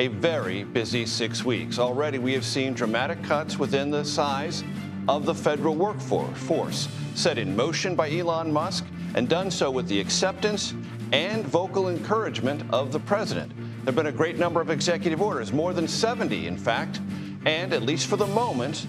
A very busy 6 weeks. Already we have seen dramatic cuts within the size of the federal workforce, set in motion by Elon Musk and done so with the acceptance and vocal encouragement of the president. There have been a great number of executive orders, more than 70 in fact, and at least for the moment,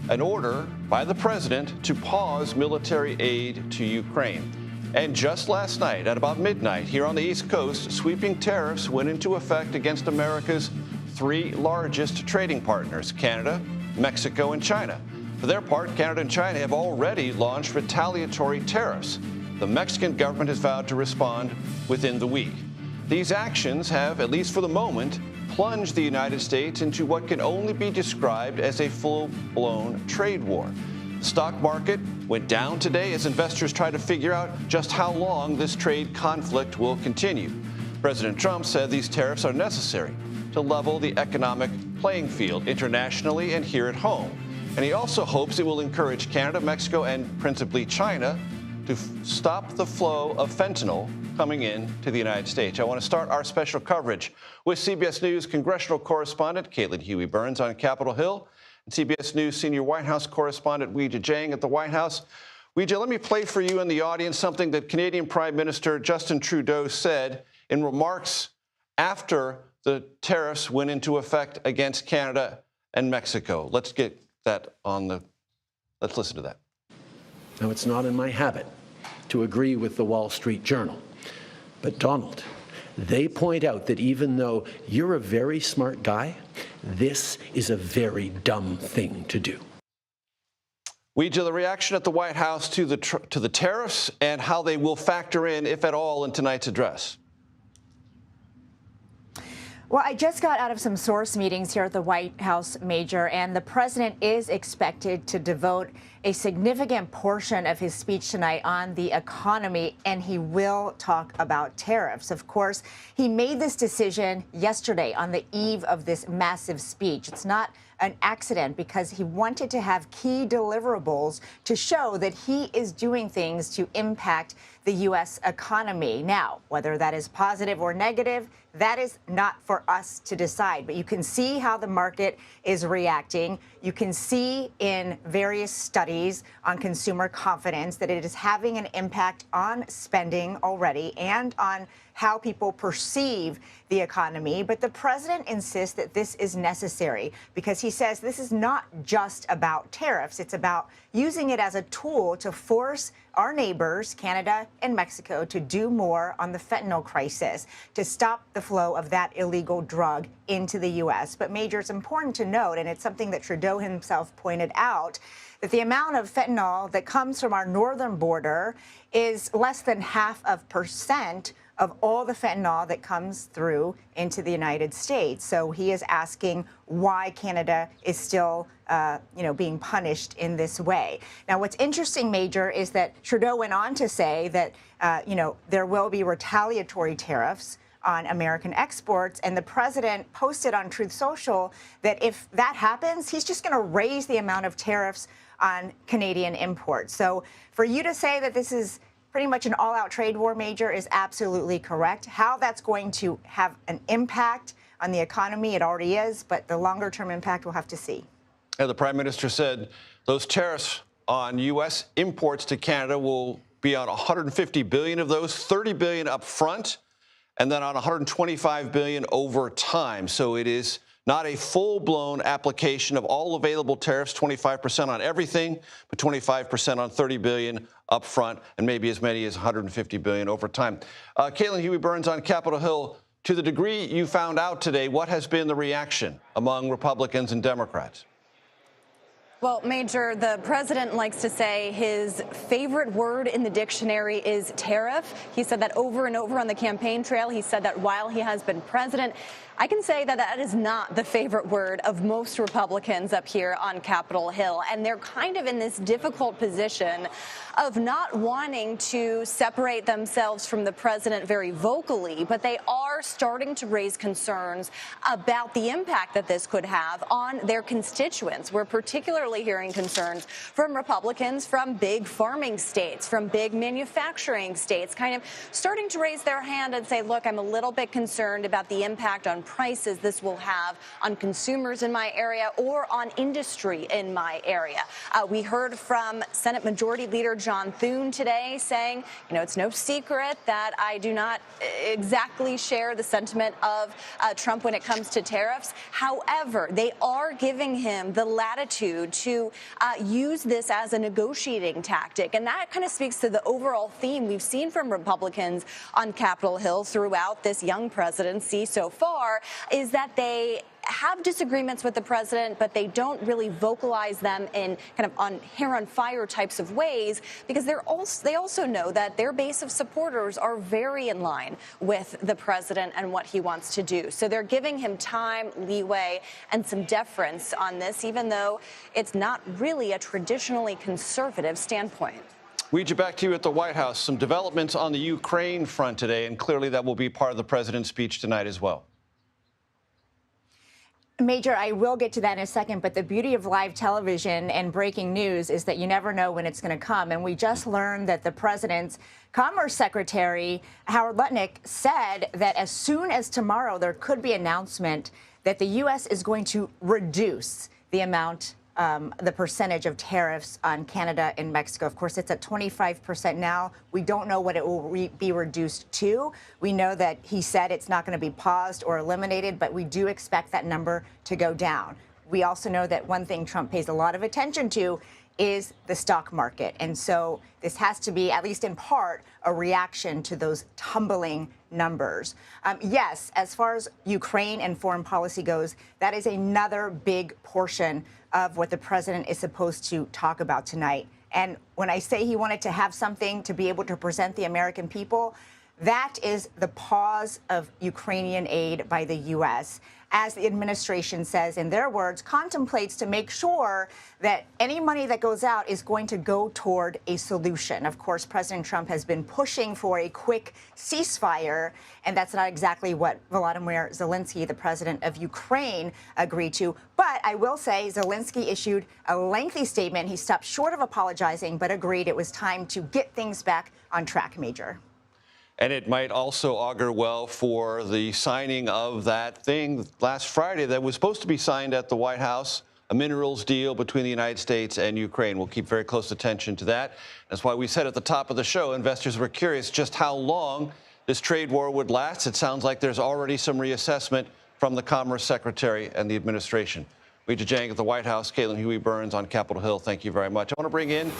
an order by the president to pause military aid to Ukraine. And just last night, at about midnight, here on the East Coast, sweeping tariffs went into effect against America's three largest trading partners, Canada, Mexico, and China. For their part, Canada and China have already launched retaliatory tariffs. The Mexican government has vowed to respond within the week. These actions have, at least for the moment, plunged the United States into what can only be described as a full-blown trade war. The stock market went down today as investors try to figure out just how long this trade conflict will continue. President Trump said these tariffs are necessary to level the economic playing field internationally and here at home. And he also hopes it will encourage Canada, Mexico, and principally China to stop the flow of fentanyl coming in to the United States. I want to start our special coverage with CBS News congressional correspondent Caitlin Huey-Burns on Capitol Hill, CBS News senior White House correspondent Weijia Jiang at the White House. Weijia, let me play for you in the audience something that Canadian Prime Minister Justin Trudeau said in remarks after the tariffs went into effect against Canada and Mexico. Let's get that let's listen to that. Now, it's not in my habit to agree with the Wall Street Journal, but Donald, they point out that even though you're a very smart guy, this is a very dumb thing to do. Weijia, the reaction at the White House to the tariffs and how they will factor in, if at all, in tonight's address. Well, I just got out of some source meetings here at the White House, Major, and the president is expected to devote a significant portion of his speech tonight on the economy, and he will talk about tariffs. Of course, he made this decision yesterday on the eve of this massive speech. It's not an accident because he wanted to have key deliverables to show that he is doing things to impact the U.S. economy. Now, whether that is positive or negative, that is not for us to decide. But you can see how the market is reacting. You can see in various studies on consumer confidence that it is having an impact on spending already and on how people perceive the economy. But the president insists that this is necessary because he says this is not just about tariffs. It's about using it as a tool to force our neighbors, Canada and Mexico, to do more on the fentanyl crisis, to stop the flow of that illegal drug into the U.S. But, Major, it's important to note, and it's something that Trudeau himself pointed out, that the amount of fentanyl that comes from our northern border is less than 0.5% of all the fentanyl that comes through into the United States. So he is asking why Canada is still, being punished in this way. Now, what's interesting, Major, is that Trudeau went on to say that, there will be retaliatory tariffs on American exports. And the president posted on Truth Social that if that happens, he's just going to raise the amount of tariffs on Canadian imports. So for you to say that this is pretty much an all-out trade war, Major, is absolutely correct. How that's going to have an impact on the economy, it already is, but the longer-term impact we'll have to see. The Prime Minister said those tariffs on U.S. imports to Canada will be on $150 billion of those, $30 billion up front, and then on $125 billion over time. So it is not a full-blown application of all available tariffs, 25% on everything, but 25% on $30 billion up front, and maybe as many as $150 billion over time. Caitlin Huey-Burns on Capitol Hill, to the degree you found out today, what has been the reaction among Republicans and Democrats? Well, Major, the president likes to say his favorite word in the dictionary is tariff. He said that over and over on the campaign trail. He said that while he has been president. I can say that that is not the favorite word of most Republicans up here on Capitol Hill. And they're kind of in this difficult position of not wanting to separate themselves from the president very vocally, but they are are starting to raise concerns about the impact that this could have on their constituents. We're particularly hearing concerns from Republicans from big farming states, from big manufacturing states, kind of starting to raise their hand and say, look, I'm a little bit concerned about the impact on prices this will have on consumers in my area or on industry in my area. We heard from Senate Majority Leader John Thune today saying, it's no secret that I do not exactly share the sentiment of Trump when it comes to tariffs. However, they are giving him the latitude to use this as a negotiating tactic. And that kind of speaks to the overall theme we've seen from Republicans on Capitol Hill throughout this young presidency so far, is that they have disagreements with the president, but they don't really vocalize them in kind of on hair on fire types of ways, because they also know that their base of supporters are very in line with the president and what he wants to do. So they're giving him time, leeway, and some deference on this, even though it's not really a traditionally conservative standpoint. Weija, back to you at the White House. Some developments on the Ukraine front today, and clearly that will be part of the president's speech tonight as well. Major, I will get to that in a second, but the beauty of live television and breaking news is that you never know when it's going to come. And we just learned that the president's Commerce Secretary, Howard Lutnick, said that as soon as tomorrow, there could be an announcement that the U.S. is going to reduce the amount, the percentage of tariffs on Canada and Mexico. Of course, it's at 25% now. We don't know what it will be reduced to. We know that he said it's not going to be paused or eliminated, but we do expect that number to go down. We also know that one thing Trump pays a lot of attention to is the stock market. And so this has to be, at least in part, a reaction to those tumbling numbers. Yes, as far as Ukraine and foreign policy goes, that is another big portion of what the president is supposed to talk about tonight. And when I say he wanted to have something to be able to present the American people, that is the pause of Ukrainian aid by the U.S., as the administration says, in their words, contemplates to make sure that any money that goes out is going to go toward a solution. Of course, President Trump has been pushing for a quick ceasefire, and that's not exactly what Volodymyr Zelensky, the president of Ukraine, agreed to. But I will say Zelensky issued a lengthy statement. He stopped short of apologizing, but agreed it was time to get things back on track, Major. And it might also augur well for the signing of that thing last Friday that was supposed to be signed at the White House, a minerals deal between the United States and Ukraine. We'll keep very close attention to that. That's why we said at the top of the show, investors were curious just how long this trade war would last. It sounds like there's already some reassessment from the Commerce Secretary and the administration. Weija Jiang at the White House, Caitlin Huey-Burns on Capitol Hill, thank you very much. I want to bring in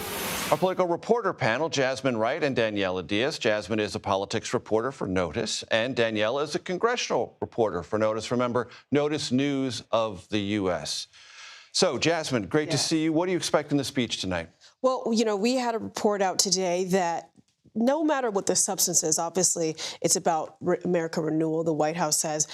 our political reporter panel, Jasmine Wright and Daniela Diaz. Jasmine is a politics reporter for Notice, and Daniela is a congressional reporter for Notice. Remember, Notice News of the U.S. So, Jasmine, great to see you. What do you expect in the speech tonight? Well, we had a report out today that no matter what the substance is, obviously, it's about America renewal. The White House says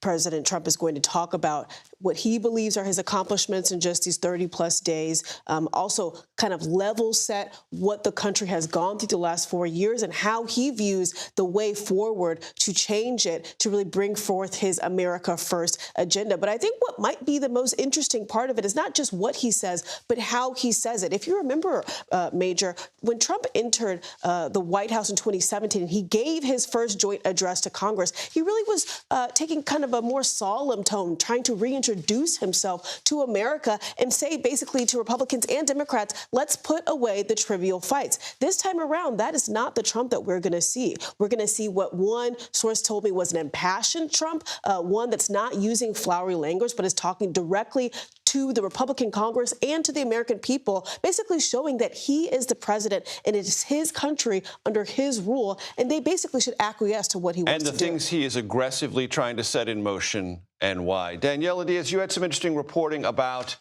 President Trump is going to talk about what he believes are his accomplishments in just these 30-plus days, also kind of level set what the country has gone through the last 4 years and how he views the way forward to change it, to really bring forth his America First agenda. But I think what might be the most interesting part of it is not just what he says, but how he says it. If you remember, Major, when Trump entered the White House in 2017 and he gave his first joint address to Congress, he really was taking kind of a more solemn tone, trying to reintroduce himself to America and say basically to Republicans and Democrats, let's put away the trivial fights. This time around, that is not the Trump that we're going to see. We're going to see what one source told me was an impassioned Trump, one that's not using flowery language, but is talking directly to the Republican Congress and to the American people, basically showing that he is the president and it is his country under his rule, and they basically should acquiesce to what he wants to do. And the things he is aggressively trying to set in motion and why. Daniela Diaz, you had some interesting reporting about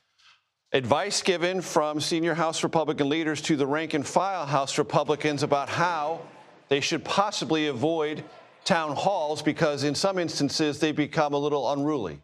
advice given from senior House Republican leaders to the rank-and-file House Republicans about how they should possibly avoid town halls because in some instances they become a little unruly.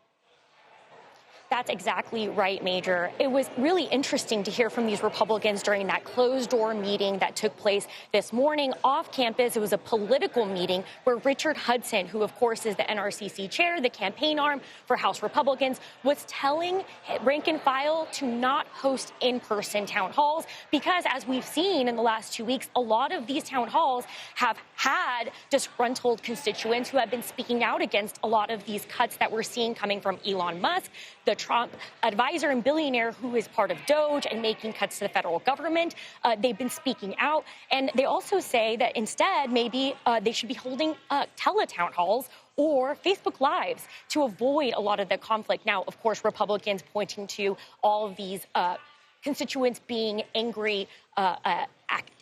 That's exactly right, Major. It was really interesting to hear from these Republicans during that closed-door meeting that took place this morning off campus. It was a political meeting where Richard Hudson, who of course is the NRCC chair, the campaign arm for House Republicans, was telling rank and file to not host in-person town halls because, as we've seen in the last 2 weeks, a lot of these town halls have had disgruntled constituents who have been speaking out against a lot of these cuts that we're seeing coming from Elon Musk, the Trump advisor and billionaire who is part of DOGE and making cuts to the federal government. They've been speaking out. And they also say that instead, maybe they should be holding teletown halls or Facebook Lives to avoid a lot of the conflict. Now, of course, Republicans pointing to all of these constituents being angry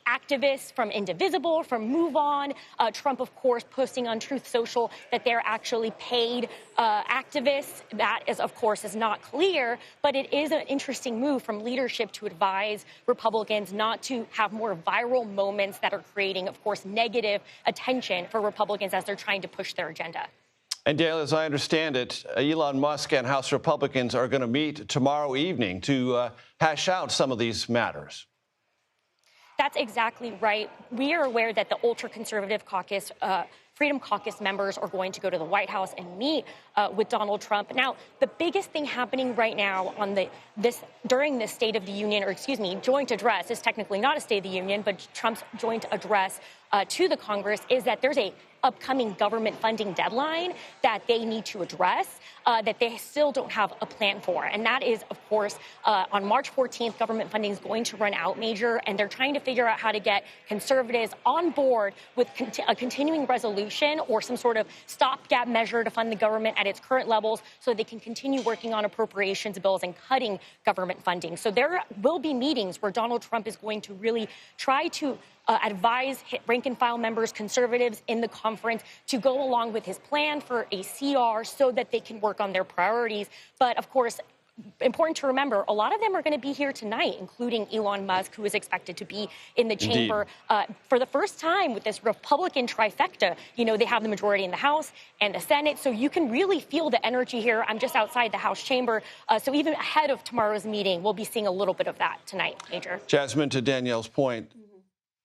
activists from Indivisible, from Move On. Trump, of course, posting on Truth Social that they're actually paid activists. That is, of course, is not clear, but it is an interesting move from leadership to advise Republicans not to have more viral moments that are creating, of course, negative attention for Republicans as they're trying to push their agenda. And Dale, as I understand it, Elon Musk and House Republicans are going to meet tomorrow evening to hash out some of these matters. That's exactly right. We are aware that the ultra-conservative caucus, Freedom Caucus members are going to go to the White House and meet with Donald Trump. Now, the biggest thing happening right now on during this State of the Union, or excuse me, joint address, is technically not a State of the Union, but Trump's joint address to the Congress, is that there's a upcoming government funding deadline that they need to address that they still don't have a plan for. And that is, of course, on March 14th, government funding is going to run out, Major, and they're trying to figure out how to get conservatives on board with a continuing resolution or some sort of stopgap measure to fund the government at its current levels so they can continue working on appropriations bills and cutting government funding. So there will be meetings where Donald Trump is going to really try to advise rank-and-file members, conservatives in the conference, to go along with his plan for a CR so that they can work on their priorities. But, of course, important to remember, a lot of them are going to be here tonight, including Elon Musk, who is expected to be in the chamber for the first time with this Republican trifecta. You know, they have the majority in the House and the Senate, so you can really feel the energy here. I'm just outside the House chamber, so even ahead of tomorrow's meeting, we'll be seeing a little bit of that tonight, Major. Jasmine, to Danielle's point,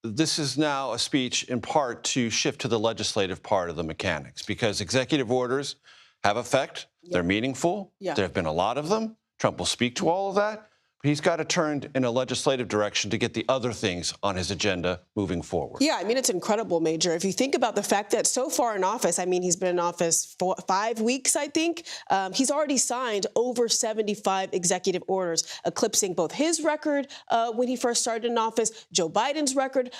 this is now a speech in part to shift to the legislative part of the mechanics, because executive orders have effect. They're meaningful. There have been a lot of them. Trump will speak to all of that. But he's got to turn in a legislative direction to get the other things on his agenda moving forward. Yeah, I mean, it's incredible, Major. If you think about the fact that so far in office, I mean, he's been in office for 5 weeks, I think. He's already signed over 75 executive orders, eclipsing both his record when he first started in office, Joe Biden's record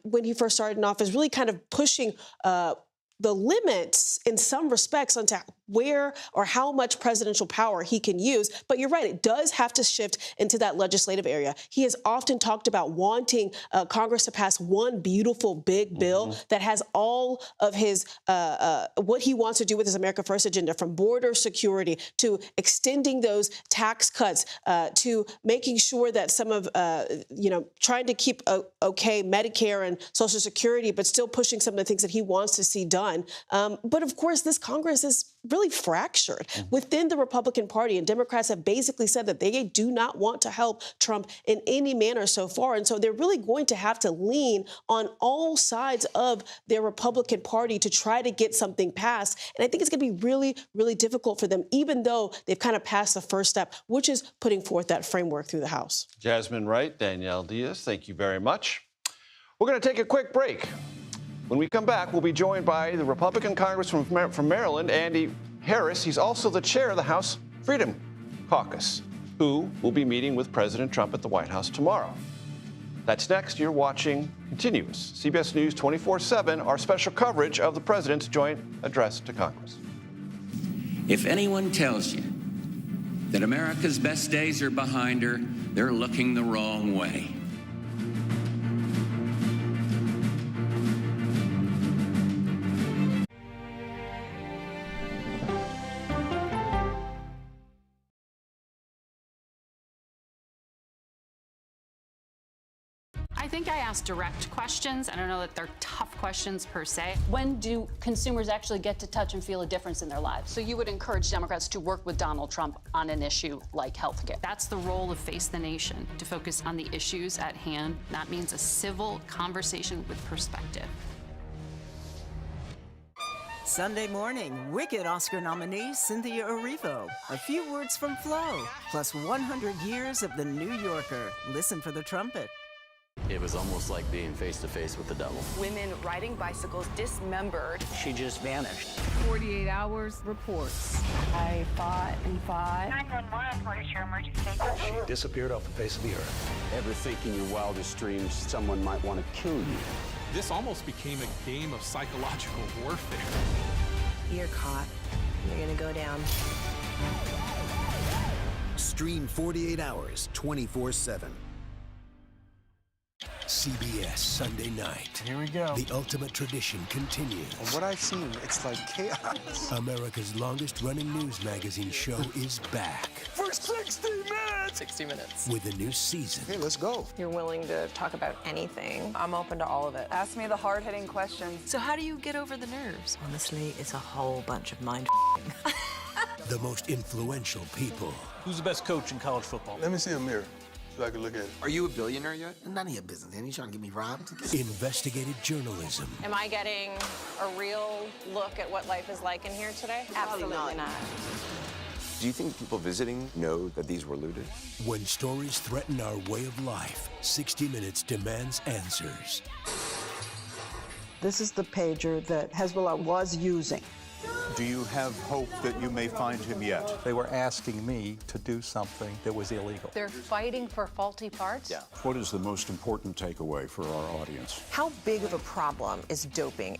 when he first started in office, really kind of pushing the limits in some respects onto where or how much presidential power he can use. But you're right, it does have to shift into that legislative area. He has often talked about wanting Congress to pass one beautiful big bill that has all of his what he wants to do with his America First agenda, from border security to extending those tax cuts to making sure that some of, trying to keep okay Medicare and Social Security, but still pushing some of the things that he wants to see done. But of course, this Congress is really fractured within the Republican Party, and Democrats have basically said that they do not want to help Trump in any manner so far. And so they're really going to have to lean on all sides of their Republican Party to try to get something passed. And I think it's going to be really, really difficult for them, even though they've kind of passed the first step, which is putting forth that framework through the House. Jasmine Wright, Danielle Diaz, thank you very much. We're going to take a quick break. When we come back, we'll be joined by the Republican Congressman from Maryland, Andy Harris. He's also the chair of the House Freedom Caucus, who will be meeting with President Trump at the White House tomorrow. That's next. You're watching Continuous, CBS News 24/7, our special coverage of the president's joint address to Congress. If anyone tells you that America's best days are behind her, they're looking the wrong way. I think I asked direct questions. I don't know that they're tough questions per se. When do consumers actually get to touch and feel a difference in their lives? So you would encourage Democrats to work with Donald Trump on an issue like health care? That's the role of Face the Nation, to focus on the issues at hand. That means a civil conversation with perspective. Sunday morning, Wicked Oscar nominee Cynthia Erivo. A few words from Flo, plus 100 years of The New Yorker. Listen for the trumpet. It was almost like being face-to-face with the devil. Women riding bicycles dismembered. She just vanished. 48 hours reports. I fought and fought. 911 report is your emergency. She disappeared off the face of the earth. Ever think in your wildest dreams someone might want to kill you? This almost became a game of psychological warfare. You're caught. You're gonna go down. Stream 48 hours, 24/7. CBS Sunday night. Here we go. The ultimate tradition continues. From what I've seen, it's like chaos. America's longest-running news magazine show is back. For 60 minutes! 60 minutes. With a new season. Okay, let's go. You're willing to talk about anything. I'm open to all of it. Ask me the hard-hitting questions. So how do you get over the nerves? Honestly, it's a whole bunch of mind The most influential people. Who's the best coach in college football? Let me see a mirror so I can look at it. Are you a billionaire yet? None of your business. Ain't you trying to get me robbed? Investigative journalism. Am I getting a real look at what life is like in here today? Absolutely not. Do you think people visiting know that these were looted? When stories threaten our way of life, 60 Minutes demands answers. This is the pager that Hezbollah was using. Do you have hope that you may find him yet? They were asking me to do something that was illegal. They're fighting for faulty parts? Yeah. What is the most important takeaway for our audience? How big of a problem is doping?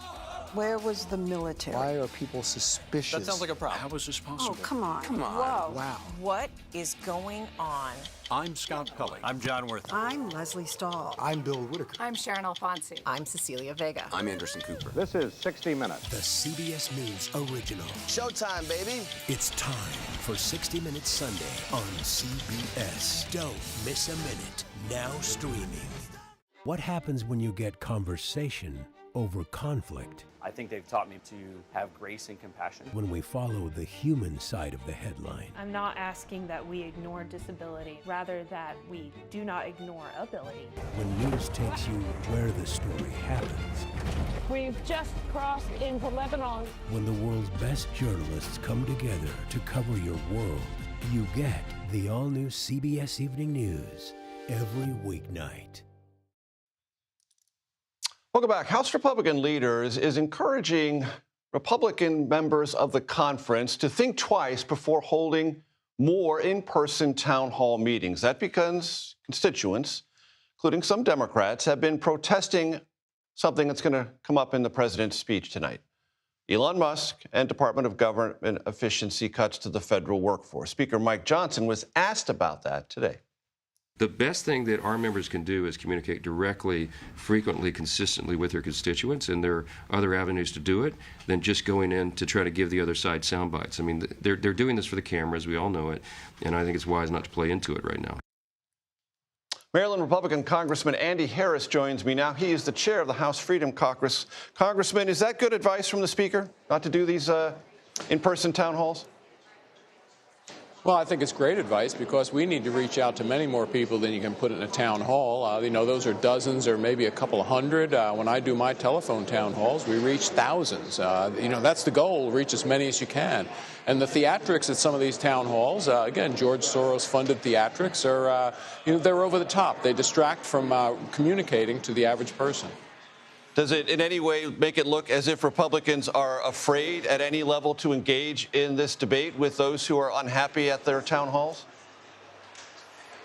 Where was the military? Why are people suspicious? That sounds like a problem. How is this possible? Oh, come on. Come on. Whoa. Wow. What is going on? I'm Scott Pelley. I'm John Worth. I'm Leslie Stahl. I'm Bill Whitaker. I'm Sharon Alfonsi. I'm Cecilia Vega. I'm Anderson Cooper. This is 60 Minutes. The CBS News original. Showtime, baby. It's time for 60 Minutes Sunday on CBS. Don't miss a minute. Now streaming. What happens when you get conversation over conflict? I think they've taught me to have grace and compassion. When we follow the human side of the headline. I'm not asking that we ignore disability, rather that we do not ignore ability. When news takes you where the story happens. We've just crossed into Lebanon. When the world's best journalists come together to cover your world, you get the all-new CBS Evening News every weeknight. Welcome back. House Republican leaders is encouraging Republican members of the conference to think twice before holding more in-person town hall meetings. That because constituents, including some Democrats, have been protesting something that's going to come up in the president's speech tonight. Elon Musk and Department of Government efficiency cuts to the federal workforce. Speaker Mike Johnson was asked about that today. The best thing that our members can do is communicate directly, frequently, consistently with their constituents, and there are other avenues to do it than just going in to try to give the other side sound bites. I mean, they're doing this for the cameras, we all know it, and I think it's wise not to play into it right now. Maryland Republican Congressman Andy Harris joins me now. He is the chair of the House Freedom Caucus. Congressman, is that good advice from the Speaker, not to do these in-person town halls? Well, I think it's great advice because we need to reach out to many more people than you can put in a town hall. Those are dozens or maybe a couple of hundred. When I do my telephone town halls, we reach thousands. That's the goal, reach as many as you can. And the theatrics at some of these town halls, again, George Soros-funded theatrics, are they're over the top. They distract from communicating to the average person. Does it in any way make it look as if Republicans are afraid at any level to engage in this debate with those who are unhappy at their town halls?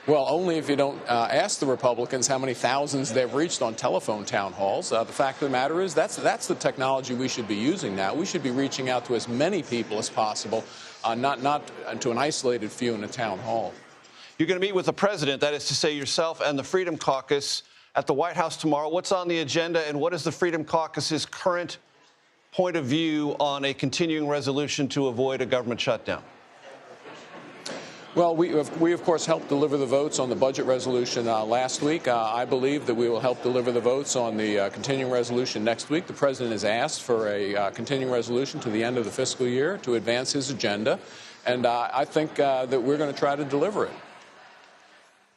Well, only if you don't ask the Republicans how many thousands they've reached on telephone town halls. The fact of the matter is that's the technology we should be using now. We should be reaching out to as many people as possible, not to an isolated few in a town hall. You're going to meet with the president, that is to say yourself and the Freedom Caucus, at the White House tomorrow. What's on the agenda, and what is the Freedom Caucus's current point of view on a continuing resolution to avoid a government shutdown? Well, we of course helped deliver the votes on the budget resolution last week. I believe that we will help deliver the votes on the continuing resolution next week. The president has asked for a continuing resolution to the end of the fiscal year to advance his agenda, and I think that we're going to try to deliver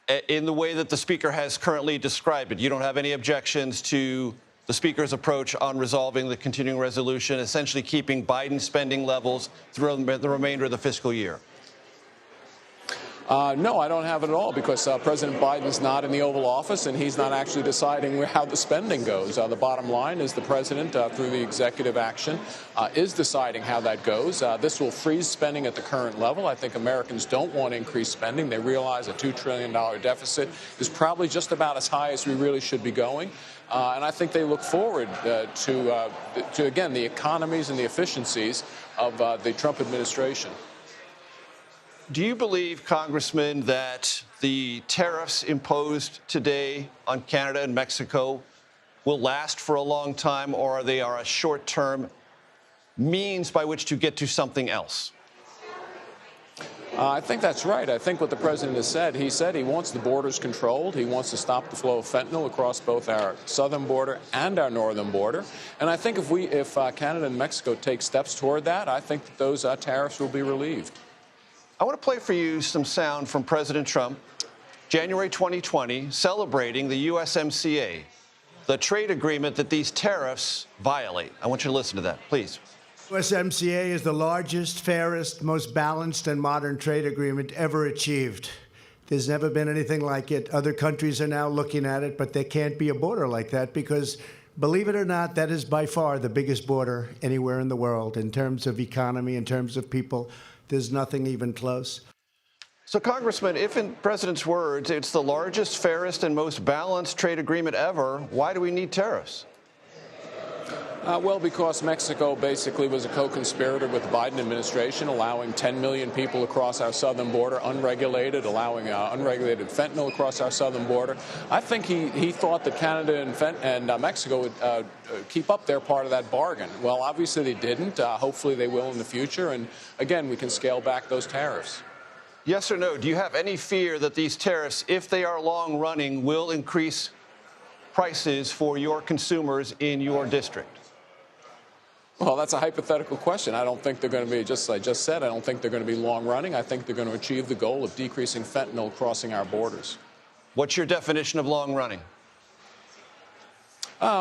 it. In the way that the Speaker has currently described it, you don't have any objections to the Speaker's approach on resolving the continuing resolution, essentially keeping Biden's spending levels through the remainder of the fiscal year? No, I don't have it at all, because President Biden's not in the Oval Office and he's not actually deciding how the spending goes. The bottom line is the president, through the executive action, is deciding how that goes. This will freeze spending at the current level. I think Americans don't want to increase spending. They realize a $2 trillion deficit is probably just about as high as we really should be going. And I think they look forward to, again, the economies and the efficiencies of the Trump administration. Do you believe, Congressman, that the tariffs imposed today on Canada and Mexico will last for a long time, or they are a short-term means by which to get to something else? I think that's right. I think what the president has said, he said he wants the borders controlled. He wants to stop the flow of fentanyl across both our southern border and our northern border. And I think if Canada and Mexico take steps toward that, I think that those tariffs will be relieved. I want to play for you some sound from President Trump, January 2020, celebrating the USMCA, the trade agreement that these tariffs violate. I want you to listen to that, please. USMCA is the largest, fairest, most balanced and modern trade agreement ever achieved. There's never been anything like it. Other countries are now looking at it, but there can't be a border like that because, believe it or not, that is by far the biggest border anywhere in the world in terms of economy, in terms of people. There's nothing even close. So, Congressman, if in President's words, it's the largest, fairest, and most balanced trade agreement ever, why do we need tariffs? Well, because Mexico basically was a co-conspirator with the Biden administration, allowing 10 million people across our southern border unregulated, allowing unregulated fentanyl across our southern border. I think he thought that Canada and Mexico would keep up their part of that bargain. Well, obviously they didn't. Hopefully they will in the future. And again, we can scale back those tariffs. Yes or no? Do you have any fear that these tariffs, if they are long-running, will increase prices for your consumers in your district? Well, that's a hypothetical question. I don't think they're going to be, just as I just said, I don't think they're going to be long-running. I think they're going to achieve the goal of decreasing fentanyl crossing our borders. What's your definition of long-running?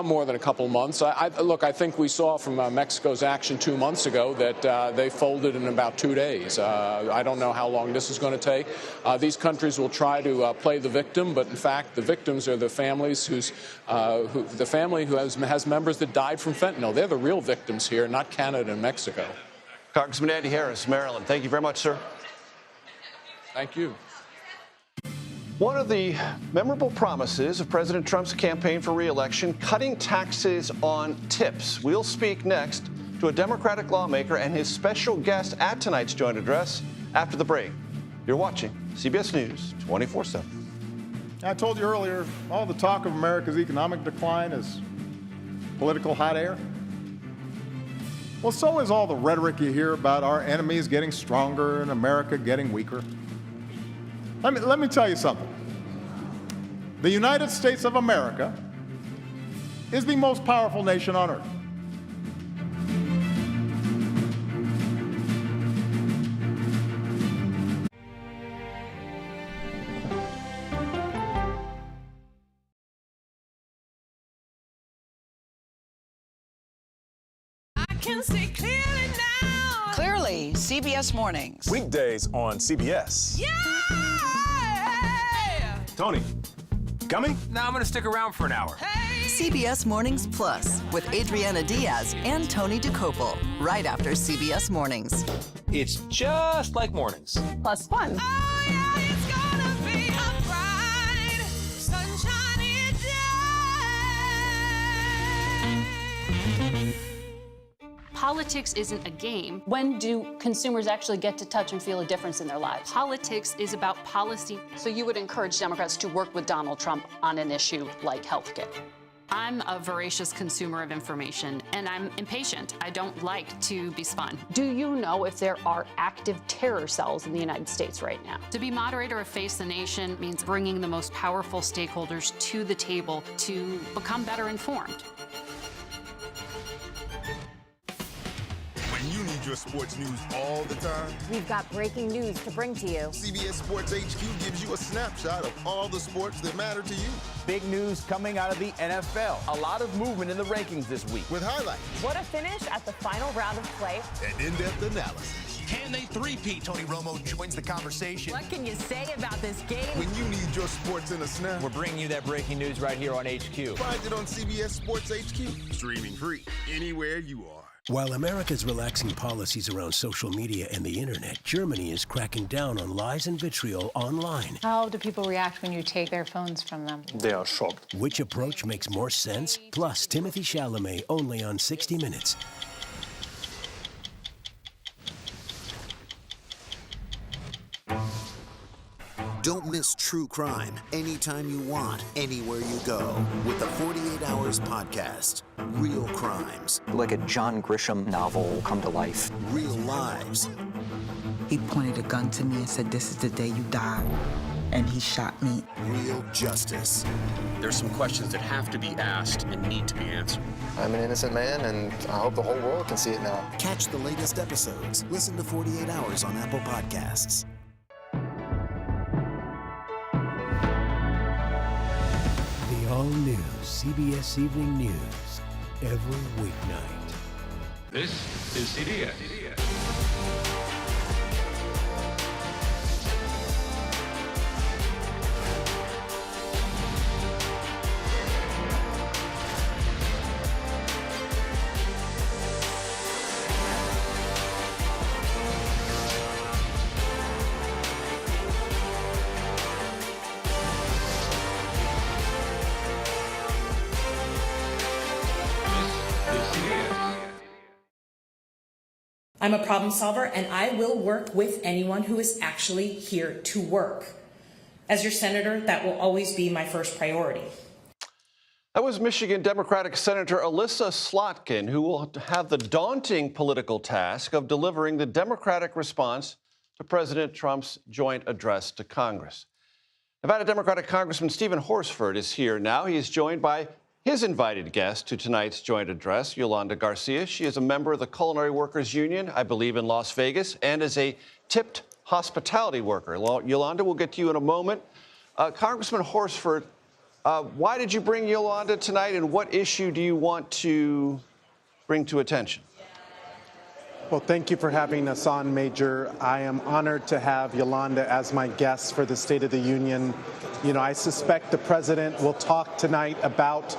More than a couple of months. Look, I think we saw from Mexico's action 2 months ago that they folded in about 2 days. I don't know how long this is going to take. These countries will try to play the victim, but in fact, the victims are the families who has members that died from fentanyl. They're the real victims here, not Canada and Mexico. Congressman Andy Harris, Maryland. Thank you very much, sir. Thank you. One of the memorable promises of President Trump's campaign for re-election, cutting taxes on tips. We'll speak next to a Democratic lawmaker and his special guest at tonight's joint address after the break. You're watching CBS News 24/7. I told you earlier, all the talk of America's economic decline is political hot air. Well, so is all the rhetoric you hear about our enemies getting stronger and America getting weaker. Let me tell you something. The United States of America is the most powerful nation on earth. I can see clearly now. Clearly, CBS Mornings. Weekdays on CBS. Yeah! Tony, coming? No, I'm going to stick around for an hour. Hey! CBS Mornings Plus with Adriana Diaz and Tony DeCopel, right after CBS Mornings. It's just like mornings. Plus fun. Oh, yeah, it's gonna be a bright, sunshiny day. Politics isn't a game. When do consumers actually get to touch and feel a difference in their lives? Politics is about policy. So you would encourage Democrats to work with Donald Trump on an issue like health care? I'm a voracious consumer of information, and I'm impatient. I don't like to be spun. Do you know if there are active terror cells in the United States right now? To be moderator of Face the Nation means bringing the most powerful stakeholders to the table to become better informed. When you need your sports news all the time, we've got breaking news to bring to you. CBS Sports HQ gives you a snapshot of all the sports that matter to you. Big news coming out of the NFL. A lot of movement in the rankings this week. With highlights. What a finish at the final round of play. And in-depth analysis. Can they three-peat? Tony Romo joins the conversation. What can you say about this game? When you need your sports in a snap, we're bringing you that breaking news right here on HQ. Find it on CBS Sports HQ. Streaming free anywhere you are. While America's relaxing policies around social media and the internet, Germany is cracking down on lies and vitriol online. How do people react when you take their phones from them? They are shocked. Which approach makes more sense? Plus, Timothy Chalamet only on 60 Minutes. Don't miss true crime anytime you want, anywhere you go with the 48 Hours podcast. Real crimes. Like a John Grisham novel come to life. Real lives. He pointed a gun to me and said, "This is the day you die." And he shot me. Real justice. There's some questions that have to be asked and need to be answered. I'm an innocent man, and I hope the whole world can see it now. Catch the latest episodes. Listen to 48 Hours on Apple Podcasts. The all-new CBS Evening News every weeknight. This is CBS. I'm a problem solver, and I will work with anyone who is actually here to work. As your senator, that will always be my first priority. That was Michigan Democratic Senator Alyssa Slotkin, who will have the daunting political task of delivering the Democratic response to President Trump's joint address to Congress. Nevada Democratic Congressman Stephen Horsford is here now. He is joined by his invited guest to tonight's joint address, Yolanda Garcia. She is a member of the Culinary Workers Union, I believe, in Las Vegas, and is a tipped hospitality worker. Yolanda, we'll get to you in a moment. Congressman Horsford, why did you bring Yolanda tonight, and what issue do you want to bring to attention? Well, thank you for having us on, Major. I am honored to have Yolanda as my guest for the State of the Union. You know, I suspect the president will talk tonight about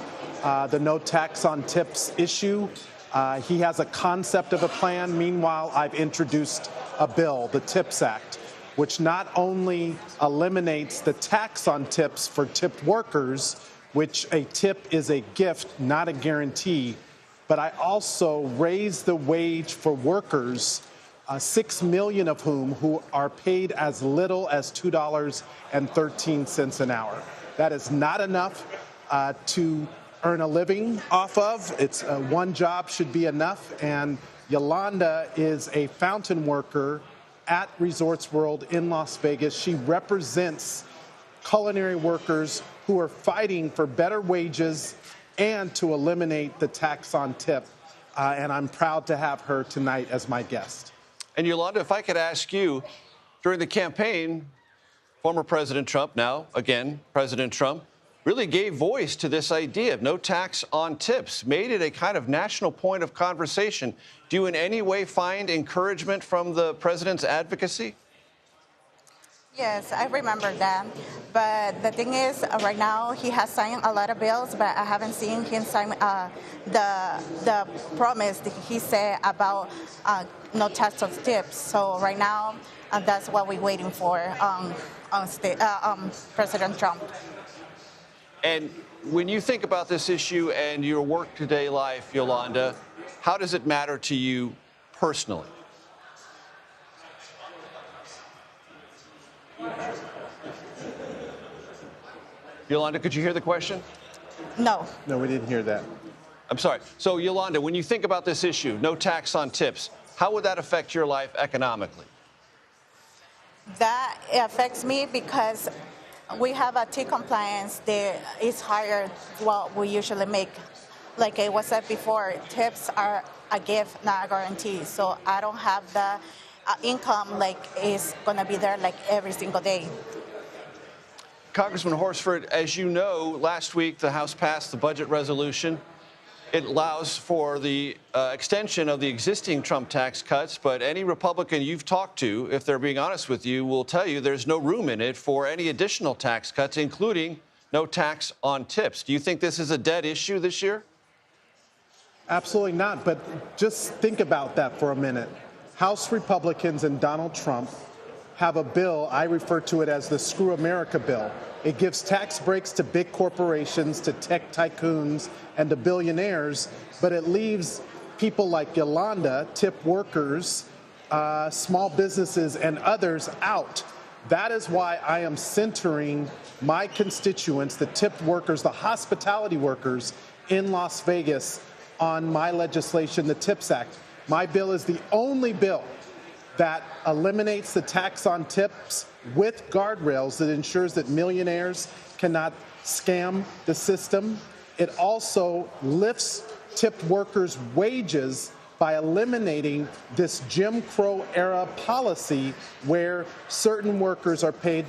the no tax on tips issue. He has a concept of a plan. Meanwhile, I've introduced a bill, the TIPS Act, which not only eliminates the tax on tips for tipped workers, which a tip is a gift, not a guarantee, but I also raise the wage for workers, 6 million of who are paid as little as $2.13 an hour. That is not enough to earn a living off of. It's one job should be enough. And Yolanda is a fountain worker at Resorts World in Las Vegas. She represents culinary workers who are fighting for better wages and to eliminate the tax on tip. And I'm proud to have her tonight as my guest. And Yolanda, if I could ask you, during the campaign, former President Trump, now again President Trump, really gave voice to this idea of no tax on tips, made it a kind of national point of conversation. Do you in any way find encouragement from the president's advocacy? Yes, I remember that. But the thing is, right now he has signed a lot of bills, but I haven't seen him sign the promise that he said about no tax on tips. So right now, that's what we're waiting for on President Trump. And when you think about this issue and your work-today life, Yolanda, how does it matter to you personally? Yolanda, could you hear the question? No. No, we didn't hear that. I'm sorry. So, Yolanda, when you think about this issue, no tax on tips, how would that affect your life economically? That affects me because we have a T compliance that is higher what we usually make. Like I was said before, tips are a gift, not a guarantee. So I don't have the income like is going to be there like every single day. Congressman Horsford, as you know, last week the House passed the budget resolution. It allows for the extension of the existing Trump tax cuts, but any Republican you've talked to, if they're being honest with you, will tell you there's no room in it for any additional tax cuts, including no tax on tips. Do you think this is a dead issue this year? Absolutely not, but just think about that for a minute. House Republicans and Donald Trump have a bill, I refer to it as the Screw America bill. It gives tax breaks to big corporations, to tech tycoons, and to billionaires, but it leaves people like Yolanda, tip workers, small businesses, and others out. That is why I am centering my constituents, the tipped workers, the hospitality workers in Las Vegas, on my legislation, the TIPS Act. My bill is the only bill that eliminates the tax on tips with guardrails that ensures that millionaires cannot scam the system. It also lifts tipped workers' wages by eliminating this Jim Crow era policy where certain workers are paid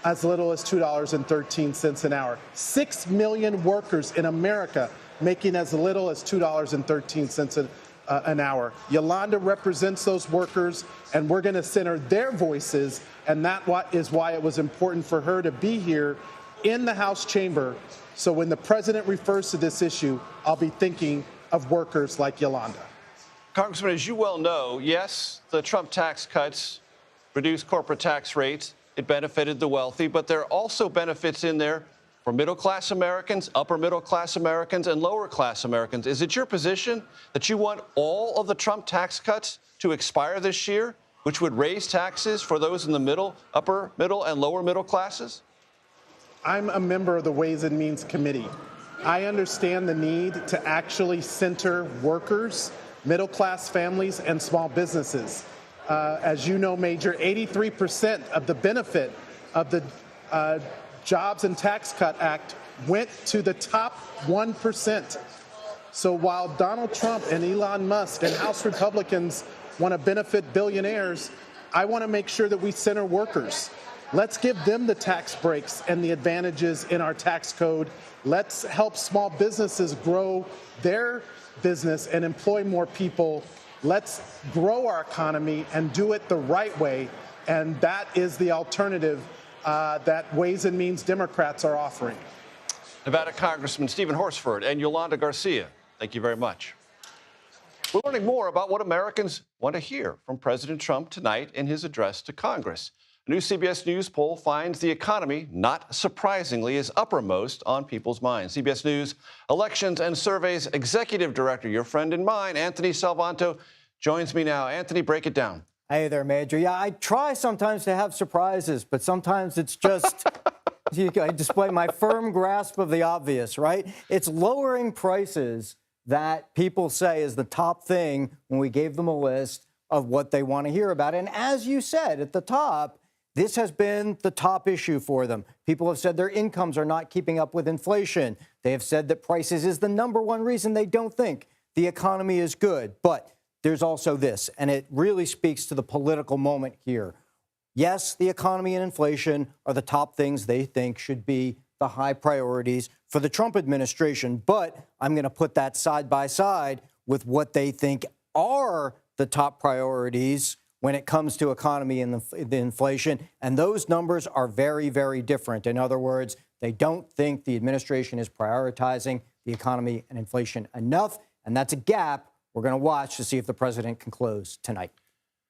as little as $2.13 an hour. 6 million workers in America making as little as $2.13 an hour. Yolanda represents those workers, and we're going to center their voices, and that is why it was important for her to be here in the House chamber. So when the president refers to this issue, I'll be thinking of workers like Yolanda. Congressman, as you well know, yes, the Trump tax cuts reduced corporate tax rates. It benefited the wealthy, but there are also benefits in there for middle-class Americans, upper-middle-class Americans, and lower-class Americans. Is it your position that you want all of the Trump tax cuts to expire this year, which would raise taxes for those in the middle, upper middle, and lower middle classes? I'm a member of the Ways and Means Committee. I understand the need to actually center workers, middle-class families, and small businesses. As you know, Major, 83% of the benefit of the Jobs and Tax Cut Act went to the top 1%. So while Donald Trump and Elon Musk and House Republicans want to benefit billionaires, I want to make sure that we center workers. Let's give them the tax breaks and the advantages in our tax code. Let's help small businesses grow their business and employ more people. Let's grow our economy and do it the right way. And that is the alternative that Ways and Means Democrats are offering. Nevada Congressman Stephen Horsford and Yolanda Garcia, thank you very much. We're learning more about what Americans want to hear from President Trump tonight in his address to Congress. A new CBS News poll finds the economy, not surprisingly, is uppermost on people's minds. CBS News Elections and Surveys Executive Director, your friend and mine, Anthony Salvanto, joins me now. Anthony, break it down. Hey there, Major. Yeah, I try sometimes to have surprises, but sometimes it's just I display my firm grasp of the obvious, right? It's lowering prices that people say is the top thing when we gave them a list of what they want to hear about. And as you said at the top, this has been the top issue for them. People have said their incomes are not keeping up with inflation. They have said that prices is the #1 reason they don't think the economy is good. But there's also this, and it really speaks to the political moment here. Yes, the economy and inflation are the top things they think should be the high priorities for the Trump administration. But I'm going to put that side by side with what they think are the top priorities when it comes to economy and the inflation. And those numbers are very, very different. In other words, they don't think the administration is prioritizing the economy and inflation enough. And that's a gap we're going to watch to see if the president can close tonight.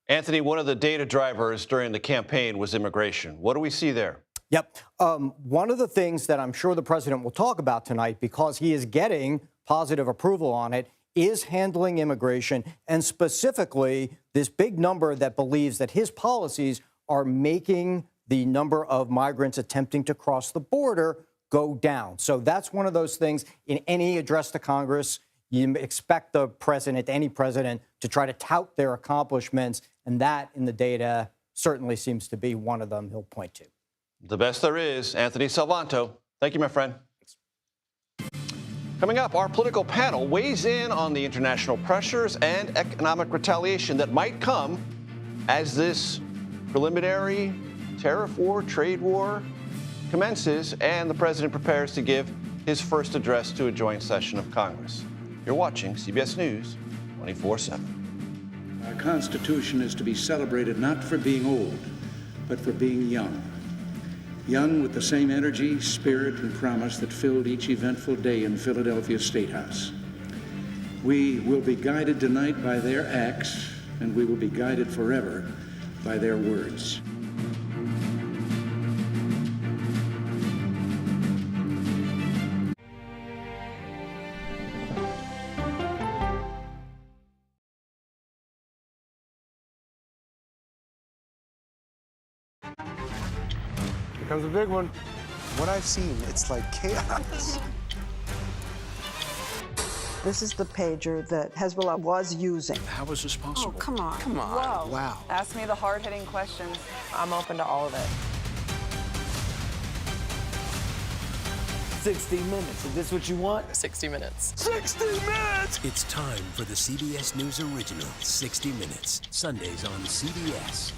Anthony, one of the data drivers during the campaign was immigration. What do we see there? Yep. One of the things that I'm sure the president will talk about tonight, because he is getting positive approval on it, is handling immigration, and specifically this big number that believes that his policies are making the number of migrants attempting to cross the border go down. So that's one of those things in any address to Congress. You expect the president, any president, to try to tout their accomplishments, and that in the data certainly seems to be one of them he'll point to. The best there is, Anthony Salvanto. Thank you, my friend. Coming up, our political panel weighs in on the international pressures and economic retaliation that might come as this preliminary tariff war, trade war commences, and the president prepares to give his first address to a joint session of Congress. You're watching CBS News 24/7. Our Constitution is to be celebrated not for being old, but for being young. Young with the same energy, spirit, and promise that filled each eventful day in Philadelphia State House. We will be guided tonight by their acts, and we will be guided forever by their words. Here comes a big one. What I've seen, it's like chaos. This is the pager that Hezbollah was using. How was this possible? Oh, come on. Come on. Whoa. Wow. Ask me the hard-hitting questions. I'm open to all of it. 60 minutes. Is this what you want? 60 minutes. 60 minutes! It's time for the CBS News original, 60 Minutes, Sundays on CBS.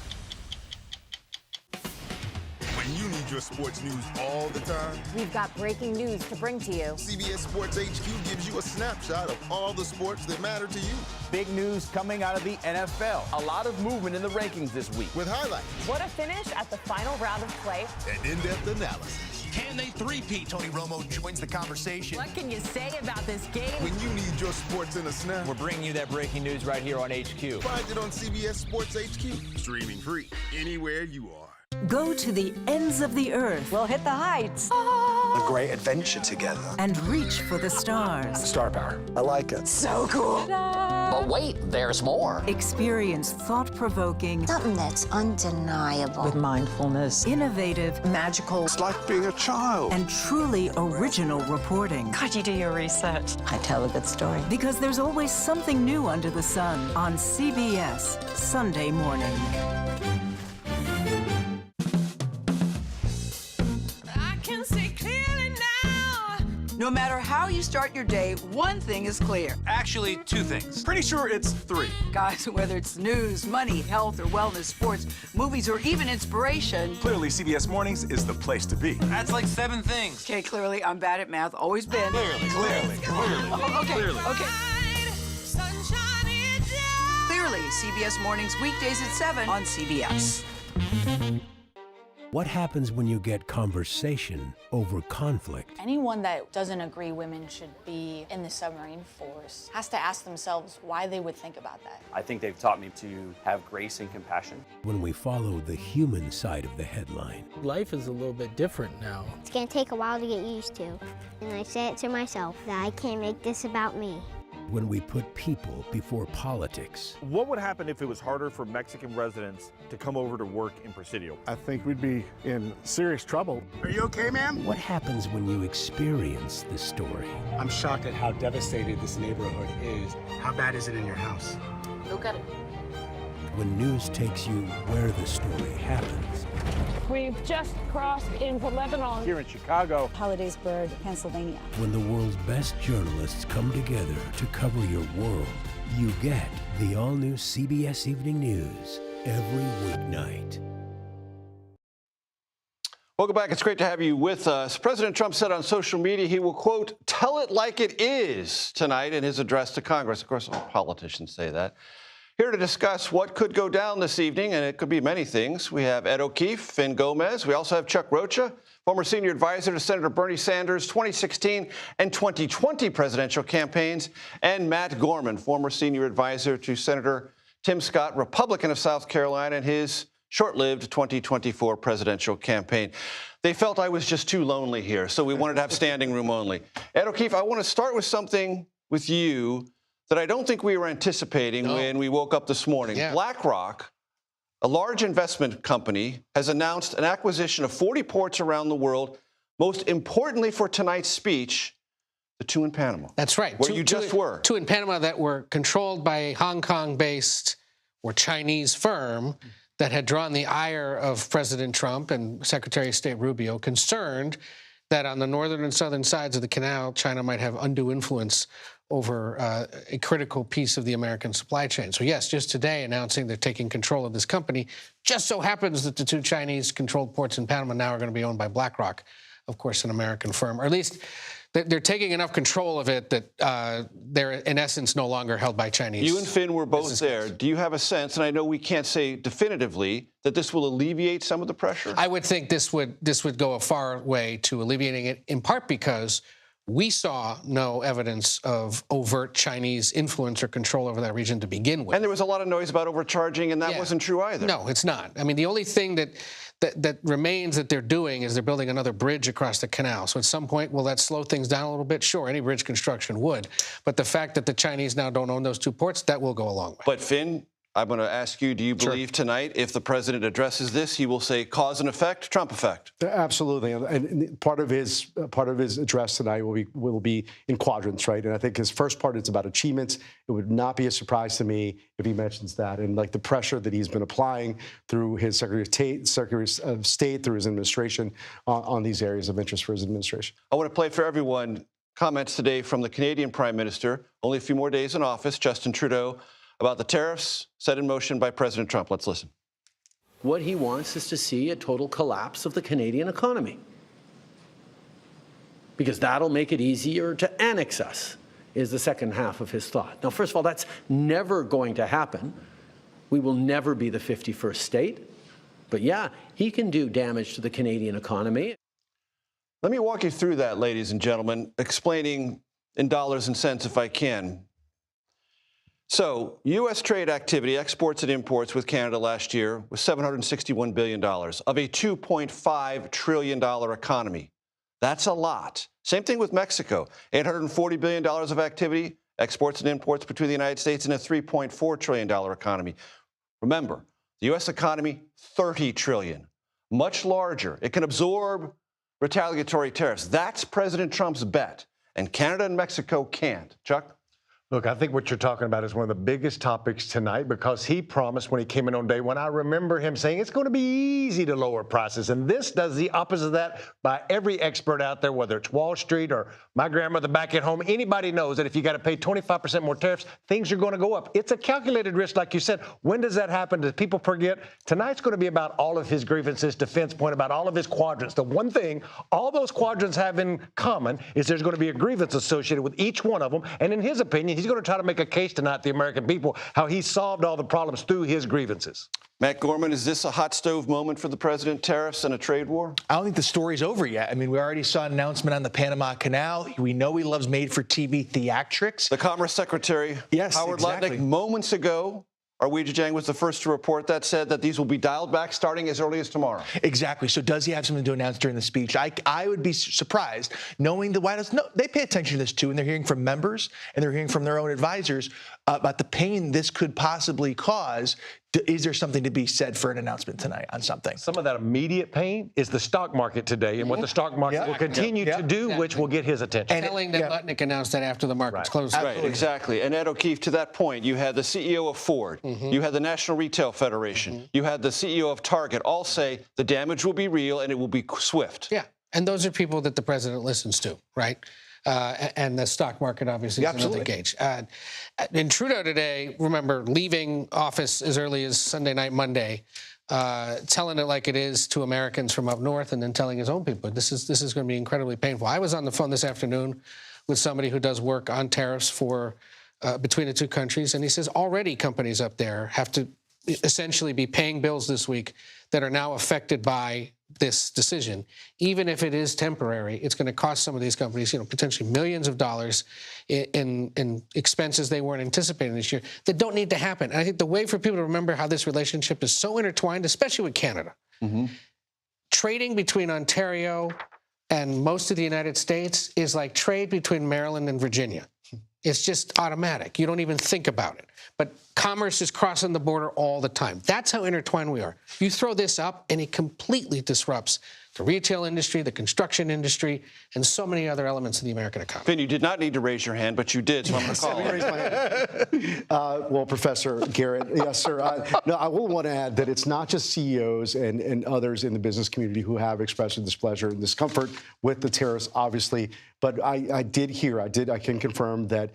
When you need your sports news all the time, We've got breaking news to bring to you. CBS Sports HQ gives you a snapshot of all the sports that matter to you. Big news coming out of the NFL. A lot of movement in the rankings this week. With highlights What a finish at the final round of play. and in-depth analysis. Can they three-peat? Tony Romo joins the conversation. What can you say about this game? When you need your sports in a snap, We're bringing you that breaking news right here on HQ. find it on CBS Sports HQ. Streaming free anywhere you are. Go to the ends of the earth. We'll hit the heights. A great adventure together. And reach for the stars. Star power. I like it. So cool. But wait, there's more. Experience thought-provoking, Something that's undeniable. With mindfulness. innovative, Magical. It's like being a child. and truly original reporting. How'd you do your research? I tell a good story. Because there's always something new under the sun on CBS Sunday morning. I can see clearly now. No matter how you start your day, one thing is clear. Actually, two things. Pretty sure it's 3. Guys, whether it's news, money, health, or wellness, sports, movies, or even inspiration. Clearly, CBS Mornings is the place to be. That's like 7 things. Okay, clearly, I'm bad at math, always been. Clearly. Oh, okay, okay. Sunshine is down. Clearly, CBS Mornings, weekdays at 7 on CBS. What happens when you get conversation over conflict? Anyone that doesn't agree women should be in the submarine force has to ask themselves why they would think about that. I think they've taught me to have grace and compassion. When we follow the human side of the headline. Life is a little bit different now. It's going to take a while to get used to. And I say it to myself that I can't make this about me. When we put people before politics. What would happen if it was harder for Mexican residents to come over to work in Presidio? I think we'd be in serious trouble. Are you okay, ma'am? What happens when you experience the story? I'm shocked at how devastated this neighborhood is. How bad is it in your house? Look at it. When news takes you where the story happens. We've just crossed into Lebanon. Here in Chicago. Hollidaysburg, Pennsylvania. When the world's best journalists come together to cover your world, you get the all-new CBS Evening News every weeknight. Welcome back. It's great to have you with us. President Trump said on social media he will, quote, tell it like it is tonight in his address to Congress. Of course, all politicians say that. Here to discuss what could go down this evening, and it could be many things, we have Ed O'Keefe, Finn Gomez. We also have Chuck Rocha, former senior advisor to Senator Bernie Sanders' 2016 and 2020 presidential campaigns, and Matt Gorman, former senior advisor to Senator Tim Scott, Republican of South Carolina, and his short-lived 2024 presidential campaign. They felt I was just too lonely here, so we wanted to have standing room only. Ed O'Keefe, I want to start with something with you that I don't think we were anticipating when we woke up this morning. Yeah. BlackRock, a large investment company, has announced an acquisition of 40 ports around the world most importantly for tonight's speech, the two in Panama. That's right. Where you just were. Two in Panama that were controlled by a Hong Kong-based or Chinese firm that had drawn the ire of President Trump and Secretary of State Rubio, concerned that on the northern and southern sides of the canal, China might have undue influence over a critical piece of the American supply chain. So yes, just today announcing they're taking control of this company. Just so happens that the two Chinese-controlled ports in Panama now are going to be owned by BlackRock, of course, an American firm, or at least they're taking enough control of it that they're, in essence, no longer held by Chinese. You and Finn were both there. Do you have a sense, and I know we can't say definitively, that this will alleviate some of the pressure? I would think this would go a far way to alleviating it, in part because we saw no evidence of overt Chinese influence or control over that region to begin with. And there was a lot of noise about overcharging, and that wasn't true either. No, it's not. I mean, the only thing that remains that they're doing is they're building another bridge across the canal. So at some point, will that slow things down a little bit? Sure, any bridge construction would. But the fact that the Chinese now don't own those two ports, that will go a long way. But Finn, I'm going to ask you, do you believe tonight, if the president addresses this, he will say cause and effect, Trump effect? Absolutely. And part of his address tonight will be in quadrants, right? And I think his first part is about achievements. It would not be a surprise to me if he mentions that, and like the pressure that he's been applying through his Secretary of State, through his administration on these areas of interest for his administration. I want to play for everyone comments today from the Canadian Prime Minister, only a few more days in office, Justin Trudeau, about the tariffs set in motion by President Trump. Let's listen. What he wants is to see a total collapse of the Canadian economy, because that'll make it easier to annex us, is the second half of his thought. Now, first of all, that's never going to happen. We will never be the 51st state. But yeah, he can do damage to the Canadian economy. Let me walk you through that, ladies and gentlemen, explaining in dollars and cents if I can. So, U.S. trade activity, exports and imports with Canada last year was $761 billion of a $2.5 trillion economy. That's a lot. Same thing with Mexico, $840 billion of activity, exports and imports between the United States and a $3.4 trillion economy. Remember, the U.S. economy, $30 trillion, much larger. It can absorb retaliatory tariffs. That's President Trump's bet, and Canada and Mexico can't. Chuck? Look, I think what you're talking about is one of the biggest topics tonight, because he promised when he came in on day one, I remember him saying it's going to be easy to lower prices. And this does the opposite of that by every expert out there, whether it's Wall Street or my grandmother back at home. Anybody knows that if you got to pay 25% more tariffs, things are going to go up. It's a calculated risk, like you said. When does that happen? Do people forget? Tonight's going to be about all of his grievances, defense point, about all of his quadrants. The one thing all those quadrants have in common is there's going to be a grievance associated with each one of them. And in his opinion, he's going to try to make a case tonight to the American people how he solved all the problems through his grievances. Matt Gorman, is this a hot stove moment for the president, tariffs and a trade war? I don't think the story's over yet. I mean, we already saw an announcement on the Panama Canal. We know he loves made-for-TV theatrics. The Commerce Secretary, Howard Lutnick, moments ago, Arweja Jang was the first to report that, said that these will be dialed back starting as early as tomorrow. Exactly. So does he have something to announce during the speech? I would be surprised, knowing the White House. No, they pay attention to this, too, and they're hearing from members and they're hearing from their own advisors about the pain this could possibly cause. Is there something to be said for an announcement tonight on something? Some of that immediate pain is the stock market today and what the stock market will continue to do, which will get his attention. And telling that Lutnick announced that after the markets closed. Right, exactly. And Ed O'Keefe, to that point, you had the CEO of Ford, you had the National Retail Federation, you had the CEO of Target, all say the damage will be real and it will be swift. Yeah, and those are people that the president listens to, right? And the stock market, obviously, is another gauge. And Trudeau today, remember, leaving office as early as Sunday night, Monday, telling it like it is to Americans from up north, and then telling his own people, this is going to be incredibly painful. I was on the phone this afternoon with somebody who does work on tariffs for between the two countries, and he says already companies up there have to essentially be paying bills this week that are now affected by this decision. Even if it is temporary, it's going to cost some of these companies, potentially millions of dollars in expenses they weren't anticipating this year that don't need to happen. And I think the way for people to remember how this relationship is so intertwined, especially with Canada, trading between Ontario and most of the United States is like trade between Maryland and Virginia. It's just automatic. You don't even think about it. But commerce is crossing the border all the time. That's how intertwined we are. You throw this up, and it completely disrupts the retail industry, the construction industry, and so many other elements of the American economy. Finn, you did not need to raise your hand, but you did, so I'm going to call it. Well, Professor Garrett, yes, sir. I will want to add that it's not just CEOs and others in the business community who have expressed displeasure and discomfort with the tariffs, obviously. But I can confirm that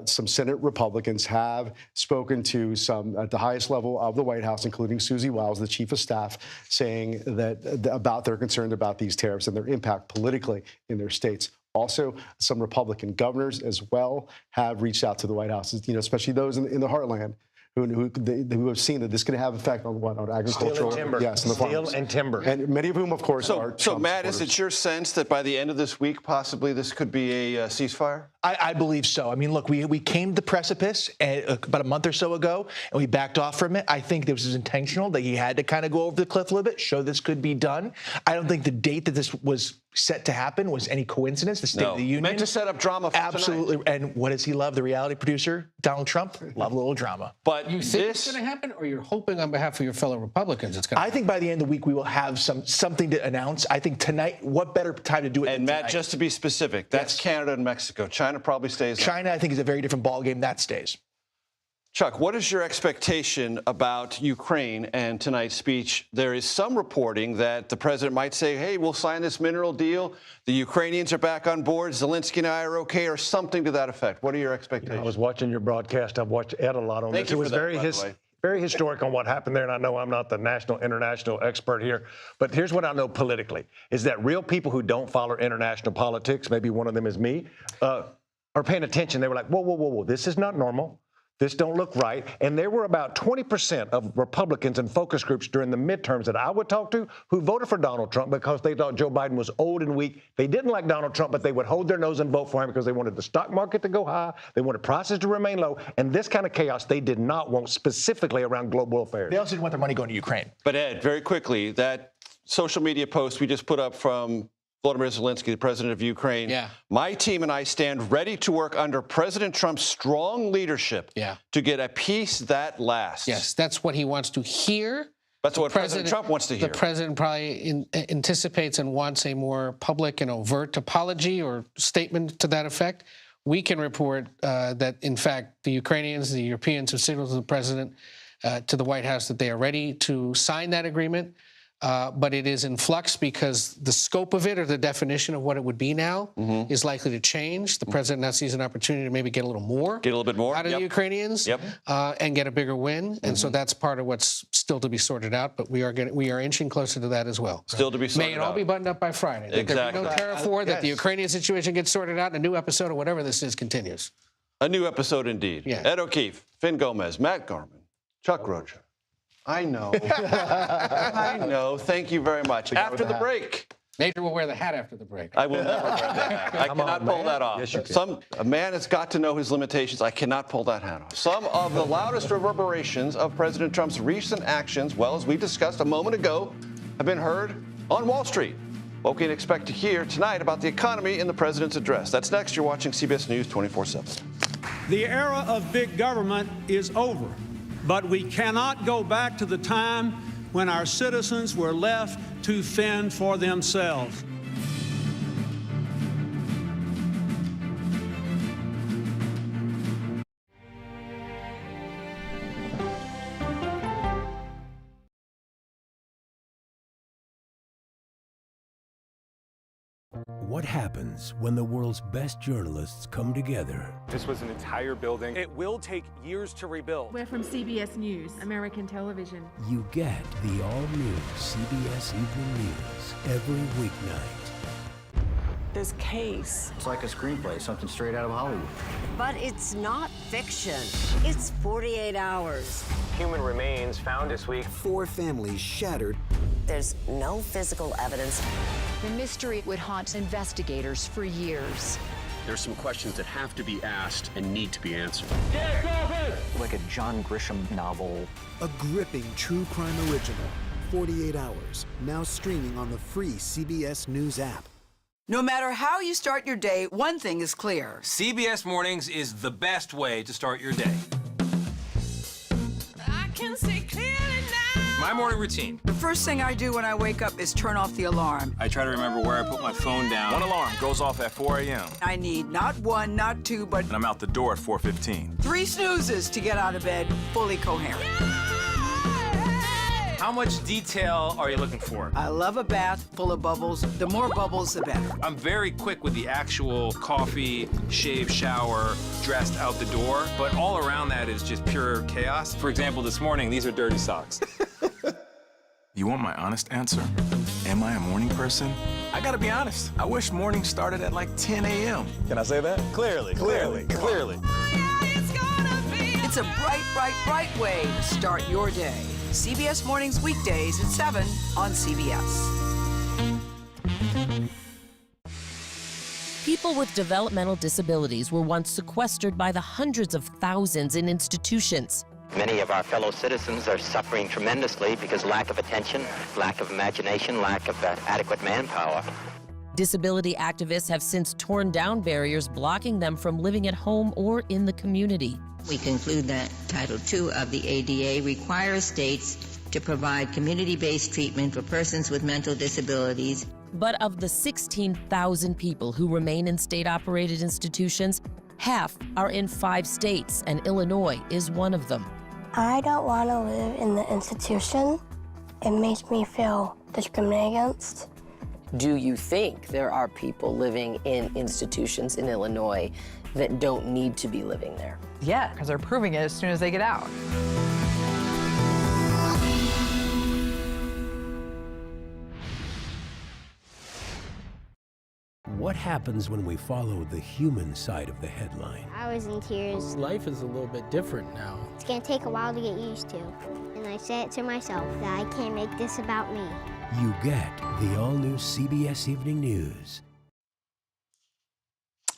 some Senate Republicans have spoken to some at the highest level of the White House, including Susie Wiles, the chief of staff, saying that about their concern about these tariffs and their impact politically in their states. Also, some Republican governors as well have reached out to the White House, especially those in the heartland who have seen that this could have effect on agricultural, steel and timber. Yes, and the steel farmers. and timber, and many of whom, of course, are. So, Trump Matt, supporters. is it your sense that by the end of this week, possibly this could be a ceasefire? I believe so. I mean, look, we came to the precipice about a month or so ago, and we backed off from it. I think this was intentional, that he had to kind of go over the cliff a little bit, show this could be done. I don't think the date that this was set to happen was any coincidence. The State of the Union. Meant to set up drama for absolutely. tonight. And what does he love? The reality producer, Donald Trump, love a little drama. But you think it's going to happen, or you're hoping on behalf of your fellow Republicans it's going to happen? I think by the end of the week we will have something to announce. I think tonight, what better time to do it than And Matt, tonight? just to be specific, that's Canada and Mexico. China probably stays. China, I think, is a very different ballgame. That stays. Chuck, what is your expectation about Ukraine and tonight's speech? There is some reporting that the president might say, hey, we'll sign this mineral deal. The Ukrainians are back on board. Zelensky and I are okay, or something to that effect. What are your expectations? I was watching your broadcast. I've watched Ed a lot on Thank this. you It was for that, very historic on what happened there, and I know I'm not the international expert here, but here's what I know politically, is that real people who don't follow international politics, maybe one of them is me, are paying attention. They were like, whoa, whoa, whoa, whoa, this is not normal. This don't look right. And there were about 20% of Republicans and focus groups during the midterms that I would talk to who voted for Donald Trump because they thought Joe Biden was old and weak. They didn't like Donald Trump, but they would hold their nose and vote for him because they wanted the stock market to go high. They wanted prices to remain low. And this kind of chaos they did not want specifically around global affairs. They also didn't want their money going to Ukraine. But Ed, very quickly, that social media post we just put up from Volodymyr Zelensky, the president of Ukraine. Yeah. My team and I stand ready to work under President Trump's strong leadership to get a peace that lasts. Yes, that's what he wants to hear. That's what President Trump wants to hear. The president probably anticipates and wants a more public and overt apology or statement to that effect. We can report that, in fact, the Ukrainians, the Europeans have signaled to the president, to the White House, that they are ready to sign that agreement. But it is in flux because the scope of it, or the definition of what it would be now, is likely to change. The president now sees an opportunity to maybe get a little bit more out of the Ukrainians and get a bigger win. And so that's part of what's still to be sorted out. But we are inching closer to that as well. Still to be sorted out. May it all be buttoned up by Friday. That there be no tariff war, that the Ukrainian situation gets sorted out, and a new episode of whatever this is continues. A new episode indeed. Yeah. Ed O'Keefe, Finn Gomez, Matt Garman, Chuck Rocha. I know. I know. Thank you very much. After the break. Major will wear the hat after the break. I will never wear that hat. I cannot pull that off. Yes, you can. A man has got to know his limitations. I cannot pull that hat off. Some of the loudest reverberations of President Trump's recent actions, well, as we discussed a moment ago, have been heard on Wall Street. What we can expect to hear tonight about the economy in the president's address. That's next. You're watching CBS News 24/7. The era of big government is over. But we cannot go back to the time when our citizens were left to fend for themselves. What happens when the world's best journalists come together? This was an entire building. It will take years to rebuild. We're from CBS News, American television. You get the all-new CBS Evening News every weeknight. This case. It's like a screenplay, something straight out of Hollywood. But it's not fiction. It's 48 hours. Human remains found this week. 4 families shattered. There's no physical evidence. The mystery would haunt investigators for years. There's some questions that have to be asked and need to be answered. Like a John Grisham novel. A gripping true crime original. 48 hours. Now streaming on the free CBS News app. No matter how you start your day, one thing is clear. CBS Mornings is the best way to start your day. I can see clearly now. My morning routine. The first thing I do when I wake up is turn off the alarm. I try to remember where I put my phone down. One alarm goes off at 4 a.m. I need not one, not two, but And I'm out the door at 4:15. 3 snoozes to get out of bed fully coherent. How much detail are you looking for? I love a bath full of bubbles. The more bubbles, the better. I'm very quick with the actual coffee, shave, shower, dressed out the door, but all around that is just pure chaos. For example, this morning, these are dirty socks. You want my honest answer? Am I a morning person? I gotta be honest. I wish morning started at like 10 a.m. Can I say that? Clearly. It's a bright, bright, bright way to start your day. CBS Mornings weekdays at 7 on CBS. People with developmental disabilities were once sequestered by the hundreds of thousands in institutions. Many of our fellow citizens are suffering tremendously because lack of attention, lack of imagination, lack of adequate manpower. Disability activists have since torn down barriers blocking them from living at home or in the community. We conclude that Title II of the ADA requires states to provide community-based treatment for persons with mental disabilities. But of the 16,000 people who remain in state-operated institutions, half are in 5 states, and Illinois is one of them. I don't want to live in the institution. It makes me feel discriminated against. Do you think there are people living in institutions in Illinois that don't need to be living there? Yeah, because they're proving it as soon as they get out. What happens when we follow the human side of the headline? I was in tears. Life is a little bit different now. It's gonna take a while to get used to. And I said to myself that I can't make this about me. You get the all-new CBS Evening News.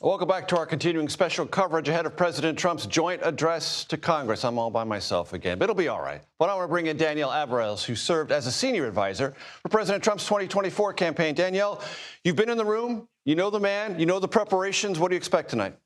Welcome back to our continuing special coverage ahead of President Trump's joint address to Congress. I'm all by myself again, but it'll be all right. But I want to bring in Danielle Abrils, who served as a senior advisor for President Trump's 2024 campaign. Danielle, you've been in the room. You know the man. You know the preparations. What do you expect tonight?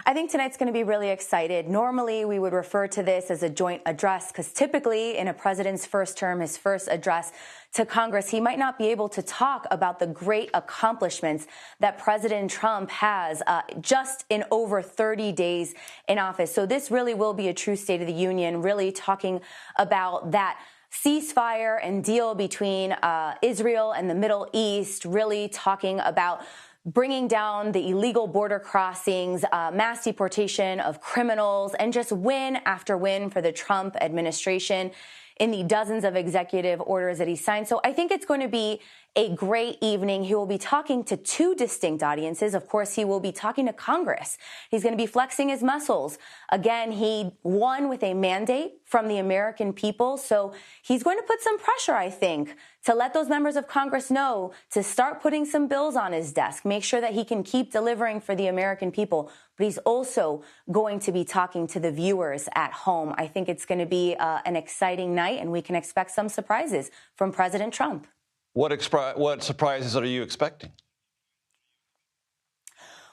I think tonight's going to be really excited. Normally, we would refer to this as a joint address because typically in a president's first term, his first address to Congress, he might not be able to talk about the great accomplishments that President Trump has just in over 30 days in office. So this really will be a true State of the Union, really talking about that ceasefire and deal between Israel and the Middle East, really talking about bringing down the illegal border crossings, mass deportation of criminals, and just win after win for the Trump administration in the dozens of executive orders that he signed. So I think it's going to be a great evening. He will be talking to 2 distinct audiences. Of course, he will be talking to Congress. He's going to be flexing his muscles. Again, he won with a mandate from the American people. So he's going to put some pressure, I think, to let those members of Congress know to start putting some bills on his desk, make sure that he can keep delivering for the American people. But he's also going to be talking to the viewers at home. I think it's going to be an exciting night, and we can expect some surprises from President Trump. What surprises are you expecting?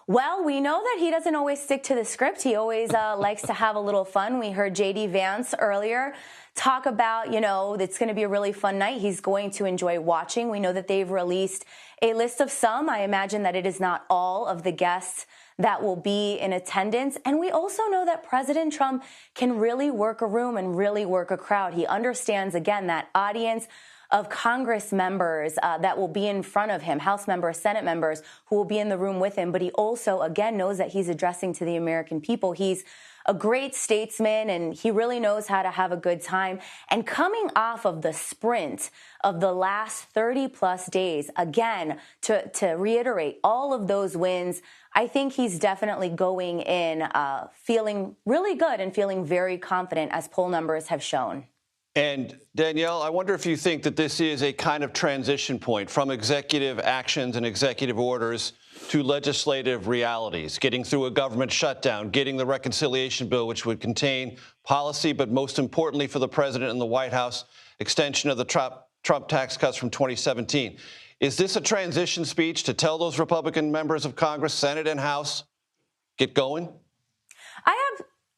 Well, we know that he doesn't always stick to the script. He always likes to have a little fun. We heard J.D. Vance earlier talk about, it's going to be a really fun night. He's going to enjoy watching. We know that they've released a list of some. I imagine that it is not all of the guests that will be in attendance. And we also know that President Trump can really work a room and really work a crowd. He understands, again, that audience of Congress members that will be in front of him, House members, Senate members who will be in the room with him. But he also, again, knows that he's addressing to the American people. He's a great statesman, and he really knows how to have a good time. And coming off of the sprint of the last 30-plus days, again, to reiterate all of those wins, I think he's definitely going in feeling really good and feeling very confident, as poll numbers have shown. And Danielle, I wonder if you think that this is a kind of transition point from executive actions and executive orders to legislative realities, getting through a government shutdown, getting the reconciliation bill, which would contain policy, but most importantly for the president and the White House, extension of the Trump tax cuts from 2017. Is this a transition speech to tell those Republican members of Congress, Senate and House, get going?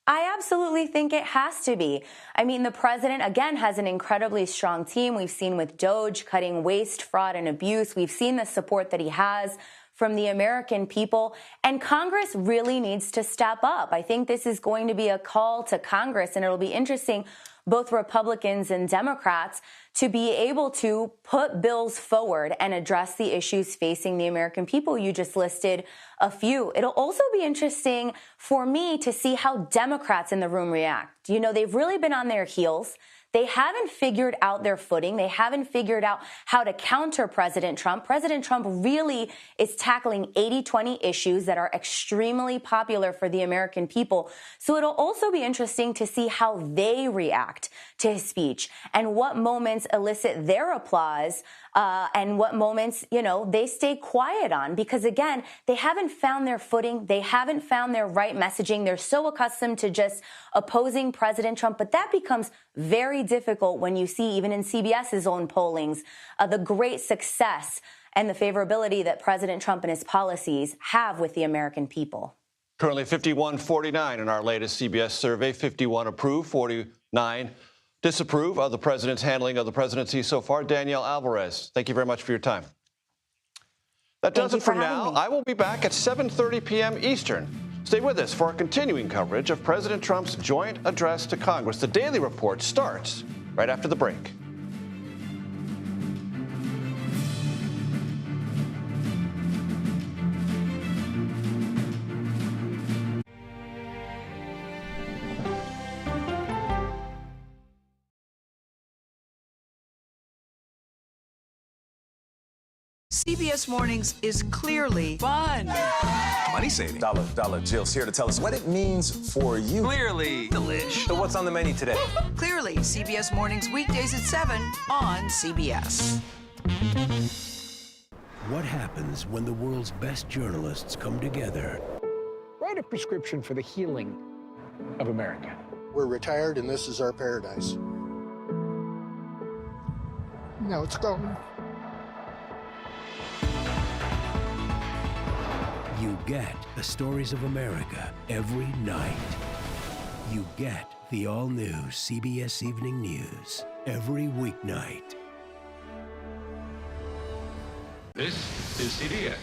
I absolutely think it has to be. I mean, the president, again, has an incredibly strong team. We've seen with DOJ cutting waste, fraud, and abuse. We've seen the support that he has from the American people. And Congress really needs to step up. I think this is going to be a call to Congress, and it'll be interesting, both Republicans and Democrats, to be able to put bills forward and address the issues facing the American people. You just listed a few. It'll also be interesting for me to see how Democrats in the room react. You know, they've really been on their heels. They haven't figured out their footing. They haven't figured out how to counter President Trump. President Trump really is tackling 80-20 issues that are extremely popular for the American people. So it'll also be interesting to see how they react to his speech and what moments elicit their applause and what moments, you know, they stay quiet on. Because, again, they haven't found their footing. They haven't found their right messaging. They're so accustomed to just opposing President Trump. But that becomes very difficult when you see, even in CBS's own pollings, the great success and the favorability that President Trump and his policies have with the American people. Currently 51-49 in our latest CBS survey. 51 approve, 49 disapprove of the president's handling of the presidency so far. Danielle Alvarez, thank you very much for your time. That does it for now. I will be back at 7:30 p.m. Eastern. Stay with us for our continuing coverage of President Trump's joint address to Congress. The Daily Report starts right after the break. CBS Mornings is clearly fun. Money saving. Dollar Jill's here to tell us what it means for you. Clearly delish. So what's on the menu today? Clearly, CBS Mornings weekdays at 7 on CBS. What happens when the world's best journalists come together? Write a prescription for the healing of America. We're retired and this is our paradise. Now it's gone. You get the stories of America every night. You get the all-new CBS Evening News every weeknight. This is CBS.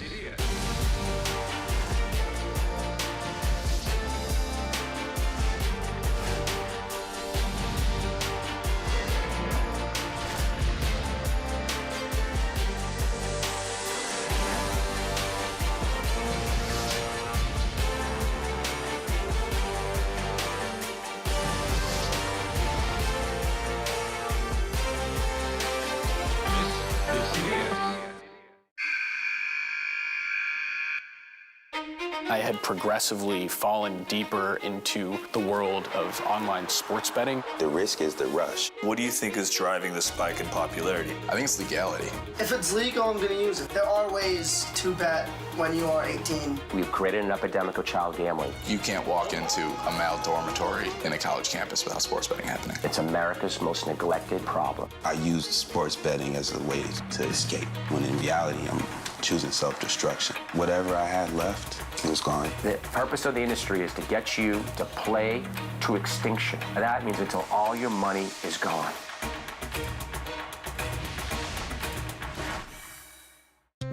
I had progressively fallen deeper into the world of online sports betting. The risk is the rush. What do you think is driving the spike in popularity? I think it's legality. If it's legal, I'm going to use it. There are ways to bet when you are 18. We've created an epidemic of child gambling. You can't walk into a male dormitory in a college campus without sports betting happening. It's America's most neglected problem. I used sports betting as a way to escape, when in reality, I'm choosing self-destruction. Whatever I had left, it was gone. The purpose of the industry is to get you to play to extinction. And that means until all your money is gone.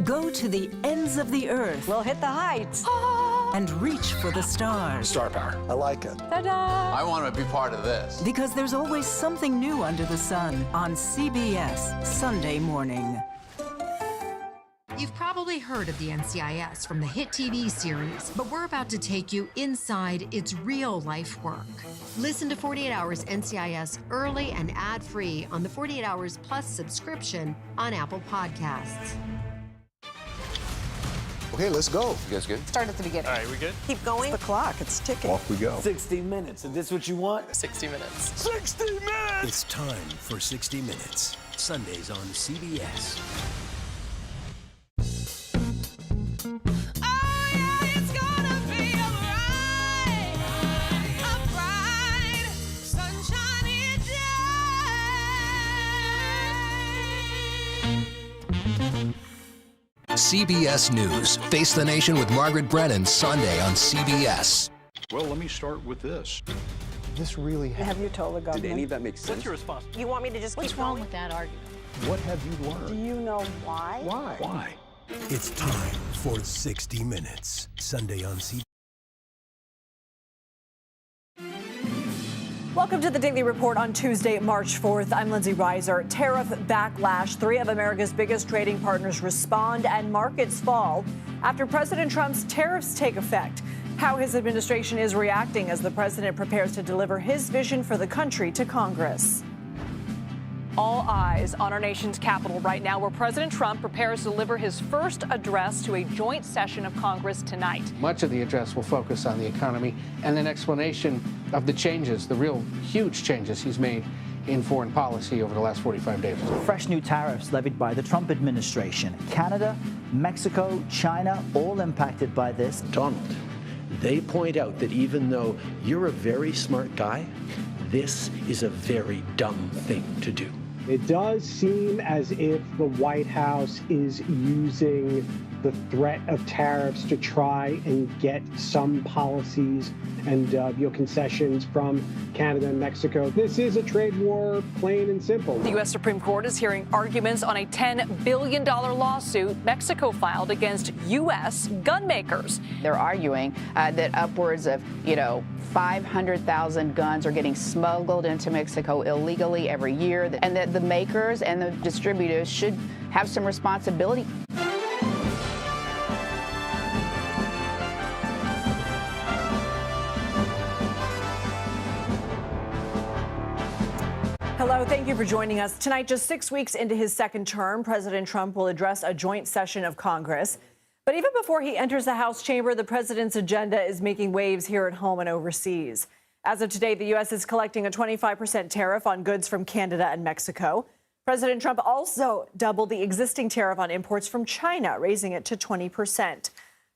Go to the ends of the earth. We'll hit the heights. And reach for the stars. Star power. I like it. Ta-da! I want to be part of this. Because there's always something new under the sun on CBS Sunday morning. You've probably heard of the NCIS from the hit TV series, but we're about to take you inside its real-life work. Listen to 48 Hours NCIS early and ad-free on the 48 Hours Plus subscription on Apple Podcasts. Okay, let's go. You guys good? Start at the beginning. All right, we good? Keep going. It's the clock. It's ticking. Off we go. 60 minutes. Is this what you want? 60 minutes. 60 minutes! It's time for 60 Minutes. Sundays on CBS. CBS News. Face the Nation with Margaret Brennan, Sunday on CBS. Well, let me start with this. This really Have you told the government? Did any of that make sense? What's your response? You want me to just keep going? with that argument? What have you Do learned? you know why? Why? Why? It's time for 60 Minutes, Sunday on CBS. Welcome to the Daily Report on Tuesday, March 4th. I'm Lindsay Reiser. Tariff backlash. 3 of America's biggest trading partners respond and markets fall after President Trump's tariffs take effect. How his administration is reacting as the president prepares to deliver his vision for the country to Congress. All eyes on our nation's capital right now, where President Trump prepares to deliver his first address to a joint session of Congress tonight. Much of the address will focus on the economy and an explanation of the changes, the real huge changes he's made in foreign policy over the last 45 days. Fresh new tariffs levied by the Trump administration. Canada, Mexico, China, all impacted by this. Donald, they point out that even though you're a very smart guy, this is a very dumb thing to do. It does seem as if the White House is using the threat of tariffs to try and get some policies and concessions from Canada and Mexico. This is a trade war, plain and simple. The U.S. Supreme Court is hearing arguments on a $10 billion lawsuit Mexico filed against U.S. gun makers. They're arguing that upwards of, 500,000 guns are getting smuggled into Mexico illegally every year, and that the makers and the distributors should have some responsibility. Hello, thank you for joining us. Tonight, just 6 weeks into his second term, President Trump will address a joint session of Congress. But even before he enters the House chamber, the president's agenda is making waves here at home and overseas. As of today, the U.S. is collecting a 25% tariff on goods from Canada and Mexico. President Trump also doubled the existing tariff on imports from China, raising it to 20%.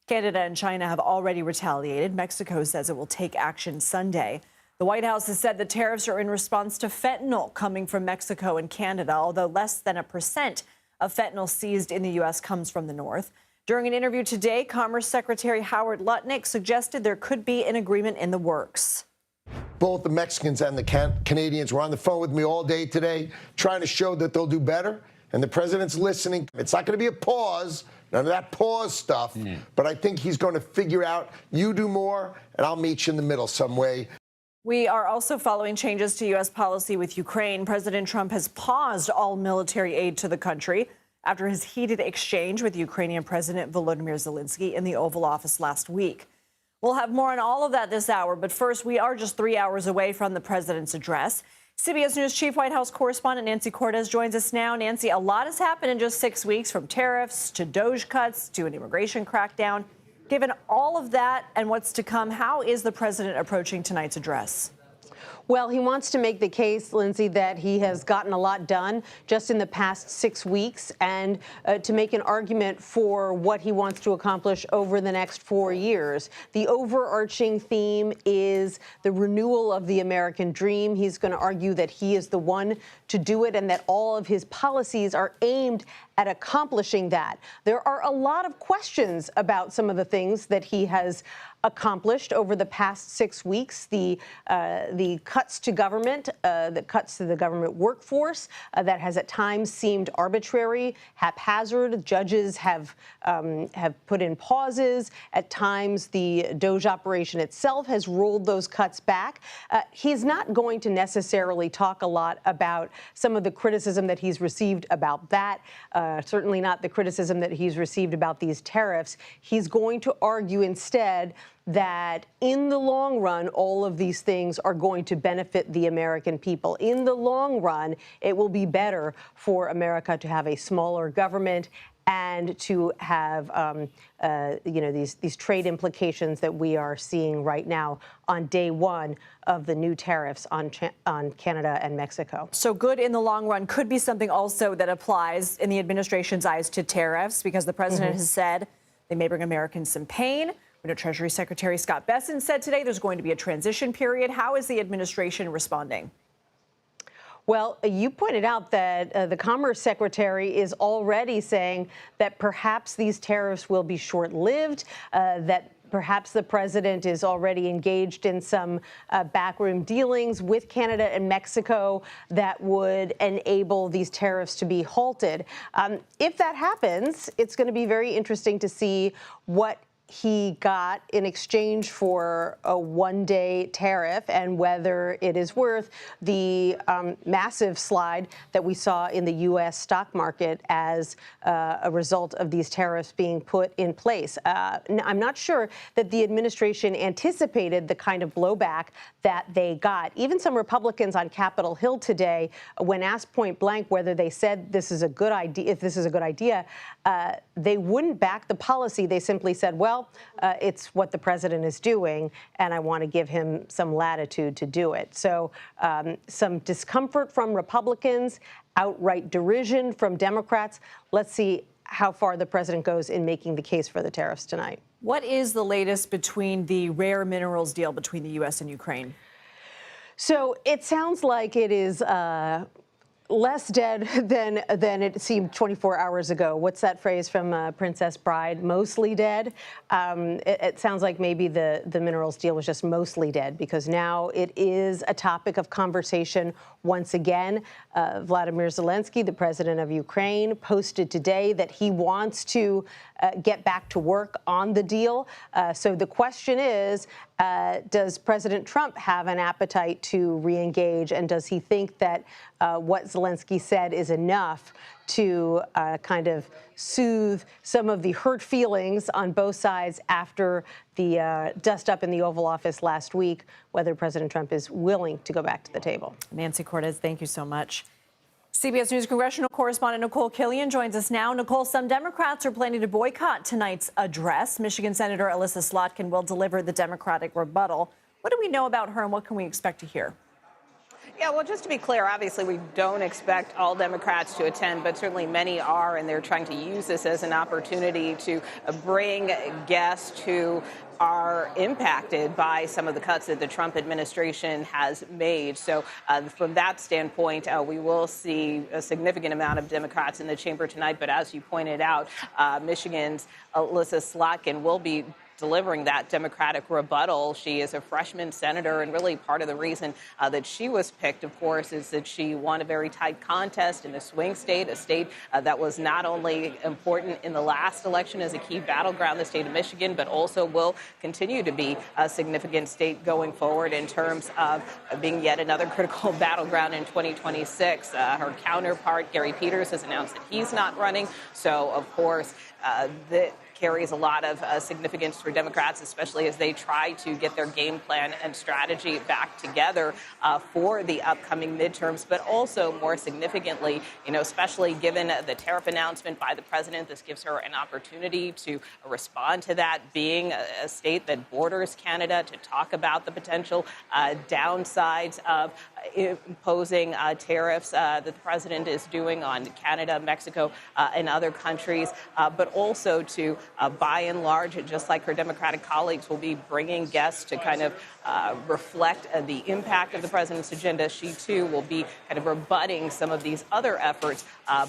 Canada and China have already retaliated. Mexico says it will take action Sunday. The White House has said the tariffs are in response to fentanyl coming from Mexico and Canada, although less than 1% of fentanyl seized in the U.S. comes from the north. During an interview today, Commerce Secretary Howard Lutnick suggested there could be an agreement in the works. Both the Mexicans and the Canadians were on the phone with me all day today, trying to show that they'll do better. And the president's listening. It's not going to be a pause, none of that pause stuff. But I think he's going to figure out, you do more, and I'll meet you in the middle some way. We are also following changes to U.S. policy with Ukraine. President Trump has paused all military aid to the country after his heated exchange with Ukrainian President Volodymyr Zelensky in the Oval Office last week. We'll have more on all of that this hour, but first, we are just 3 hours away from the president's address. CBS News Chief White House correspondent Nancy Cortez joins us now. Nancy, a lot has happened in just 6 weeks, from tariffs to DOJ cuts to an immigration crackdown. Given all of that and what's to come, how is the president approaching tonight's address? Well, he wants to make the case, Lindsay, that he has gotten a lot done just in the past 6 weeks, and to make an argument for what he wants to accomplish over the next 4 years. The overarching theme is the renewal of the American dream. He's going to argue that he is the one to do it and that all of his policies are aimed at accomplishing that. There are a lot of questions about some of the things that he has accomplished over the past 6 weeks. The cuts to government, the cuts to the government workforce that has at times seemed arbitrary, haphazard. Judges have put in pauses. At times, the DOJ operation itself has rolled those cuts back. He's not going to necessarily talk a lot about some of the criticism that he's received about that. Certainly not the criticism that he's received about these tariffs. He's going to argue instead that in the long run, all of these things are going to benefit the American people. In the long run, it will be better for America to have a smaller government and to have, these trade implications that we are seeing right now on day one of the new tariffs on Canada and Mexico. So good in the long run could be something also that applies in the administration's eyes to tariffs, because the president has said they may bring Americans some pain. We know Treasury Secretary Scott Bessent said today there's going to be a transition period. How is the administration responding? Well, you pointed out that the Commerce Secretary is already saying that perhaps these tariffs will be short-lived, that Perhaps the president is already engaged in some backroom dealings with Canada and Mexico that would enable these tariffs to be halted. If that happens, it's going to be very interesting to see what he got in exchange for a one-day tariff and whether it is worth the massive slide that we saw in the U.S. stock market as a result of these tariffs being put in place. I'm not sure that the administration anticipated the kind of blowback that they got. Even some Republicans on Capitol Hill today, when asked point blank whether they said this is a good idea, if this is a good idea, they wouldn't back the policy. They simply said, well, it's what the president is doing, and I want to give him some latitude to do it. So some discomfort from Republicans, outright derision from Democrats. Let's see how far the president goes in making the case for the tariffs tonight. What is the latest between the rare minerals deal between the U.S. and Ukraine? So it sounds like it is less dead than it seemed 24 hours ago. What's that phrase from Princess Bride? Mostly dead. It sounds like maybe the minerals deal was just mostly dead, because now it is a topic of conversation once again. Vladimir Zelensky, the president of Ukraine, posted today that he wants to get back to work on the deal. So the question is, does President Trump have an appetite to re-engage, and does he think that what Zelensky said is enough to kind of soothe some of the hurt feelings on both sides after the dust-up in the Oval Office last week, whether President Trump is willing to go back to the table? Nancy Cortez, thank you so much. CBS News congressional correspondent Nicole Killian joins us now. Nicole, some Democrats are planning to boycott tonight's address. Michigan Senator Alyssa Slotkin will deliver the Democratic rebuttal. What do we know about her, and what can we expect to hear? Yeah, well, just to be clear, obviously we don't expect all Democrats to attend, but certainly many are, and they're trying to use this as an opportunity to bring guests who are impacted by some of the cuts that the Trump administration has made. So from that standpoint, we will see a significant amount of Democrats in the chamber tonight. But as you pointed out, Michigan's Alyssa Slotkin will be delivering that Democratic rebuttal. She is a freshman senator, and really part of the reason that she was picked, of course, is that she won a very tight contest in a swing state, a state that was not only important in the last election as a key battleground, the state of Michigan, but also will continue to be a significant state going forward in terms of being yet another critical battleground in 2026. Her counterpart, Gary Peters, has announced that he's not running. So, of course, carries a lot of significance for Democrats, especially as they try to get their game plan and strategy back together for the upcoming midterms. But also, more significantly, especially given the tariff announcement by the president, this gives her an opportunity to respond to that, being a state that borders Canada, to talk about the potential downsides of imposing tariffs that the president is doing on Canada, Mexico, and other countries, but also to, by and large, just like her Democratic colleagues, will be bringing guests to kind of reflect the impact of the president's agenda. She, too, will be kind of rebutting some of these other efforts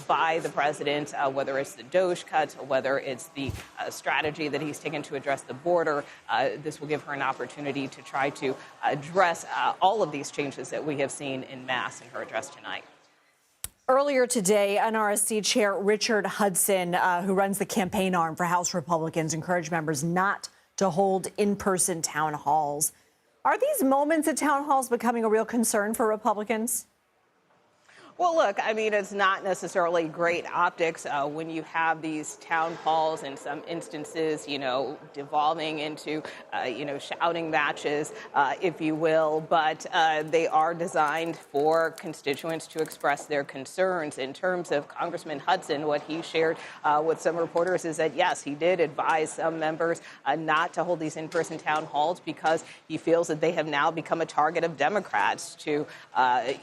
by the president, whether it's the DOGE cuts, whether it's the strategy that he's taken to address the border. This will give her an opportunity to try to address all of these changes that we have seen in mass in her address tonight. Earlier today, NRSC Chair Richard Hudson, who runs the campaign arm for House Republicans, encouraged members not to hold in-person town halls. Are these moments at town halls becoming a real concern for Republicans? Well, look, I mean, it's not necessarily great optics when you have these town halls, in some instances, devolving into, shouting matches, if you will. But they are designed for constituents to express their concerns. In terms of Congressman Hudson, what he shared with some reporters is that, yes, he did advise some members not to hold these in-person town halls because he feels that they have now become a target of Democrats to,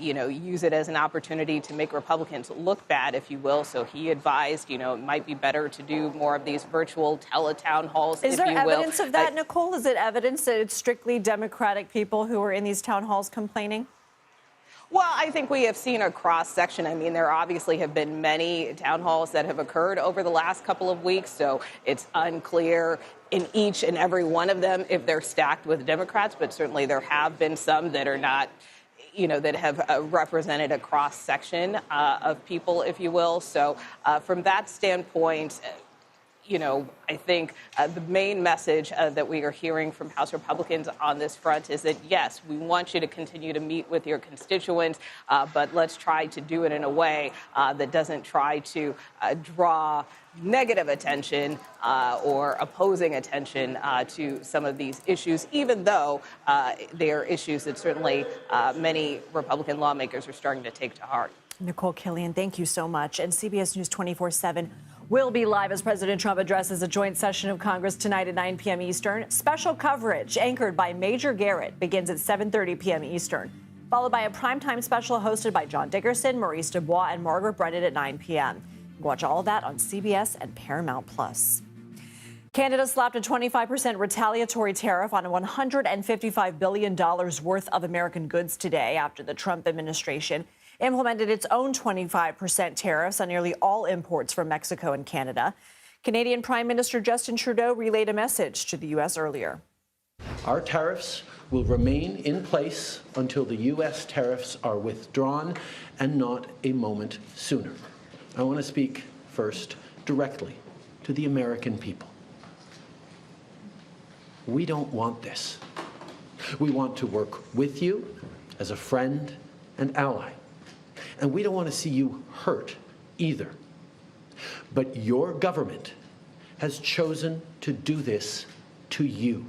use it as an opportunity to make Republicans look bad, if you will. So he advised, it might be better to do more of these virtual teletown halls, Is if you will. there evidence of that, Nicole? Is it evidence that it's strictly Democratic people who are in these town halls complaining? Well, I think we have seen a cross-section. I mean, there obviously have been many town halls that have occurred over the last couple of weeks, so it's unclear in each and every one of them if they're stacked with Democrats, but certainly there have been some that are not, that have represented a cross-section of people, if you will. So from that standpoint, I think the main message that we are hearing from House Republicans on this front is that, yes, we want you to continue to meet with your constituents, but let's try to do it in a way that doesn't try to draw negative attention or opposing attention to some of these issues, even though they are issues that certainly many Republican lawmakers are starting to take to heart. Nicole Killian, thank you so much. And CBS News 24/7 will be live as President Trump addresses a joint session of Congress tonight at 9 p.m. Eastern. Special coverage anchored by Major Garrett begins at 7:30 p.m. Eastern, followed by a primetime special hosted by John Dickerson, Maurice Dubois, and Margaret Brennan at 9 p.m. Watch all of that on CBS and Paramount+. Canada slapped a 25% retaliatory tariff on $155 billion worth of American goods today after the Trump administration implemented its own 25% tariffs on nearly all imports from Mexico and Canada. Canadian Prime Minister Justin Trudeau relayed a message to the U.S. earlier. Our tariffs will remain in place until the U.S. tariffs are withdrawn, and not a moment sooner. I want to speak first directly to the American people. We don't want this. We want to work with you as a friend and ally. And we don't want to see you hurt either. But your government has chosen to do this to you.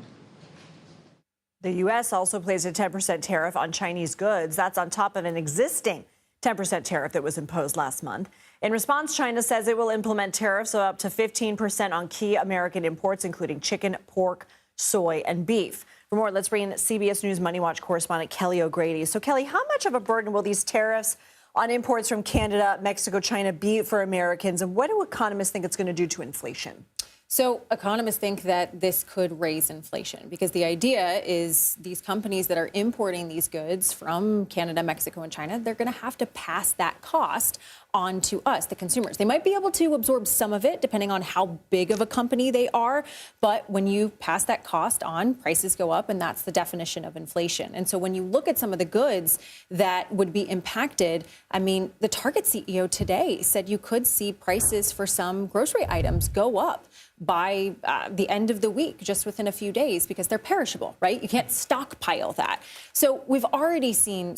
The U.S. also placed a 10% tariff on Chinese goods. That's on top of an existing 10% tariff that was imposed last month. In response, China says it will implement tariffs of up to 15% on key American imports, including chicken, pork, soy, and beef. For more, let's bring in CBS News Money Watch correspondent Kelly O'Grady. So, Kelly, how much of a burden will these tariffs on imports from Canada, Mexico, China be for Americans? And what do economists think it's going to do to inflation? So economists think that this could raise inflation because the idea is these companies that are importing these goods from Canada, Mexico, and China, they're going to have to pass that cost on to us, the consumers. They might be able to absorb some of it depending on how big of a company they are. But when you pass that cost on, prices go up, and that's the definition of inflation. And so when you look at some of the goods that would be impacted, I mean, the Target CEO today said you could see prices for some grocery items go up by the end of the week, just within a few days, because they're perishable, right? You can't stockpile that. So we've already seen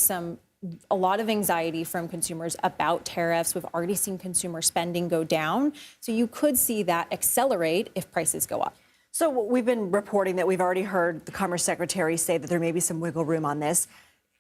a lot of anxiety from consumers about tariffs. We've already seen consumer spending go down. So you could see that accelerate if prices go up. So we've been reporting that we've already heard the Commerce Secretary say that there may be some wiggle room on this.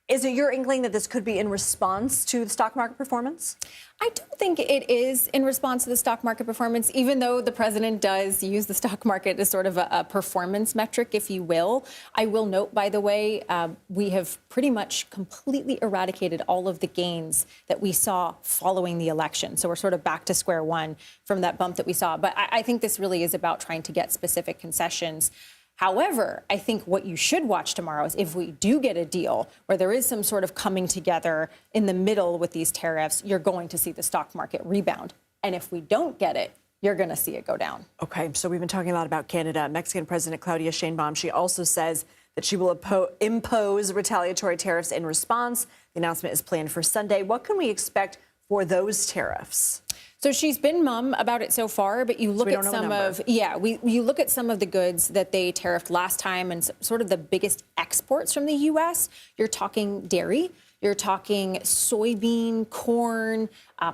Is it your inkling that this could be in response to the stock market performance? I don't think it is in response to the stock market performance, even though the president does use the stock market as sort of a performance metric, if you will. I will note, by the way, we have pretty much completely eradicated all of the gains that we saw following the election. So we're sort of back to square one from that bump that we saw. But I think this really is about trying to get specific concessions. However, I think what you should watch tomorrow is if we do get a deal where there is some sort of coming together in the middle with these tariffs, you're going to see the stock market rebound. And if we don't get it, you're going to see it go down. Okay, so we've been talking a lot about Canada. Mexican President Claudia Sheinbaum, she also says that she will impose retaliatory tariffs in response. The announcement is planned for Sunday. What can we expect for those tariffs? So she's been mum about it so far, but you look at some of, you look at some of the goods that they tariffed last time and sort of the biggest exports from the U.S. You're talking dairy, you're talking soybean, corn,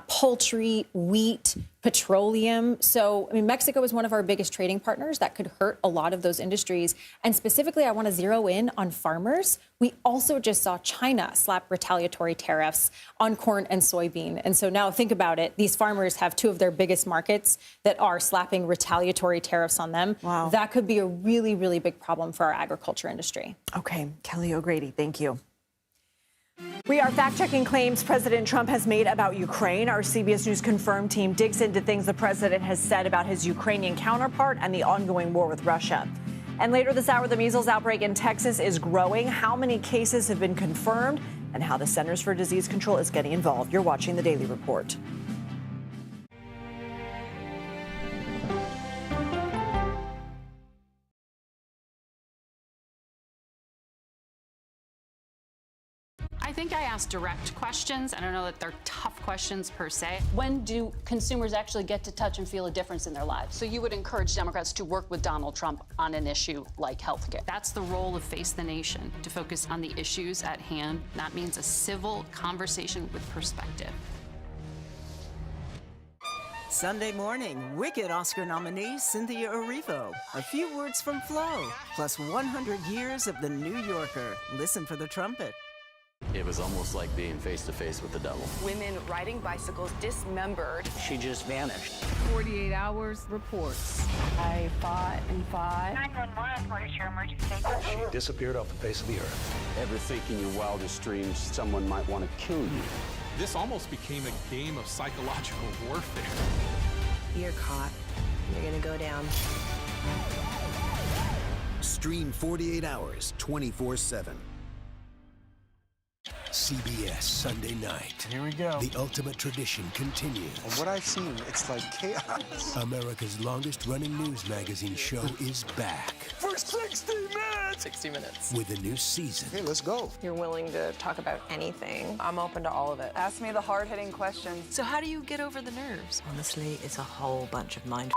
poultry, wheat, petroleum. So, I mean, Mexico is one of our biggest trading partners. That could hurt a lot of those industries. And specifically, I want to zero in on farmers. We also just saw China slap retaliatory tariffs on corn and soybean. And so now think about it. These farmers have two of their biggest markets that are slapping retaliatory tariffs on them. Wow. That could be a really, really big problem for our agriculture industry. Okay, Kelly O'Grady, thank you. We are fact-checking claims President Trump has made about Ukraine. Our CBS News Confirmed team digs into things the president has said about his Ukrainian counterpart and the ongoing war with Russia. And later this hour, the measles outbreak in Texas is growing. How many cases have been confirmed? and how the Centers for Disease Control is getting involved. You're watching The Daily Report. I think I asked direct questions. I don't know that they're tough questions per se. When do consumers actually get to touch and feel a difference in their lives? So you would encourage Democrats to work with Donald Trump on an issue like healthcare. That's the role of Face the Nation, to focus on the issues at hand. That means a civil conversation with perspective. Sunday morning, Wicked Oscar nominee Cynthia Erivo. A few words from Flo, plus 100 years of The New Yorker. Listen for the trumpet. It was almost like being face to face with the devil. Women riding bicycles dismembered. She just vanished. 48 hours reports. I fought and fought. 911, what is your emergency? She disappeared off the face of the earth. Ever think in your wildest dreams someone might want to kill you? This almost became a game of psychological warfare. You're caught. You're gonna go down. Stream 48 hours, 24/7. CBS Sunday night. Here we go. The ultimate tradition continues. From what I've seen, it's like chaos. America's longest running news magazine show is back. For 60 minutes! 60 minutes. With a new season. Hey, let's go. You're willing to talk about anything. I'm open to all of it. Ask me the hard-hitting questions. So how do you get over the nerves? Honestly, it's a whole bunch of mind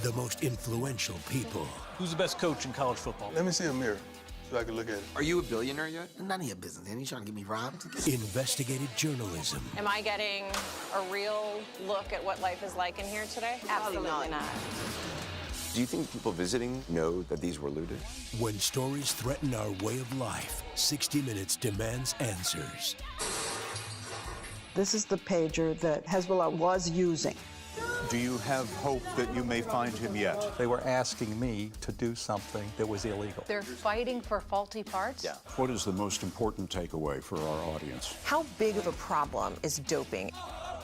The most influential people. Who's the best coach in college football? Let me see a mirror so I can look at it. Are you a billionaire yet? None of your business. Ain't you trying to get me robbed? Investigative journalism. Am I getting a real look at what life is like in here today? Absolutely not. Do you think people visiting know that these were looted? When stories threaten our way of life, 60 Minutes demands answers. This is the pager that Hezbollah was using. Do you have hope that you may find him yet? They were asking me to do something that was illegal. They're fighting for faulty parts? Yeah. What is the most important takeaway for our audience? How big of a problem is doping?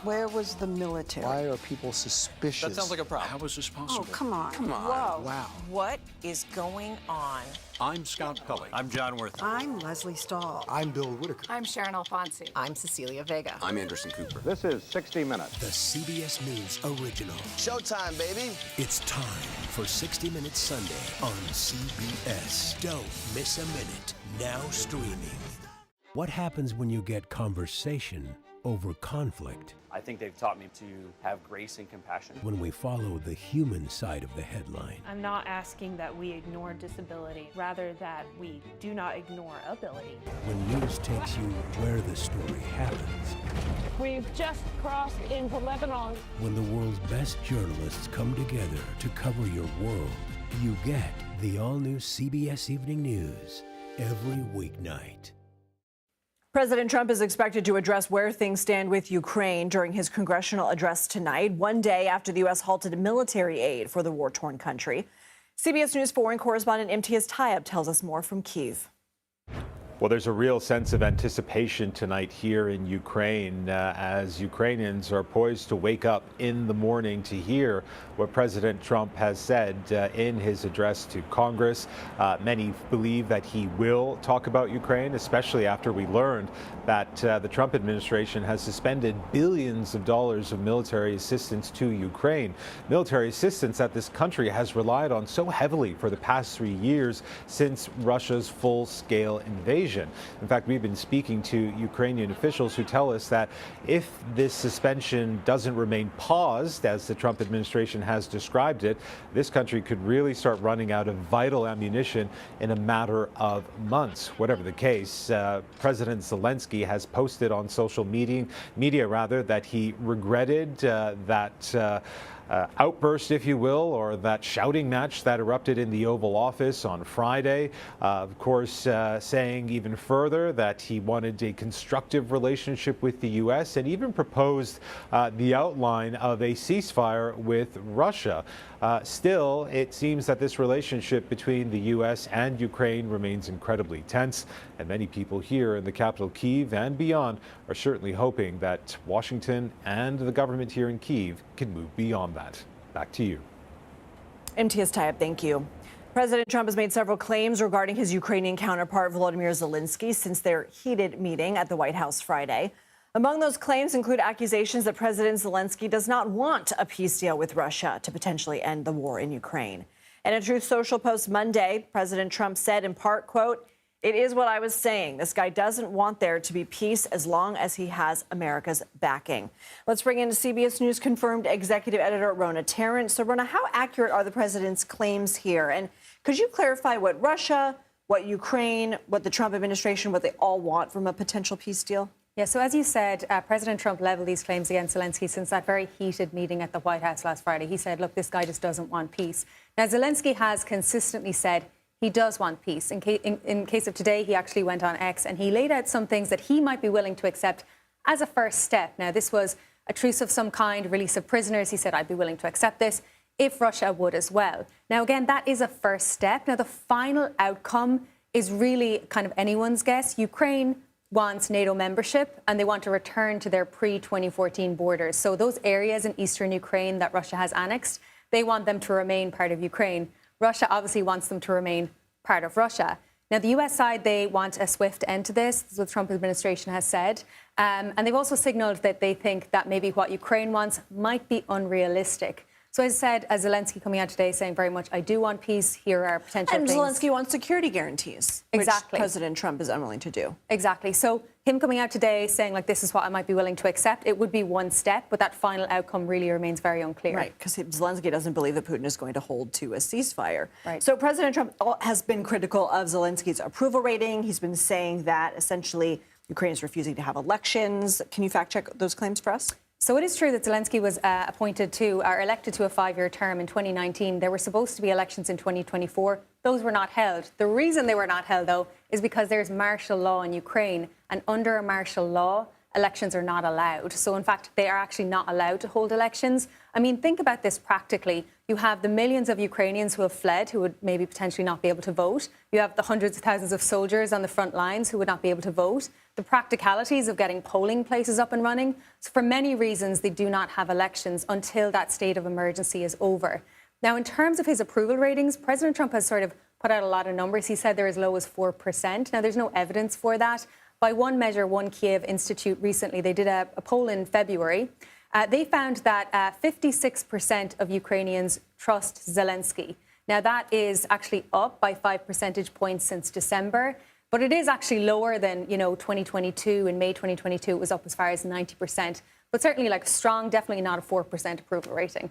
Where was the military? Why are people suspicious? That sounds like a problem. How is this possible? Oh, come on. Come on. Whoa. Wow. What is going on? I'm Scott Pelley. I'm John Worth. I'm Leslie Stahl. I'm Bill Whitaker. I'm Sharon Alfonsi. I'm Cecilia Vega. I'm Anderson Cooper. This is 60 Minutes. The CBS News original. Showtime, baby. It's time for 60 Minutes Sunday on CBS. Don't miss a minute. Now streaming. What happens when you get conversation over conflict? I think they've taught me to have grace and compassion. When we follow the human side of the headline. I'm not asking that we ignore disability, rather that we do not ignore ability. When news takes you where the story happens. We've just crossed into Lebanon. When the world's best journalists come together to cover your world, you get the all-new CBS Evening News every weeknight. President Trump is expected to address where things stand with Ukraine during his congressional address tonight, one day after the U.S. halted military aid for the war-torn country. CBS News foreign correspondent MTS Tayeb tells us more from Kyiv. Well, there's a real sense of anticipation tonight here in Ukraine as Ukrainians are poised to wake up in the morning to hear what President Trump has said in his address to Congress. Many believe that he will talk about Ukraine, especially after we learned that the Trump administration has suspended billions of dollars of military assistance to Ukraine. Military assistance that this country has relied on so heavily for the past 3 years since Russia's full-scale invasion. In fact, we've been speaking to Ukrainian officials who tell us that if this suspension doesn't remain paused, as the Trump administration has described it, this country could really start running out of vital ammunition in a matter of months. Whatever the case, President Zelensky has posted on social media that he regretted that outburst, if you will, or that shouting match that erupted in the Oval Office on Friday. Of course, saying even further that he wanted a constructive relationship with the U.S. and even proposed the outline of a ceasefire with Russia. Still, it seems that this relationship between the U.S. and Ukraine remains incredibly tense, and many people here in the capital, Kyiv, and beyond are certainly hoping that Washington and the government here in Kyiv can move beyond that. Back to you. MTS Tayeb, thank you. President Trump has made several claims regarding his Ukrainian counterpart, Volodymyr Zelensky, since their heated meeting at the White House Friday. Among those claims include accusations that President Zelensky does not want a peace deal with Russia to potentially end the war in Ukraine. In a Truth Social post Monday, President Trump said in part, quote, "It is what I was saying. This guy doesn't want there to be peace as long as he has America's backing." Let's bring in CBS News confirmed executive editor Rona Tarrant. So, Rona, how accurate are the president's claims here? And could you clarify what Russia, what Ukraine, what the Trump administration, what they all want from a potential peace deal? Yeah, so as you said, President Trump leveled these claims against Zelensky since that very heated meeting at the White House last Friday. He said, look, this guy just doesn't want peace. Now, Zelensky has consistently said he does want peace. In case of today, he actually went on X and he laid out some things that he might be willing to accept as a first step. Now, this was a truce of some kind, release of prisoners. He said, I'd be willing to accept this if Russia would as well. Now, again, that is a first step. Now, the final outcome is really kind of anyone's guess. Ukraine wants NATO membership and they want to return to their pre-2014 borders. So those areas in eastern Ukraine that Russia has annexed, they want them to remain part of Ukraine. Russia obviously wants them to remain part of Russia. Now, the US side, they want a swift end to this. This is what the Trump administration has said. And they've also signaled that they think that maybe what Ukraine wants might be unrealistic. So as I said, as Zelensky coming out today saying very much, I do want peace, here are potential things. And Zelensky wants security guarantees, exactly, which President Trump is unwilling to do. Exactly. So him coming out today saying, like, this is what I might be willing to accept, it would be one step, but that final outcome really remains very unclear. Right, because Zelensky doesn't believe that Putin is going to hold to a ceasefire. Right. So President Trump has been critical of Zelensky's approval rating. He's been saying that essentially Ukraine is refusing to have elections. Can you fact check those claims for us? So it is true that Zelensky was elected to a 5-year term in 2019. There were supposed to be elections in 2024. Those were not held. The reason they were not held, though, is because there's martial law in Ukraine. And under a martial law, elections are not allowed. So, in fact, they are actually not allowed to hold elections. I mean, think about this practically. You have the millions of Ukrainians who have fled, who would maybe potentially not be able to vote. You have the hundreds of thousands of soldiers on the front lines who would not be able to vote. The practicalities of getting polling places up and running. So for many reasons, they do not have elections until that state of emergency is over. Now, in terms of his approval ratings, President Trump has sort of put out a lot of numbers. He said they're as low as 4%. Now, there's no evidence for that. By one measure, One Kiev Institute recently, they did a poll in February. They found that 56% of Ukrainians trust Zelensky. Now, that is actually up by 5 percentage points since December. But it is actually lower than, 2022. In May 2022, it was up as far as 90%. But certainly, like, strong, definitely not a 4% approval rating.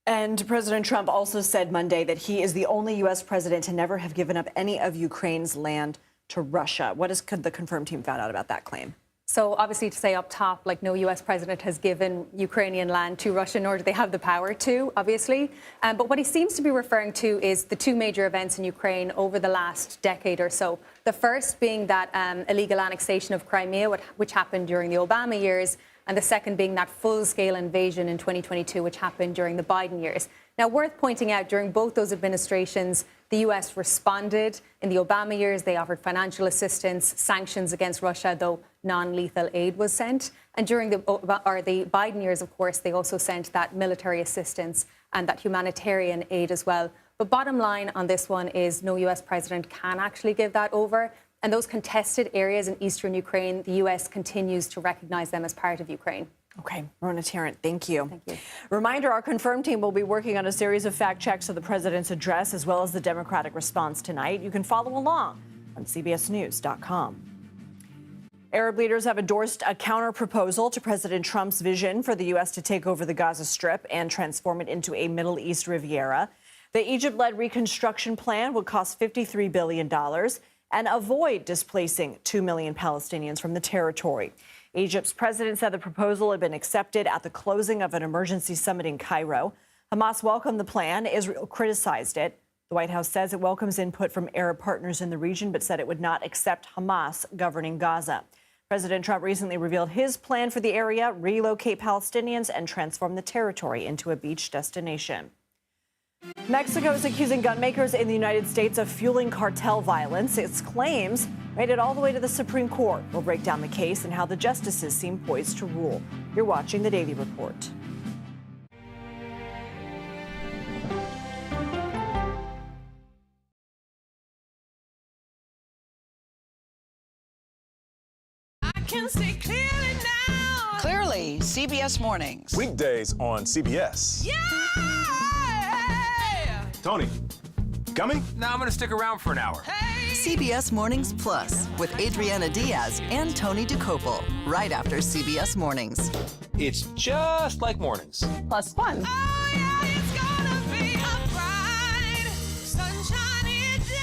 And President Trump also said Monday that he is the only U.S. president to never have given up any of Ukraine's land to Russia. What has the confirmed team found out about that claim? So obviously, to say up top, like, no U.S. president has given Ukrainian land to Russia, nor do they have the power to, obviously. But what he seems to be referring to is the two major events in Ukraine over the last decade or so. The first being that illegal annexation of Crimea, which happened during the Obama years, and the second being that full-scale invasion in 2022, which happened during the Biden years. Now, worth pointing out, during both those administrations, the U.S. responded. In the Obama years, they offered financial assistance, sanctions against Russia, though non-lethal aid was sent. And during the Biden years, of course, they also sent that military assistance and that humanitarian aid as well. But bottom line on this one is no U.S. president can actually give that over. And those contested areas in eastern Ukraine, the U.S. continues to recognize them as part of Ukraine. Okay, Rona Tarrant, thank you. Thank you. Reminder, our confirmed team will be working on a series of fact checks of the president's address as well as the Democratic response tonight. You can follow along on CBSNews.com. Arab leaders have endorsed a counter-proposal to President Trump's vision for the U.S. to take over the Gaza Strip and transform it into a Middle East Riviera. The Egypt-led reconstruction plan would cost $53 billion and avoid displacing 2 million Palestinians from the territory. Egypt's president said the proposal had been accepted at the closing of an emergency summit in Cairo. Hamas welcomed the plan. Israel criticized it. The White House says it welcomes input from Arab partners in the region, but said it would not accept Hamas governing Gaza. President Trump recently revealed his plan for the area: relocate Palestinians and transform the territory into a beach destination. Mexico is accusing gun makers in the United States of fueling cartel violence. Its claims made it all the way to the Supreme Court. We'll break down the case and how the justices seem poised to rule. You're watching The Daily Report. Clearly, CBS Mornings. Weekdays on CBS. Yeah! Tony, coming? No, I'm going to stick around for an hour. CBS Mornings Plus with Adriana Diaz and Tony DeCopel, right after CBS Mornings. It's just like mornings. Plus fun. Oh, yeah, it's gonna be a bright, sunshiny day.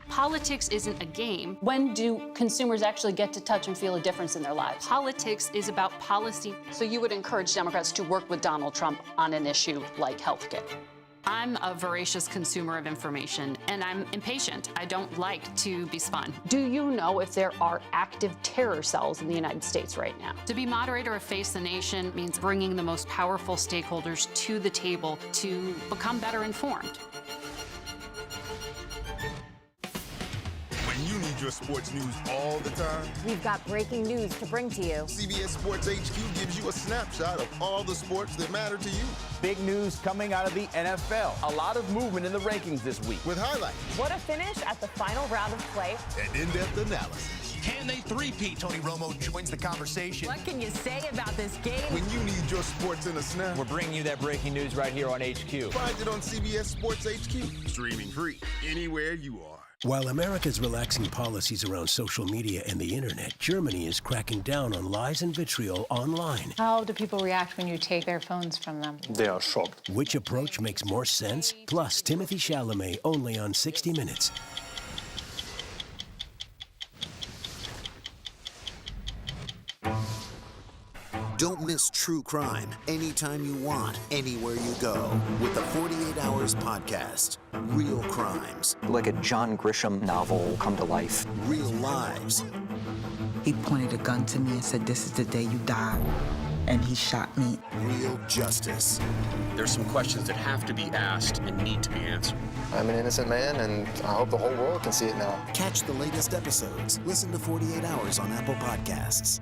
Politics isn't a game. When do consumers actually get to touch and feel a difference in their lives? Politics is about policy. So you would encourage Democrats to work with Donald Trump on an issue like healthcare? I'm a voracious consumer of information, and I'm impatient. I don't like to be spun. Do you know if there are active terror cells in the United States right now? To be moderator of Face the Nation means bringing the most powerful stakeholders to the table to become better informed. When you need your sports news all the time, we've got breaking news to bring to you. CBS Sports HQ gives you a snapshot of all the sports that matter to you. Big news coming out of the NFL. A lot of movement in the rankings this week. With highlights. What a finish at the final round of play. And in-depth analysis. Can they three-peat? Tony Romo joins the conversation. What can you say about this game? When you need your sports in a snap, we're bringing you that breaking news right here on HQ. Find it on CBS Sports HQ. Streaming free anywhere you are. While America's relaxing policies around social media and the internet, Germany is cracking down on lies and vitriol online. How do people react when you take their phones from them? They are shocked. Which approach makes more sense? Plus, Timothy Chalamet only on 60 Minutes. Don't miss true crime anytime you want, anywhere you go, with the 48 Hours podcast. Real crimes. Like a John Grisham novel come to life. Real lives. He pointed a gun to me and said, "This is the day you die." And he shot me. Real justice. There's some questions that have to be asked and need to be answered. I'm an innocent man, and I hope the whole world can see it now. Catch the latest episodes. Listen to 48 Hours on Apple Podcasts.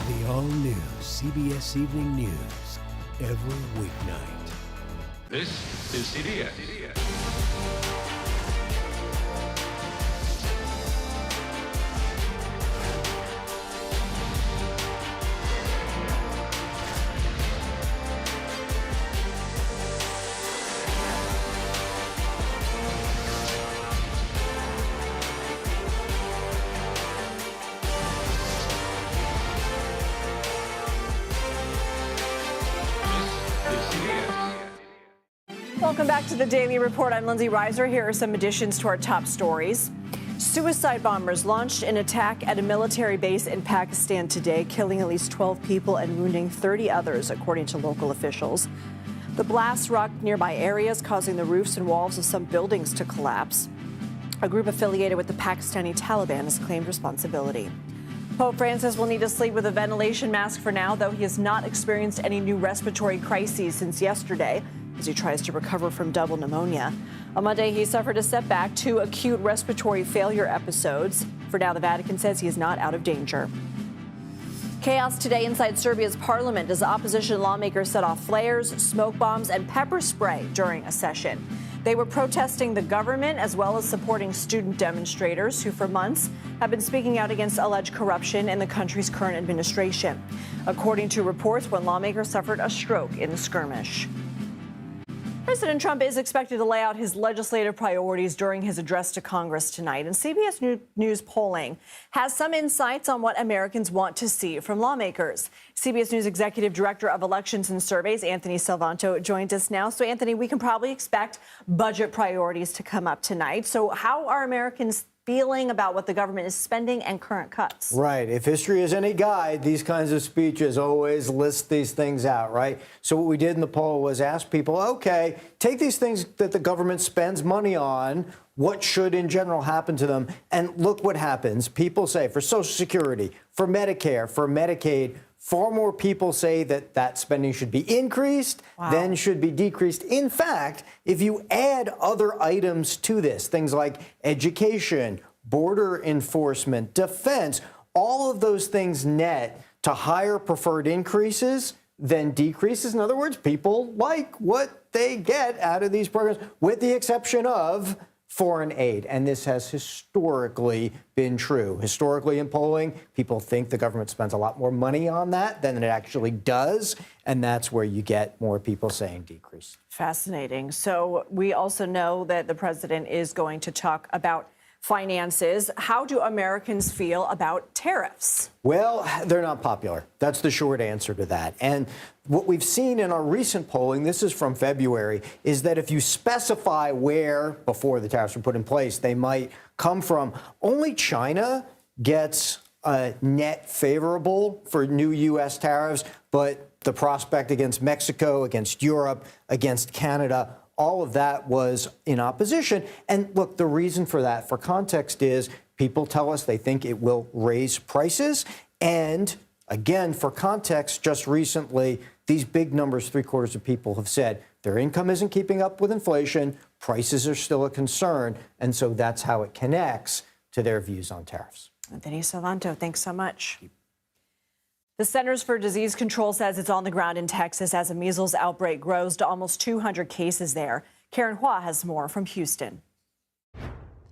The all-new CBS Evening News, every weeknight. This is CBS. Welcome back to the Daily Report. I'm Lindsay Reiser. Here are some additions to our top stories. Suicide bombers launched an attack at a military base in Pakistan today, killing at least 12 people and wounding 30 others, according to local officials. The blasts rocked nearby areas, causing the roofs and walls of some buildings to collapse. A group affiliated with the Pakistani Taliban has claimed responsibility. Pope Francis will need to sleep with a ventilation mask for now, though he has not experienced any new respiratory crises since yesterday, as he tries to recover from double pneumonia. On Monday, he suffered a setback, 2 acute respiratory failure episodes. For now, the Vatican says he is not out of danger. Chaos today inside Serbia's parliament as opposition lawmakers set off flares, smoke bombs, and pepper spray during a session. They were protesting the government as well as supporting student demonstrators who for months have been speaking out against alleged corruption in the country's current administration. According to reports, one lawmaker suffered a stroke in the skirmish. President Trump is expected to lay out his legislative priorities during his address to Congress tonight. And CBS News polling has some insights on what Americans want to see from lawmakers. CBS News Executive Director of Elections and Surveys, Anthony Salvanto, joins us now. So, Anthony, we can probably expect budget priorities to come up tonight. So how are Americans feeling about what the government is spending and current cuts? Right. If history is any guide, these kinds of speeches always list these things out, right? So what we did in the poll was ask people, okay, take these things that the government spends money on, what should in general happen to them? And look what happens. People say for Social Security, for Medicare, for Medicaid, far more people say that that spending should be increased than should be decreased. In fact, if you add other items to this, things like education, border enforcement, defense, all of those things net to higher preferred increases then decreases. In other words, people like what they get out of these programs, with the exception of foreign aid. And this has historically been true. Historically in polling, people think the government spends a lot more money on that than it actually does. And that's where you get more people saying decrease. Fascinating. So we also know that the president is going to talk about finances. How do Americans feel about tariffs? Well, they're not popular. That's the short answer to that. And what we've seen in our recent polling, this is from February, is that if you specify where, before the tariffs were put in place, they might come from, only China gets a net favorable for new U.S. tariffs, but the prospect against Mexico, against Europe, against Canada, all of that was in opposition. And look, the reason for that, for context, is people tell us they think it will raise prices. And again, for context, just recently, these big numbers, 3/4 of people have said their income isn't keeping up with inflation, prices are still a concern. And so that's how it connects to their views on tariffs. Denise Savanto, thanks so much. The Centers for Disease Control says it's on the ground in Texas as a measles outbreak grows to almost 200 cases there. Karen Hua has more from Houston.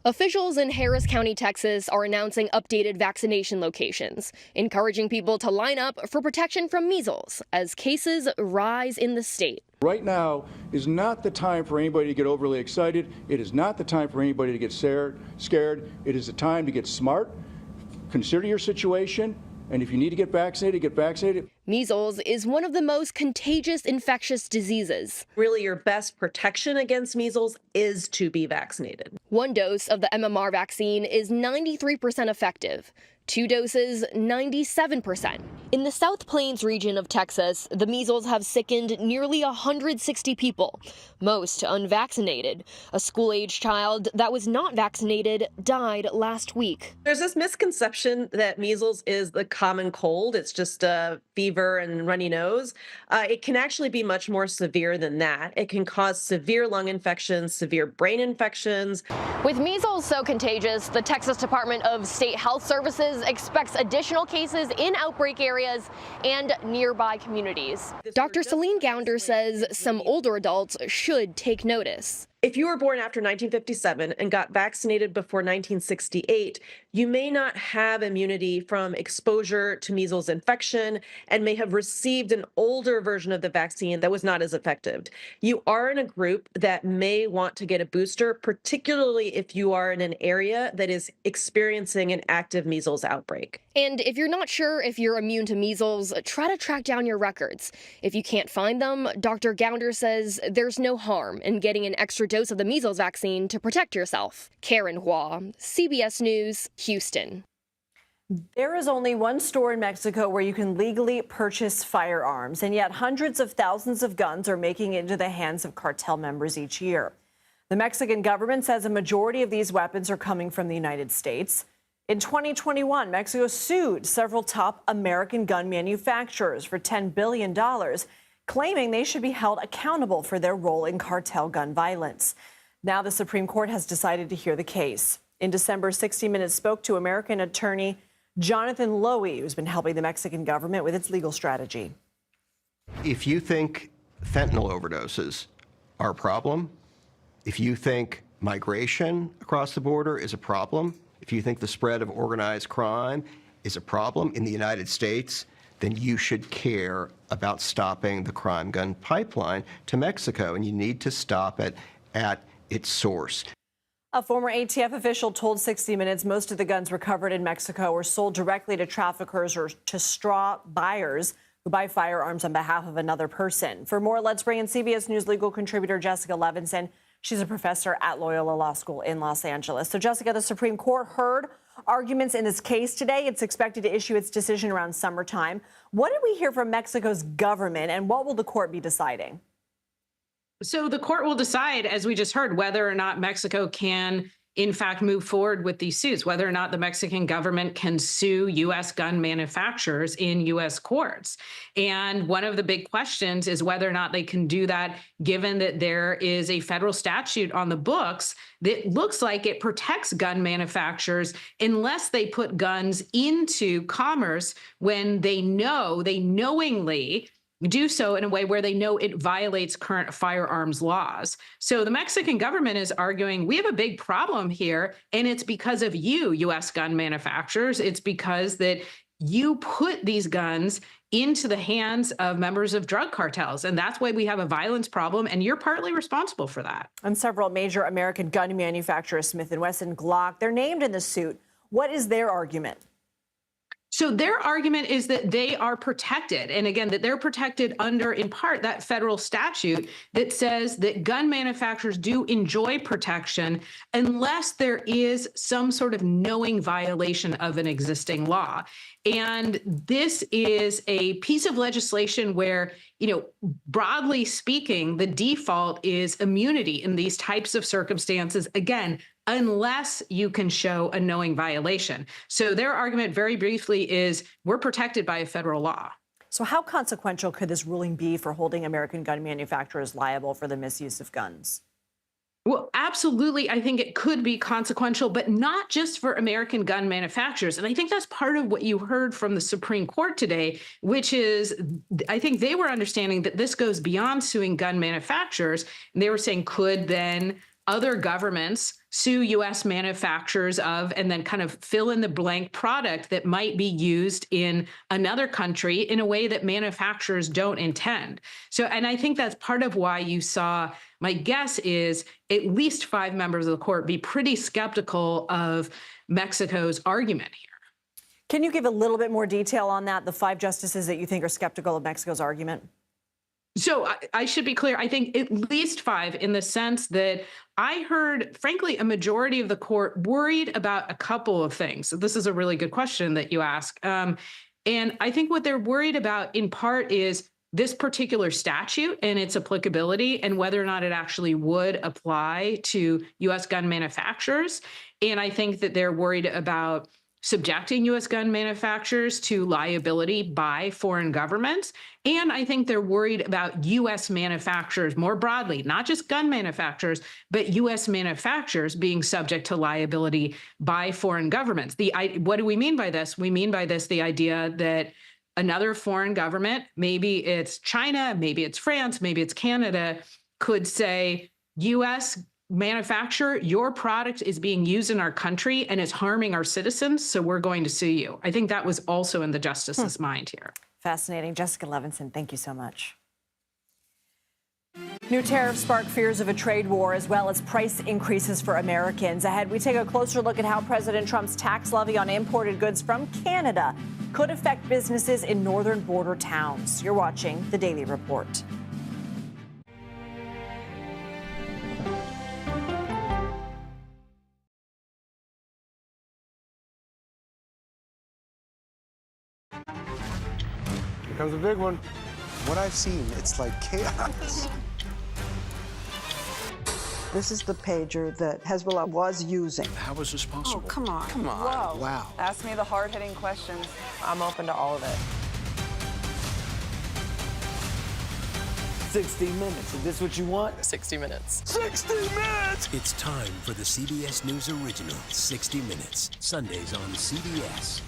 Officials in Harris County, Texas, are announcing updated vaccination locations, encouraging people to line up for protection from measles as cases rise in the state. Right now is not the time for anybody to get overly excited. It is not the time for anybody to get scared. It is the time to get smart, consider your situation, and if you need to get vaccinated, get vaccinated. Measles is one of the most contagious infectious diseases. Really, your best protection against measles is to be vaccinated. One dose of the MMR vaccine is 93% effective. 2 doses, 97%. In the South Plains region of Texas, the measles have sickened nearly 160 people, most unvaccinated. A school-age child that was not vaccinated died last week. There's this misconception that measles is the common cold. It's just a fever and runny nose. It can actually be much more severe than that. It can cause severe lung infections, severe brain infections. With measles so contagious, the Texas Department of State Health Services expects additional cases in outbreak areas and nearby communities. Dr. Celine Gounder says some older adults should take notice. If you were born after 1957 and got vaccinated before 1968, you may not have immunity from exposure to measles infection and may have received an older version of the vaccine that was not as effective. You are in a group that may want to get a booster, particularly if you are in an area that is experiencing an active measles outbreak. And if you're not sure if you're immune to measles, try to track down your records. If you can't find them, Dr. Gounder says there's no harm in getting an extra dose of the measles vaccine to protect yourself. Karen Hua, CBS News, Houston. There is only one store in Mexico where you can legally purchase firearms, and yet hundreds of thousands of guns are making it into the hands of cartel members each year. The Mexican government says a majority of these weapons are coming from the United States. In 2021, Mexico sued several top American gun manufacturers for $10 billion, claiming they should be held accountable for their role in cartel gun violence. Now the Supreme Court has decided to hear the case. In December, 60 Minutes spoke to American attorney Jonathan Lowy, who's been helping the Mexican government with its legal strategy. If you think fentanyl overdoses are a problem, if you think migration across the border is a problem, if you think the spread of organized crime is a problem in the United States, then you should care about stopping the crime gun pipeline to Mexico, and you need to stop it at its source. A former ATF official told 60 Minutes most of the guns recovered in Mexico were sold directly to traffickers or to straw buyers who buy firearms on behalf of another person. For more, let's bring in CBS News legal contributor Jessica Levinson. She's a professor at Loyola Law School in Los Angeles. So, Jessica, the Supreme Court heard arguments in this case today. It's expected to issue its decision around summertime. What did we hear from Mexico's government, and what will the court be deciding? So the court will decide, as we just heard, whether or not Mexico can, in fact, move forward with these suits, whether or not the Mexican government can sue U.S. gun manufacturers in U.S. courts. And one of the big questions is whether or not they can do that, given that there is a federal statute on the books that looks like it protects gun manufacturers unless they put guns into commerce when they knowingly do so in a way where they know it violates current firearms laws. So the Mexican government is arguing we have a big problem here, and it's because of you, U.S. gun manufacturers. It's because that you put these guns into the hands of members of drug cartels. And that's why we have a violence problem. And you're partly responsible for that. And several major American gun manufacturers, Smith & Wesson, Glock, they're named in the suit. What is their argument? So their argument is that they are protected. And again, that they're protected under, in part, that federal statute that says that gun manufacturers do enjoy protection unless there is some sort of knowing violation of an existing law. And this is a piece of legislation where, broadly speaking, the default is immunity in these types of circumstances. Again, unless you can show a knowing violation. So their argument, very briefly, is we're protected by a federal law. So how consequential could this ruling be for holding American gun manufacturers liable for the misuse of guns? Well, absolutely. I think it could be consequential, but not just for American gun manufacturers. And I think that's part of what you heard from the Supreme Court today, which is, I think they were understanding that this goes beyond suing gun manufacturers. And they were saying, could then other governments sue U.S. manufacturers of, and then kind of fill in the blank product that might be used in another country in a way that manufacturers don't intend. So, and I think that's part of why you saw, my guess is, at least 5 members of the court be pretty skeptical of Mexico's argument here. Can you give a little bit more detail on that, the 5 justices that you think are skeptical of Mexico's argument? So I should be clear. I think at least 5, in the sense that I heard, frankly, a majority of the court worried about a couple of things. So this is a really good question that you ask. And I think what they're worried about in part is this particular statute and its applicability and whether or not it actually would apply to U.S. gun manufacturers. And I think that they're worried about subjecting U.S. gun manufacturers to liability by foreign governments. And I think they're worried about U.S. manufacturers more broadly, not just gun manufacturers, but U.S. manufacturers being subject to liability by foreign governments. What do we mean by this? We mean by this the idea that another foreign government, maybe it's China, maybe it's France, maybe it's Canada, could say, U.S. manufacturer, your product is being used in our country and is harming our citizens, so we're going to sue you. I think that was also in the justice's mind here. Fascinating. Jessica Levinson, thank you so much. New tariffs spark fears of a trade war as well as price increases for Americans. Ahead, we take a closer look at how President Trump's tax levy on imported goods from Canada could affect businesses in northern border towns. You're watching The Daily Report. Here comes a big one. What I've seen, it's like chaos. This is the pager that Hezbollah was using. How is this possible? Oh, come on. Come on. Whoa. Wow. Ask me the hard-hitting questions. I'm open to all of it. 60 minutes. Is this what you want? 60 minutes. 60 minutes! It's time for the CBS News original, 60 Minutes, Sundays on CBS.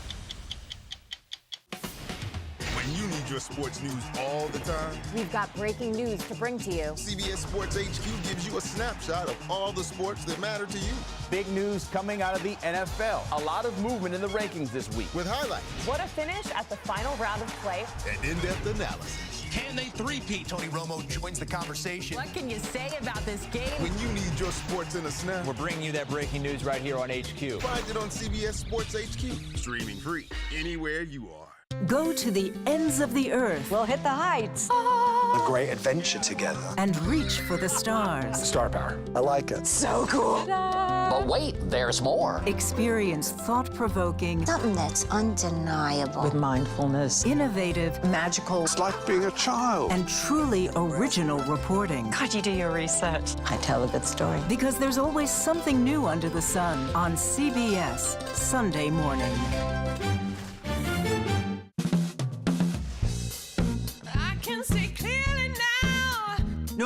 When you need your sports news all the time, We've got breaking news to bring to you. CBS Sports HQ gives you a snapshot of all the sports that matter to you. Big news coming out of the NFL. A lot of movement in the rankings this week. With highlights What a finish at the final round of play. and in-depth analysis. Can they three-peat? Tony Romo joins the conversation. What can you say about this game? When you need your sports in a snap, We're bringing you that breaking news right here on HQ. find it on CBS Sports HQ. Streaming free anywhere you are. Go to the ends of the earth. We'll hit the heights. A great adventure together. And reach for the stars. Star power. I like it. So cool. But wait, there's more. Experience thought-provoking, Something that's undeniable. With mindfulness. innovative, Magical. It's like being a child. and truly original reporting. How'd you do your research? I tell a good story. Because there's always something new under the sun on CBS Sunday morning.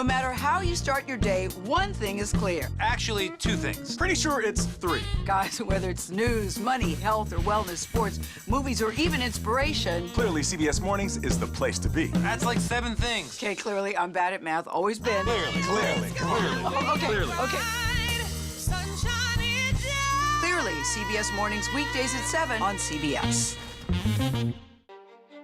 No matter how you start your day, one thing is clear. Actually, two things. Pretty sure it's three. Guys, whether it's news, money, health, or wellness, sports, movies, or even inspiration. Clearly, CBS Mornings is the place to be. That's like 7 things. Okay, clearly, I'm bad at math, always been. Clearly. Oh, okay, Clearly. okay. Clearly, CBS Mornings, weekdays at 7 on CBS.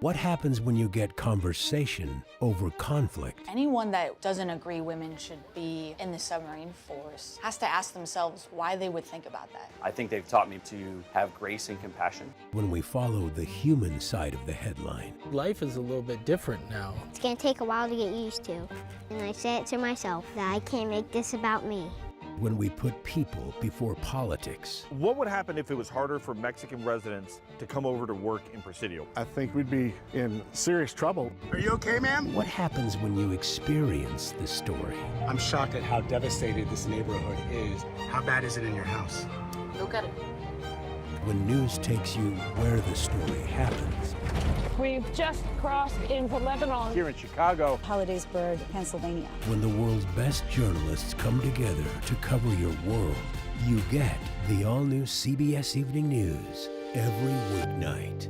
What happens when you get conversation over conflict? Anyone that doesn't agree women should be in the submarine force has to ask themselves why they would think about that. I think they've taught me to have grace and compassion. When we follow the human side of the headline. Life is a little bit different now. It's going to take a while to get used to. And I say it to myself that I can't make this about me. When we put people before politics. What would happen if it was harder for Mexican residents to come over to work in Presidio? I think we'd be in serious trouble. Are you okay, ma'am? What happens when you experience the story? I'm shocked at how devastated this neighborhood is. How bad is it in your house? Look at it. When news takes you where the story happens. We've just crossed into Lebanon. Here in Chicago. Hollidaysburg, Pennsylvania. When the world's best journalists come together to cover your world, you get the all-new CBS Evening News every weeknight.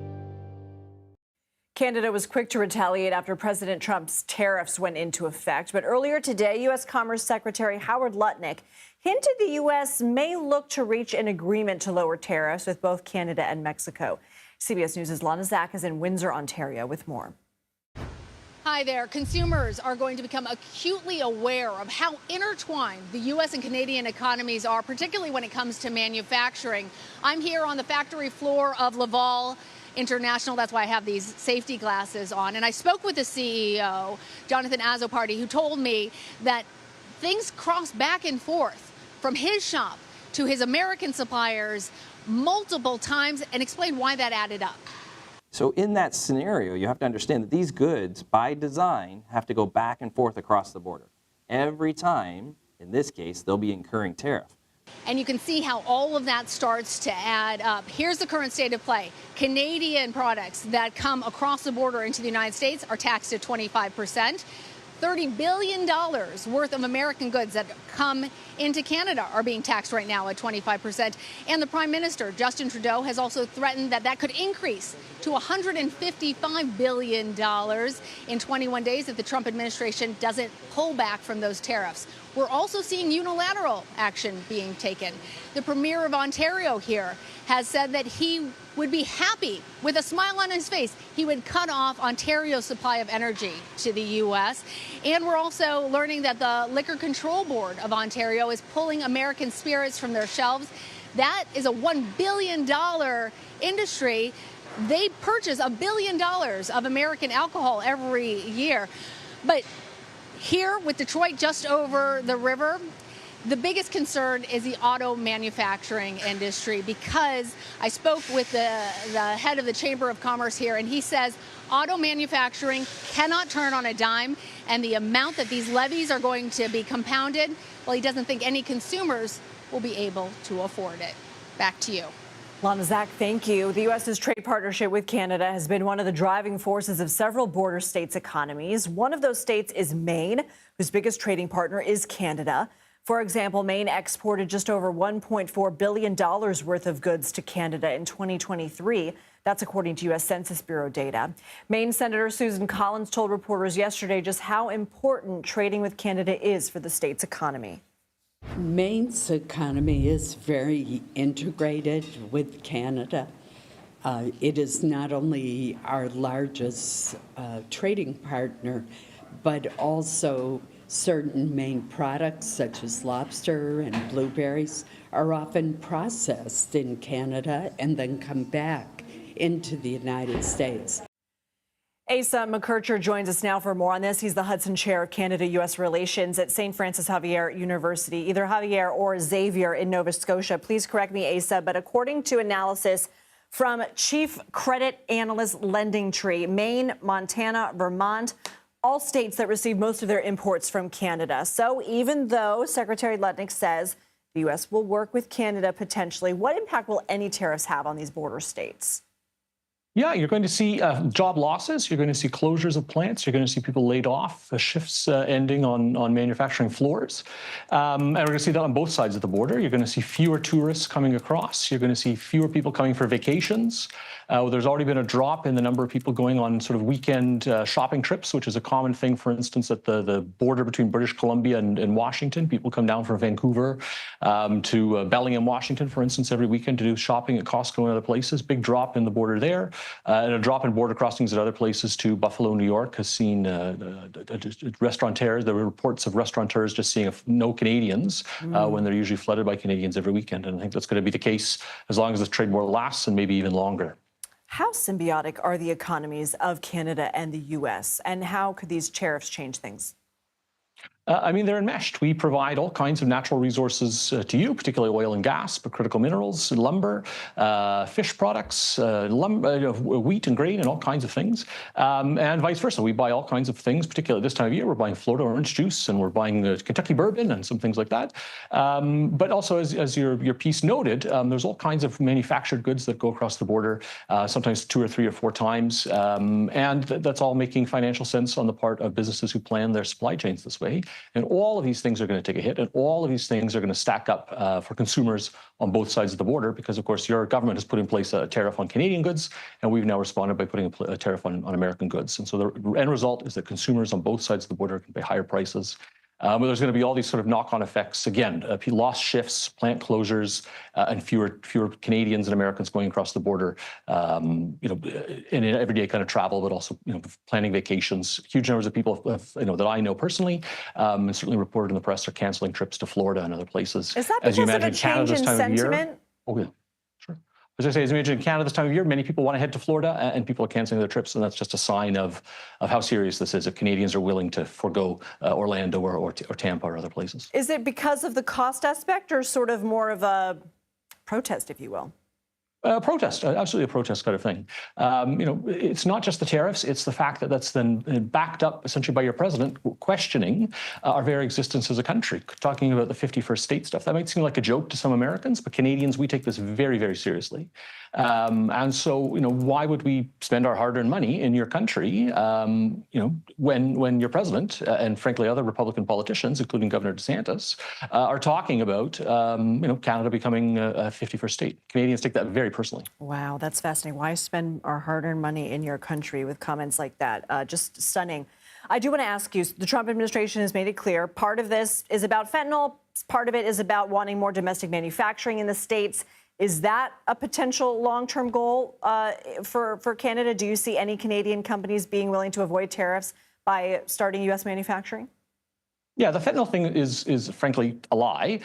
Canada was quick to retaliate after President Trump's tariffs went into effect. But earlier today, U.S. Commerce Secretary Howard Lutnick hinted the U.S. may look to reach an agreement to lower tariffs with both Canada and Mexico. CBS News' Lana Zak is in Windsor, Ontario, with more. Hi there. Consumers are going to become acutely aware of how intertwined the U.S. and Canadian economies are, particularly when it comes to manufacturing. I'm here on the factory floor of Laval International. That's why I have these safety glasses on. And I spoke with the CEO, Jonathan Azzopardi, who told me that things cross back and forth from his shop to his American suppliers multiple times, and explained why that added up. So in that scenario, you have to understand that these goods, by design, have to go back and forth across the border. Every time, in this case, they'll be incurring tariff. And you can see how all of that starts to add up. Here's the current state of play. Canadian products that come across the border into the United States are taxed at 25%. $30 billion worth of American goods that come into Canada are being taxed right now at 25%. And the Prime Minister, Justin Trudeau, has also threatened that that could increase to $155 billion in 21 days if the Trump administration doesn't pull back from those tariffs. We're also seeing unilateral action being taken. The Premier of Ontario here has said that he would be happy, with a smile on his face, he would cut off Ontario's supply of energy to the U.S. And we're also learning that the Liquor Control Board of Ontario is pulling American spirits from their shelves. That is a $1 billion industry. They purchase $1 billion of American alcohol every year. But here with Detroit just over the river, the biggest concern is the auto manufacturing industry, because I spoke with the head of the Chamber of Commerce here, and he says auto manufacturing cannot turn on a dime, and the amount that these levies are going to be compounded, well, he doesn't think any consumers will be able to afford it. Back to you. Lana Zak, thank you. The U.S.'s trade partnership with Canada has been one of the driving forces of several border states' economies. One of those states is Maine, whose biggest trading partner is Canada. For example, Maine exported just over $1.4 billion worth of goods to Canada in 2023. That's according to U.S. Census Bureau data. Maine Senator Susan Collins told reporters yesterday just how important trading with Canada is for the state's economy. Maine's economy is very integrated with Canada. It is not only our largest trading partner, but also certain Maine products such as lobster and blueberries are often processed in Canada and then come back into the United States. Asa McKercher joins us now for more on this. He's the Hudson Chair of Canada-U.S. Relations at St. Francis Xavier University, either Javier or Xavier in Nova Scotia. Please correct me, Asa, but according to analysis from Chief Credit Analyst Lending Tree, Maine, Montana, Vermont, all states that receive most of their imports from Canada. So even though Secretary Lutnick says the U.S. will work with Canada potentially, what impact will any tariffs have on these border states? Yeah, you're going to see job losses. You're going to see closures of plants. You're going to see people laid off, shifts ending on manufacturing floors. And we're going to see that on both sides of the border. You're going to see fewer tourists coming across. You're going to see fewer people coming for vacations. There's already been a drop in the number of people going on sort of weekend shopping trips, which is a common thing, for instance, at the border between British Columbia and Washington. People come down from Vancouver to Bellingham, Washington, for instance, every weekend to do shopping at Costco and other places. Big drop in the border there. And a drop in border crossings at other places too. Buffalo, New York has seen restaurateurs. There were reports of restaurateurs just seeing no Canadians when they're usually flooded by Canadians every weekend. And I think that's going to be the case as long as the trade war lasts and maybe even longer. How symbiotic are the economies of Canada and the U.S., and how could these tariffs change things? I mean, they're enmeshed. We provide all kinds of natural resources to you, particularly oil and gas, but critical minerals, lumber, fish products, wheat and grain, and all kinds of things. And vice versa. We buy all kinds of things, particularly this time of year. We're buying Florida orange juice, and we're buying Kentucky bourbon and some things like that. But also, as your piece noted, there's all kinds of manufactured goods that go across the border, sometimes 2 or 3 or 4 times. And that's all making financial sense on the part of businesses who plan their supply chains this way. And all of these things are going to take a hit, and all of these things are going to stack up for consumers on both sides of the border because, of course, your government has put in place a tariff on Canadian goods, and we've now responded by putting a tariff on American goods. And so the end result is that consumers on both sides of the border can pay higher prices. But there's going to be all these sort of knock-on effects. Again, lost shifts, plant closures, and fewer Canadians and Americans going across the border, in everyday kind of travel, but also, planning vacations. Huge numbers of people, that I know personally, and certainly reported in the press, are canceling trips to Florida and other places. Is that because of a change in sentiment? Oh, yeah. As I say, as you mentioned, in Canada this time of year, many people want to head to Florida, and people are canceling their trips, and that's just a sign of how serious this is, if Canadians are willing to forego Orlando or Tampa or other places. Is it because of the cost aspect, or sort of more of a protest, if you will? Protest, absolutely a protest kind of thing. It's not just the tariffs, it's the fact that that's then backed up essentially by your president questioning our very existence as a country, talking about the 51st state stuff. That might seem like a joke to some Americans, but Canadians, we take this very, very seriously. And so, why would we spend our hard-earned money in your country, when your president and frankly other Republican politicians, including Governor DeSantis, are talking about, Canada becoming a 51st state. Canadians take that very personally. Wow, that's fascinating. Why spend our hard-earned money in your country with comments like that? Just stunning. I do want to ask you, the Trump administration has made it clear, part of this is about fentanyl, part of it is about wanting more domestic manufacturing in the states. Is that a potential long-term goal for Canada? Do you see any Canadian companies being willing to avoid tariffs by starting U.S. manufacturing? Yeah, the fentanyl thing is frankly a lie.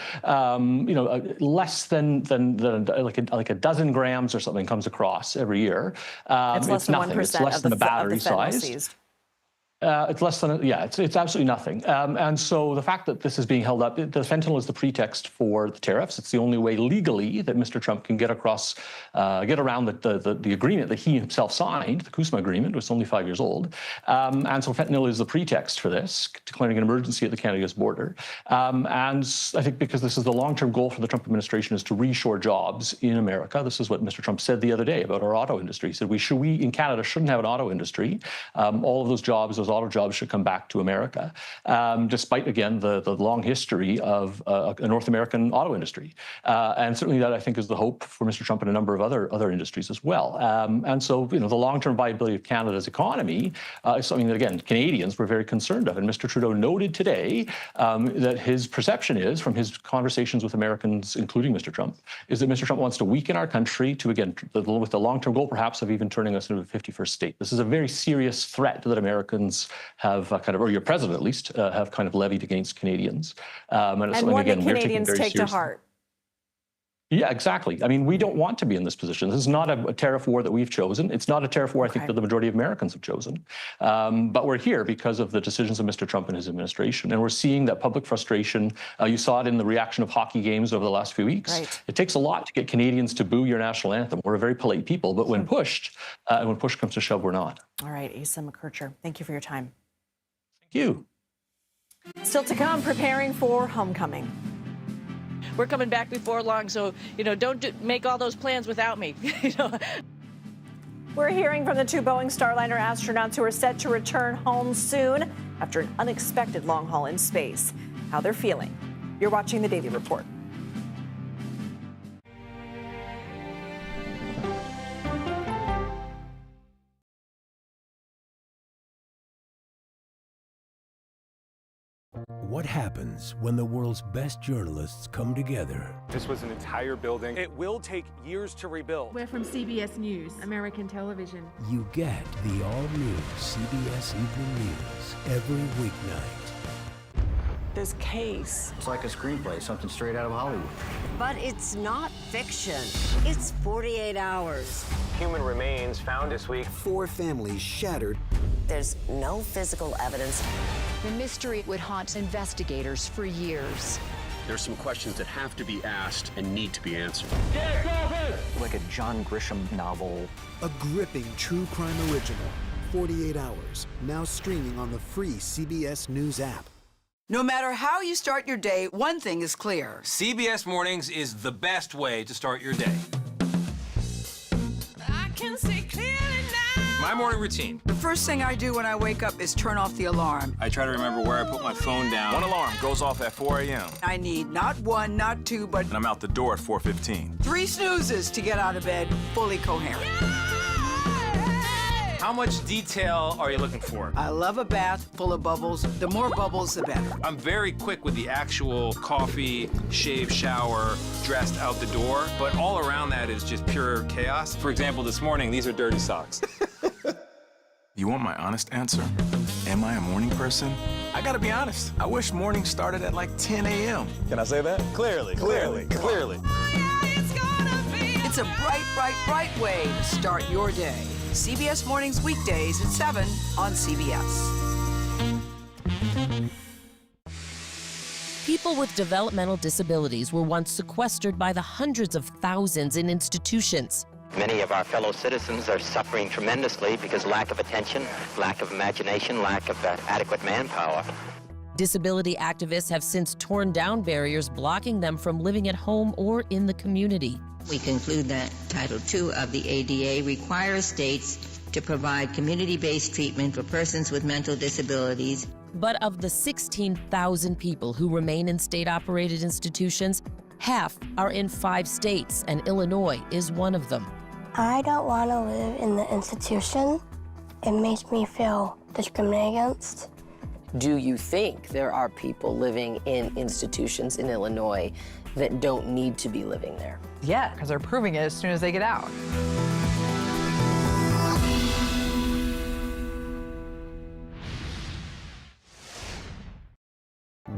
Less than like a dozen grams or something comes across every year. It's less than nothing. 1% It's less than a battery size. seized. It's less than, it's absolutely nothing. And so the fact that this is being held up, the fentanyl is the pretext for the tariffs. It's the only way legally that Mr. Trump can get around the agreement that he himself signed, the CUSMA agreement, which is only 5 years old. And so fentanyl is the pretext for this, declaring an emergency at the Canada-US border. And I think because this is the long-term goal for the Trump administration is to reshore jobs in America. This is what Mr. Trump said the other day about our auto industry. He said we in Canada shouldn't have an auto industry. All of those jobs, those auto jobs should come back to America, despite, again, the long history of a North American auto industry. And certainly that, I think, is the hope for Mr. Trump and a number of other industries as well. And so, the long-term viability of Canada's economy is something that, again, Canadians were very concerned of. And Mr. Trudeau noted today that his perception is, from his conversations with Americans, including Mr. Trump, is that Mr. Trump wants to weaken our country to, again, with the long-term goal, perhaps, of even turning us into a 51st state. This is a very serious threat that Americans have or your president at least, have kind of levied against Canadians. And it's something, one again, that we're taking Canadians very take seriously. to heart. Yeah, exactly. I mean, we don't want to be in this position. This is not a tariff war that we've chosen. It's not a tariff war I think that the majority of Americans have chosen. But we're here because of the decisions of Mr. Trump and his administration. And we're seeing that public frustration. You saw it in the reaction of hockey games over the last few weeks. Right. It takes a lot to get Canadians to boo your national anthem. We're a very polite people, but when pushed, and when push comes to shove, we're not. All right, Asa McKercher, thank you for your time. Thank you. Still to come, preparing for homecoming. We're coming back before long, so, don't make all those plans without me. We're hearing from the two Boeing Starliner astronauts who are set to return home soon after an unexpected long haul in space. How they're feeling. You're watching The Daily Report. What happens when the world's best journalists come together? This was an entire building. It will take years to rebuild. We're from CBS News, American television. You get the all-new CBS Evening News every weeknight. This case. It's like a screenplay, something straight out of Hollywood. But it's not fiction. It's 48 hours. Human remains found this week. 4 families shattered. There's no physical evidence. The mystery would haunt investigators for years. There's some questions that have to be asked and need to be answered. Like a John Grisham novel. A gripping true crime original. 48 hours. Now streaming on the free CBS News app. No matter how you start your day, one thing is clear. CBS Mornings is the best way to start your day. I can see clearly now. My morning routine. The first thing I do when I wake up is turn off the alarm. I try to remember where I put my phone down. One alarm goes off at 4 a.m. I need not 1, not 2, but... And I'm out the door at 4:15. 3 snoozes to get out of bed fully coherent. How much detail are you looking for? I love a bath full of bubbles. The more bubbles, the better. I'm very quick with the actual coffee, shave, shower, dressed out the door, but all around that is just pure chaos. For example, this morning, these are dirty socks. You want my honest answer? Am I a morning person? I gotta be honest. I wish morning started at like 10 a.m. Can I say that? Clearly. It's a bright, bright, bright way to start your day. CBS Mornings weekdays at 7 on CBS. People with developmental disabilities were once sequestered by the hundreds of thousands in institutions. Many of our fellow citizens are suffering tremendously because lack of attention, lack of imagination, lack of adequate manpower. Disability activists have since torn down barriers blocking them from living at home or in the community. We conclude that Title II of the ADA requires states to provide community-based treatment for persons with mental disabilities. But of the 16,000 people who remain in state-operated institutions, half are in 5 states, and Illinois is one of them. I don't want to live in the institution. It makes me feel discriminated against. Do you think there are people living in institutions in Illinois that don't need to be living there? Yeah, because they're proving it as soon as they get out.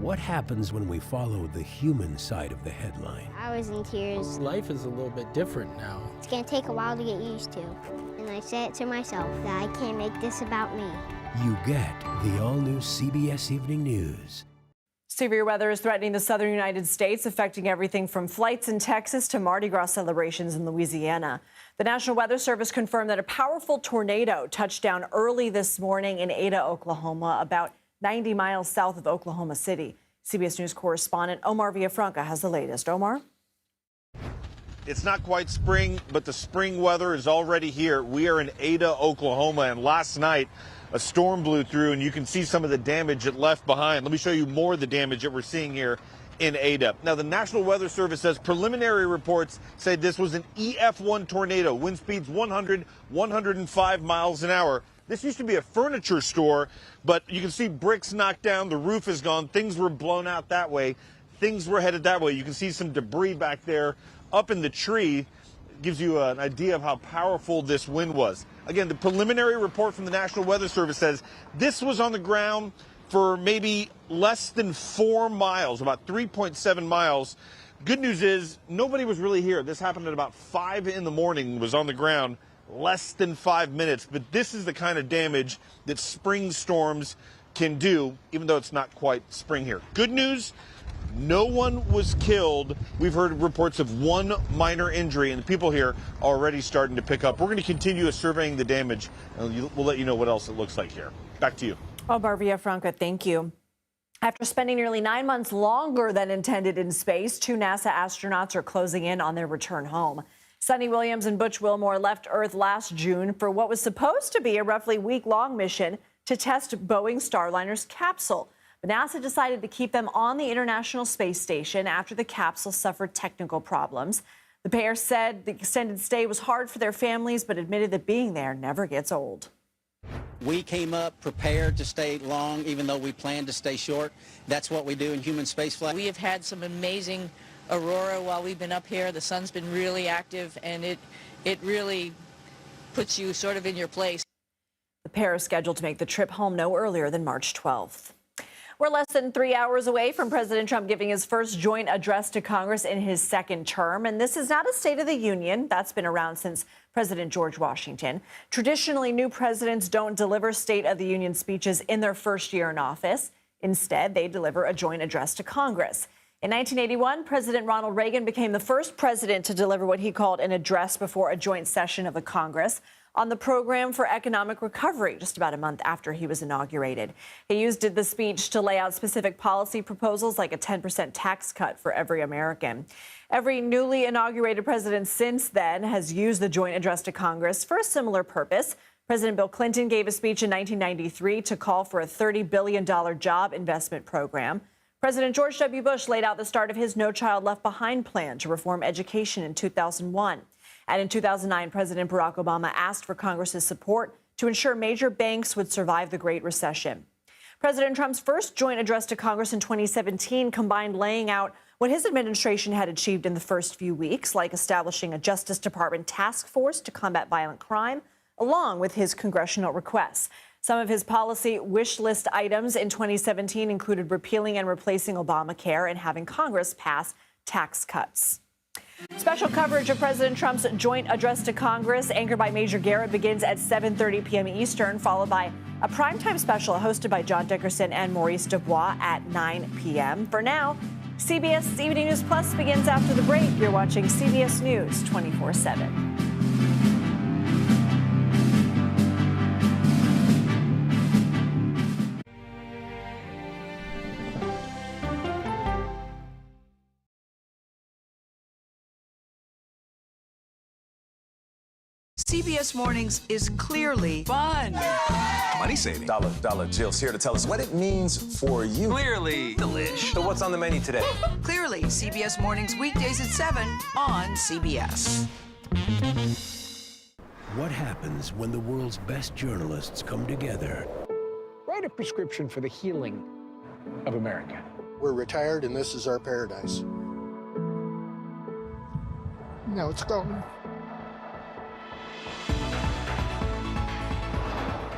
What happens when we follow the human side of the headline? I was in tears. Life is a little bit different now. It's going to take a while to get used to. And I said to myself that I can't make this about me. You get the all-new CBS Evening News. Severe weather is threatening the southern United States, affecting everything from flights in Texas to Mardi Gras celebrations in Louisiana. The National Weather Service confirmed that a powerful tornado touched down early this morning in Ada, Oklahoma, about 90 miles south of Oklahoma City. CBS News correspondent Omar Villafranca has the latest. Omar? It's not quite spring, but the spring weather is already here. We are in Ada, Oklahoma, and last night a storm blew through, and you can see some of the damage it left behind. Let me show you more of the damage that we're seeing here in Ada. Now, the National Weather Service says preliminary reports say this was an EF1 tornado, wind speeds 100, 105 miles an hour. This used to be a furniture store, but you can see bricks knocked down, the roof is gone, things were blown out that way, things were headed that way. You can see some debris back there up in the tree. Gives you an idea of how powerful this wind was. Again, the preliminary report from the National Weather Service says this was on the ground for maybe less than 4 miles, about 3.7 miles. Good news is nobody was really here. This happened at about 5 in the morning, was on the ground less than 5 minutes. But this is the kind of damage that spring storms can do, even though it's not quite spring here. Good news, no one was killed. We've heard reports of 1 minor injury, and the people here are already starting to pick up. We're going to continue surveying the damage, and we'll let you know what else it looks like here. Back to you. Omar Villafranca, thank you. After spending nearly 9 months longer than intended in space, 2 NASA astronauts are closing in on their return home. Sonny Williams and Butch Wilmore left Earth last June for what was supposed to be a roughly week-long mission to test Boeing Starliner's capsule. But NASA decided to keep them on the International Space Station after the capsule suffered technical problems. The pair said the extended stay was hard for their families, but admitted that being there never gets old. We came up prepared to stay long, even though we planned to stay short. That's what we do in human spaceflight. We have had some amazing aurora while we've been up here. The sun's been really active, and it really puts you sort of in your place. The pair is scheduled to make the trip home no earlier than March 12th. We're less than 3 hours away from President Trump giving his first joint address to Congress in his second term. And this is not a State of the Union. That's been around since President George Washington. Traditionally, new presidents don't deliver State of the Union speeches in their first year in office. Instead, they deliver a joint address to Congress. In 1981, President Ronald Reagan became the first president to deliver what he called an address before a joint session of the Congress on the program for economic recovery, just about a month after he was inaugurated. He used the speech to lay out specific policy proposals like a 10% tax cut for every American. Every newly inaugurated president since then has used the joint address to Congress for a similar purpose. President Bill Clinton gave a speech in 1993 to call for a $30 billion job investment program. President George W. Bush laid out the start of his No Child Left Behind plan to reform education in 2001. And in 2009, President Barack Obama asked for Congress's support to ensure major banks would survive the Great Recession. President Trump's first joint address to Congress in 2017 combined laying out what his administration had achieved in the first few weeks, like establishing a Justice Department task force to combat violent crime, along with his congressional requests. Some of his policy wish list items in 2017 included repealing and replacing Obamacare and having Congress pass tax cuts. Special coverage of President Trump's joint address to Congress, anchored by Major Garrett, begins at 7:30 p.m. Eastern, followed by a primetime special hosted by John Dickerson and Maurice Dubois at 9 p.m. For now, CBS Evening News Plus begins after the break. You're watching CBS News 24/7. CBS Mornings is clearly fun. Money saving. Dollar Jill's here to tell us what it means for you. Clearly delish. So what's on the menu today? Clearly, CBS Mornings weekdays at 7 on CBS. What happens when the world's best journalists come together? Write a prescription for the healing of America. We're retired and this is our paradise. Now it's gone.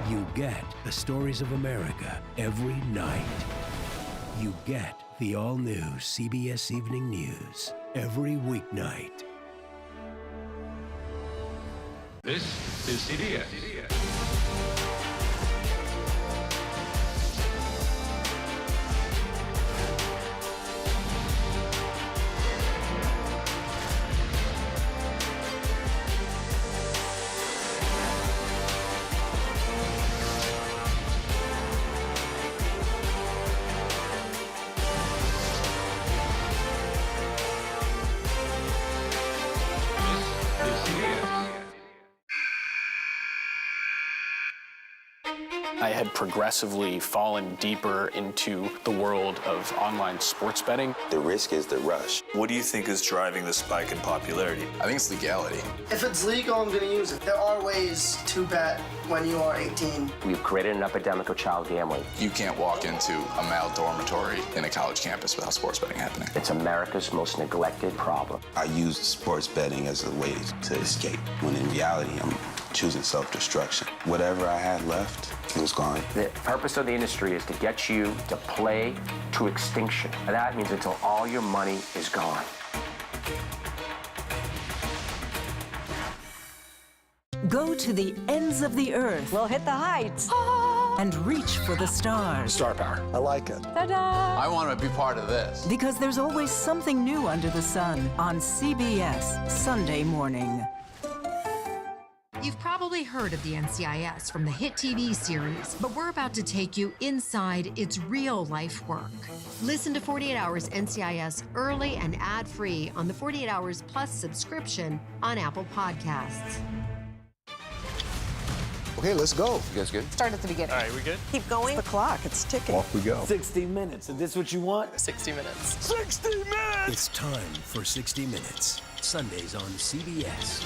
You get the stories of America every night. You get the all-new CBS Evening News every weeknight. This is CBS. I had progressively fallen deeper into the world of online sports betting. The risk is the rush. What do you think is driving the spike in popularity? I think it's legality. If it's legal, I'm going to use it. There are ways to bet when you are 18. We've created an epidemic of child gambling. You can't walk into a male dormitory in a college campus without sports betting happening. It's America's most neglected problem. I used sports betting as a way to escape, when in reality, I'm choosing self-destruction. Whatever I had left, it was gone. The purpose of the industry is to get you to play to extinction. And that means until all your money is gone. Go to the ends of the earth. We'll hit the heights. And reach for the stars. Star power. I like it. Ta-da! I want to be part of this. Because there's always something new under the sun on CBS Sunday morning. You've probably heard of the NCIS from the hit TV series, but we're about to take you inside its real-life work. Listen to 48 Hours NCIS early and ad-free on the 48 Hours Plus subscription on Apple Podcasts. Okay, let's go. You guys good? Start at the beginning. All right, we good? Keep going. The clock, it's ticking. Off we go. 60 minutes. Is this what you want? 60 minutes. 60 minutes! It's time for 60 Minutes, Sundays on CBS.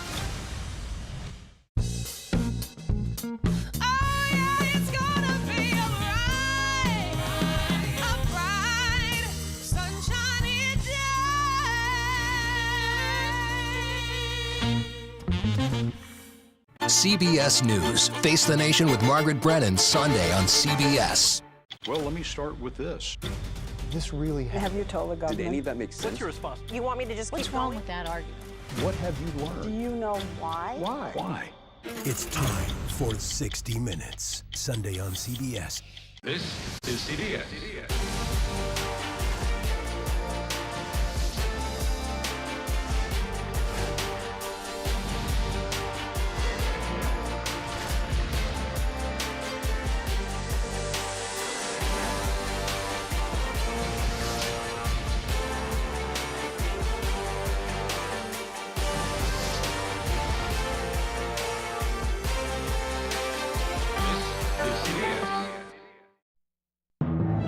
CBS News. Face the Nation with Margaret Brennan, Sunday on CBS. Well, let me start with this. This really Have you told the government? Did any of that make sense? What's your response? You want me to just What's keep wrong going? with that argument? What have you learned? Do you know why? Why? Why? It's time for 60 Minutes, Sunday on CBS. This is CBS.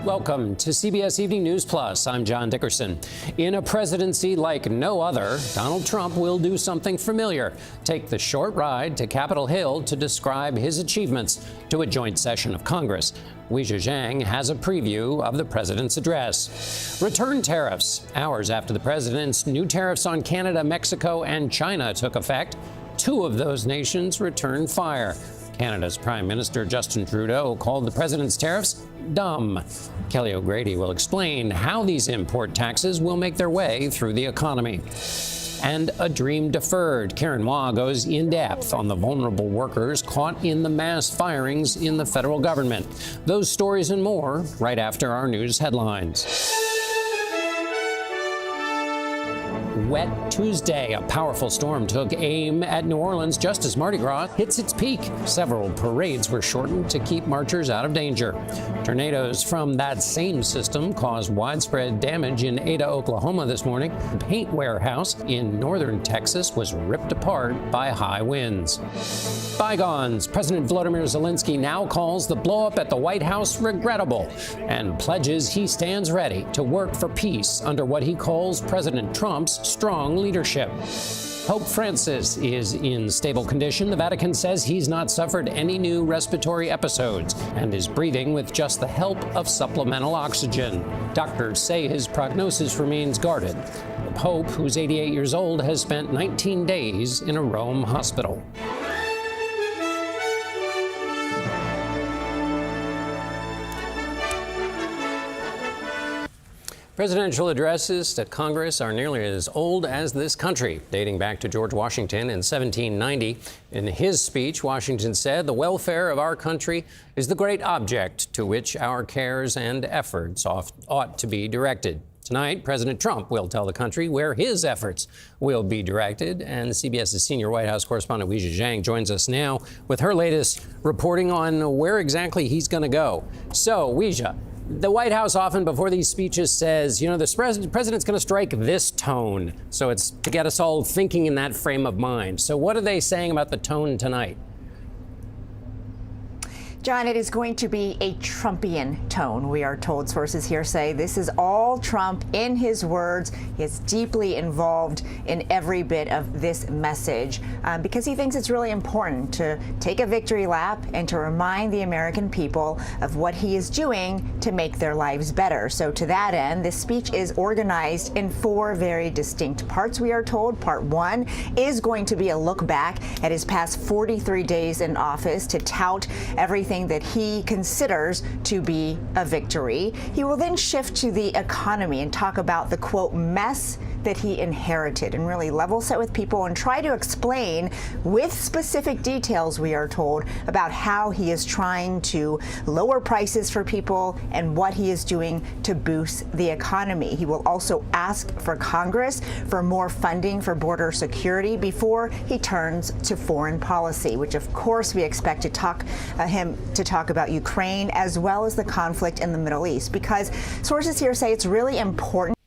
Welcome to CBS Evening News Plus. I'm John Dickerson. In a presidency like no other, Donald Trump will do something familiar. Take the short ride to Capitol Hill to describe his achievements to a joint session of Congress. Weijia Zhang has a preview of the president's address. Return tariffs. Hours after the president's new tariffs on Canada, Mexico, and China took effect, two of those nations returned fire. Canada's Prime Minister Justin Trudeau called the president's tariffs dumb. Kelly O'Grady will explain how these import taxes will make their way through the economy. And a dream deferred. Karen Waugh goes in depth on the vulnerable workers caught in the mass firings in the federal government. Those stories and more right after our news headlines. Wet Tuesday. A powerful storm took aim at New Orleans just as Mardi Gras hits its peak. Several parades were shortened to keep marchers out of danger. Tornadoes from that same system caused widespread damage in Ada, Oklahoma this morning. A paint warehouse in northern Texas was ripped apart by high winds. Bygones. President Volodymyr Zelensky now calls the blowup at the White House regrettable and pledges he stands ready to work for peace under what he calls President Trump's strong leadership. Pope Francis is in stable condition. The Vatican says he's not suffered any new respiratory episodes and is breathing with just the help of supplemental oxygen. Doctors say his prognosis remains guarded. The Pope, who's 88 years old, has spent 19 days in a Rome hospital. Presidential addresses to Congress are nearly as old as this country, dating back to George Washington in 1790. In his speech, Washington said, "The welfare of our country is the great object to which our cares and efforts ought to be directed." Tonight, President Trump will tell the country where his efforts will be directed. And CBS's senior White House correspondent Weijia Zhang joins us now with her latest reporting on where exactly he's going to go. So, Weijia, the White House often before these speeches says, you know, the president's going to strike this tone. So it's to get us all thinking in that frame of mind. So what are they saying about the tone tonight? John, it is going to be a Trumpian tone, we are told. Sources here say this is all Trump in his words. He is deeply involved in every bit of this message because he thinks it's really important to take a victory lap and to remind the American people of what he is doing to make their lives better. So to that end, this speech is organized in four very distinct parts, we are told. Part one is going to be a look back at his past 43 days in office to tout everything that he considers to be a victory. He will then shift to the economy and talk about the, quote, mess that he inherited and really level set with people and try to explain with specific details, we are told, about how he is trying to lower prices for people and what he is doing to boost the economy. He will also ask for Congress for more funding for border security before he turns to foreign policy, which of course we expect to talk about Ukraine as well as the conflict in the Middle East, because sources here say it's really important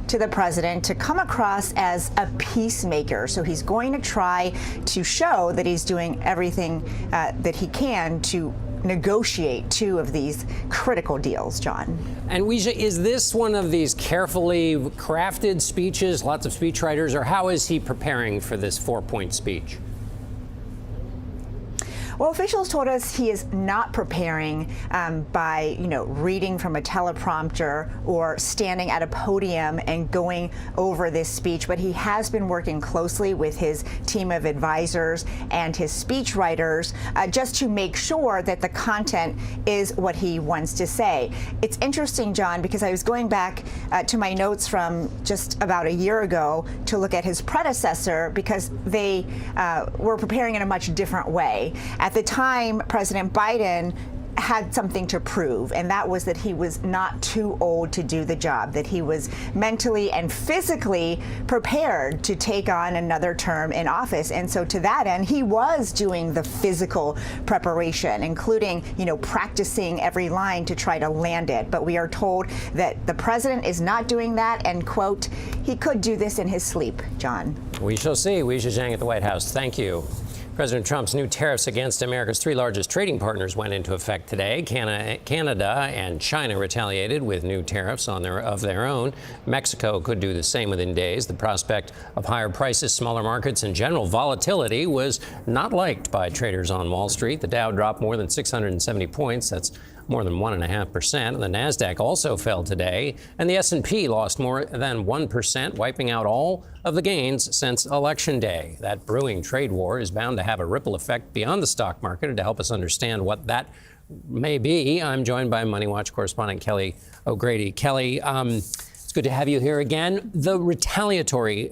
to the president to come across as a peacemaker. So he's going to try to show that he's doing everything that he can to negotiate two of these critical deals, John. And Weijia, is this one of these carefully crafted speeches, lots of speechwriters, or how is he preparing for this 4-point speech? Well, officials told us he is not preparing by, reading from a teleprompter or standing at a podium and going over this speech, but he has been working closely with his team of advisors and his speechwriters just to make sure that the content is what he wants to say. It's interesting, John, because I was going back to my notes from just about a year ago to look at his predecessor, because they were preparing in a much different way. At the time, President Biden had something to prove, and that was that he was not too old to do the job, that he was mentally and physically prepared to take on another term in office. And so to that end, he was doing the physical preparation, including, practicing every line to try to land it. But we are told that the president is not doing that, and, quote, he could do this in his sleep, John. We shall see. Weijia Zhang at the White House. Thank you. President Trump's new tariffs against America's three largest trading partners went into effect today. Canada and China retaliated with new tariffs of their own. Mexico could do the same within days. The prospect of higher prices, smaller markets, and general volatility was not liked by traders on Wall Street. The Dow dropped more than 670 points. That's more than 1.5%. The Nasdaq also fell today, and the S&P lost more than 1%, wiping out all of the gains since Election Day. That brewing trade war is bound to have a ripple effect beyond the stock market. And to help us understand what that may be, I'm joined by Money Watch correspondent Kelly O'Grady. Kelly, it's good to have you here again. The retaliatory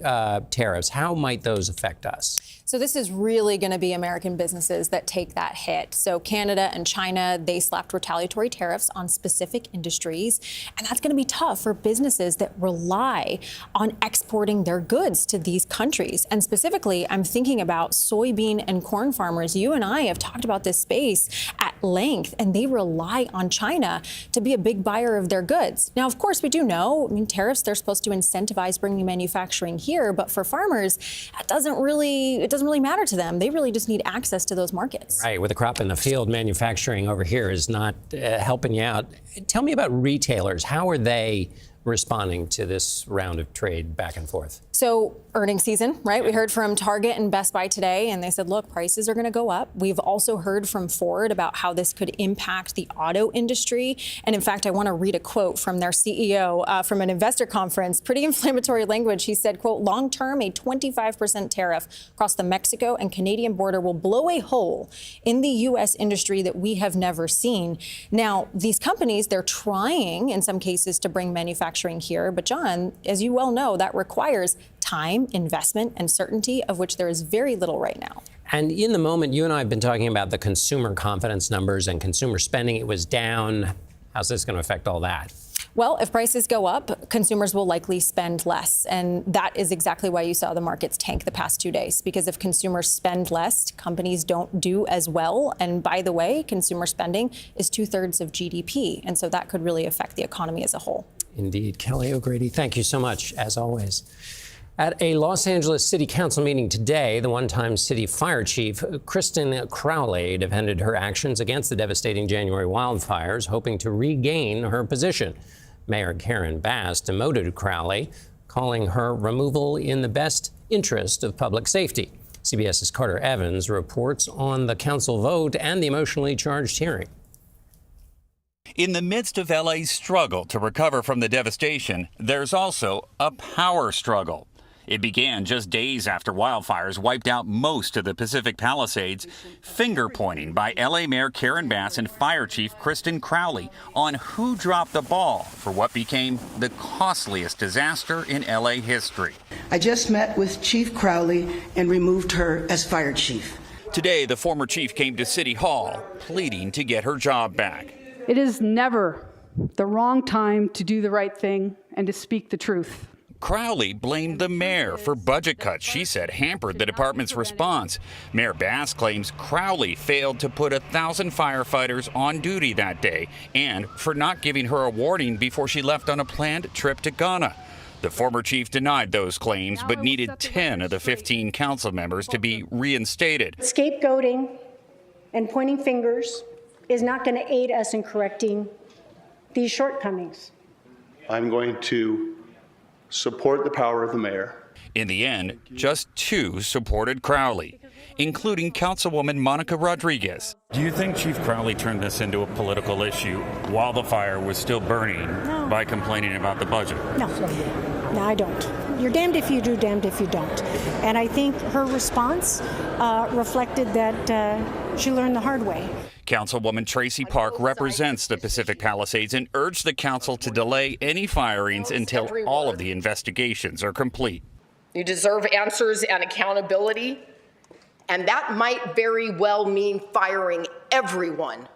tariffs, how might those affect us? So this is really going to be American businesses that take that hit. So Canada and China, they slapped retaliatory tariffs on specific industries. And that's going to be tough for businesses that rely on exporting their goods to these countries. And specifically, I'm thinking about soybean and corn farmers. You and I have talked about this space at length, and they rely on China to be a big buyer of their goods. Now, of course, we do know, tariffs, they're supposed to incentivize bringing manufacturing here. But for farmers, it doesn't really matter to them. They really just need access to those markets. Right. With a crop in the field, manufacturing over here is not helping you out. Tell me about retailers. How are they responding to this round of trade back and forth? So earnings season, right? We heard from Target and Best Buy today, and they said, look, prices are going to go up. We've also heard from Ford about how this could impact the auto industry. And in fact, I want to read a quote from their CEO from an investor conference. Pretty inflammatory language. He said, quote, long term, a 25% tariff across the Mexico and Canadian border will blow a hole in the U.S. industry that we have never seen. Now, these companies, they're trying in some cases to bring manufacturing here. But John, as you well know, that requires time, investment, and certainty, of which there is very little right now. And in the moment, you and I have been talking about the consumer confidence numbers and consumer spending. It was down. How's this going to affect all that? Well, if prices go up, consumers will likely spend less. And that is exactly why you saw the markets tank the past 2 days, because if consumers spend less, companies don't do as well. And by the way, consumer spending is 2/3 of GDP. And so that could really affect the economy as a whole. Indeed. Kelly O'Grady, thank you so much, as always. At a Los Angeles City Council meeting today, the one-time city fire chief, Kristen Crowley, defended her actions against the devastating January wildfires, hoping to regain her position. Mayor Karen Bass demoted Crowley, calling her removal in the best interest of public safety. CBS's Carter Evans reports on the council vote and the emotionally charged hearing. In the midst of LA's struggle to recover from the devastation, there's also a power struggle. It began just days after wildfires wiped out most of the Pacific Palisades, finger-pointing by L.A. Mayor Karen Bass and Fire Chief Kristen Crowley on who dropped the ball for what became the costliest disaster in L.A. history. I just met with Chief Crowley and removed her as fire chief. Today, the former chief came to City Hall, pleading to get her job back. It is never the wrong time to do the right thing and to speak the truth. Crowley blamed the mayor for budget cuts she said hampered the department's response. Mayor Bass claims Crowley failed to put 1,000 firefighters on duty that day and for not giving her a warning before she left on a planned trip to Ghana. The former chief denied those claims but needed 10 of the 15 council members to be reinstated. Scapegoating and pointing fingers is not going to aid us in correcting these shortcomings. I'm going to support the power of the mayor. In the end, just 2 supported Crowley, including Councilwoman Monica Rodriguez. Do you think Chief Crowley turned this into a political issue while the fire was still burning by complaining about the budget? No, I don't. You're damned if you do, damned if you don't. And I think her response reflected that she learned the hard way. Councilwoman Tracy Park represents the Pacific Palisades and urged the council to delay any firings until all of the investigations are complete. You deserve answers and accountability, and that might very well mean firing everyone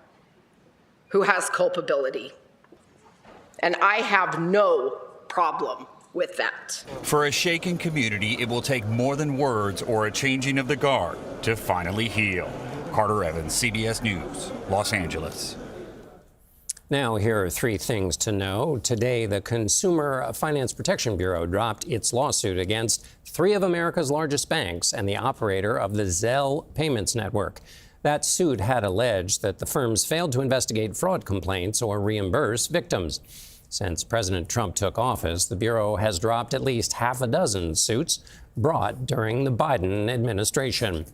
who has culpability. And I have no problem with that. For a shaken community, it will take more than words or a changing of the guard to finally heal. Carter Evans, CBS News, Los Angeles. Now, here are 3 things to know. Today, the Consumer Finance Protection Bureau dropped its lawsuit against 3 of America's largest banks and the operator of the Zelle payments network. That suit had alleged that the firms failed to investigate fraud complaints or reimburse victims. Since President Trump took office, the Bureau has dropped at least half a dozen suits brought during the Biden administration.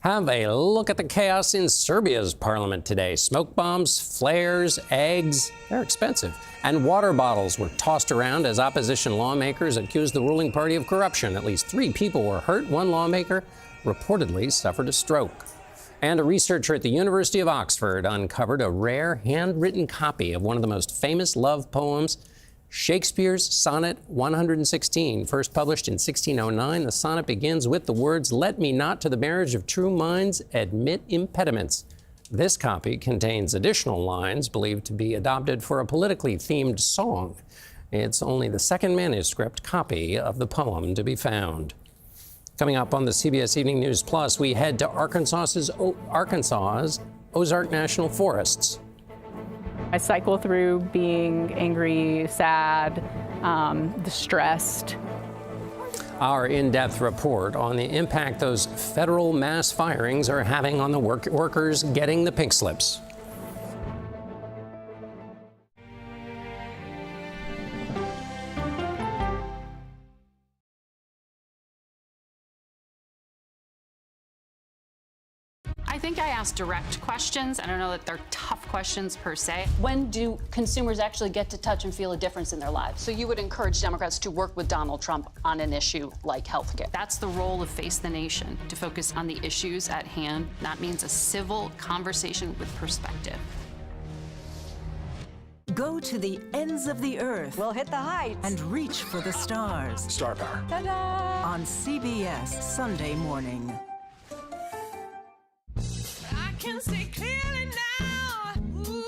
Have a look at the chaos in Serbia's parliament today. Smoke bombs, flares, eggs, they're expensive. And water bottles were tossed around as opposition lawmakers accused the ruling party of corruption. At least 3 people were hurt. 1 lawmaker reportedly suffered a stroke. And a researcher at the University of Oxford uncovered a rare handwritten copy of one of the most famous love poems, Shakespeare's Sonnet 116, first published in 1609. The sonnet begins with the words, "Let me not to the marriage of true minds admit impediments." This copy contains additional lines believed to be adopted for a politically themed song. It's only the 2nd manuscript copy of the poem to be found. Coming up on the CBS Evening News Plus, we head to Arkansas's Ozark National Forests. I cycle through being angry, sad, distressed. Our in-depth report on the impact those federal mass firings are having on the workers getting the pink slips. I think I asked direct questions. I don't know that they're tough questions per se. When do consumers actually get to touch and feel a difference in their lives? So you would encourage Democrats to work with Donald Trump on an issue like health care? That's the role of Face the Nation, to focus on the issues at hand. That means a civil conversation with perspective. Go to the ends of the earth. We'll hit the heights. And reach for the stars. Star power. Ta-da! On CBS Sunday morning. I can see clearly now. Ooh,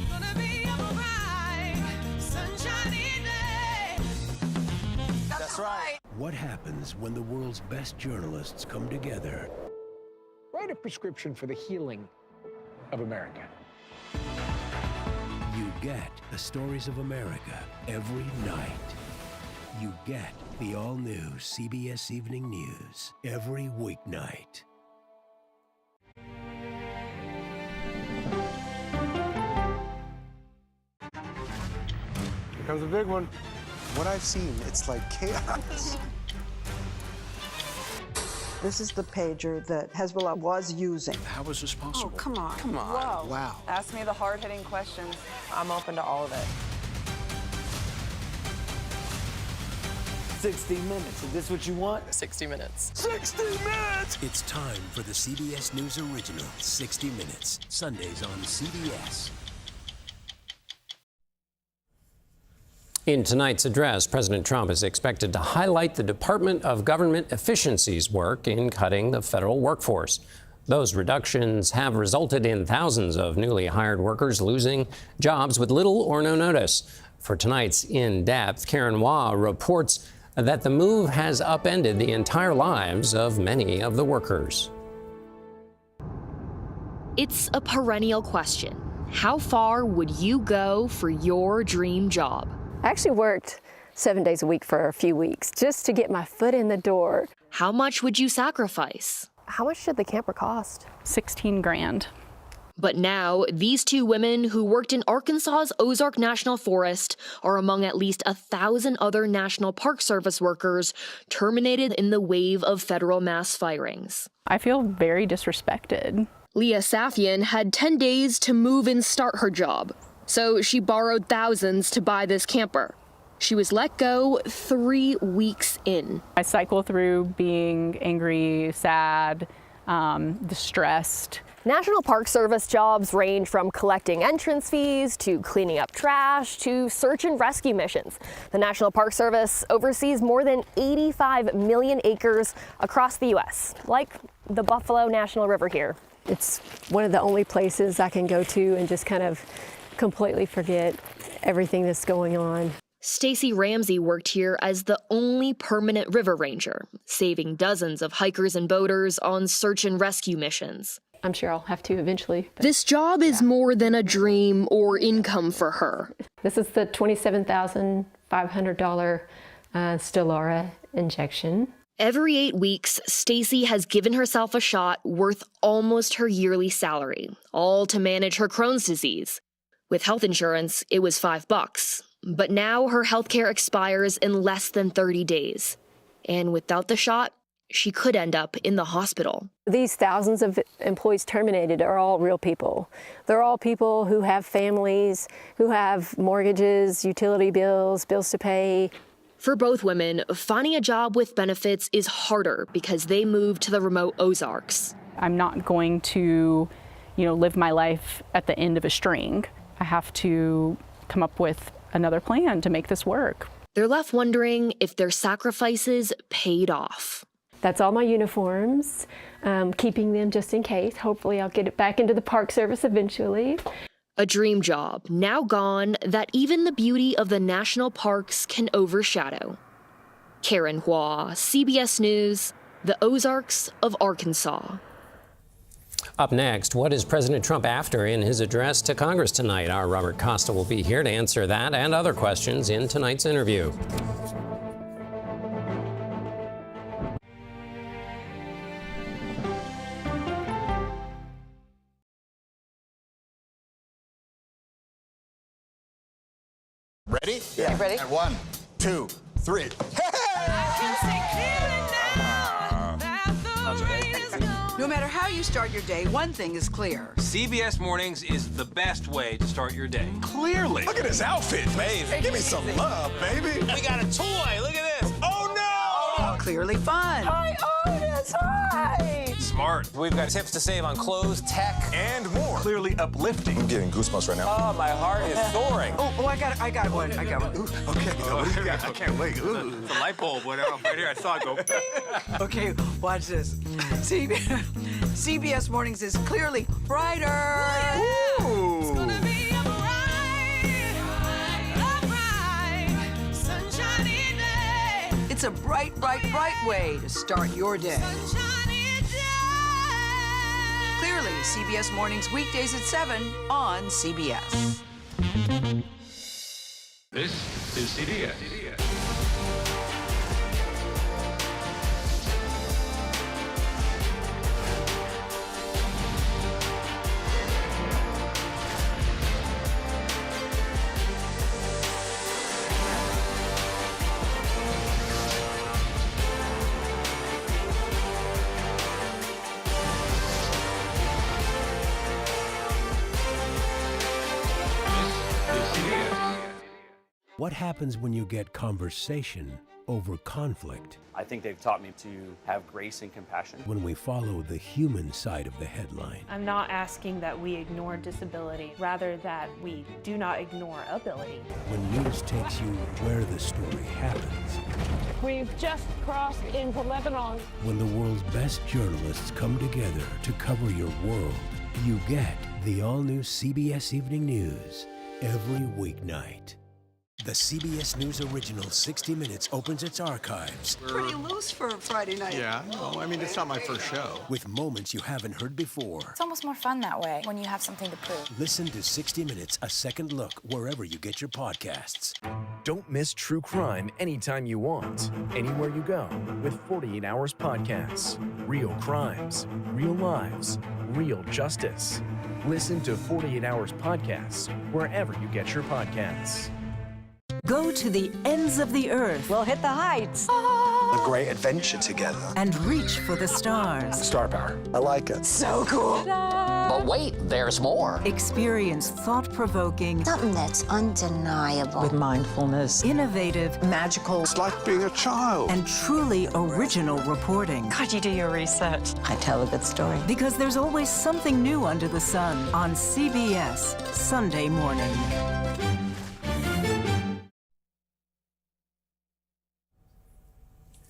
gonna be a bright, sunshiny day. That's right. What happens when the world's best journalists come together? Write a prescription for the healing of America. You get the stories of America every night. You get the all-new CBS Evening News every weeknight. Here comes a big one. What I've seen, it's like chaos. This is the pager that Hezbollah was using. How is this possible? Oh, come on. Come on. Whoa. Wow. Ask me the hard-hitting questions. I'm open to all of it. 60 minutes. Is this what you want? 60 minutes. 60 minutes! It's time for the CBS News original, 60 Minutes, Sundays on CBS. In tonight's address, President Trump is expected to highlight the Department of Government Efficiency's work in cutting the federal workforce. Those reductions have resulted in thousands of newly hired workers losing jobs with little or no notice. For tonight's In-Depth, Karen Waugh reports that the move has upended the entire lives of many of the workers. It's a perennial question. How far would you go for your dream job? I actually worked 7 days a week for a few weeks just to get my foot in the door. How much would you sacrifice? How much did the camper cost? 16 grand. But now, these two women who worked in Arkansas's Ozark National Forest are among at least 1,000 other National Park Service workers terminated in the wave of federal mass firings. I feel very disrespected. Leah Safian had 10 days to move and start her job, so she borrowed thousands to buy this camper. She was let go 3 weeks in. I cycle through being angry, sad, distressed. National Park Service jobs range from collecting entrance fees to cleaning up trash to search and rescue missions. The National Park Service oversees more than 85 million acres across the U.S., like the Buffalo National River here. It's one of the only places I can go to and just kind of completely forget everything that's going on. Stacy Ramsey worked here as the only permanent river ranger, saving dozens of hikers and boaters on search and rescue missions. I'm sure I'll have to eventually. This job is more than a dream or income for her. This is the $27,500 Stelara injection. Every 8 weeks, Stacy has given herself a shot worth almost her yearly salary, all to manage her Crohn's disease. With health insurance, it was $5. But now her health care expires in less than 30 days. And without the shot, she could end up in the hospital. These thousands of employees terminated are all real people. They're all people who have families, who have mortgages, utility bills, bills to pay. For both women, finding a job with benefits is harder because they moved to the remote Ozarks. I'm not going to, live my life at the end of a string. I have to come up with another plan to make this work. They're left wondering if their sacrifices paid off. That's all my uniforms, keeping them just in case. Hopefully I'll get it back into the Park Service eventually. A dream job, now gone, that even the beauty of the national parks can overshadow. Karen Waugh, CBS News, the Ozarks of Arkansas. Up next, what is President Trump after in his address to Congress tonight? Our Robert Costa will be here to answer that and other questions in tonight's interview. Ready? Yeah. You ready? And 1, 2, 3. No matter how you start your day, one thing is clear. CBS Mornings is the best way to start your day. Clearly. Look at this outfit, babe. Give me some love, baby. We got a toy. Look at this. Oh, no! Clearly fun. Hi, Otis. Hi. Smart. We've got tips to save on clothes, tech, and more. Clearly uplifting. I'm getting goosebumps right now. Oh, my heart is soaring. Oh, I got one. Ooh, okay, what do you got? I can't wait. Ooh. The light bulb went off right here. I saw it go. Okay, watch this. CBS Mornings is clearly brighter. Ooh. It's gonna be a bright, sunshiny day. It's a bright way to start your day. Clearly, CBS Mornings weekdays at 7 on CBS. This is CBS. What happens when you get conversation over conflict. I think they've taught me to have grace and compassion. When we follow the human side of the headline. I'm not asking that we ignore disability, rather that we do not ignore ability. When news takes you where the story happens. We've just crossed into Lebanon. When the world's best journalists come together to cover your world, you get the all-new CBS Evening News every weeknight. The CBS News original 60 Minutes opens its archives. Pretty loose for a Friday night. Yeah, well, I mean, it's not my first show. With moments you haven't heard before. It's almost more fun that way, when you have something to prove. Listen to 60 Minutes, a second look, wherever you get your podcasts. Don't miss true crime anytime you want, anywhere you go, with 48 Hours Podcasts. Real crimes, real lives, real justice. Listen to 48 Hours Podcasts wherever you get your podcasts. Go to the ends of the earth. We'll hit the heights. A great adventure together. And reach for the stars. Star power. I like it. So cool. But wait, there's more. Experience thought-provoking. Something that's undeniable. With mindfulness. Innovative. Magical. It's like being a child. And truly original reporting. How'd you do your research? I tell a good story. Because there's always something new under the sun on CBS Sunday morning.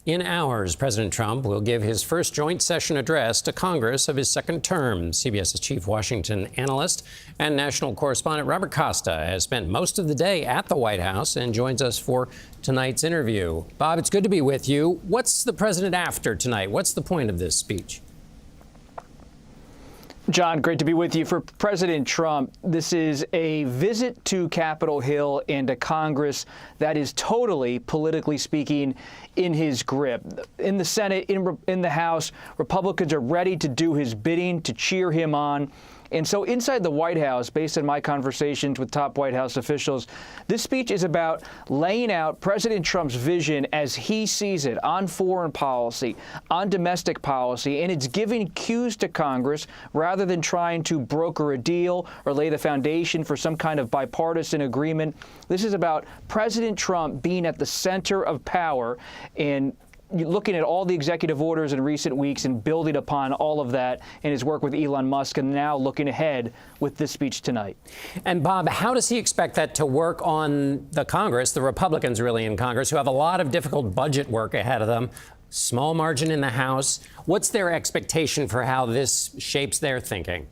In hours, President Trump will give his first joint session address to Congress of his second term. CBS's chief Washington analyst and national correspondent Robert Costa has spent most of the day at the White House and joins us for tonight's interview. Bob, it's good to be with you. What's the president after tonight? What's the point of this speech? John, great to be with you. For President Trump, this is a visit to Capitol Hill and to Congress that is totally, politically speaking, in his grip. In the Senate, in the House, Republicans are ready to do his bidding, to cheer him on. And so inside the White House, based on my conversations with top White House officials, this speech is about laying out President Trump's vision as he sees it on foreign policy, on domestic policy, and it's giving cues to Congress rather than trying to broker a deal or lay the foundation for some kind of bipartisan agreement. This is about President Trump being at the center of power and looking at all the executive orders in recent weeks and building upon all of that in his work with Elon Musk, and now looking ahead with this speech tonight. And Bob, how does he expect that to work on the Congress, the Republicans really in Congress, who have a lot of difficult budget work ahead of them, small margin in the House? What's their expectation for how this shapes their thinking?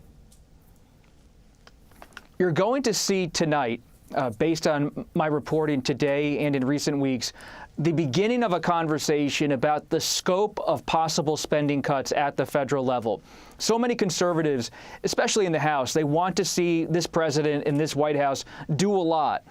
You're going to see tonight, based on my reporting today and in recent weeks, the beginning of a conversation about the scope of possible spending cuts at the federal level. So many conservatives, especially in the House, they want to see this president and this White House do a lot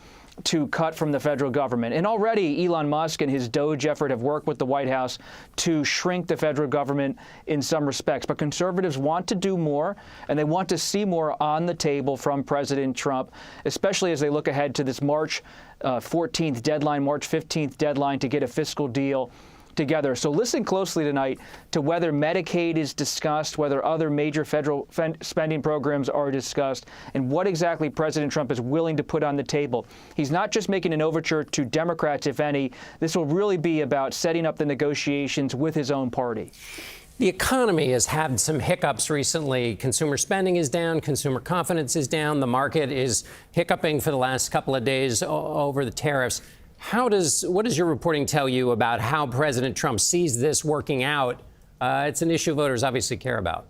to cut from the federal government. And already Elon Musk and his DOGE effort have worked with the White House to shrink the federal government in some respects. But conservatives want to do more, and they want to see more on the table from President Trump, especially as they look ahead to this March 14th deadline, March 15th deadline to get a fiscal deal together. So listen closely tonight to whether Medicaid is discussed, whether other major federal spending programs are discussed, and what exactly President Trump is willing to put on the table. He's not just making an overture to Democrats, if any. This will really be about setting up the negotiations with his own party. The economy has had some hiccups recently. Consumer spending is down. Consumer confidence is down. The market is hiccuping for the last couple of days over the tariffs. What does your reporting tell you about how President Trump sees this working out? It's an issue voters obviously care about.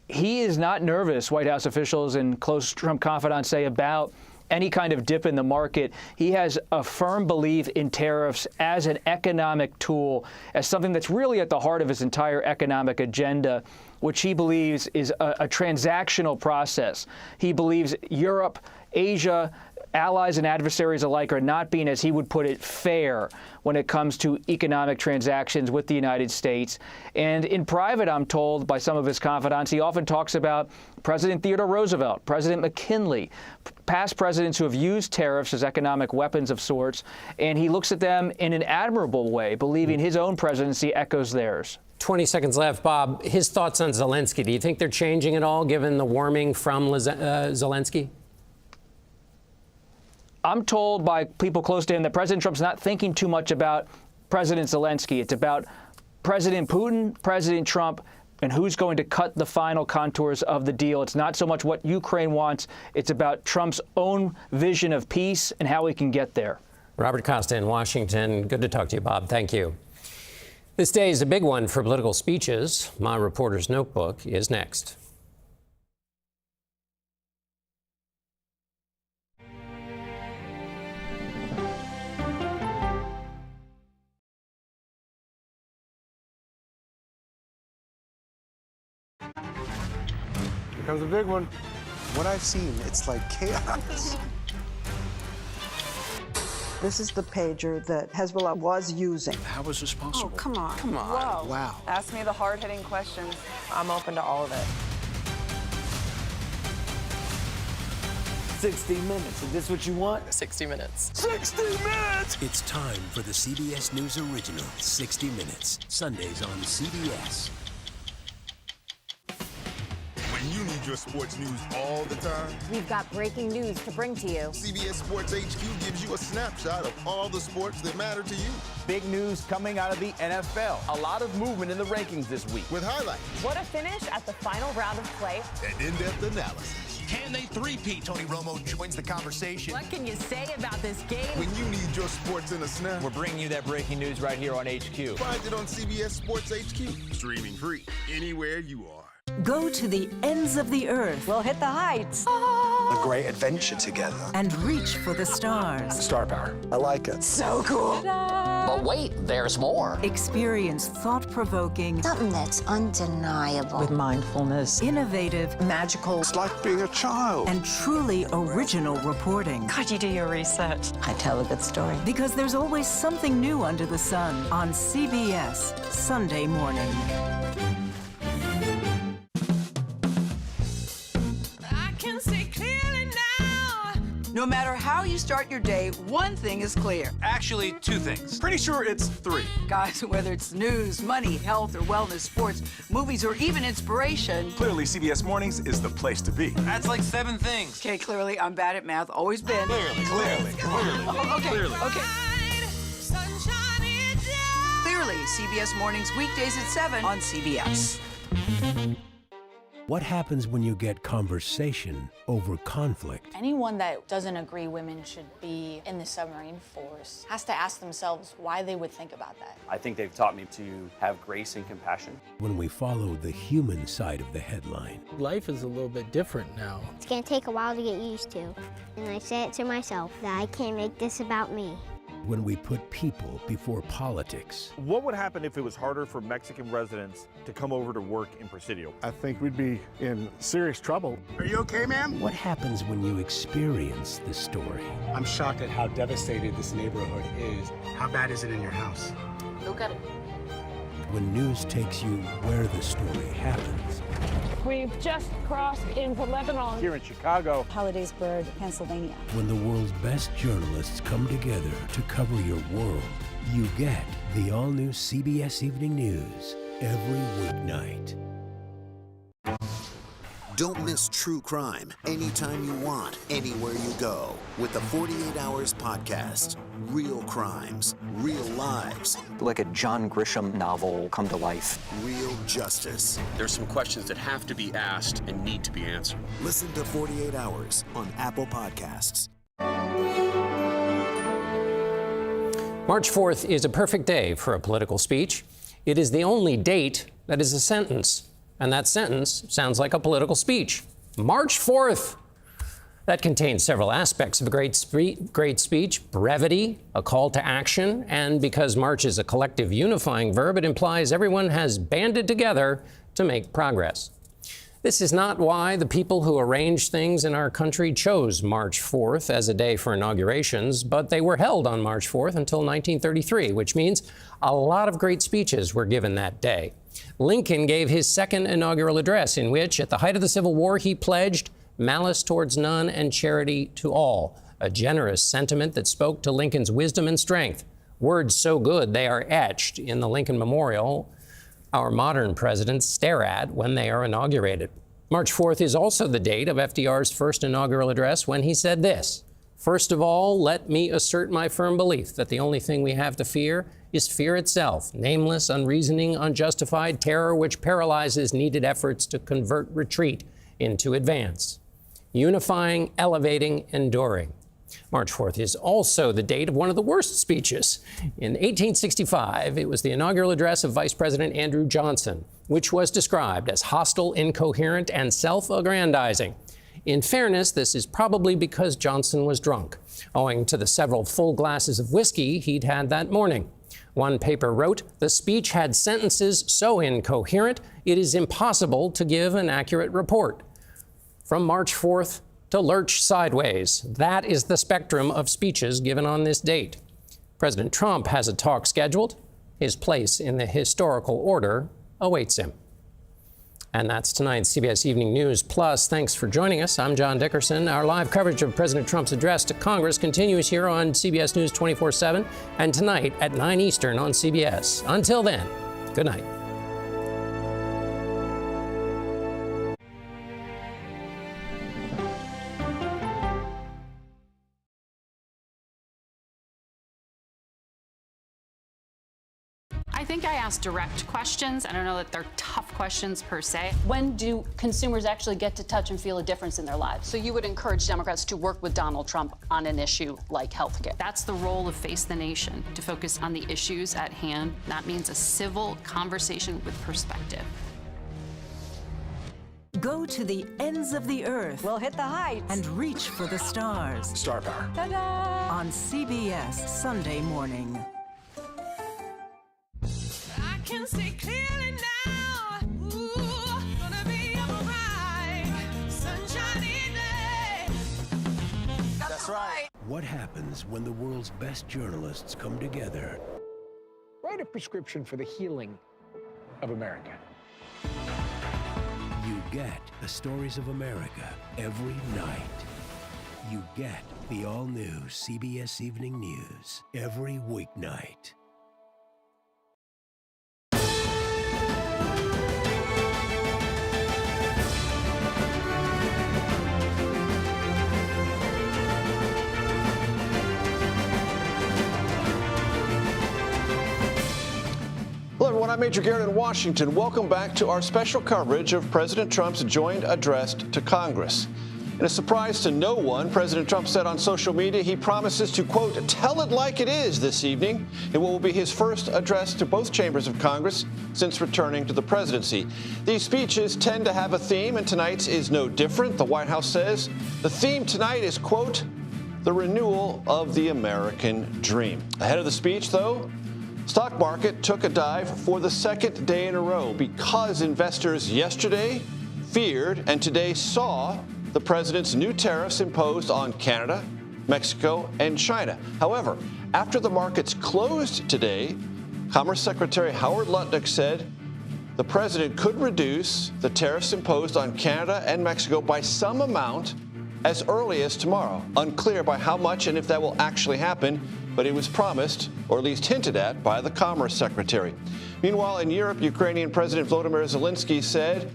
He is not nervous, White House officials and close Trump confidants say, about any kind of dip in the market. He has a firm belief in tariffs as an economic tool, as something that's really at the heart of his entire economic agenda, which he believes is a transactional process. He believes Europe, Asia, allies and adversaries alike are not being, as he would put it, fair when it comes to economic transactions with the United States. And in private, I'm told by some of his confidants, he often talks about President Theodore Roosevelt, President McKinley, past presidents who have used tariffs as economic weapons of sorts, and he looks at them in an admirable way, believing his own presidency echoes theirs. 20 seconds left. Bob, his thoughts on Zelensky. Do you think they're changing at all, given the warming from Zelensky? I'm told by people close to him that President Trump's not thinking too much about President Zelensky. It's about President Putin, President Trump, and who's going to cut the final contours of the deal. It's not so much what Ukraine wants. It's about Trump's own vision of peace and how we can get there. Robert Costa in Washington. Good to talk to you, Bob. Thank you. This day is a big one for political speeches. My Reporter's Notebook is next. Here comes a big one. What I've seen, it's like chaos. This is the pager that Hezbollah was using. How was this possible? Oh, come on. Come on. Whoa. Wow. Ask me the hard-hitting questions. I'm open to all of it. 60 minutes. Is this what you want? 60 minutes. 60 minutes! It's time for the CBS News original, 60 Minutes, Sundays on CBS. When you need your sports news all the time, we've got breaking news to bring to you. CBS Sports HQ gives you a snapshot of all the sports that matter to you. Big news coming out of the NFL. A lot of movement in the rankings this week. With highlights. What a finish at the final round of play. And in-depth analysis. Can they three-peat? Tony Romo joins the conversation. What can you say about this game? When you need your sports in a snap, we're bringing you that breaking news right here on HQ. Find it on CBS Sports HQ. Streaming free anywhere you are. Go to the ends of the earth. We'll hit the heights. A great adventure together. And reach for the stars. Star power. I like it. So cool. But wait, there's more. Experience thought-provoking. Something that's undeniable. With mindfulness. Innovative. Magical. It's like being a child. And truly original reporting. God, you do your research. I tell a good story. Because there's always something new under the sun on CBS Sunday morning. No matter how you start your day, one thing is clear. Actually, two things. Pretty sure it's three. Guys, whether it's news, money, health, or wellness, sports, movies, or even inspiration. Clearly, CBS Mornings is the place to be. That's like 7 things. Okay, clearly, I'm bad at math, always been. Clearly. Okay. Clearly, CBS Mornings, weekdays at 7 on CBS. What happens when you get conversation over conflict? Anyone that doesn't agree women should be in the submarine force has to ask themselves why they would think about that. I think they've taught me to have grace and compassion. When we follow the human side of the headline. Life is a little bit different now. It's going to take a while to get used to. And I say it to myself that I can't make this about me. When we put people before politics. What would happen if it was harder for Mexican residents to come over to work in Presidio? I think we'd be in serious trouble. Are you okay, ma'am? What happens when you experience the story? I'm shocked at how devastated this neighborhood is. How bad is it in your house? Look at it. When news takes you where the story happens. We've just crossed into Lebanon. Here in Chicago. Hollidaysburg, Pennsylvania. When the world's best journalists come together to cover your world, you get the all-new CBS Evening News every weeknight. Don't miss true crime anytime you want, anywhere you go with the 48 Hours podcast. Real crimes, real lives. Like a John Grisham novel come to life. Real justice. There's some questions that have to be asked and need to be answered. Listen to 48 Hours on Apple Podcasts. March 4th is a perfect day for a political speech. It is the only date that is a sentence. And that sentence sounds like a political speech. March 4th. That contains several aspects of a great speech: brevity, a call to action, and because March is a collective unifying verb, it implies everyone has banded together to make progress. This is not why the people who arranged things in our country chose March 4th as a day for inaugurations, but they were held on March 4th until 1933, which means a lot of great speeches were given that day. Lincoln gave his second inaugural address in which, at the height of the Civil War, he pledged malice towards none and charity to all, a generous sentiment that spoke to Lincoln's wisdom and strength. Words so good they are etched in the Lincoln Memorial our modern presidents stare at when they are inaugurated. March 4th is also the date of FDR's first inaugural address when he said this: First of all, let me assert my firm belief that the only thing we have to fear is fear itself, nameless, unreasoning, unjustified terror which paralyzes needed efforts to convert retreat into advance. Unifying, elevating, enduring. March 4th is also the date of one of the worst speeches. In 1865, it was the inaugural address of Vice President Andrew Johnson, which was described as hostile, incoherent, and self-aggrandizing. In fairness, this is probably because Johnson was drunk, owing to the several full glasses of whiskey he'd had that morning. One paper wrote, the speech had sentences so incoherent, it is impossible to give an accurate report. From March 4th to lurch sideways, that is the spectrum of speeches given on this date. President Trump has a talk scheduled. His place in the historical order awaits him. And that's tonight's CBS Evening News Plus. Thanks for joining us. I'm John Dickerson. Our live coverage of President Trump's address to Congress continues here on CBS News 24/7 and tonight at 9 Eastern on CBS. Until then, good night. I think I asked direct questions. I don't know that they're tough questions per se. When do consumers actually get to touch and feel a difference in their lives? So you would encourage Democrats to work with Donald Trump on an issue like health care? That's the role of Face the Nation, to focus on the issues at hand. That means a civil conversation with perspective. Go to the ends of the earth. We'll hit the heights. And reach for the stars. Star power. Ta-da! On CBS Sunday morning. I can see clearly now. Ooh, gonna be a bright, sunshiny day. That's right. What happens when the world's best journalists come together? Write a prescription for the healing of America. You get the stories of America every night. You get the all-new CBS Evening News every weeknight. Hello everyone, I'm Major Garrett in Washington. Welcome back to our special coverage of President Trump's joint address to Congress. In a surprise to no one, President Trump said on social media he promises to, quote, tell it like it is this evening in what will be his first address to both chambers of Congress since returning to the presidency. These speeches tend to have a theme, and tonight's is no different. The White House says the theme tonight is, quote, the renewal of the American dream. Ahead of the speech, though, stock market took a dive for the second day in a row because investors yesterday feared and today saw the president's new tariffs imposed on Canada, Mexico, and China. However, after the markets closed today, Commerce Secretary Howard Lutnick said the president could reduce the tariffs imposed on Canada and Mexico by some amount as early as tomorrow. Unclear by how much and if that will actually happen, but it was promised, or at least hinted at, by the Commerce Secretary. Meanwhile, in Europe, Ukrainian President Volodymyr Zelensky said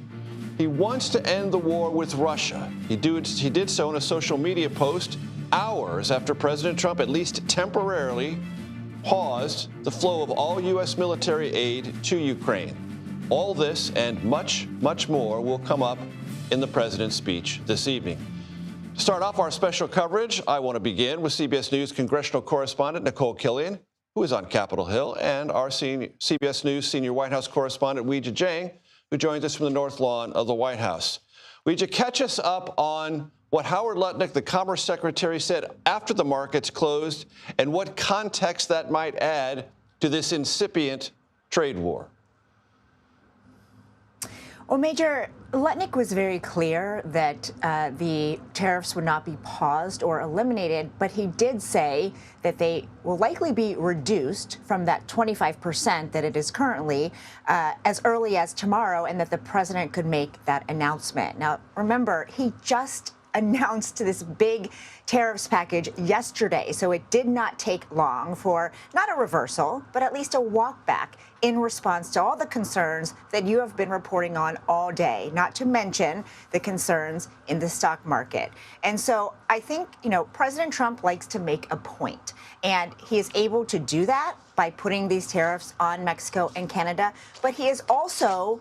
he wants to end the war with Russia. He did so in a social media post hours after President Trump, at least temporarily, paused the flow of all U.S. military aid to Ukraine. All this and much, much more will come up in the president's speech this evening. To start off our special coverage, I want to begin with CBS News congressional correspondent Nicole Killian, who is on Capitol Hill, and our CBS News senior White House correspondent Weijia Jiang, who joins us from the North Lawn of the White House. Weijia, catch us up on what Howard Lutnick, the Commerce Secretary, said after the markets closed and what context that might add to this incipient trade war. Well, Major, Lutnick was very clear that the tariffs would not be paused or eliminated, but he did say that they will likely be reduced from that 25% that it is currently as early as tomorrow, and that the president could make that announcement. Now, remember, he just announced this big tariffs package yesterday. So it did not take long for not a reversal, but at least a walk back in response to all the concerns that you have been reporting on all day, not to mention the concerns in the stock market. And so I think, President Trump likes to make a point, and he is able to do that by putting these tariffs on Mexico and Canada. But he is also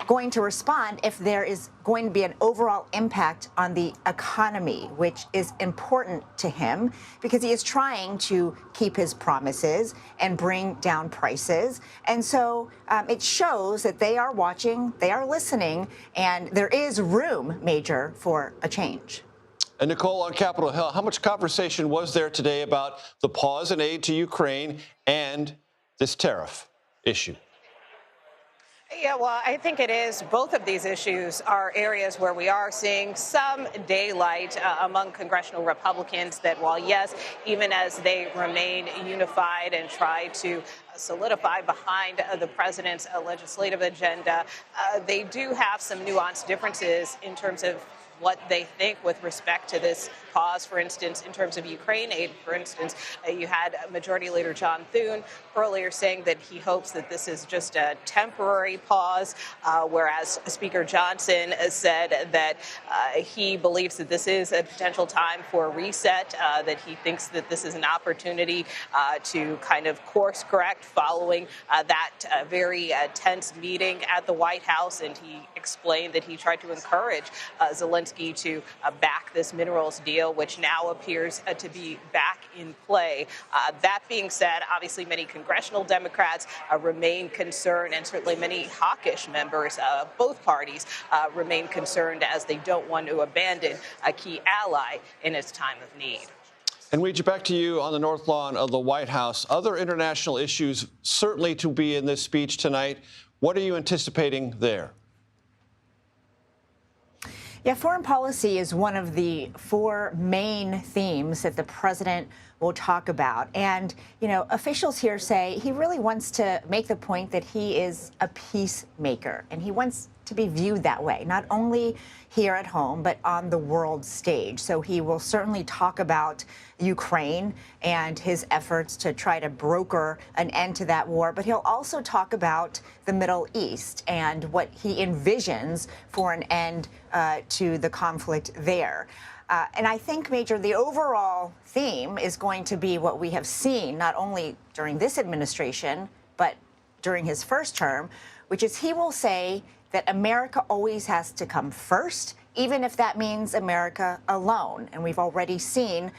going to respond if there is going to be an overall impact on the economy, which is important to him because he is trying to keep his promises and bring down prices. And so it shows that they are watching, they are listening, and there is room, Major, for a change. And Nicole, on Capitol Hill, how much conversation was there today about the pause in aid to Ukraine and this tariff issue? Yeah, well, I think it is. Both of these issues are areas where we are seeing some daylight among congressional Republicans that while, yes, even as they remain unified and try to solidify behind the president's legislative agenda, they do have some nuanced differences in terms of what they think with respect to this pause. For instance, in terms of Ukraine aid, for instance, you had Majority Leader John Thune earlier saying that he hopes that this is just a temporary pause, whereas Speaker Johnson said that he believes that this is a potential time for a reset, that he thinks that this is an opportunity to kind of course correct following that very tense meeting at the White House. And he explained that he tried to encourage Zelensky to back this minerals deal, which now appears to be back in play. That being said, obviously many congressional Democrats remain concerned, and certainly many hawkish members of both parties remain concerned as they don't want to abandon a key ally in its time of need. And Ouija, back to you on the North Lawn of the White House. Other international issues certainly to be in this speech tonight. What are you anticipating there? Yeah, foreign policy is one of the four main themes that the president will talk about. And, officials here say he really wants to make the point that he is a peacemaker, and he wants to be viewed that way, not only here at home, but on the world stage. So he will certainly talk about Ukraine and his efforts to try to broker an end to that war, but he'll also talk about the Middle East and what he envisions for an end to the conflict there. And I think, Major, the overall theme is going to be what we have seen not only during this administration, but during his first term, which is he will say that America always has to come first, even if that means America alone. And we've already seen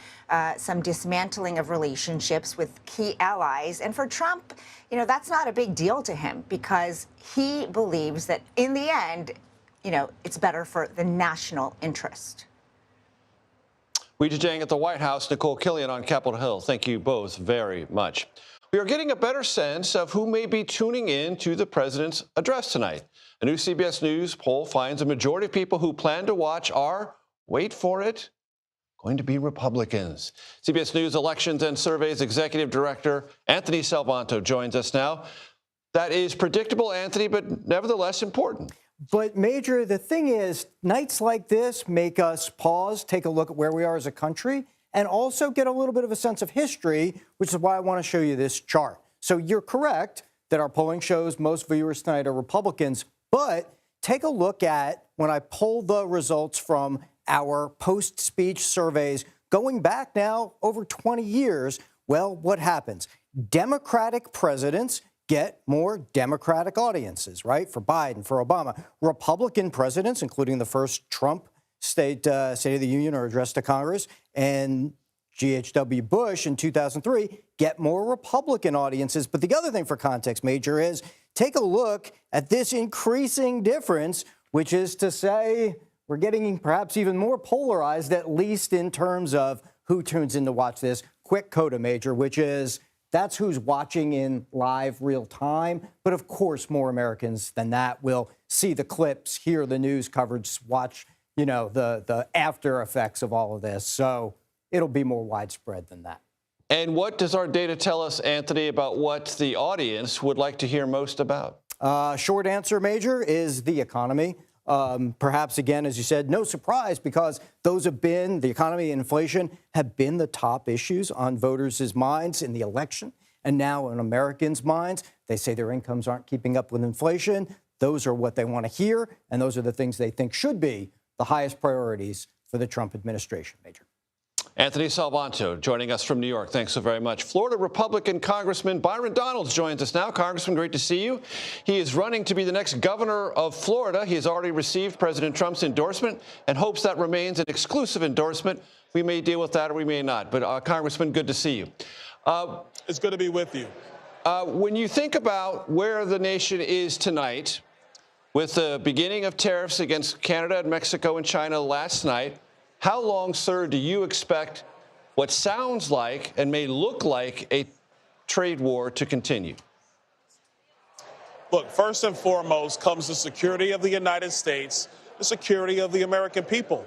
some dismantling of relationships with key allies. And for Trump, that's not a big deal to him because he believes that in the end, it's better for the national interest. Ouija Jiang at the White House, Nicole Killian on Capitol Hill. Thank you both very much. We are getting a better sense of who may be tuning in to the president's address tonight. A new CBS News poll finds a majority of people who plan to watch are, wait for it, going to be Republicans. CBS News Elections and Surveys Executive Director Anthony Salvanto joins us now. That is predictable, Anthony, but nevertheless important. But, Major, the thing is, nights like this make us pause, take a look at where we are as a country, and also get a little bit of a sense of history, which is why I want to show you this chart. So you're correct that our polling shows most viewers tonight are Republicans, but take a look at when I pull the results from our post-speech surveys going back now over 20 years. Well, what happens? Democratic presidents get more Democratic audiences, right? For Biden, for Obama. Republican presidents, including the first Trump State of the Union or address to Congress, and G.H.W. Bush in 2003, get more Republican audiences. But the other thing for context, Major, is take a look at this increasing difference, which is to say we're getting perhaps even more polarized, at least in terms of who tunes in to watch this. Quick coda, Major, which is that's who's watching in live real time. But of course, more Americans than that will see the clips, hear the news coverage, watch, the after effects of all of this. So it'll be more widespread than that. And what does our data tell us, Anthony, about what the audience would like to hear most about? Short answer, Major, is the economy. Perhaps, again, as you said, no surprise, because those have been, the economy and inflation have been the top issues on voters' minds in the election and now in Americans' minds. They say their incomes aren't keeping up with inflation. Those are what they want to hear, and those are the things they think should be the highest priorities for the Trump administration. Major. Anthony Salvanto joining us from New York. Thanks so very much. Florida Republican Congressman Byron Donalds joins us now. Congressman, great to see you. He is running to be the next governor of Florida. He has already received President Trump's endorsement and hopes that remains an exclusive endorsement. We may deal with that or we may not. But, Congressman, good to see you. It's good to be with you. When you think about where the nation is tonight, with the beginning of tariffs against Canada and Mexico and China last night, how long, sir, do you expect what sounds like and may look like a trade war to continue? Look, first and foremost comes the security of the United States, the security of the American people.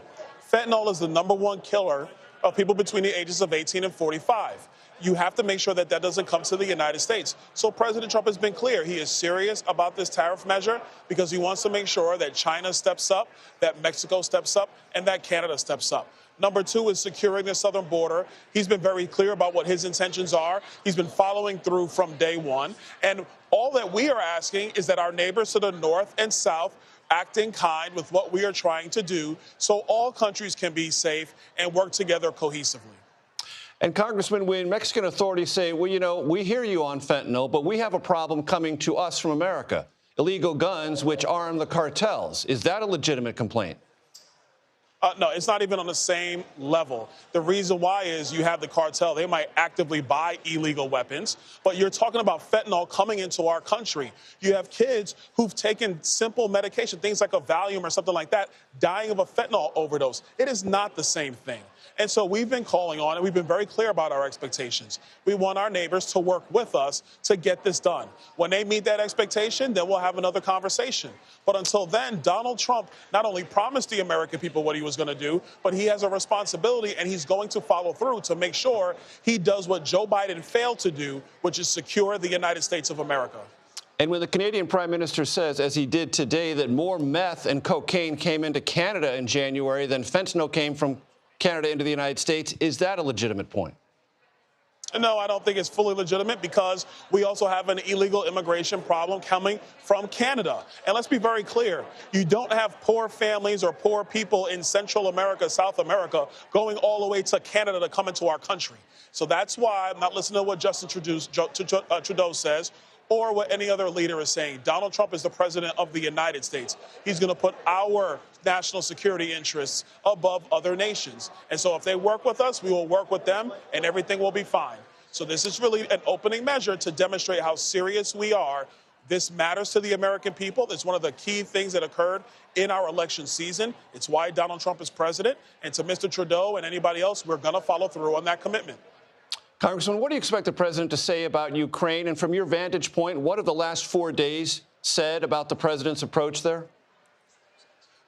Fentanyl is the #1 killer of people between the ages of 18 and 45. You have to make sure that that doesn't come to the United States. So President Trump has been clear. He is serious about this tariff measure because he wants to make sure that China steps up, that Mexico steps up, and that Canada steps up. Number 2 is securing the southern border. He's been very clear about what his intentions are. He's been following through from day one. And all that we are asking is that our neighbors to the north and south act in kind with what we are trying to do so all countries can be safe and work together cohesively. And, Congressman, when Mexican authorities say, well, you know, we hear you on fentanyl, but we have a problem coming to us from America, illegal guns which arm the cartels, is that a legitimate complaint? No, it's not even on the same level. The reason why is you have the cartel. They might actively buy illegal weapons, but you're talking about fentanyl coming into our country. You have kids who've taken simple medication, things like a Valium or something like that, dying of a fentanyl overdose. It is not the same thing. And so we've been calling on, and we've been very clear about our expectations. We want our neighbors to work with us to get this done. When they meet that expectation, then we'll have another conversation. But until then, Donald Trump not only promised the American people what he was going to do, but he has a responsibility, and he's going to follow through to make sure he does what Joe Biden failed to do, which is secure the United States of America. And when the Canadian Prime Minister says, as he did today, that more meth and cocaine came into Canada in January than fentanyl came from Canada into the United States, is that a legitimate point? No, I don't think it's fully legitimate because we also have an illegal immigration problem coming from Canada. And let's be very clear, you don't have poor families or poor people in Central America, South America, going all the way to Canada to come into our country. So that's why I'm not listening to what Justin Trudeau says or what any other leader is saying. Donald Trump is the president of the United States. He's going to put our national security interests above other nations. And so if they work with us, we will work with them, and everything will be fine. So this is really an opening measure to demonstrate how serious we are. This matters to the American people. It's one of the key things that occurred in our election season. It's why Donald Trump is president. And to Mr. Trudeau and anybody else, we're going to follow through on that commitment. Congressman, what do you expect the president to say about Ukraine? And from your vantage point, what have the last 4 days said about the president's approach there?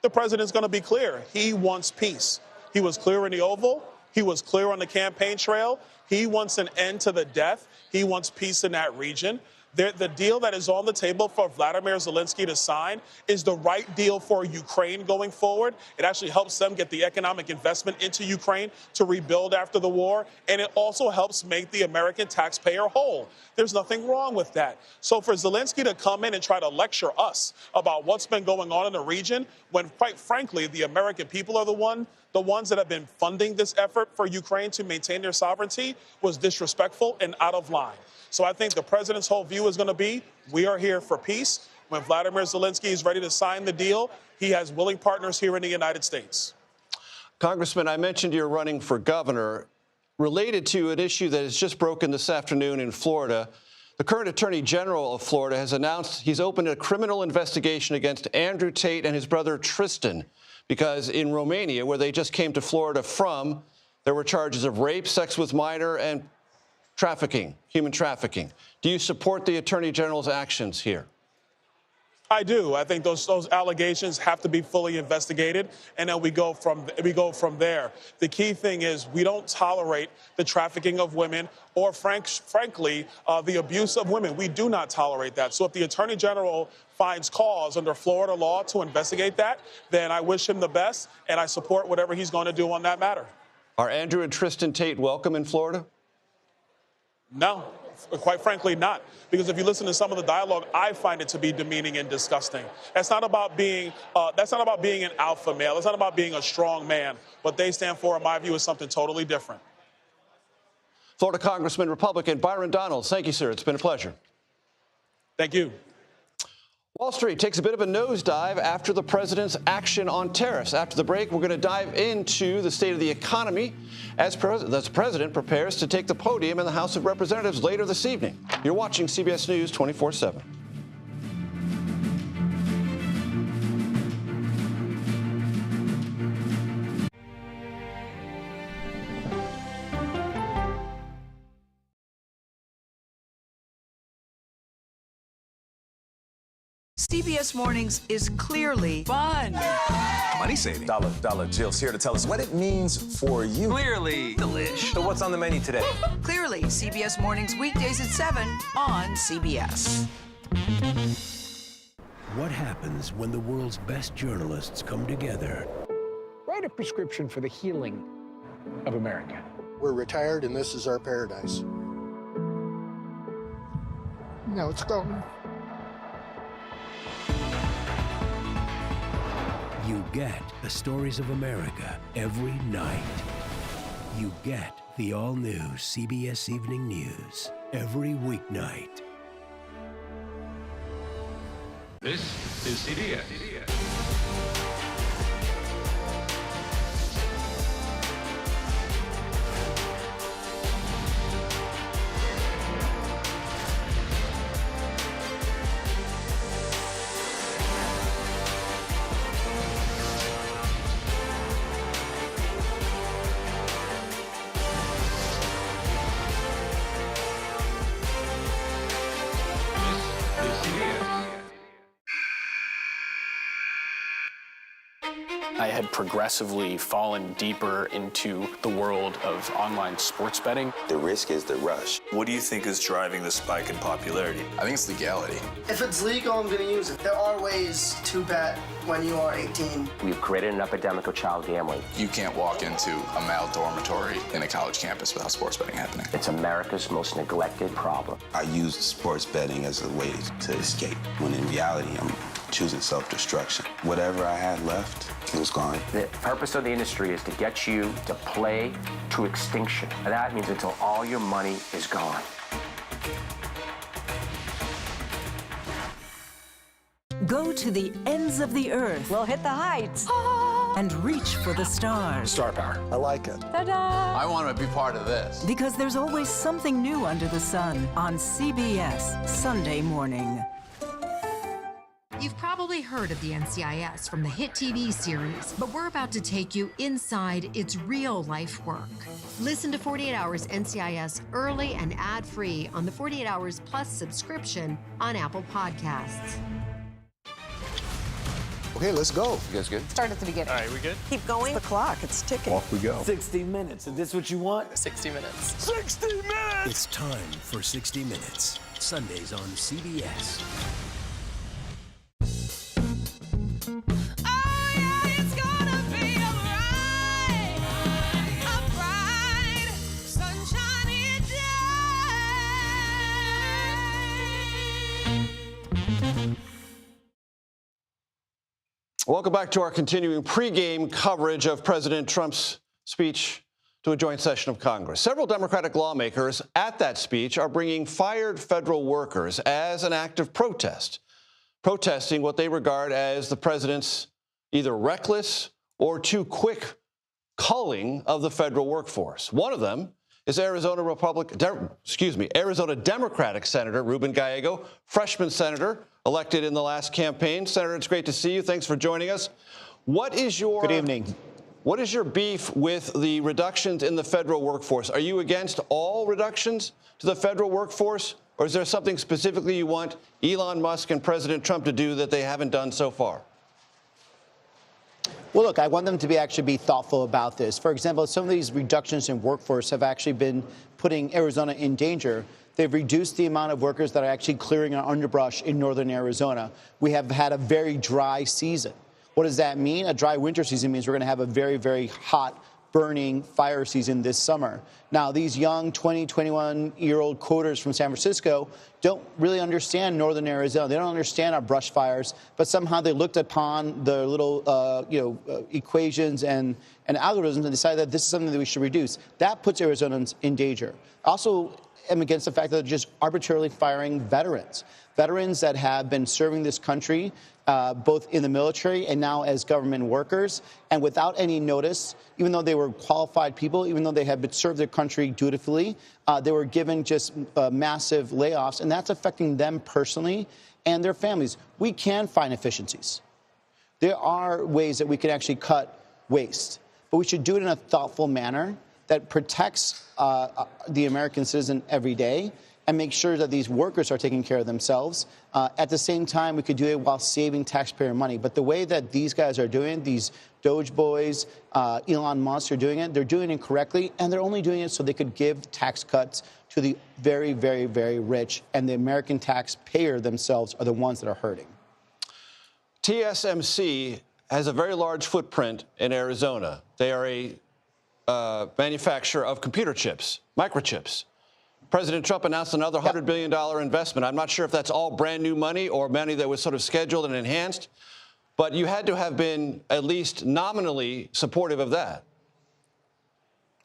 The president's going to be clear. He wants peace. He was clear in the Oval. He was clear on the campaign trail. He wants an end to the death. He wants peace in that region. The deal that is on the table for Vladimir Zelensky to sign is the right deal for Ukraine going forward. It actually helps them get the economic investment into Ukraine to rebuild after the war, and it also helps make the American taxpayer whole. There's nothing wrong with that. So for Zelensky to come in and try to lecture us about what's been going on in the region, when quite frankly, the American people are the ones that have been funding this effort for Ukraine to maintain their sovereignty, was disrespectful and out of line. So I think the president's whole view is going to be, we are here for peace. When Vladimir Zelensky is ready to sign the deal, he has willing partners here in the United States. Congressman, I mentioned you're running for governor. Related to an issue that has just broken this afternoon in Florida, the current Attorney General of Florida has announced he's opened a criminal investigation against Andrew Tate and his brother Tristan, because in Romania, where they just came to Florida from, there were charges of rape, sex with minor, and trafficking, human trafficking. Do you support the Attorney General's actions here? I do. I think those allegations have to be fully investigated, and then we go from there. The key thing is we don't tolerate the trafficking of women or, frankly, the abuse of women. We do not tolerate that. So if the Attorney General finds cause under Florida law to investigate that, then I wish him the best, and I support whatever he's going to do on that matter. Are Andrew and Tristan Tate welcome in Florida? No, quite frankly not. Because if you listen to some of the dialogue, I find it to be demeaning and disgusting. That's not about being an alpha male. It's not about being a strong man. What they stand for, in my view, is something totally different. Florida Congressman Republican Byron Donalds, thank you, sir. It's been a pleasure. Thank you. Wall Street takes a bit of a nosedive after the president's action on tariffs. After the break, we're going to dive into the state of the economy as the president prepares to take the podium in the House of Representatives later this evening. You're watching CBS News 24/7. CBS Mornings is clearly fun. Money saving. Dollar Jill's here to tell us what it means for you. Clearly delish. So what's on the menu today? Clearly, CBS Mornings weekdays at 7 on CBS. What happens when the world's best journalists come together? Write a prescription for the healing of America. We're retired and this is our paradise. Now it's gone. You get the stories of America every night. You get the all-new CBS Evening News every weeknight. This is CBS. I had progressively fallen deeper into the world of online sports betting. The risk is the rush. What do you think is driving the spike in popularity? I think it's legality. If it's legal, I'm going to use it. There are ways to bet when you are 18. We've created an epidemic of child gambling. You can't walk into a male dormitory in a college campus without sports betting happening. It's America's most neglected problem. I use sports betting as a way to escape, when in reality, I'm choosing self-destruction. Whatever I had left, it was gone. The purpose of the industry is to get you to play to extinction. And that means until all your money is gone. Go to the ends of the earth. We'll hit the heights. And reach for the stars. Star power. I like it. Ta-da! I want to be part of this. Because there's always something new under the sun on CBS Sunday morning. You've probably heard of the NCIS from the hit TV series, but we're about to take you inside its real-life work. Listen to 48 Hours NCIS early and ad-free on the 48 Hours Plus subscription on Apple Podcasts. Okay, let's go. You guys good? Start at the beginning. All right, we good? Keep going. The clock, it's ticking. Off we go. 60 minutes. Is this what you want? 60 minutes. 60 minutes! It's time for 60 Minutes, Sundays on CBS. Welcome back to our continuing pregame coverage of President Trump's speech to a joint session of Congress. Several Democratic lawmakers at that speech are bringing fired federal workers as an act of protest, protesting what they regard as the president's either reckless or too quick culling of the federal workforce. One of them is Arizona Democratic Senator Ruben Gallego, freshman senator elected in the last campaign. Senator, it's great to see you. Thanks for joining us. Good evening. What is your beef with the reductions in the federal workforce? Are you against all reductions to the federal workforce, Or is there something specifically you want Elon Musk and President Trump to do that they haven't done so far? Well, look, I want them to actually be thoughtful about this. For example, some of these reductions in workforce have actually been putting Arizona in danger. They've reduced the amount of workers that are actually clearing our underbrush in northern Arizona. We have had a very dry season. What does that mean? A dry winter season means we're going to have a very, very hot, burning fire season this summer. Now, these young 20, 21-year-old coders from San Francisco don't really understand northern Arizona. They don't understand our brush fires, but somehow they looked upon the little, equations and algorithms and decided that this is something that we should reduce. That puts Arizonans in danger. Also, I'm against the fact that they're just arbitrarily firing veterans that have been serving this country, both in the military and now as government workers, and without any notice, even though they were qualified people, even though they had served their country dutifully, they were given just massive layoffs, and that's affecting them personally and their families. We can find efficiencies. There are ways that we can actually cut waste, but we should do it in a thoughtful manner that protects the American citizen every day and make sure that these workers are taking care of themselves. At the same time, we could do it while saving taxpayer money. But the way that these guys are doing it, these Doge boys, Elon Musk are doing it, they're doing it correctly, and they're only doing it so they could give tax cuts to the very, very, very rich, and the American taxpayer themselves are the ones that are hurting. TSMC has a very large footprint in Arizona. They are a manufacturer of computer chips, microchips. President Trump announced another $100 billion investment. I'm not sure if that's all brand new money or money that was sort of scheduled and enhanced, but you had to have been at least nominally supportive of that.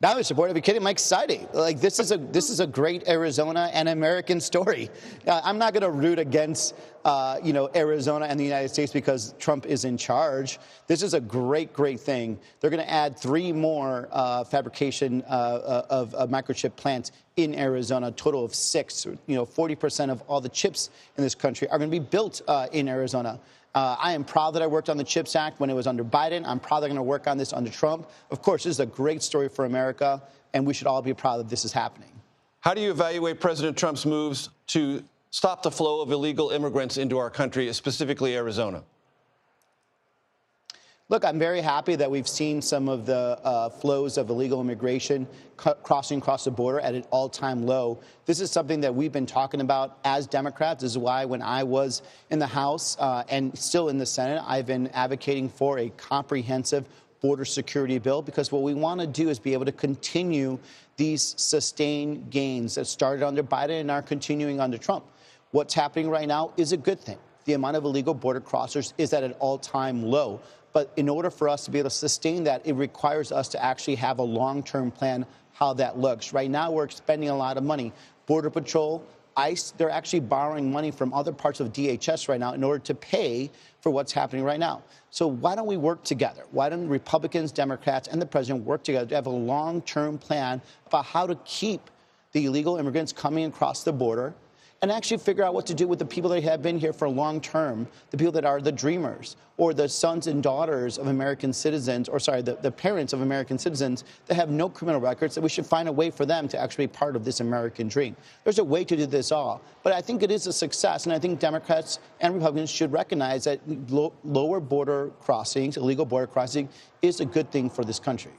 Not only supportive, are you kidding? I'm excited. Like, this is a great Arizona and American story. I'm not going to root against Arizona and the United States because Trump is in charge. This is a great, great thing. They're going to add 3 more fabrication of microchip plants in Arizona, a total of 6. 40% of all the chips in this country are going to be built in Arizona. I am proud that I worked on the CHIPS Act when it was under Biden. I'm proud that I'm going to work on this under Trump. Of course, this is a great story for America, and we should all be proud that this is happening. How do you evaluate President Trump's moves to stop the flow of illegal immigrants into our country, specifically Arizona? Look, I'm very happy that we've seen some of the flows of illegal immigration crossing across the border at an all-time low. This is something that we've been talking about as Democrats. This is why when I was in the House and still in the Senate, I've been advocating for a comprehensive border security bill, because what we want to do is be able to continue these sustained gains that started under Biden and are continuing under Trump. What's happening right now is a good thing. The amount of illegal border crossers is at an all-time low. But in order for us to be able to sustain that, it requires us to actually have a long-term plan how that looks. Right now, we're spending a lot of money. Border Patrol, ICE, they're actually borrowing money from other parts of DHS right now in order to pay for what's happening right now. So why don't we work together? Why don't Republicans, Democrats, and the president work together to have a long-term plan about how to keep the illegal immigrants coming across the border and actually figure out what to do with the people that have been here for long term, the people that are the dreamers, or the sons and daughters of American citizens, or sorry, the parents of American citizens that have no criminal records, that we should find a way for them to actually be part of this American dream. There's a way to do this all, but I think it is a success, and I think Democrats and Republicans should recognize that lower border crossings, illegal border crossing, is a good thing for this country.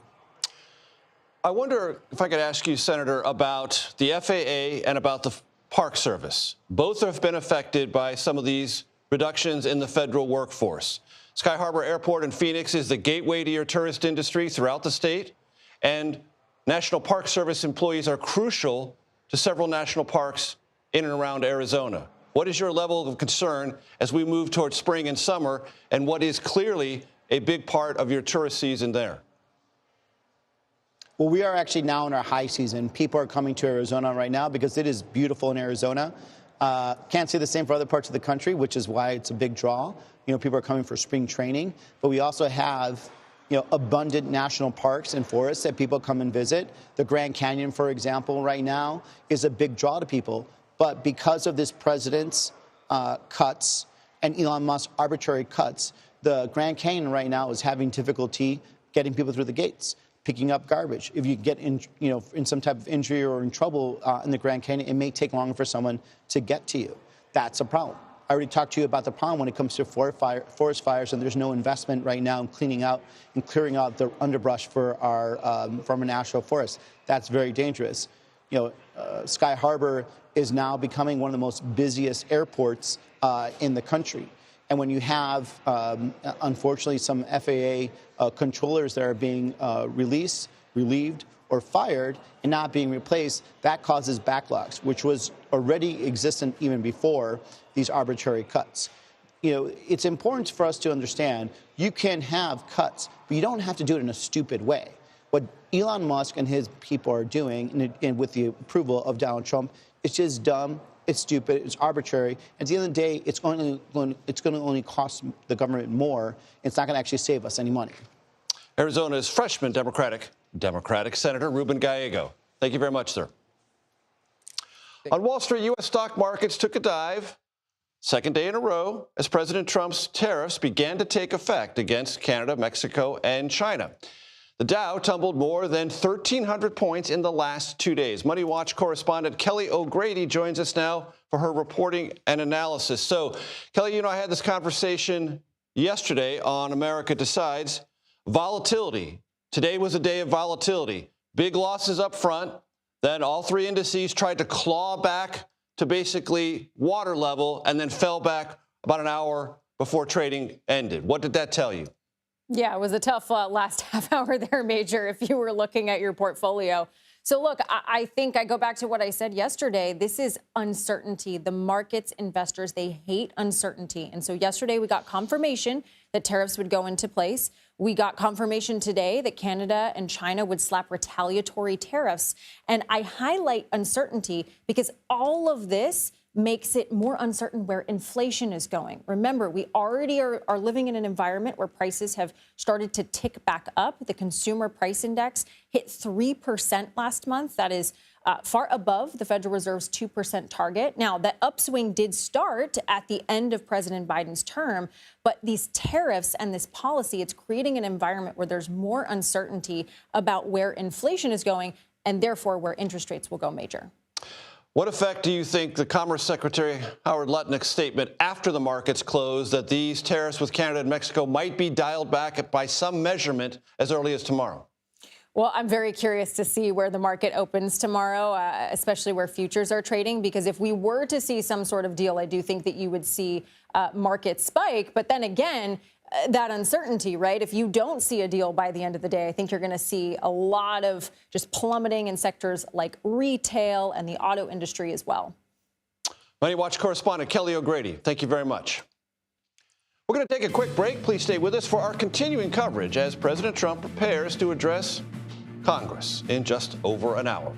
I wonder if I could ask you, Senator, about the FAA and about the Park Service. Both have been affected by some of these reductions in the federal workforce. Sky Harbor Airport in Phoenix is the gateway to your tourist industry throughout the state, and National Park Service employees are crucial to several national parks in and around Arizona. What is your level of concern as we move towards spring and summer, and what is clearly a big part of your tourist season there? Well, we are actually now in our high season. People are coming to Arizona right now because it is beautiful in Arizona. Can't say the same for other parts of the country, which is why it's a big draw. People are coming for spring training, but we also have, abundant national parks and forests that people come and visit. The Grand Canyon, for example, right now is a big draw to people. But because of this president's cuts and Elon Musk's arbitrary cuts, the Grand Canyon right now is having difficulty getting people through the gates. picking up garbage. If you get in, in some type of injury or in trouble in the Grand Canyon, it may take longer for someone to get to you. That's a problem. I already talked to you about the problem when it comes to forest fires, and there's no investment right now in cleaning out and clearing out the underbrush for our national forests. That's very dangerous. Sky Harbor is now becoming one of the most busiest airports in the country. And when you have, unfortunately, some FAA controllers that are being released, relieved, or fired and not being replaced, that causes backlogs, which was already existent even before these arbitrary cuts. It's important for us to understand you can have cuts, but you don't have to do it in a stupid way. What Elon Musk and his people are doing, and with the approval of Donald Trump, it's just dumb, it's stupid, it's arbitrary. At the end of the day, it's going to only cost the government more. It's not going to actually save us any money. Arizona's freshman Democratic Senator Ruben Gallego. Thank you very much, sir. On Wall Street, U.S. stock markets took a dive, second day in a row, as President Trump's tariffs began to take effect against Canada, Mexico, and China. The Dow tumbled more than 1,300 points in the last 2 days. Money Watch correspondent Kelly O'Grady joins us now for her reporting and analysis. So, Kelly, I had this conversation yesterday on America Decides. Volatility. Today was a day of volatility. Big losses up front. Then all three indices tried to claw back to basically water level and then fell back about an hour before trading ended. What did that tell you? Yeah, it was a tough last half hour there, Major, if you were looking at your portfolio. So, look, I think I go back to what I said yesterday. This is uncertainty. The markets, investors, they hate uncertainty. And so yesterday we got confirmation that tariffs would go into place. We got confirmation today that Canada and China would slap retaliatory tariffs. And I highlight uncertainty because all of this makes it more uncertain where inflation is going. Remember, we already are living in an environment where prices have started to tick back up. The consumer price index hit 3% last month. That is far above the Federal Reserve's 2% target. Now, that upswing did start at the end of President Biden's term, but these tariffs and this policy, it's creating an environment where there's more uncertainty about where inflation is going and therefore where interest rates will go, Major. What effect do you think the Commerce Secretary Howard Lutnick's statement after the markets closed that these tariffs with Canada and Mexico might be dialed back by some measurement as early as tomorrow? Well, I'm very curious to see where the market opens tomorrow, especially where futures are trading, because if we were to see some sort of deal, I do think that you would see markets spike. But then again, that uncertainty, right? If you don't see a deal by the end of the day, I think you're going to see a lot of just plummeting in sectors like retail and the auto industry as well. Money Watch correspondent Kelly O'Grady, thank you very much. We're going to take a quick break. Please stay with us for our continuing coverage as President Trump prepares to address Congress in just over an hour.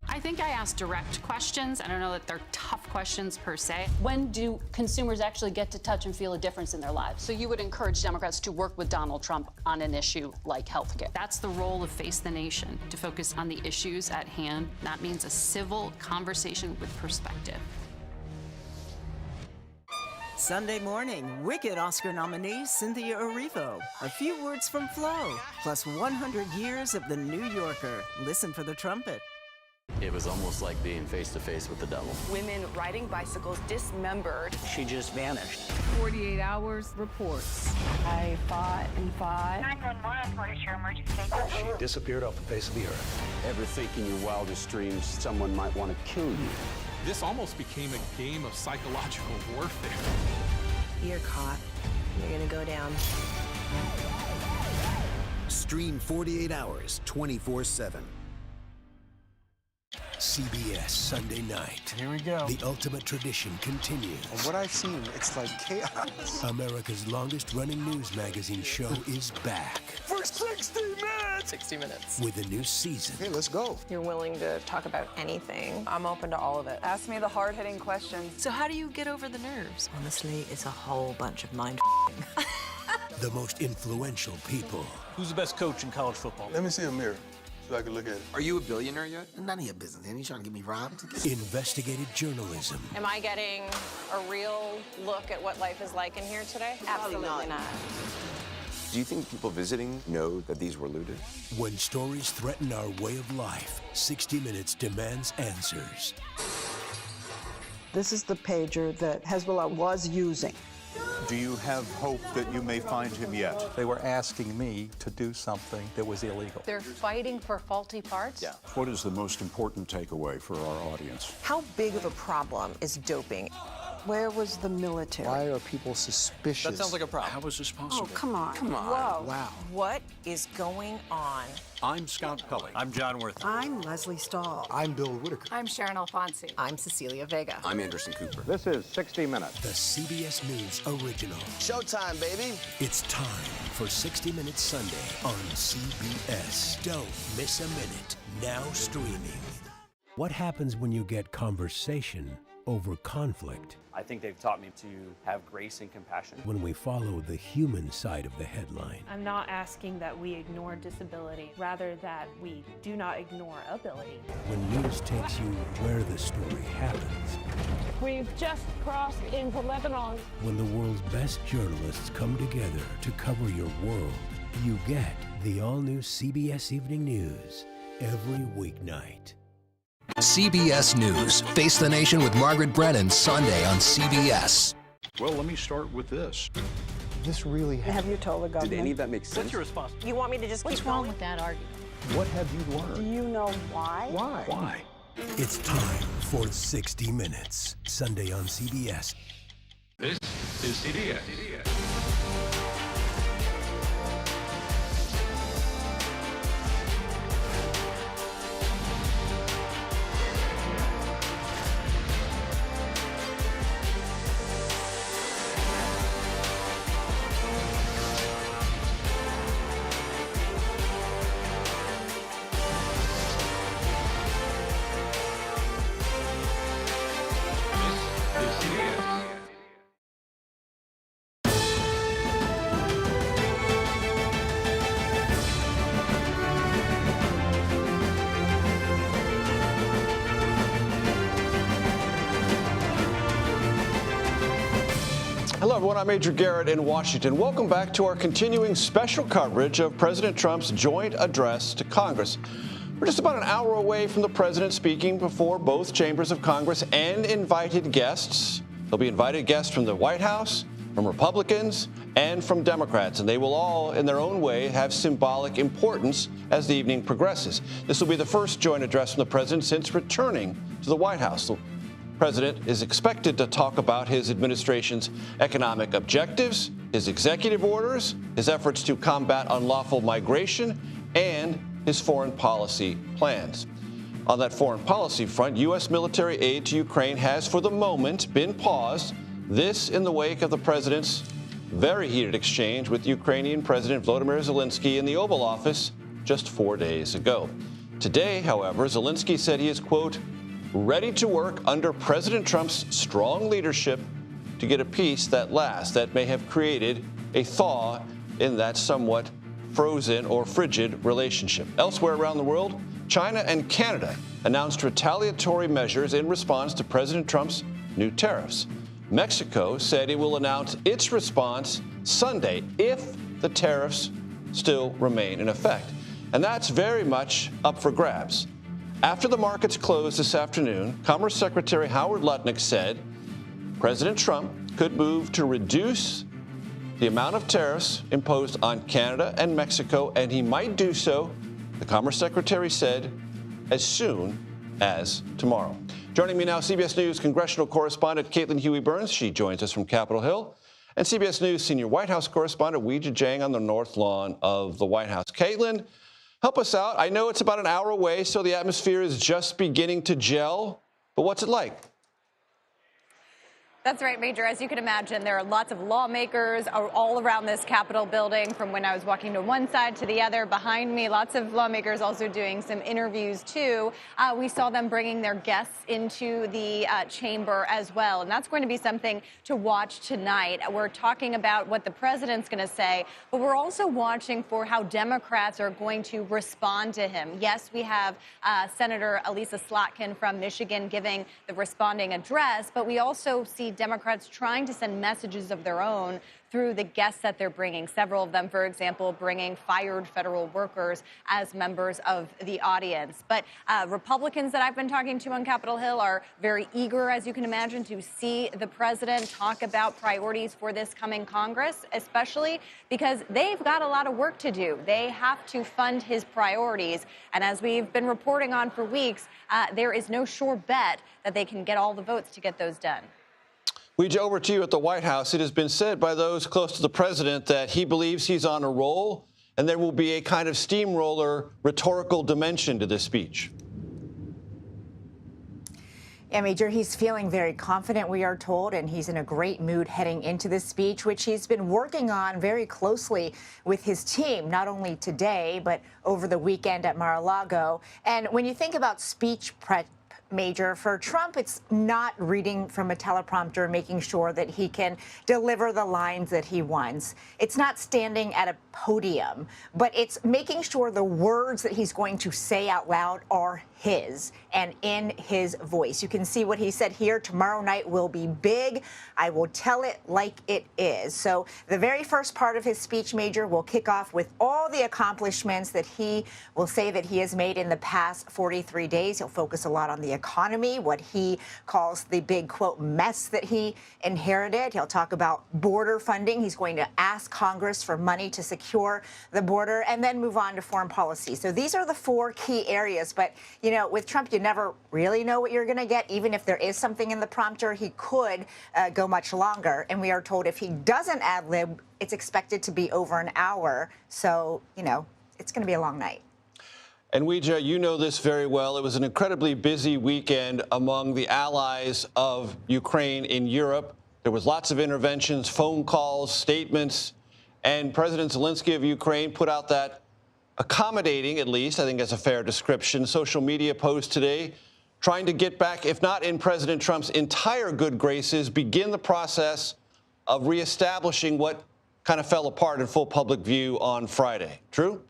I think I asked direct questions. I don't know that they're tough questions per se. When do consumers actually get to touch and feel a difference in their lives? So you would encourage Democrats to work with Donald Trump on an issue like health care. That's the role of Face the Nation, to focus on the issues at hand. That means a civil conversation with perspective. Sunday morning, Wicked Oscar nominee Cynthia Erivo. A few words from Flo, plus 100 years of The New Yorker. Listen for the trumpet. It was almost like being face-to-face with the devil. Women riding bicycles dismembered. She just vanished. 48 hours reports. I fought and fought. 911, what is your emergency? She disappeared off the face of the earth. Ever think in your wildest dreams someone might want to kill you? This almost became a game of psychological warfare. You're caught. You're gonna go down. Stream 48 hours, 24/7. CBS Sunday night. Here we go. The ultimate tradition continues. And what I've seen, it's like chaos. America's longest-running news magazine show is back. For 60 minutes! 60 minutes. With a new season. Hey, let's go. You're willing to talk about anything. I'm open to all of it. Ask me the hard-hitting questions. So how do you get over the nerves? Honestly, it's a whole bunch of mind The most influential people. Who's the best coach in college football? Let me see a mirror so I can look at it. Are you a billionaire yet? None of your business. Ain't you trying to get me robbed? Investigative journalism. Am I getting a real look at what life is like in here today? Absolutely not. Do you think people visiting know that these were looted? When stories threaten our way of life, 60 Minutes demands answers. This is the pager that Hezbollah was using. Do you have hope that you may find him yet? They were asking me to do something that was illegal. They're fighting for faulty parts? Yeah. What is the most important takeaway for our audience? How big of a problem is doping? Where was the military? Why are people suspicious? That sounds like a problem. How is this possible? Oh, come on. Come on. Whoa. Wow. What is going on? I'm Scott Pelley. I'm John Worth. I'm Leslie Stahl. I'm Bill Whitaker. I'm Sharon Alfonsi. I'm Cecilia Vega. I'm Anderson Cooper. This is 60 Minutes. The CBS News original. Showtime, baby. It's time for 60 Minutes Sunday on CBS. Don't miss a minute. Now streaming. What happens when you get conversation over conflict? I think they've taught me to have grace and compassion. When we follow the human side of the headline. I'm not asking that we ignore disability, rather that we do not ignore ability. When news takes you where the story happens. We've just crossed into Lebanon. When the world's best journalists come together to cover your world, you get the all-new CBS Evening News every weeknight. CBS News. Face the Nation with Margaret Brennan, Sunday on CBS. Well, let me start with this. This really happened. Have you told the government? Did any of that make sense? What's your response? You want me to just What's keep wrong going? with that argument? What have you Do learned? you know why? Why? Why? It's time for 60 Minutes, Sunday on CBS. This is CBS. Hello, everyone. I'm Major Garrett in Washington. Welcome back to our continuing special coverage of President Trump's joint address to Congress. We're just about an hour away from the president speaking before both chambers of Congress and invited guests. There'll be invited guests from the White House, from Republicans, and from Democrats, and they will all, in their own way, have symbolic importance as the evening progresses. This will be the first joint address from the president since returning to the White House. The president is expected to talk about his administration's economic objectives, his executive orders, his efforts to combat unlawful migration, and his foreign policy plans. On that foreign policy front, U.S. military aid to Ukraine has, for the moment, been paused. This in the wake of the president's very heated exchange with Ukrainian President Volodymyr Zelensky in the Oval Office just 4 days ago. Today, however, Zelensky said he is, quote, ready to work under President Trump's strong leadership to get a peace that lasts, that may have created a thaw in that somewhat frozen or frigid relationship. Elsewhere around the world, China and Canada announced retaliatory measures in response to President Trump's new tariffs. Mexico said it will announce its response Sunday if the tariffs still remain in effect. And that's very much up for grabs. After the markets closed this afternoon, Commerce Secretary Howard Lutnick said President Trump could move to reduce the amount of tariffs imposed on Canada and Mexico, and he might do so, the Commerce Secretary said, as soon as tomorrow. Joining me now, CBS News congressional correspondent Caitlin Huey-Burns. She joins us from Capitol Hill. And CBS News senior White House correspondent Weijia Jiang on the North Lawn of the White House. Caitlin, Help us out. I know it's about an hour away, so the atmosphere is just beginning to gel. But what's it like? That's right, Major. As you can imagine, there are lots of lawmakers all around this Capitol building from when I was walking to one side to the other. Behind me, lots of lawmakers also doing some interviews, too. We saw them bringing their guests into the chamber as well. And that's going to be something to watch tonight. We're talking about what the president's going to say, but we're also watching for how Democrats are going to respond to him. Yes, we have Senator Elisa Slotkin from Michigan giving the responding address, but we also see Democrats trying to send messages of their own through the guests that they're bringing. Several of them, for example, bringing fired federal workers as members of the audience. But Republicans that I've been talking to on Capitol Hill are very eager, as you can imagine, to see the president talk about priorities for this coming Congress, especially because they've got a lot of work to do. They have to fund his priorities. And as we've been reporting on for weeks, there is no sure bet that they can get all the votes to get those done. Weege, over to you at the White House. It has been said by those close to the president that he believes he's on a roll, and there will be a kind of steamroller rhetorical dimension to this speech. Yeah, Major, he's feeling very confident, we are told, and he's in a great mood heading into this speech, which he's been working on very closely with his team, not only today, but over the weekend at Mar-a-Lago. And when you think about speech prep, Major, for Trump, it's not reading from a teleprompter, making sure that he can deliver the lines that he wants. It's not standing at a podium, but it's making sure the words that he's going to say out loud are his and in his voice. You can see what he said here. Tomorrow night will be big. I will tell it like it is. So the very first part of his speech, Major, will kick off with all the accomplishments that he will say that he has made in the past 43 days. He'll focus a lot on the economy, what he calls the big, quote, mess that he inherited. He'll talk about border funding. He's going to ask Congress for money to secure the border and then move on to foreign policy. So these are the four key areas. But, you know, with Trump, you never really know what you're going to get. Even if there is something in the prompter, he could go much longer. And we are told if he doesn't ad lib, it's expected to be over an hour. So, you know, it's going to be a long night. And Weege, you know this very well. It was an incredibly busy weekend among the allies of Ukraine in Europe. There was lots of interventions, phone calls, statements, and President Zelensky of Ukraine put out that accommodating, at least, I think that's a fair description, social media post today, trying to get back, if not in President Trump's entire good graces, begin the process of reestablishing what kind of fell apart in full public view on Friday. True?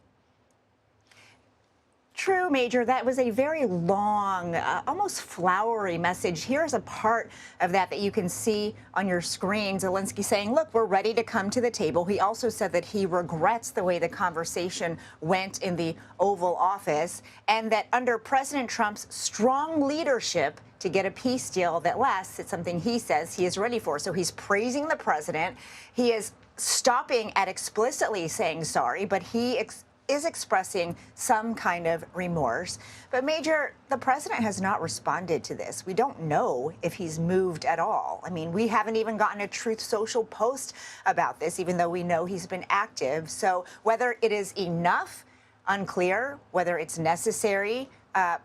True, Major. That was a very long, almost flowery message. Here's a part of that you can see on your screen. Zelensky saying, look, we're ready to come to the table. He also said that he regrets the way the conversation went in the Oval Office and that under President Trump's strong leadership to get a peace deal that lasts, it's something he says he is ready for. So he's praising the president. He is stopping at explicitly saying sorry, but he is expressing some kind of remorse. But, Major, the president has not responded to this. We don't know if he's moved at all. I mean, we haven't even gotten a Truth Social post about this, even though we know he's been active. So whether it is enough, unclear. Whether it's necessary,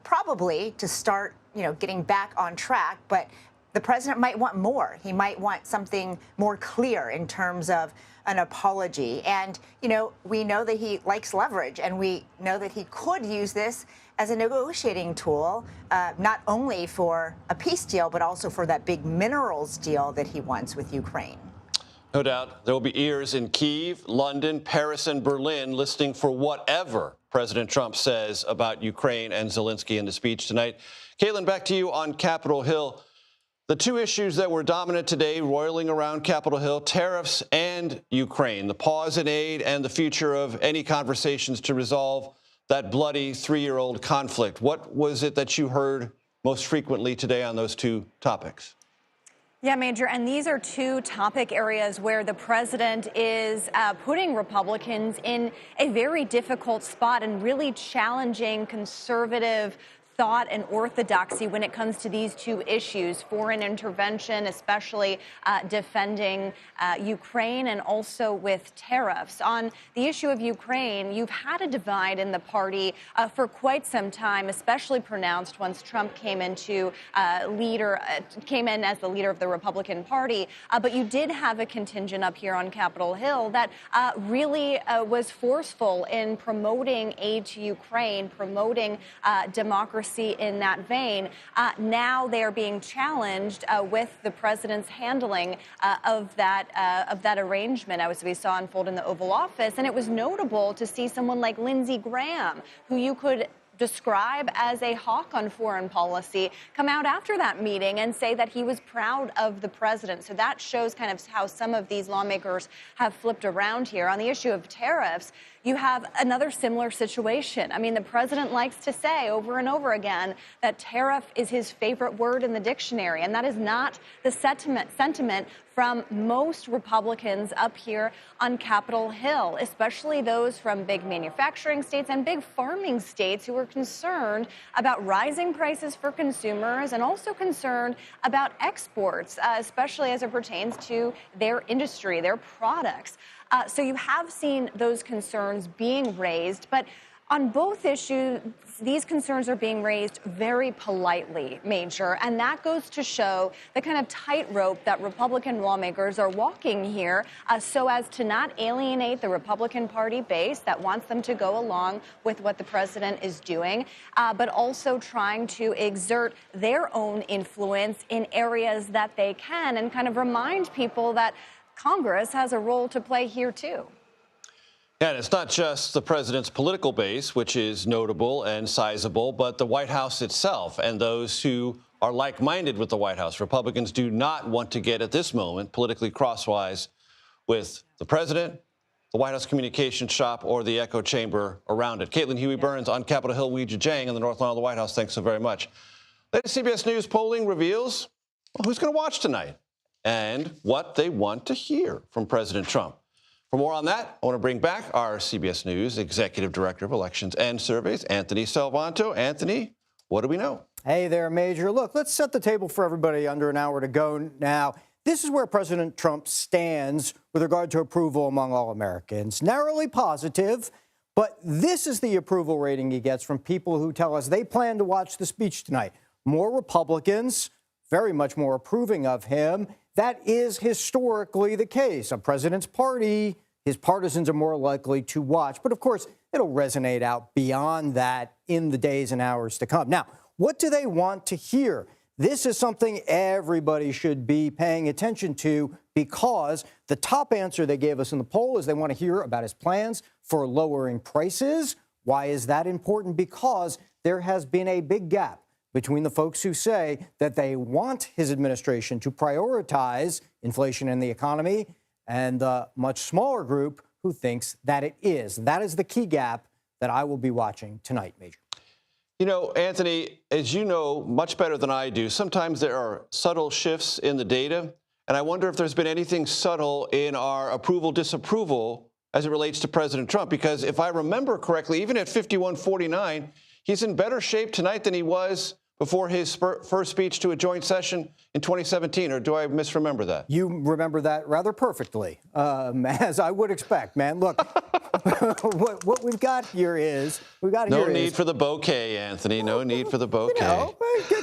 probably to start, you know, getting back on track. But the president might want more. He might want something more clear in terms of an apology. And, you know, we know that he likes leverage, and we know that he could use this as a negotiating tool, not only for a peace deal, but also for that big minerals deal that he wants with Ukraine. No doubt. There will be ears in Kyiv, London, Paris, and Berlin listening for whatever President Trump says about Ukraine and Zelensky in the speech tonight. Caitlin, back to you on Capitol Hill. The two issues that were dominant today, roiling around Capitol Hill, tariffs and Ukraine, the pause in aid and the future of any conversations to resolve that bloody 3-year-old conflict. What was it that you heard most frequently today on those two topics? Yeah, Major, and these are two topic areas where the president is putting Republicans in a very difficult spot and really challenging conservative thought and orthodoxy when it comes to these two issues, foreign intervention, especially defending Ukraine, and also with tariffs. On the issue of Ukraine, you've had a divide in the party for quite some time, especially pronounced once Trump came in as the leader of the Republican Party. But you did have a contingent up here on Capitol Hill that really was forceful in promoting aid to Ukraine, promoting democracy in that vein. Now they are being challenged with the president's handling of that arrangement, as we saw unfold in the Oval Office. And it was notable to see someone like Lindsey Graham, who you could describe as a hawk on foreign policy, come out after that meeting and say that he was proud of the president. So that shows kind of how some of these lawmakers have flipped around here. On the issue of tariffs, you have another similar situation. I mean, the president likes to say over and over again that tariff is his favorite word in the dictionary, and that is not the sentiment from most Republicans up here on Capitol Hill, especially those from big manufacturing states and big farming states who are concerned about rising prices for consumers and also concerned about exports, especially as it pertains to their industry, their products. So you have seen those concerns being raised, but on both issues, these concerns are being raised very politely, Major, and that goes to show the kind of tightrope that Republican lawmakers are walking here so as to not alienate the Republican Party base that wants them to go along with what the president is doing, but also trying to exert their own influence in areas that they can and kind of remind people that Congress has a role to play here, too. Yeah, and it's not just the president's political base, which is notable and sizable, but the White House itself and those who are like-minded with the White House. Republicans do not want to get, at this moment, politically crosswise with the president, the White House communications shop, or the echo chamber around it. Caitlin Huey-Burns on Capitol Hill, Weijia Jiang in the North Lawn of the White House. Thanks so very much. Latest CBS News polling reveals who's going to watch tonight and what they want to hear from President Trump. For more on that, I want to bring back our CBS News Executive Director of Elections and Surveys, Anthony Salvanto. Anthony, what do we know? Hey there, Major. Look, let's set the table for everybody. Under an hour to go now. This is where President Trump stands with regard to approval among all Americans. Narrowly positive, but this is the approval rating he gets from people who tell us they plan to watch the speech tonight. More Republicans, very much more approving of him. That is historically the case. A president's party, his partisans are more likely to watch. But of course, it'll resonate out beyond that in the days and hours to come. Now, what do they want to hear? This is something everybody should be paying attention to because the top answer they gave us in the poll is they want to hear about his plans for lowering prices. Why is that important? Because there has been a big gap between the folks who say that they want his administration to prioritize inflation and the economy and the much smaller group who thinks that it is. That is the key gap that I will be watching tonight, Major. You know, Anthony, as you know much better than I do, sometimes there are subtle shifts in the data, and I wonder if there's been anything subtle in our approval-disapproval as it relates to President Trump, because if I remember correctly, even at 51-49, he's in better shape tonight than he was before his first speech to a joint session in 2017, or do I misremember that? You remember that rather perfectly, as I would expect, man. Look, what we've got here is, No need for the bouquet, Anthony. No need for the bouquet. You know,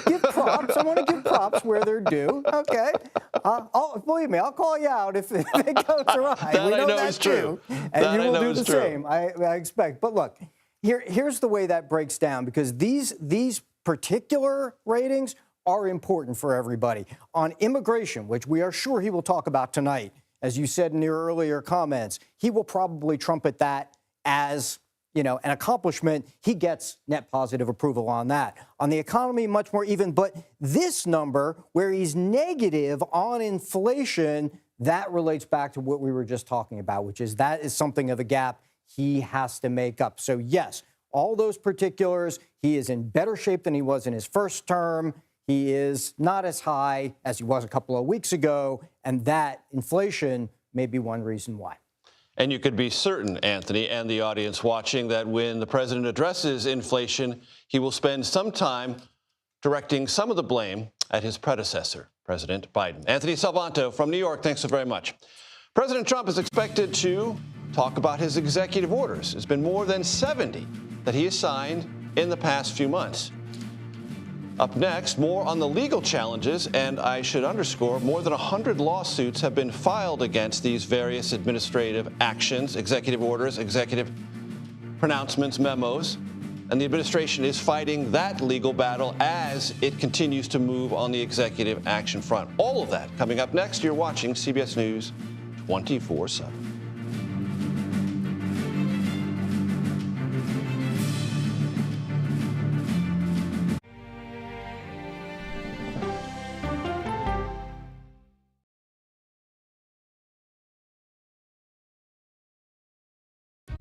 give props. I want to give props where they're due. Okay. Believe me, I'll call you out if it goes awry. That we I know that is too. true. And that you will I know do is the true. same, I expect. But look, here's the way that breaks down, because these particular ratings are important for everybody. On immigration, which we are sure he will talk about tonight, as you said in your earlier comments, he will probably trumpet that as, you know, an accomplishment. He gets net positive approval on that. On the economy, much more even. But this number, where he's negative on inflation, that relates back to what we were just talking about, which is that is something of a gap he has to make up. So, yes, all those particulars, he is in better shape than he was in his first term. He is not as high as he was a couple of weeks ago, and that inflation may be one reason why. And you could be certain, Anthony, and the audience watching, that when the president addresses inflation, he will spend some time directing some of the blame at his predecessor, President Biden. Anthony Salvanto from New York, thanks so very much. President Trump is expected to talk about his executive orders. It's been more than 70 that he has signed in the past few months. Up next, more on the legal challenges, and I should underscore, more than 100 lawsuits have been filed against these various administrative actions, executive orders, executive pronouncements, memos, and the administration is fighting that legal battle as it continues to move on the executive action front. All of that coming up next. You're watching CBS News 24/7.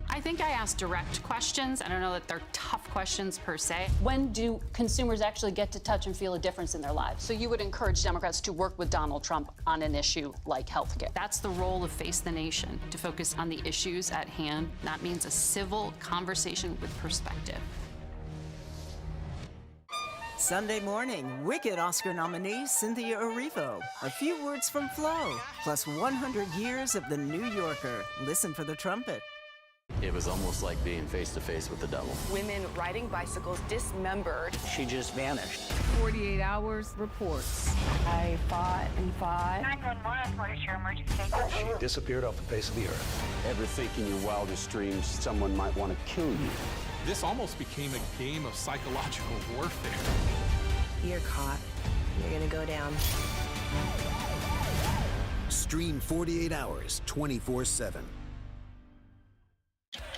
I think I asked direct questions. I don't know that they're tough questions per se. When do consumers actually get to touch and feel a difference in their lives? So you would encourage Democrats to work with Donald Trump on an issue like health care. That's the role of Face the Nation, to focus on the issues at hand. That means a civil conversation with perspective. Sunday morning, Wicked Oscar nominee Cynthia Erivo. A few words from Flo, plus 100 years of The New Yorker. Listen for the trumpet. It was almost like being face to face with the devil. Women riding bicycles dismembered. She just vanished. 48 hours reports. I fought and fought. 911, what is your emergency? She disappeared off the face of the earth. Ever think in your wildest dreams someone might want to kill you? This almost became a game of psychological warfare. You're caught. You're gonna go down. Stream 48 hours, 24/7.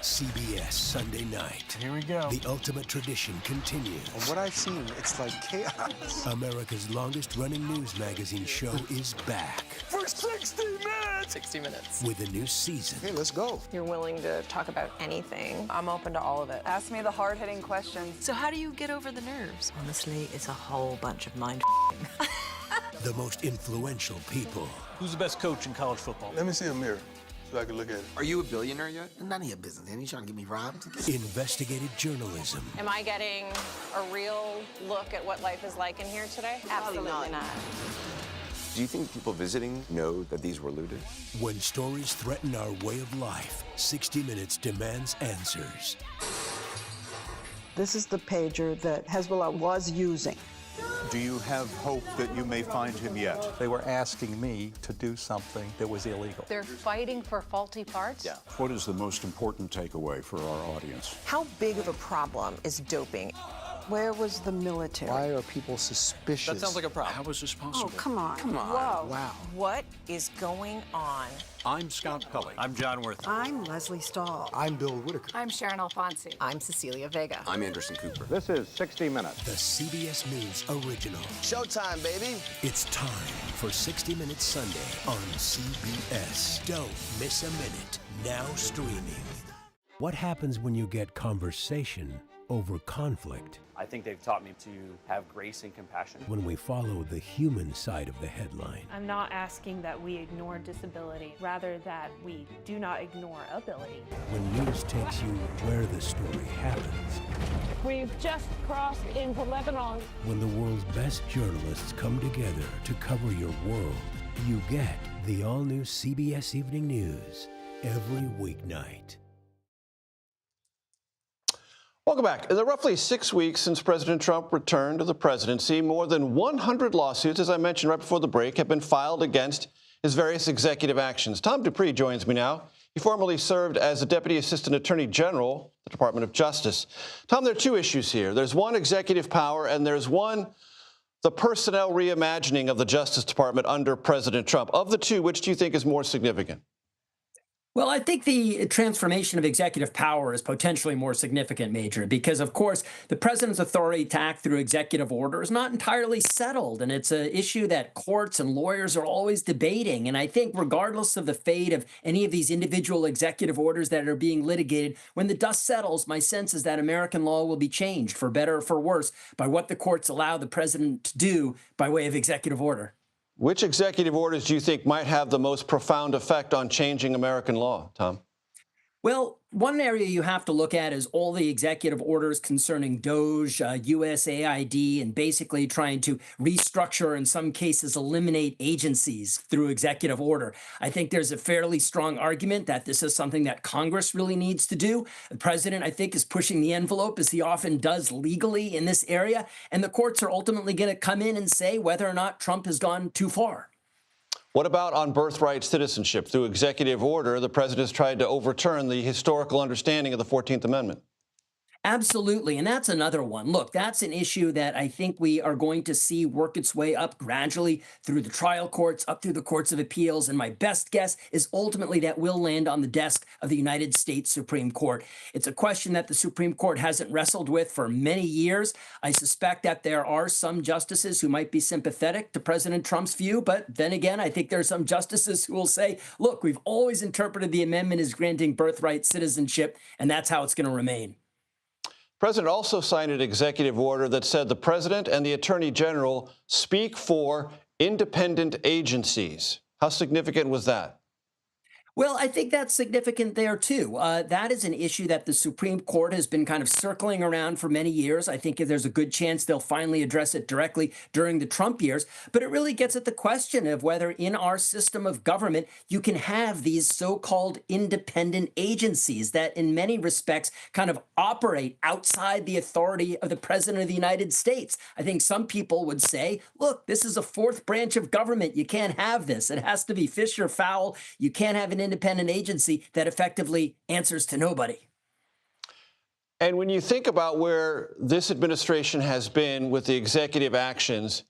CBS Sunday night. Here we go. The ultimate tradition continues. From what I've seen, it's like chaos. America's longest running news magazine show is back. For 60 minutes! 60 minutes. With a new season. Hey, let's go. You're willing to talk about anything. I'm open to all of it. Ask me the hard-hitting questions. So how do you get over the nerves? Honestly, it's a whole bunch of mind The most influential people. Who's the best coach in college football? Let me see a mirror so I can look at it. Are you a billionaire yet? None of your business, and you trying to get me robbed? Investigative journalism. Am I getting a real look at what life is like in here today? Absolutely not. Do you think people visiting know that these were looted? When stories threaten our way of life, 60 Minutes demands answers. This is the pager that Hezbollah was using. Do you have hope that you may find him yet? They were asking me to do something that was illegal. They're fighting for faulty parts? Yeah. What is the most important takeaway for our audience? How big of a problem is doping? Where was the military? Why are people suspicious? That sounds like a problem. How is this possible? Oh, come on. Come on. Whoa. Wow. What is going on? I'm Scott Pelley. I'm John Worth. I'm Leslie Stahl. I'm Bill Whitaker. I'm Sharon Alfonsi. I'm Cecilia Vega. I'm Anderson Cooper. This is 60 Minutes. The CBS News original. Showtime, baby. It's time for 60 Minutes Sunday on CBS. Don't miss a minute. Now streaming. What happens when you get conversation over conflict? I think they've taught me to have grace and compassion. When we follow the human side of the headline. I'm not asking that we ignore disability, rather that we do not ignore ability. When news takes you where the story happens. We've just crossed into Lebanon. When the world's best journalists come together to cover your world, you get the all-new CBS Evening News every weeknight. Welcome back. In the roughly 6 weeks since President Trump returned to the presidency, more than 100 lawsuits, as I mentioned right before the break, have been filed against his various executive actions. Tom Dupree joins me now. He formerly served as the Deputy Assistant Attorney General, the Department of Justice. Tom, there are two issues here. There's one, executive power, and there's one, the personnel reimagining of the Justice Department under President Trump. Of the two, which do you think is more significant? Well, I think the transformation of executive power is potentially more significant, Major, because, of course, the president's authority to act through executive order is not entirely settled, and it's an issue that courts and lawyers are always debating. And I think regardless of the fate of any of these individual executive orders that are being litigated, when the dust settles, my sense is that American law will be changed, for better or for worse, by what the courts allow the president to do by way of executive order. Which executive orders do you think might have the most profound effect on changing American law, Tom? Well, one area you have to look at is all the executive orders concerning DOGE, USAID, and basically trying to restructure, in some cases, eliminate agencies through executive order. I think there's a fairly strong argument that this is something that Congress really needs to do. The president, I think, is pushing the envelope, as he often does legally in this area, and the courts are ultimately going to come in and say whether or not Trump has gone too far. What about on birthright citizenship? Through executive order, the president has tried to overturn the historical understanding of the 14th Amendment. Absolutely. And that's another one. Look, that's an issue that I think we are going to see work its way up gradually through the trial courts, up through the courts of appeals. And my best guess is ultimately that will land on the desk of the United States Supreme Court. It's a question that the Supreme Court hasn't wrestled with for many years. I suspect that there are some justices who might be sympathetic to President Trump's view. But then again, I think there are some justices who will say, look, we've always interpreted the amendment as granting birthright citizenship, and that's how it's going to remain. The president also signed an executive order that said the president and the attorney general speak for independent agencies. How significant was that? Well, I think that's significant there, too. That is an issue that the Supreme Court has been kind of circling around for many years. I think there's a good chance they'll finally address it directly during the Trump years. But it really gets at the question of whether in our system of government you can have these so-called independent agencies that in many respects kind of operate outside the authority of the president of the United States. I think some people would say, look, this is a fourth branch of government. You can't have this. It has to be fish or fowl. You can't have an independent agency that effectively answers to nobody. And when you think about where this administration has been with the executive actions,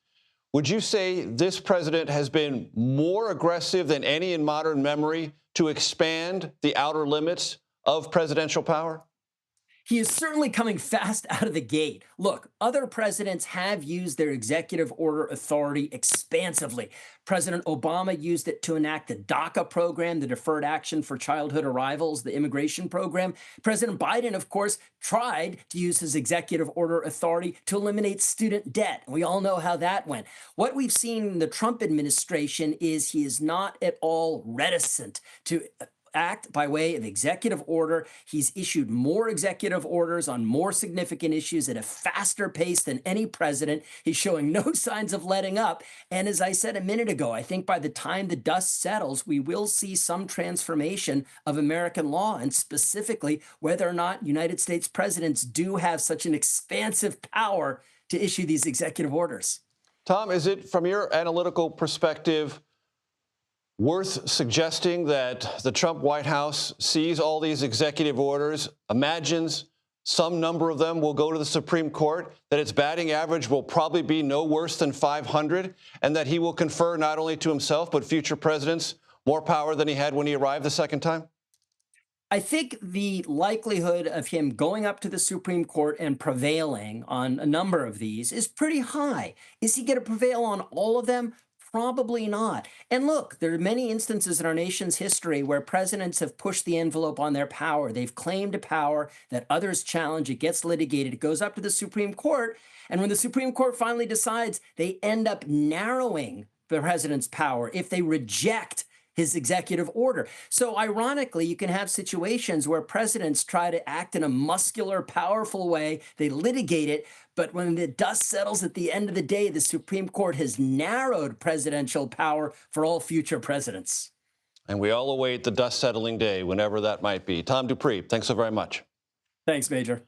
would you say this president has been more aggressive than any in modern memory to expand the outer limits of presidential power? He is certainly coming fast out of the gate. Look, other presidents have used their executive order authority expansively. President Obama used it to enact the DACA program, the Deferred Action for Childhood Arrivals, the immigration program. President Biden, of course, tried to use his executive order authority to eliminate student debt. We all know how that went. What we've seen in the Trump administration is he is not at all reticent to act by way of executive order. He's issued more executive orders on more significant issues at a faster pace than any president. He's showing no signs of letting up. And as I said a minute ago, I think by the time the dust settles, we will see some transformation of American law, and specifically whether or not United States presidents do have such an expansive power to issue these executive orders. Tom, is it, from your analytical perspective, worth suggesting that the Trump White House sees all these executive orders, imagines some number of them will go to the Supreme Court, that its batting average will probably be no worse than 500, and that he will confer not only to himself but future presidents more power than he had when he arrived the second time? I think the likelihood of him going up to the Supreme Court and prevailing on a number of these is pretty high. Is he going to prevail on all of them? Probably not. And look, there are many instances in our nation's history where presidents have pushed the envelope on their power. They've claimed a power that others challenge. It gets litigated. It goes up to the Supreme Court. And when the Supreme Court finally decides, they end up narrowing the president's power if they reject his executive order. So ironically, you can have situations where presidents try to act in a muscular, powerful way. They litigate it. But when the dust settles at the end of the day, the Supreme Court has narrowed presidential power for all future presidents. And we all await the dust settling day, whenever that might be. Tom Dupree, thanks so very much. Thanks, Major.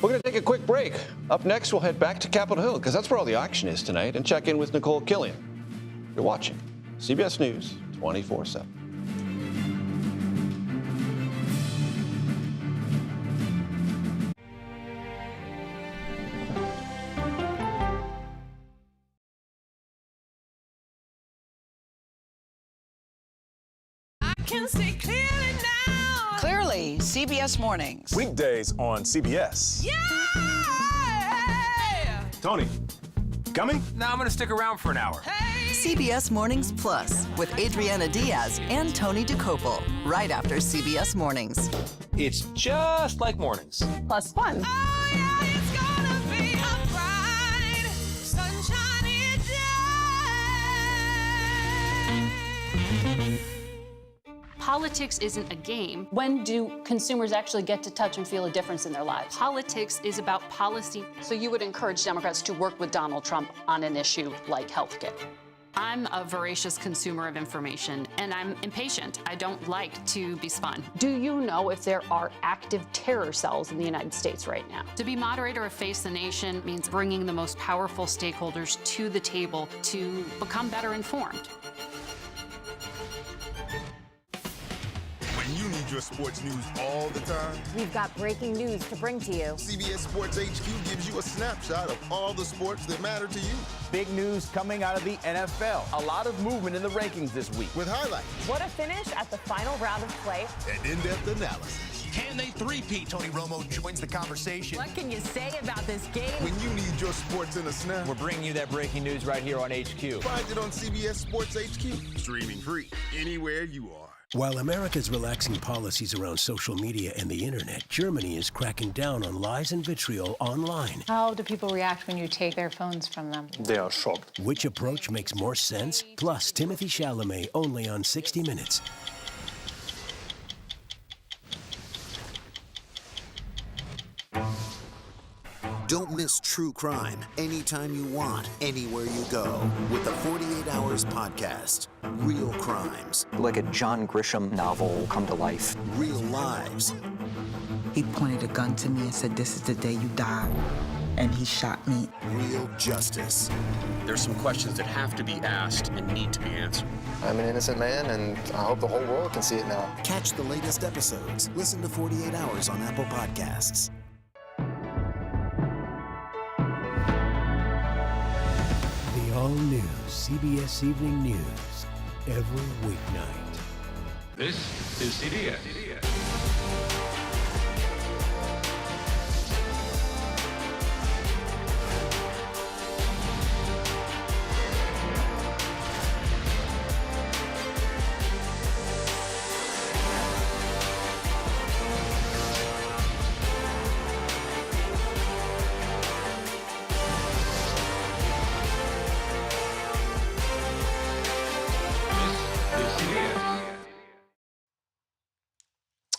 We're going to take a quick break. Up next, we'll head back to Capitol Hill, because that's where all the action is tonight, and check in with Nicole Killian. You're watching CBS News 24/7. Can see clearly now. Clearly, CBS Mornings. Weekdays on CBS. Yeah! Tony, coming? No, I'm going to stick around for an hour. Hey! CBS Mornings Plus with Adriana Diaz and Tony DeCopel, right after CBS Mornings. It's just like mornings. Plus fun. Oh, yeah, it's gonna be a bright, sunshiny day. Politics isn't a game. When do consumers actually get to touch and feel a difference in their lives? Politics is about policy. So you would encourage Democrats to work with Donald Trump on an issue like health care? I'm a voracious consumer of information, and I'm impatient. I don't like to be spun. Do you know if there are active terror cells in the United States right now? To be moderator of Face the Nation means bringing the most powerful stakeholders to the table to become better informed. When you need your sports news all the time, we've got breaking news to bring to you. CBS Sports HQ gives you a snapshot of all the sports that matter to you. Big news coming out of the NFL. A lot of movement in the rankings this week. With highlights. What a finish at the final round of play. And in-depth analysis. Can they three-peat? Tony Romo joins the conversation. What can you say about this game? When you need your sports in a snap, we're bringing you that breaking news right here on HQ. Find it on CBS Sports HQ. Streaming free anywhere you are. While America's relaxing policies around social media and the internet, Germany is cracking down on lies and vitriol online. How do people react when you take their phones from them? They are shocked. Which approach makes more sense? Plus, Timothy Chalamet only on 60 Minutes. Don't miss true crime anytime you want, anywhere you go, with the 48 Hours podcast. Real crimes. Like a John Grisham novel come to life. Real lives. He pointed a gun to me and said, "This is the day you die." And he shot me. Real justice. There's some questions that have to be asked and need to be answered. I'm an innocent man, and I hope the whole world can see it now. Catch the latest episodes. Listen to 48 Hours on Apple Podcasts. The all-new CBS Evening News, every weeknight. This is CBS.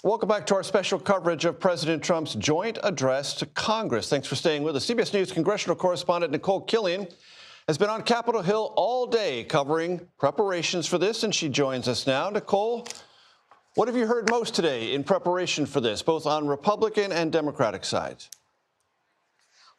Welcome back to our special coverage of President Trump's joint address to Congress. Thanks for staying with us. CBS News congressional correspondent Nicole Killian has been on Capitol Hill all day covering preparations for this, and she joins us now. Nicole, what have you heard most today in preparation for this, both on Republican and Democratic sides?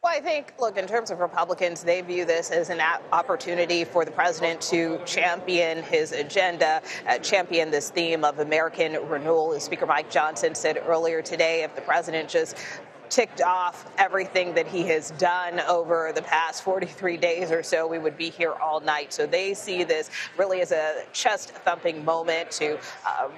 Well, I think, look, in terms of Republicans, they view this as an opportunity for the president to champion his agenda, champion this theme of American renewal. As Speaker Mike Johnson said earlier today, if the president just ticked off everything that he has done over the past 43 days or so, we would be here all night. So they see this really as a chest-thumping moment to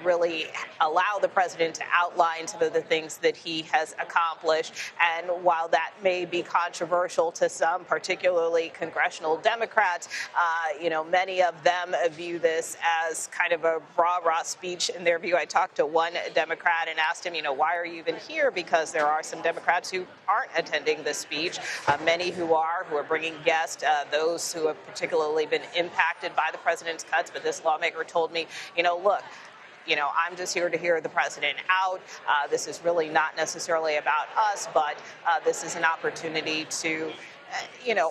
really allow the president to outline some of the things that he has accomplished. And while that may be controversial to some, particularly congressional Democrats, many of them view this as kind of a rah-rah speech in their view. I talked to one Democrat and asked him, why are you even here? Because there are some Democrats who aren't attending this speech, many who are bringing guests, those who have particularly been impacted by the president's cuts. But this lawmaker told me, look, I'm just here to hear the president out. This is really not necessarily about us, but this is an opportunity to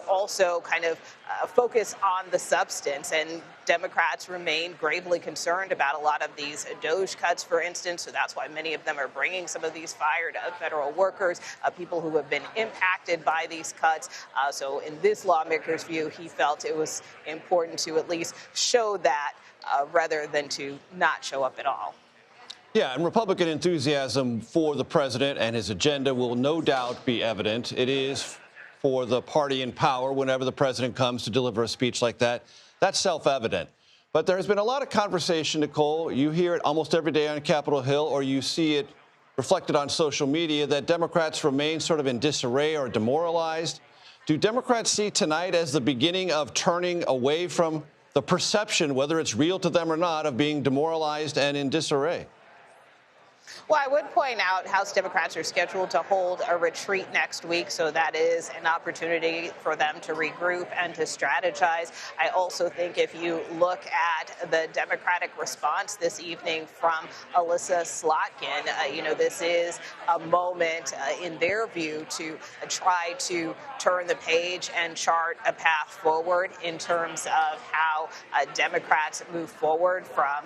also kind of focus on the substance. And Democrats remain gravely concerned about a lot of these DOGE cuts, for instance. So that's why many of them are bringing some of these fired federal workers, people who have been impacted by these cuts. So in this lawmaker's view, he felt it was important to at least show that rather than to not show up at all. Yeah, and Republican enthusiasm for the president and his agenda will no doubt be evident. It is for the party in power whenever the president comes to deliver a speech like that. That's self-evident. But there has been a lot of conversation, Nicole. You hear it almost every day on Capitol Hill, or you see it reflected on social media, that Democrats remain sort of in disarray or demoralized. Do Democrats see tonight as the beginning of turning away from the perception, whether it's real to them or not, of being demoralized and in disarray? Well, I would point out House Democrats are scheduled to hold a retreat next week, so that is an opportunity for them to regroup and to strategize. I also think if you look at the Democratic response this evening from Alyssa Slotkin, this is a moment in their view to try to turn the page and chart a path forward in terms of how Democrats move forward from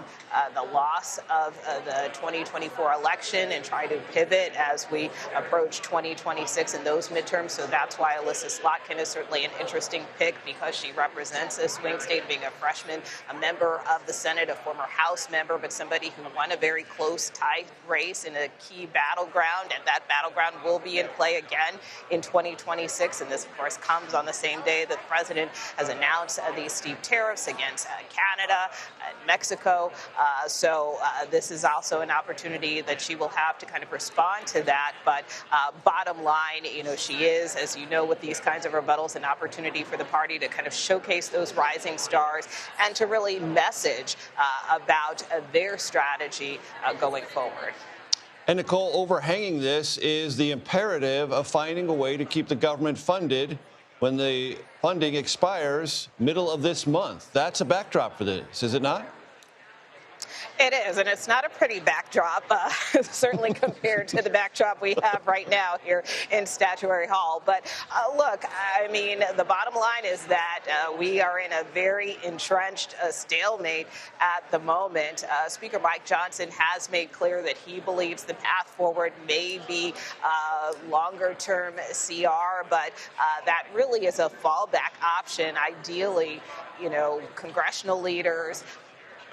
the loss of the 2024 election and try to pivot as we approach 2026 in those midterms. So that's why Alyssa Slotkin is certainly an interesting pick, because she represents a swing state, being a freshman, a member of the Senate, a former House member, but somebody who won a very close tie race in a key battleground, and that battleground will be in play again in 2026. And this, of course, comes on the same day that the president has announced these steep tariffs against Canada and Mexico. So this is also an opportunity that she will have to kind of respond to that. But bottom line, she is, as you know, with these kinds of rebuttals, an opportunity for the party to kind of showcase those rising stars and to really message about their strategy going forward. And Nicole, overhanging this is the imperative of finding a way to keep the government funded when the funding expires middle of this month. That's a backdrop for this, is it not? It is, and it's not a pretty backdrop, certainly compared to the backdrop we have right now here in Statuary Hall. But look, I mean, the bottom line is that we are in a very entrenched stalemate at the moment. Speaker Mike Johnson has made clear that he believes the path forward may be longer-term CR, but that really is a fallback option. Ideally, congressional leaders,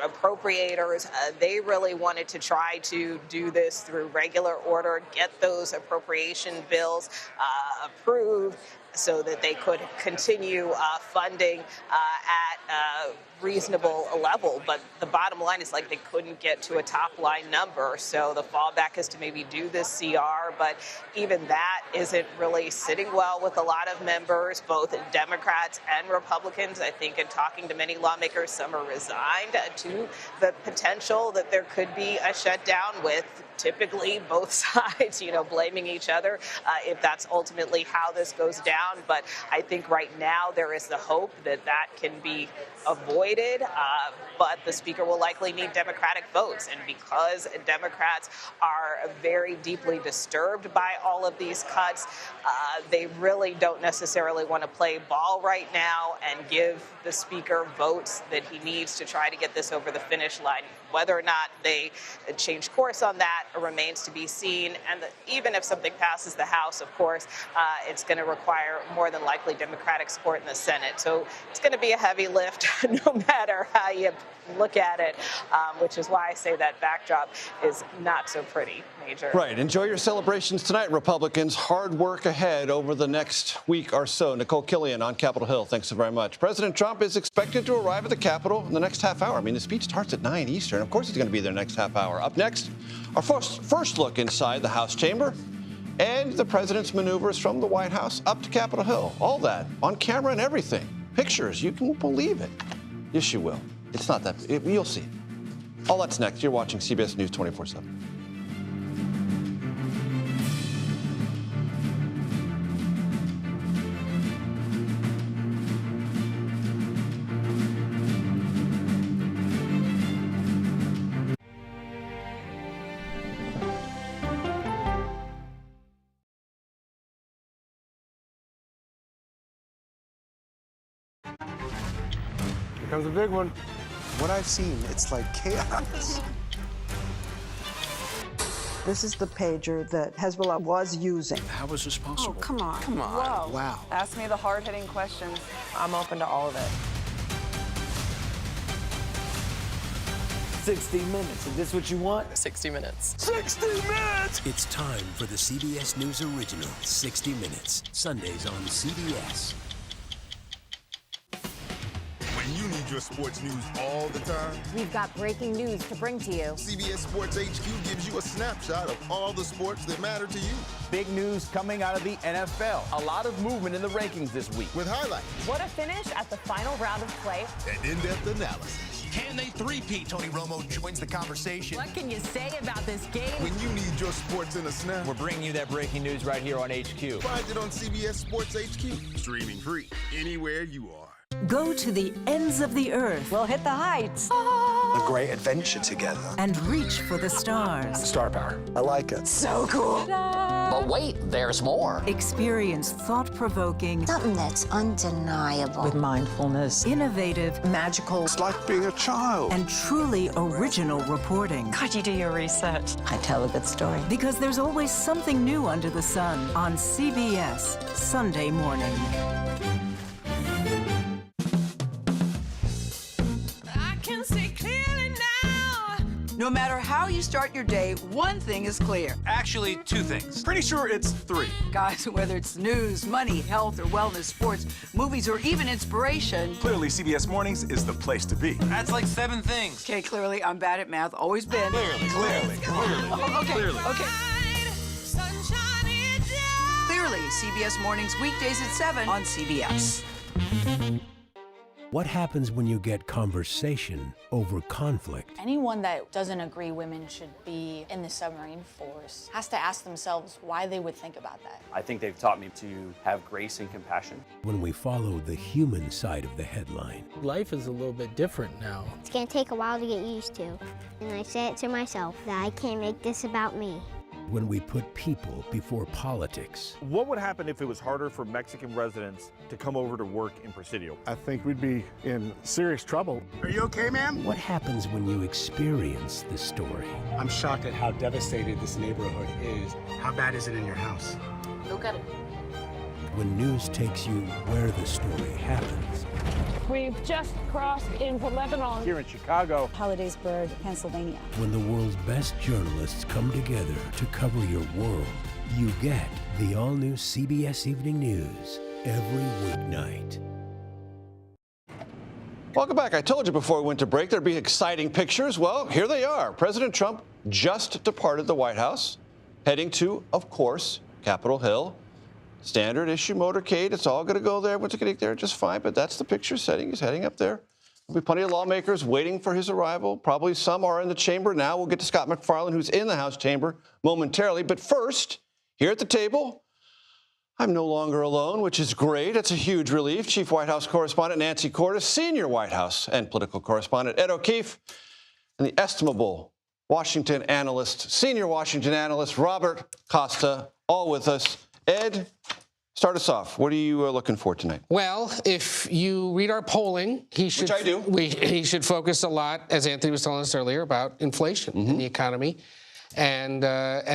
appropriators, they really wanted to try to do this through regular order, get those appropriation bills approved so that they could continue funding at a reasonable level. But the bottom line is, they couldn't get to a top line number. So the fallback is to maybe do this CR, but even that isn't really sitting well with a lot of members, both Democrats and Republicans. I think in talking to many lawmakers, some are resigned to the potential that there could be a shutdown, with typically both sides, blaming each other if that's ultimately how this goes down. But I think right now there is the hope that that can be avoided, but the speaker will likely need Democratic votes. And because Democrats are very deeply disturbed by all of these cuts, they really don't necessarily want to play ball right now and give the speaker votes that he needs to try to get this over the finish line. Whether or not they change course on that remains to be seen. And even if something passes the House, of course, it's going to require more than likely Democratic support in the Senate. So it's going to be a heavy lift no matter how you look at it, which is why I say that backdrop is not so pretty, Major. Right. Enjoy your celebrations tonight, Republicans. Hard work ahead over the next week or so. Nicole Killian on Capitol Hill, thanks so very much. President Trump is expected to arrive at the Capitol in the next half hour. I mean, the speech starts at 9 Eastern. Of course he's going to be there next half hour. Up next, our first look inside the House chamber and the president's maneuvers from the White House up to Capitol Hill. All that on camera and everything. Pictures. You can believe it. Yes, you will. It's not that. You'll see. All that's next. You're watching CBS News 24/7. Here comes a big one. What I've seen, it's like chaos. This is the pager that Hezbollah was using. How is this possible? Oh, come on. Come on. Whoa. Wow. Ask me the hard-hitting questions. I'm open to all of it. 60 minutes. Is this what you want? 60 minutes. 60 minutes! It's time for the CBS News original, 60 Minutes, Sundays on CBS. When you need your sports news all the time, We've got breaking news to bring to you. CBS Sports HQ gives you a snapshot of all the sports that matter to you. Big news coming out of the NFL. A lot of movement in the rankings this week. With highlights. What a finish at the final round of play. And in-depth analysis. Can they three-peat? Tony Romo joins the conversation. What can you say about this game? When you need your sports in a snap. We're bringing you that breaking news right here on HQ. Find it on CBS Sports HQ. Streaming free anywhere you are. Go to the ends of the earth. We'll hit the heights. A great adventure together. And reach for the stars. Star power. I like it. So cool. But wait, there's more. Experience thought-provoking. Something that's undeniable. With mindfulness. Innovative. Magical. It's like being a child. And truly original reporting. God, you do your research. I tell a good story. Because there's always something new under the sun on CBS Sunday morning. I can see clearly now. No matter how you start your day, one thing is clear. Actually, two things. Pretty sure it's three. Guys, whether it's news, money, health, or wellness, sports, movies, or even inspiration. Clearly, CBS Mornings is the place to be. That's like 7 things. Okay, clearly, I'm bad at math, always been. Clearly. Okay. Clearly, CBS Mornings, weekdays at 7 on CBS. What happens when you get conversation over conflict? Anyone that doesn't agree women should be in the submarine force has to ask themselves why they would think about that. I think they've taught me to have grace and compassion. When we follow the human side of the headline. Life is a little bit different now. It's going to take a while to get used to. And I say it to myself that I can't make this about me. When we put people before politics. What would happen if it was harder for Mexican residents to come over to work in Presidio? I think we'd be in serious trouble. Are you okay, ma'am? What happens when you experience the story? I'm shocked at how devastated this neighborhood is. How bad is it in your house? Look at it. When news takes you where the story happens. We've just crossed into Lebanon. Here in Chicago. Hollidaysburg, Pennsylvania. When the world's best journalists come together to cover your world, you get the all-new CBS Evening News every weeknight. Welcome back. I told you before we went to break there'd be exciting pictures. Well, here they are. President Trump just departed the White House, heading to, of course, Capitol Hill. Standard issue motorcade. It's all going to go there. What's it going to get there just fine? But that's the picture setting. He's heading up there. There'll be plenty of lawmakers waiting for his arrival. Probably some are in the chamber now. We'll get to Scott McFarland, who's in the House chamber momentarily. But first, here at the table, I'm no longer alone, which is great. It's a huge relief. Chief White House correspondent Nancy Cordes, senior White House and political correspondent Ed O'Keefe, and the estimable Washington analyst, senior Washington analyst Robert Costa, all with us. Ed, start us off. What are you looking for tonight? Well, if you read our polling, he should. Which I do. He should focus a lot, as Anthony was telling us earlier, about inflation in the economy, and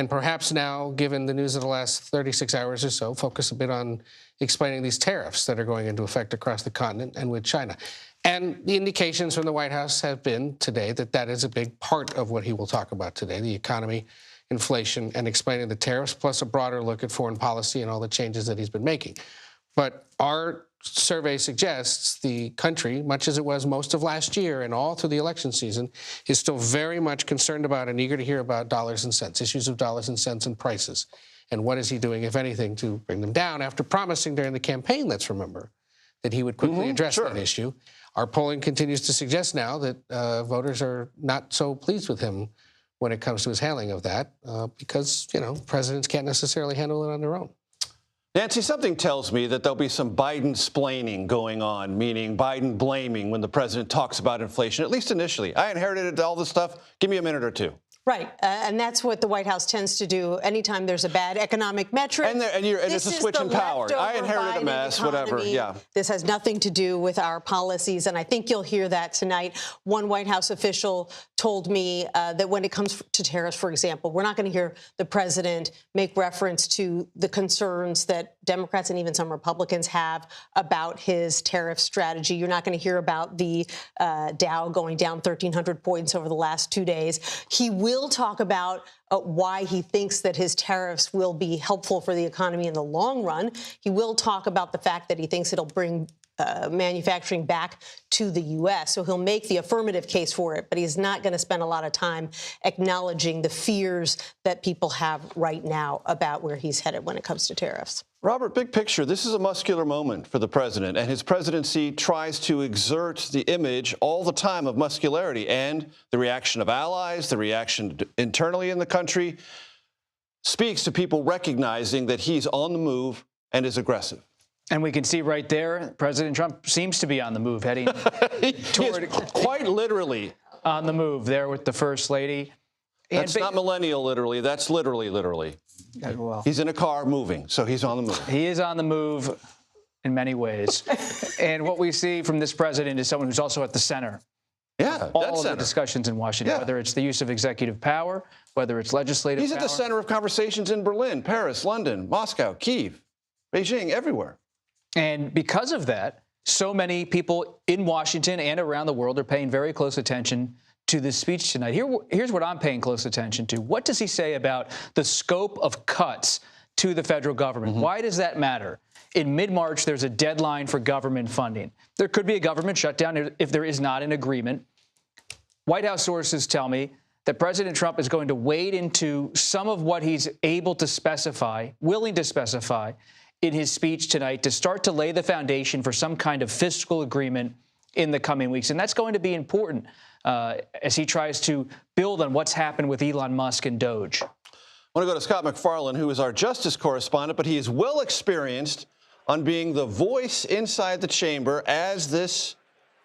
perhaps now, given the news of the last 36 hours or so, focus a bit on explaining these tariffs that are going into effect across the continent and with China. And the indications from the White House have been today that that is a big part of what he will talk about today: the economy, inflation, and explaining the tariffs, plus a broader look at foreign policy and all the changes that he's been making. But our survey suggests the country, much as it was most of last year and all through the election season, is still very much concerned about and eager to hear about dollars and cents, issues of dollars and cents and prices. And what is he doing, if anything, to bring them down after promising during the campaign, let's remember, that he would quickly address that issue. Our polling continues to suggest now that voters are not so pleased with him when it comes to his handling of that, because, presidents can't necessarily handle it on their own. Nancy, something tells me that there'll be some Biden-splaining going on, meaning Biden blaming when the president talks about inflation, at least initially. I inherited all this stuff. Give me a minute or two. Right, and that's what the White House tends to do anytime there's a bad economic metric. And it's a switch in power. I inherited a mess, whatever, yeah. This has nothing to do with our policies, and I think you'll hear that tonight. One White House official told me that when it comes to tariffs, for example, we're not going to hear the president make reference to the concerns that Democrats and even some Republicans have about his tariff strategy. You're not going to hear about the Dow going down 1,300 points over the last 2 days. He will talk about why he thinks that his tariffs will be helpful for the economy in the long run. He will talk about the fact that he thinks it'll bring manufacturing back to the U.S. So he'll make the affirmative case for it, but he's not going to spend a lot of time acknowledging the fears that people have right now about where he's headed when it comes to tariffs. Robert, big picture, this is a muscular moment for the president, and his presidency tries to exert the image all the time of muscularity, and the reaction of allies, the reaction internally in the country speaks to people recognizing that he's on the move and is aggressive. And we can see right there, President Trump seems to be on the move, heading toward quite literally on the move there with the First Lady. That's not millennial literally, that's literally. Well, he's in a car moving, so he's on the move. He is on the move in many ways. And what we see from this president is someone who's also at the center. Yeah, all of the discussions in Washington, whether it's the use of executive power, whether it's legislative He's power. at the center of conversations in Berlin, Paris, London, Moscow, Kyiv, Beijing, everywhere. And because of that, so many people in Washington and around the world are paying very close attention to this speech tonight. Here's what I'm paying close attention to. What does he say about the scope of cuts to the federal government? Why does that matter? In mid-March, there's a deadline for government funding. There could be a government shutdown if there is not an agreement. White House sources tell me that President Trump is going to wade into some of what he's able to specify, willing to specify, in his speech tonight to start to lay the foundation for some kind of fiscal agreement in the coming weeks. And that's going to be important as he tries to build on what's happened with Elon Musk and Doge. I want to go to Scott MacFarlane, who is our justice correspondent, but he is well experienced on being the voice inside the chamber as this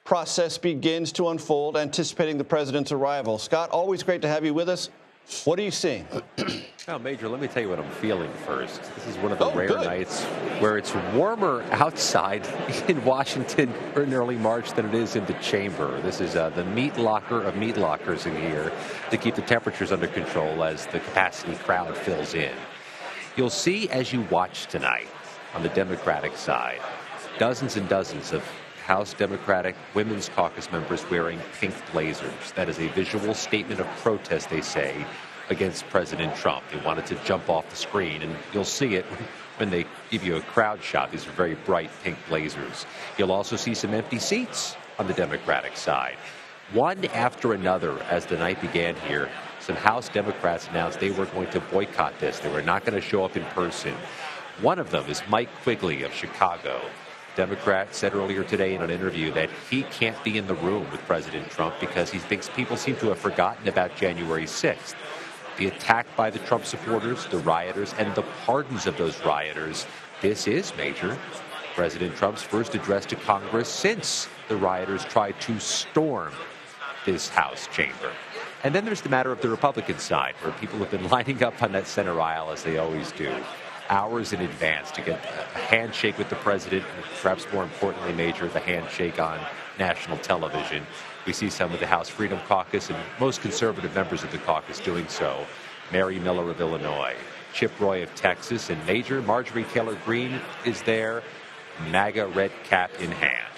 process begins to unfold, anticipating the president's arrival. Scott, always great to have you with us. What are you seeing? Well, Major, let me tell you what I'm feeling first. This is one of the rare nights where it's warmer outside in Washington in early March than it is in the chamber. This is the meat locker of meat lockers in here to keep the temperatures under control as the capacity crowd fills in. You'll see as you watch tonight on the Democratic side, dozens and dozens of House Democratic Women's Caucus members wearing pink blazers. That is a visual statement of protest, they say, against President Trump. They wanted to jump off the screen, and you'll see it when they give you a crowd shot. These are very bright pink blazers. You'll also see some empty seats on the Democratic side. One after another, as the night began here, some House Democrats announced they were going to boycott this. They were not going to show up in person. One of them is Mike Quigley of Chicago. Democrat said earlier today in an interview that he can't be in the room with President Trump because he thinks people seem to have forgotten about January 6th. The attack by the Trump supporters, the rioters, and the pardons of those rioters. This is, Major, President Trump's first address to Congress since the rioters tried to storm this House chamber. And then there's the matter of the Republican side, where people have been lining up on that center aisle, as they always do, hours in advance to get a handshake with the president, and perhaps more importantly, Major, the handshake on national television. We see some of the House Freedom Caucus and most conservative members of the caucus doing so. Mary Miller of Illinois, Chip Roy of Texas, and Major Marjorie Taylor Greene is there, MAGA red cap in hand.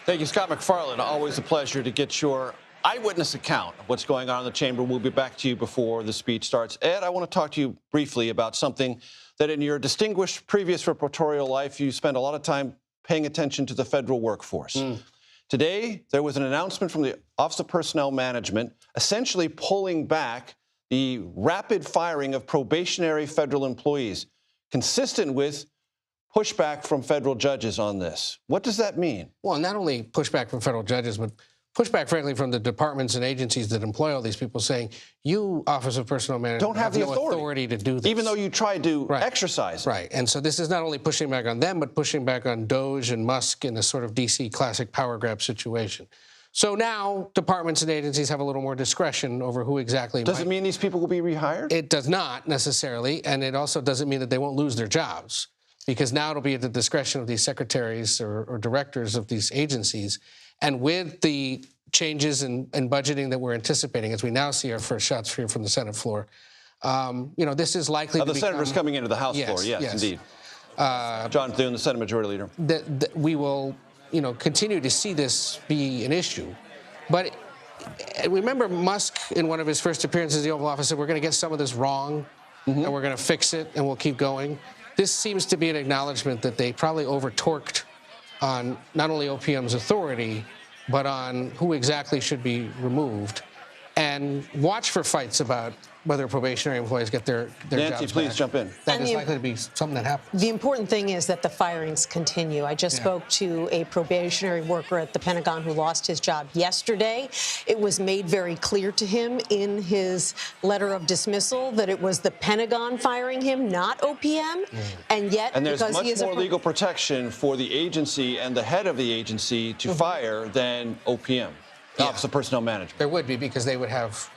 Thank you, Scott MacFarlane. Always a pleasure to get your eyewitness account of what's going on in the chamber. We'll be back to you before the speech starts. Ed, I want to talk to you briefly about something that in your distinguished previous reportorial life, you spent a lot of time paying attention to the federal workforce. Today, there was an announcement from the Office of Personnel Management essentially pulling back the rapid firing of probationary federal employees, consistent with pushback from federal judges on this. What does that mean? Well, not only pushback from federal judges, but pushback, frankly, from the departments and agencies that employ all these people, saying, you, Office of Personnel Management, don't have the no authority to do this. Even though you tried to exercise it. Right. And so this is not only pushing back on them, but pushing back on Doge and Musk in a sort of D.C. classic power grab situation. So now departments and agencies have a little more discretion over who exactly Does it mean these people will be rehired? It does not necessarily, and it also doesn't mean that they won't lose their jobs, because now it'll be at the discretion of these secretaries or directors of these agencies. And with the changes in budgeting that we're anticipating, as we now see our first shots here from the Senate floor, this is likely to become... The senators coming into the House floor, yes, indeed. John Thune, the Senate Majority Leader. That we will, continue to see this be an issue. But remember Musk, in one of his first appearances in the Oval Office, said, we're going to get some of this wrong, and we're going to fix it, and we'll keep going. This seems to be an acknowledgement that they probably over-torqued on not only OPM's authority, but on who exactly should be removed, and watch for fights about whether probationary employees get their Nancy, jobs please back. jump in. That is likely to be something that happens. The important thing is that the firings continue. I just spoke to a probationary worker at the Pentagon who lost his job yesterday. It was made very clear to him in his letter of dismissal that it was the Pentagon firing him, not OPM. And yet, And there's because much he is more legal protection for the agency and the head of the agency to fire than OPM, Office of Personnel Management. There would be, because they would have,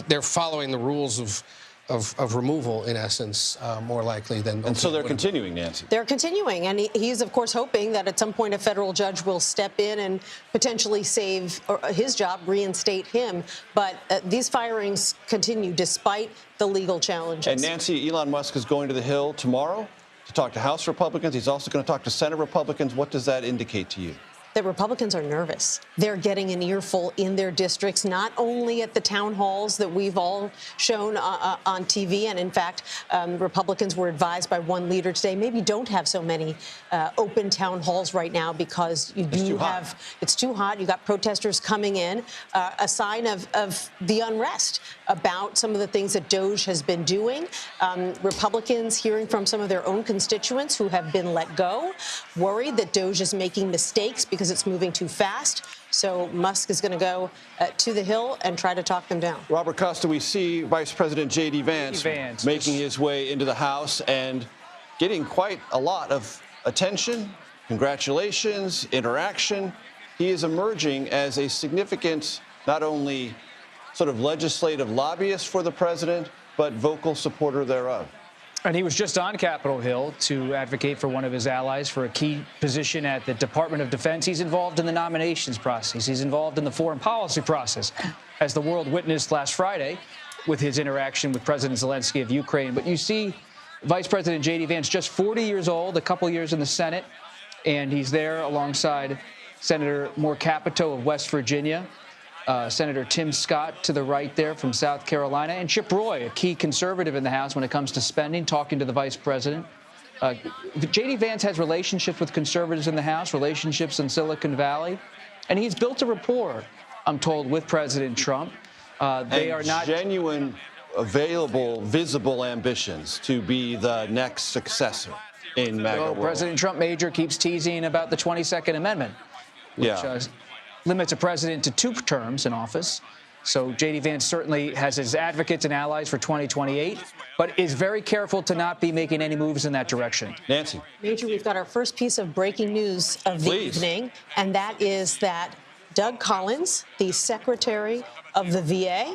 they're following the rules of removal, in essence, more likely than. And so they're continuing, Nancy. They're continuing, and he's, of course, hoping that at some point a federal judge will step in and potentially save his job, reinstate him. But these firings continue despite the legal challenges. And Nancy, Elon Musk is going to the Hill tomorrow to talk to House Republicans. He's also going to talk to Senate Republicans. What does that indicate to you? That Republicans are nervous. They're getting an earful in their districts, not only at the town halls that we've all shown on TV. And in fact, Republicans were advised by one leader today, maybe don't have so many open town halls right now because you do have, it's too hot. You got protesters coming in, a sign of the unrest about some of the things that DOJ has been doing. Republicans hearing from some of their own constituents who have been let go, worried that DOJ is making mistakes because it's moving too fast. So Musk is going to go to the Hill and try to talk them down. Robert Costa, we see Vice President J.D. Vance making his way into the House and getting quite a lot of attention, congratulations, interaction. He is emerging as a significant, not only sort of legislative lobbyist for the president, but vocal supporter thereof. And he was just on Capitol Hill to advocate for one of his allies for a key position at the Department of Defense. He's involved in the nominations process. He's involved in the foreign policy process, as the world witnessed last Friday with his interaction with President Zelensky of Ukraine. But you see Vice President J.D. Vance, just 40 years old, a couple years in the Senate, and he's there alongside Senator Moore Capito of West Virginia, Senator Tim Scott to the right there from South Carolina, and Chip Roy, a key conservative in the House when it comes to spending, talking to the vice president. J.D. Vance has relationships with conservatives in the House, relationships in Silicon Valley, and he's built a rapport, I'm told, with President Trump. They are not genuine, available, visible ambitions to be the next successor in MAGA world. President Trump Major keeps teasing about the 22nd Amendment, which limits a president to 2 terms in office. So J.D. Vance certainly has his advocates and allies for 2028, but is very careful to not be making any moves in that direction. Nancy. Major, we've got our first piece of breaking news of the evening, and that is that Doug Collins, the Secretary of the VA,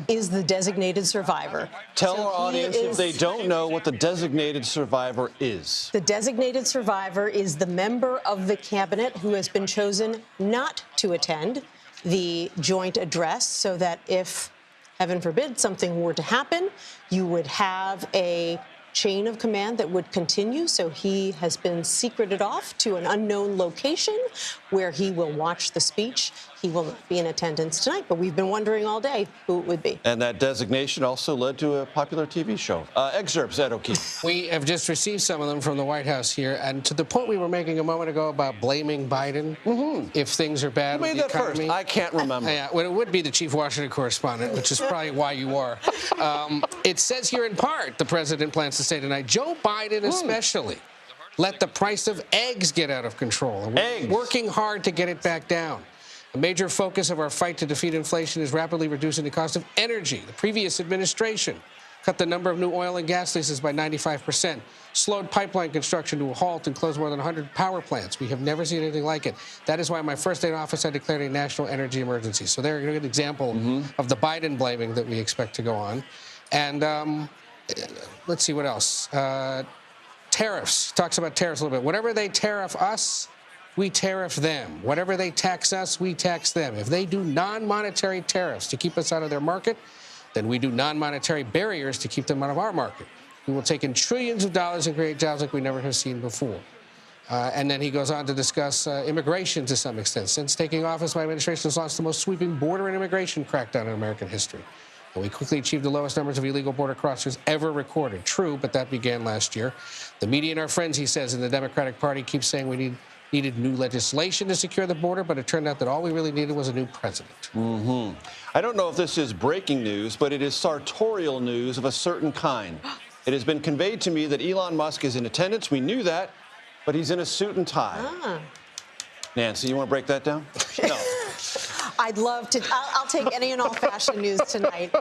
is the designated survivor. Tell our audience, if they don't know, what the designated survivor is. The designated survivor is the member of the cabinet who has been chosen not to attend the joint address, so that if, heaven forbid, something were to happen, you would have a chain of command that would continue. So he has been secreted off to an unknown location where he will watch the speech. He will not be in attendance tonight, but we've been wondering all day who it would be. And that designation also led to a popular TV show. Excerpts, Ed O'Keefe. We have just received some of them from the White House here, and to the point we were making a moment ago about blaming Biden if things are bad with the economy. First? I can't remember. Yeah, well, it would be the chief Washington correspondent, which is probably why you are. It says here in part, the president plans to say tonight, Joe Biden especially let the price of eggs get out of control. We're working hard to get it back down. A major focus of our fight to defeat inflation is rapidly reducing the cost of energy. The previous administration cut the number of new oil and gas leases by 95%, slowed pipeline construction to a halt, and closed more than 100 power plants. We have never seen anything like it. That is why my first day in office, I declared a national energy emergency. So there, a good example of the Biden blaming that we expect to go on. And let's see what else. Tariffs. Talks about tariffs a little bit. Whatever they tariff us, we tariff them. Whatever they tax us, we tax them. If they do non-monetary tariffs to keep us out of their market, then we do non-monetary barriers to keep them out of our market. We will take in trillions of dollars and create jobs like we never have seen before. And then he goes on to discuss immigration to some extent. Since taking office, my administration has launched the most sweeping border and immigration crackdown in American history. And we quickly achieved the lowest numbers of illegal border crossers ever recorded. True, but that began last year. The media and our friends, he says, in the Democratic Party keep saying we need needed new legislation to secure the border, but it turned out that all we really needed was a new president. I don't know if this is breaking news, but it is sartorial news of a certain kind. It has been conveyed to me that Elon Musk is in attendance. We knew that, but he's in a suit and tie. Nancy, you want to break that down? No. I'd love to. I'll take any and all fashion news tonight.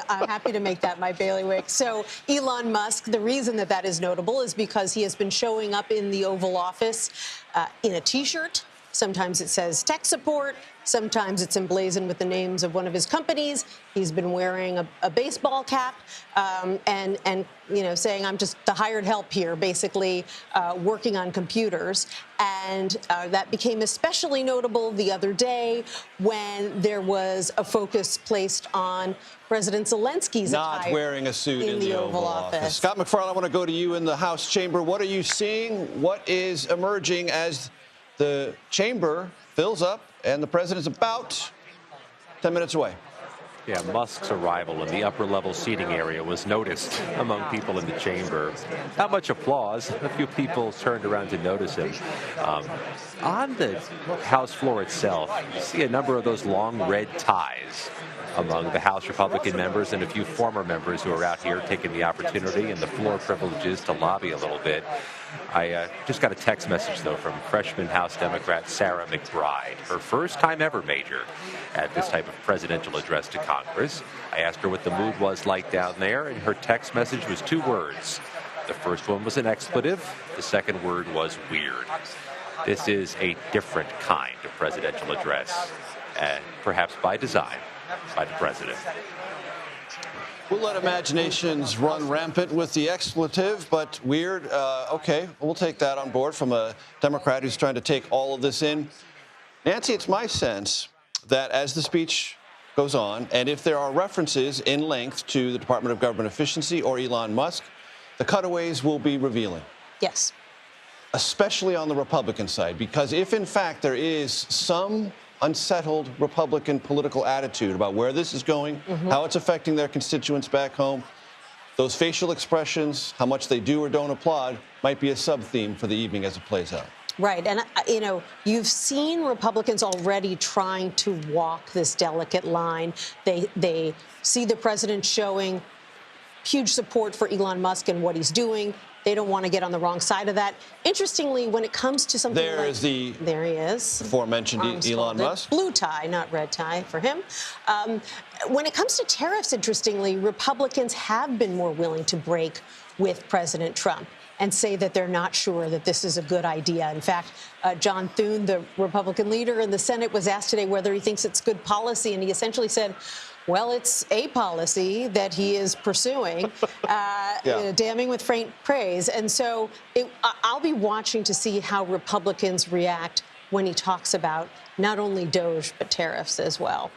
I'm happy to make that my bailiwick. So Elon Musk, the reason that that is notable is because he has been showing up in the Oval Office in a T-shirt. Sometimes it says tech support. Sometimes it's emblazoned with the names of one of his companies. He's been wearing a baseball cap and saying, I'm just the hired help here, basically working on computers. And that became especially notable the other day when there was a focus placed on President Zelensky's not attire wearing a suit in the Oval Office. Scott McFarland, I want to go to you in the House chamber. What are you seeing? What is emerging as the chamber fills up and the president's about 10 minutes away? Yeah, Musk's arrival in the upper-level seating area was noticed among people in the chamber. Not much applause. A few people turned around to notice him. On the House floor itself, you see a number of those long red ties among the House Republican members and a few former members who are out here taking the opportunity and the floor privileges to lobby a little bit. I just got a text message, though, from freshman House Democrat Sarah McBride, her first time ever major at this type of presidential address to Congress. I asked her what the mood was like down there, and her text message was 2 words. The first one was an expletive. The second word was weird. This is a different kind of presidential address, perhaps by design by the president. We'll let imaginations run rampant with the expletive, but weird. Okay, we'll take that on board from a Democrat who's trying to take all of this in. Nancy, it's my sense that as the speech goes on, and if there are references in length to the Department of Government Efficiency or Elon Musk, the cutaways will be revealing. Yes. Especially on the Republican side, because if in fact there is some unsettled Republican political attitude about where this is going, how it's affecting their constituents back home, those facial expressions, how much they do or don't applaud, might be a sub-theme for the evening as it plays out. Right. And, you've seen Republicans already trying to walk this delicate line. They see the president showing huge support for Elon Musk and what he's doing. They don't want to get on the wrong side of that. Interestingly, when it comes to something there he is, aforementioned Elon Musk. Blue tie, not red tie for him. When it comes to tariffs, interestingly, Republicans have been more willing to break with President Trump and say that they're not sure that this is a good idea. In fact, John Thune, the Republican leader in the Senate, was asked today whether he thinks it's good policy, and he essentially said, well, it's a policy that he is pursuing, damning with faint praise. And so I'll be watching to see how Republicans react when he talks about not only DOGE, but tariffs as well.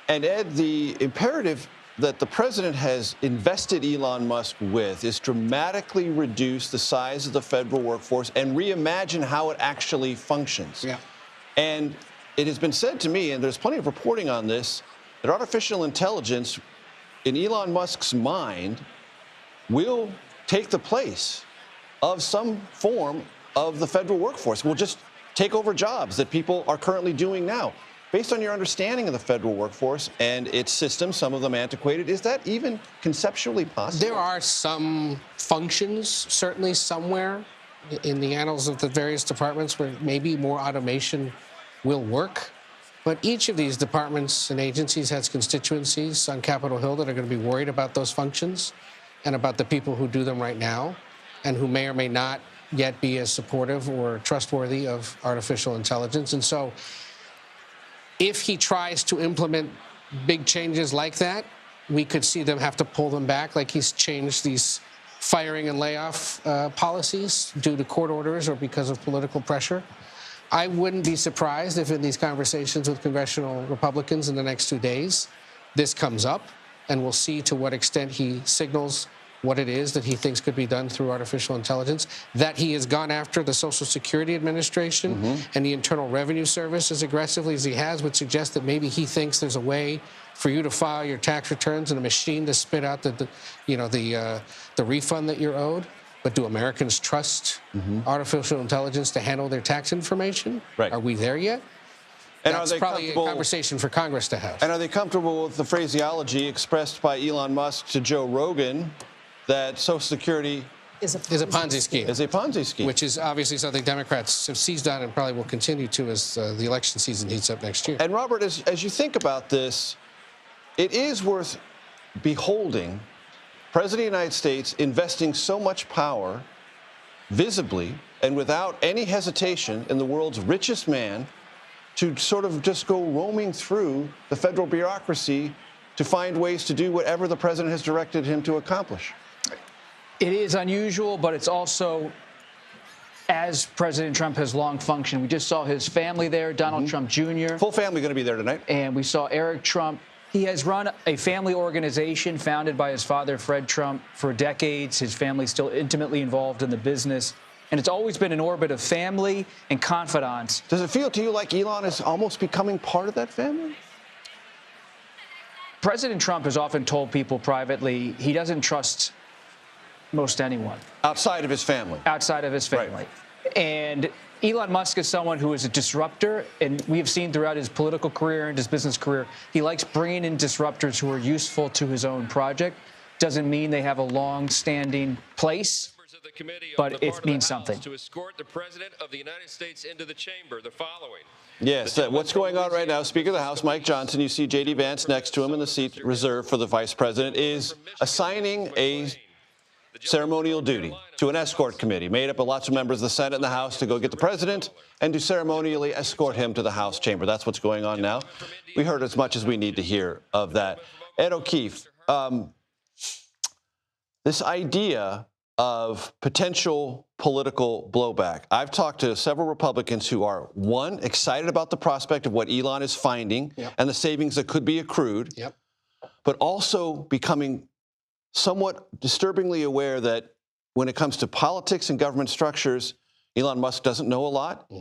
And Ed, the imperative that the president has invested Elon Musk with is dramatically reduce the size of the federal workforce and reimagine how it actually functions. Yeah. And it has been said to me, and there's plenty of reporting on this, that artificial intelligence in Elon Musk's mind will take the place of some form of the federal workforce. Will just take over jobs that people are currently doing now. Based on your understanding of the federal workforce and its systems, some of them antiquated, is that even conceptually possible? There are some functions, certainly somewhere in the annals of the various departments where maybe more automation will work. But each of these departments and agencies has constituencies on Capitol Hill that are going to be worried about those functions and about the people who do them right now and who may or may not yet be as supportive or trustworthy of artificial intelligence. And so if he tries to implement big changes like that, we could see them have to pull them back, like he's changed these firing and layoff policies due to court orders or because of political pressure. I wouldn't be surprised if in these conversations with congressional Republicans in the next 2 days, this comes up, and we'll see to what extent he signals what it is that he thinks could be done through artificial intelligence. That he has gone after the Social Security Administration and the Internal Revenue Service as aggressively as he has would suggest that maybe he thinks there's a way for you to file your tax returns and a machine to spit out the refund that you're owed. But do Americans trust artificial intelligence to handle their tax information? Right. Are we there yet? And That's probably a conversation for Congress to have. And are they comfortable with the phraseology expressed by Elon Musk to Joe Rogan that Social Security is a Ponzi scheme? Is a Ponzi scheme. Which is obviously something Democrats have seized on and probably will continue to as the election season heats up next year. And Robert, as you think about this, it is worth beholding President of the United States investing so much power visibly and without any hesitation in the world's richest man to sort of just go roaming through the federal bureaucracy to find ways to do whatever the president has directed him to accomplish. It is unusual, but it's also, as President Trump has long functioned. We just saw his family there, Donald Trump Jr. Full family going to be there tonight. And we saw Eric Trump. He has run a family organization founded by his father, Fred Trump, for decades. His family's still intimately involved in the business. And it's always been an orbit of family and confidants. Does it feel to you like Elon is almost becoming part of that family? President Trump has often told people privately he doesn't trust most anyone. Outside of his family. Outside of his family. Right. And Elon Musk is someone who is a disruptor, and we have seen throughout his political career and his business career, he likes bringing in disruptors who are useful to his own project. Doesn't mean they have a long-standing place, but it means something. To escort the President of the United States into the chamber, the following. Yes, what's going on right now, Speaker of the House Mike Johnson, you see J.D. Vance next to him in the seat reserved for the Vice President, is assigning a ceremonial duty to an escort committee made up of lots of members of the Senate and the House to go get the president and to ceremonially escort him to the House chamber. That's what's going on now. We heard as much as we need to hear of that. Ed O'Keefe, this idea of potential political blowback. I've talked to several Republicans who are, one, excited about the prospect of what Elon is finding and the savings that could be accrued, but also becoming somewhat disturbingly aware that when it comes to politics and government structures, Elon Musk doesn't know a lot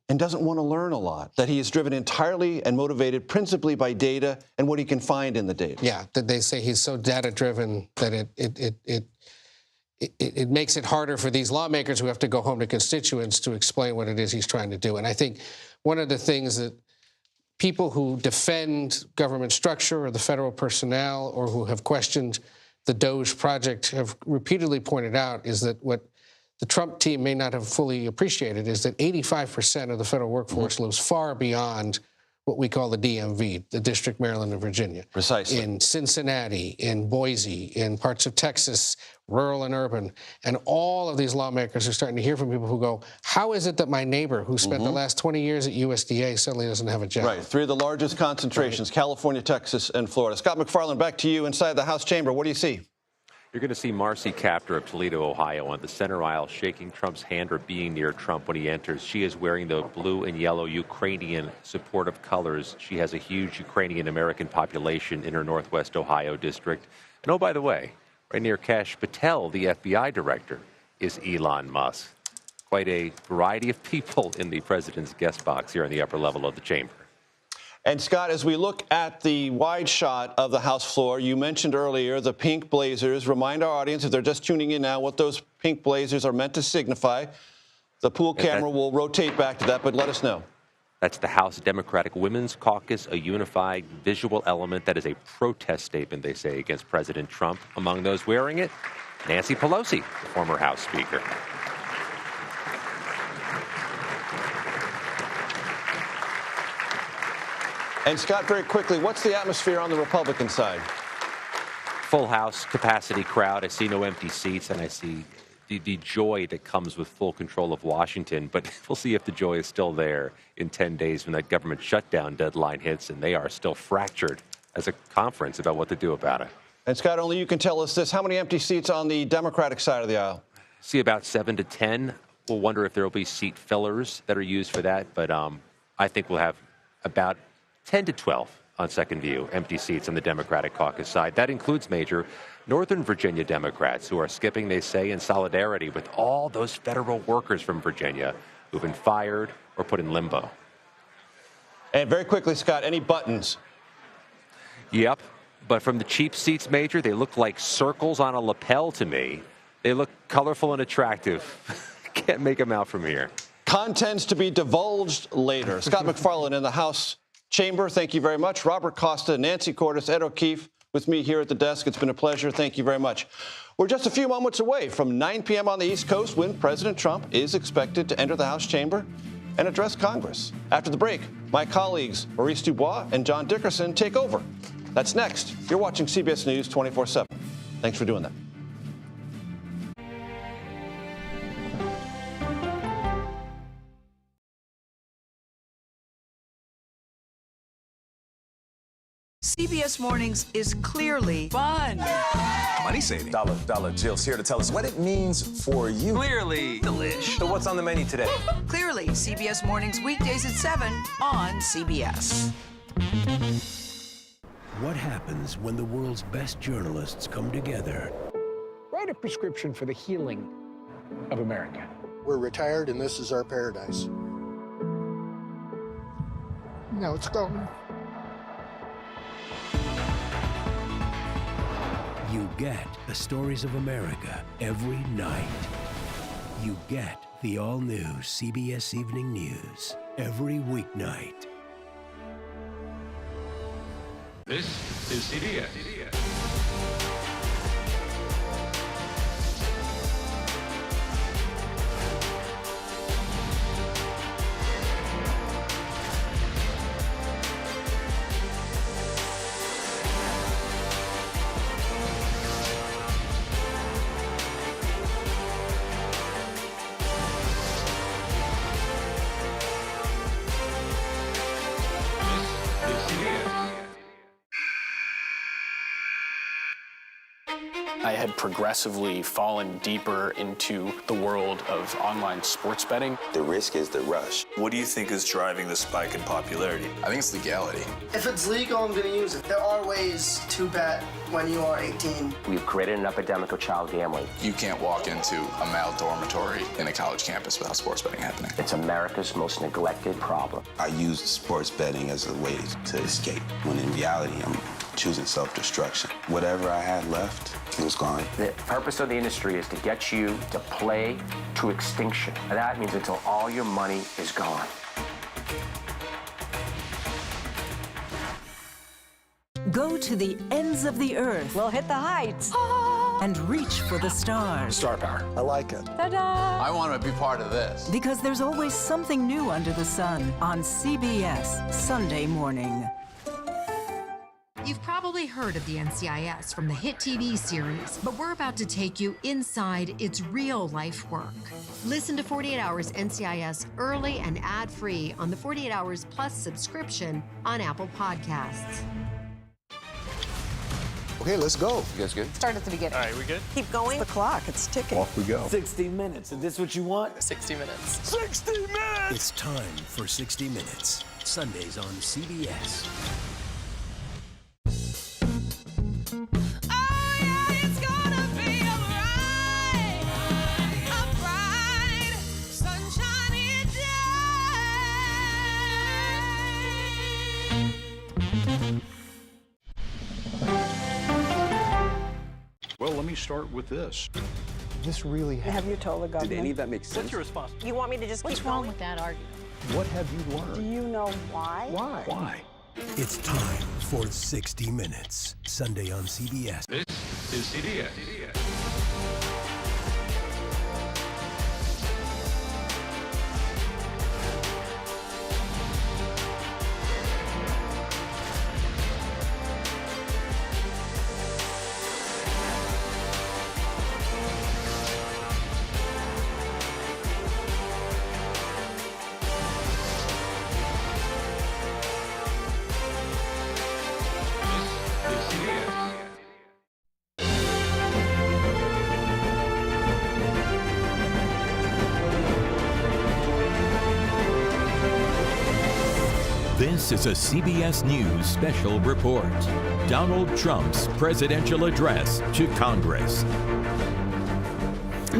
and doesn't want to learn a lot, that he is driven entirely and motivated principally by data and what he can find in the data. Yeah, that they say he's so data-driven that it makes it harder for these lawmakers who have to go home to constituents to explain what it is he's trying to do. And I think one of the things that people who defend government structure or the federal personnel or who have questioned the DOGE project have repeatedly pointed out is that what the Trump team may not have fully appreciated is that 85% of the federal workforce lives far beyond what we call the DMV, the District, Maryland, and Virginia. Precisely. In Cincinnati, in Boise, in parts of Texas, rural and urban. And all of these lawmakers are starting to hear from people who go, how is it that my neighbor who spent the last 20 years at USDA suddenly doesn't have a job? Right. Three of the largest concentrations, California, Texas, and Florida. Scott McFarland, back to you inside the House chamber. What do you see? You're going to see Marcy Kaptur of Toledo, Ohio, on the center aisle shaking Trump's hand or being near Trump when he enters. She is wearing the blue and yellow Ukrainian supportive colors. She has a huge Ukrainian-American population in her Northwest Ohio district. And oh, by the way, right near Kash Patel, the FBI director, is Elon Musk. Quite a variety of people in the president's guest box here in the upper level of the chamber. And Scott, as we look at the wide shot of the House floor, you mentioned earlier the pink blazers. Remind our audience, if they're just tuning in now, what those pink blazers are meant to signify. The pool camera will rotate back to that, but let us know. That's the House Democratic Women's Caucus, a unified visual element that is a protest statement, they say, against President Trump. Among those wearing it, Nancy Pelosi, the former House Speaker. And Scott, very quickly, what's the atmosphere on the Republican side? Full House capacity crowd. I see no empty seats, and I see the joy that comes with full control of Washington. But we'll see if the joy is still there in 10 days when that government shutdown deadline hits, and they are still fractured as a conference about what to do about it. And Scott, only you can tell us this. How many empty seats on the Democratic side of the aisle? See about 7 to 10. We'll wonder if there will be seat fillers that are used for that. But I think we'll have about 10 to 12 on second view, empty seats on the Democratic caucus side. That includes major Northern Virginia Democrats who are skipping, they say, in solidarity with all those federal workers from Virginia who've been fired or put in limbo. And very quickly, Scott, any buttons? Yep, but from the cheap seats, Major, they look like circles on a lapel to me. They look colorful and attractive. Can't make them out from here. Contents to be divulged later. Scott McFarlane in the House chamber, thank you very much. Robert Costa, Nancy Cordes, Ed O'Keefe with me here at the desk. It's been a pleasure. Thank you very much. We're just a few moments away from 9 p.m. on the East Coast when President Trump is expected to enter the House chamber and address Congress. After the break, my colleagues Maurice Dubois and John Dickerson take over. That's next. You're watching CBS News 24/7. Thanks for doing that. CBS Mornings is clearly fun. Money saving. Dollar Jill's here to tell us what it means for you. Clearly delish. So what's on the menu today? Clearly, CBS Mornings weekdays at 7 on CBS. What happens when the world's best journalists come together? Write a prescription for the healing of America. We're retired and this is our paradise. Now it's gone. You get the stories of America every night. You get the all-new CBS Evening News every weeknight. This is CBS. I had progressively fallen deeper into the world of online sports betting. The risk is the rush. What do you think is driving the spike in popularity? I think it's legality. If it's legal, I'm going to use it. There are ways to bet when you are 18. We've created an epidemic of child gambling. You can't walk into a male dormitory in a college campus without sports betting happening. It's America's most neglected problem. I use sports betting as a way to escape, when in reality, I'm choosing self-destruction. Whatever I had left, it was gone. The purpose of the industry is to get you to play to extinction. And that means until all your money is gone. Go to the ends of the earth. We'll hit the heights. And reach for the stars. Star power. I like it. Ta-da! I want to be part of this. Because there's always something new under the sun on CBS Sunday morning. You've probably heard of the NCIS from the hit TV series, but we're about to take you inside its real-life work. Listen to 48 Hours NCIS early and ad-free on the 48 Hours Plus subscription on Apple Podcasts. Okay, let's go. You guys good? Start at the beginning. All right, we good? Keep going. The clock, it's ticking. Off we go. 60 minutes. Is this what you want? 60 minutes. 60 minutes! It's time for 60 Minutes, Sundays on CBS. Well, let me start with this. This really happened. Have you told the government? Did any of that make sense? What's your response? You want me to just What's keep wrong going? with that argument? What have you Do learned? you know why? Why? Why? It's time for 60 Minutes, Sunday on CBS. This is CBS. This is a CBS News special report. Donald Trump's presidential address to Congress.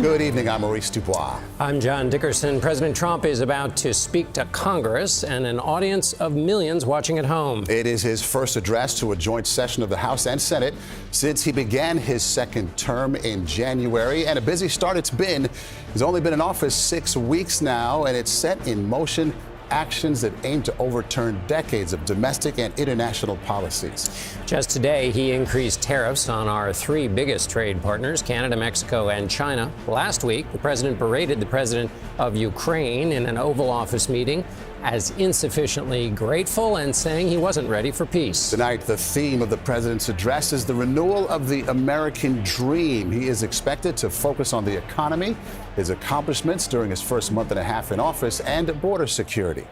Good evening. I'm Maurice Dubois. I'm John Dickerson. President Trump is about to speak to Congress and an audience of millions watching at home. It is his first address to a joint session of the House and Senate since he began his second term in January. And a busy start it's been. He's only been in office 6 weeks now, and it's set in motion actions that aim to overturn decades of domestic and international policies. Just today, he increased tariffs on our three biggest trade partners, Canada, Mexico, and China. Last week, the president berated the president of Ukraine in an Oval Office meeting as insufficiently grateful and saying he wasn't ready for peace. Tonight, the theme of the president's address is the renewal of the American dream. He is expected to focus on the economy, his accomplishments during his first month and a half in office, and border security.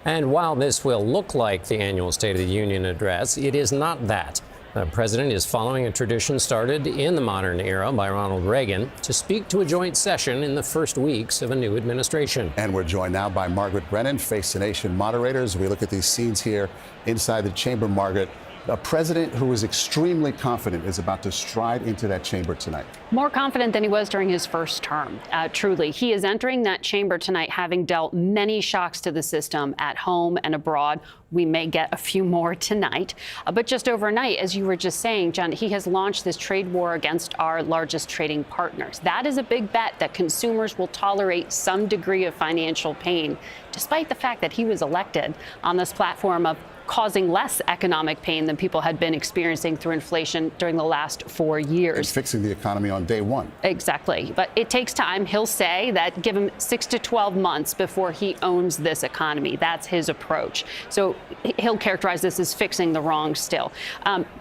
And while this will look like the annual State of the Union address, it is not that. The president is following a tradition started in the modern era by Ronald Reagan to speak to a joint session in the first weeks of a new administration. And we're joined now by Margaret Brennan, Face the Nation moderator, as we look at these scenes here inside the chamber. Margaret, a president who is extremely confident is about to stride into that chamber tonight. More confident than he was during his first term. Truly, he is entering that chamber tonight having dealt many shocks to the system at home and abroad. We may get a few more tonight. But just overnight, as you were just saying, John, he has launched this trade war against our largest trading partners. That is a big bet that consumers will tolerate some degree of financial pain, despite the fact that he was elected on this platform of causing less economic pain than people had been experiencing through inflation during the last 4 years. And fixing the economy on day one. Exactly. But it takes time. He'll say that give him 6 to 12 months before he owns this economy. That's his approach. So he'll characterize this as fixing the wrong still.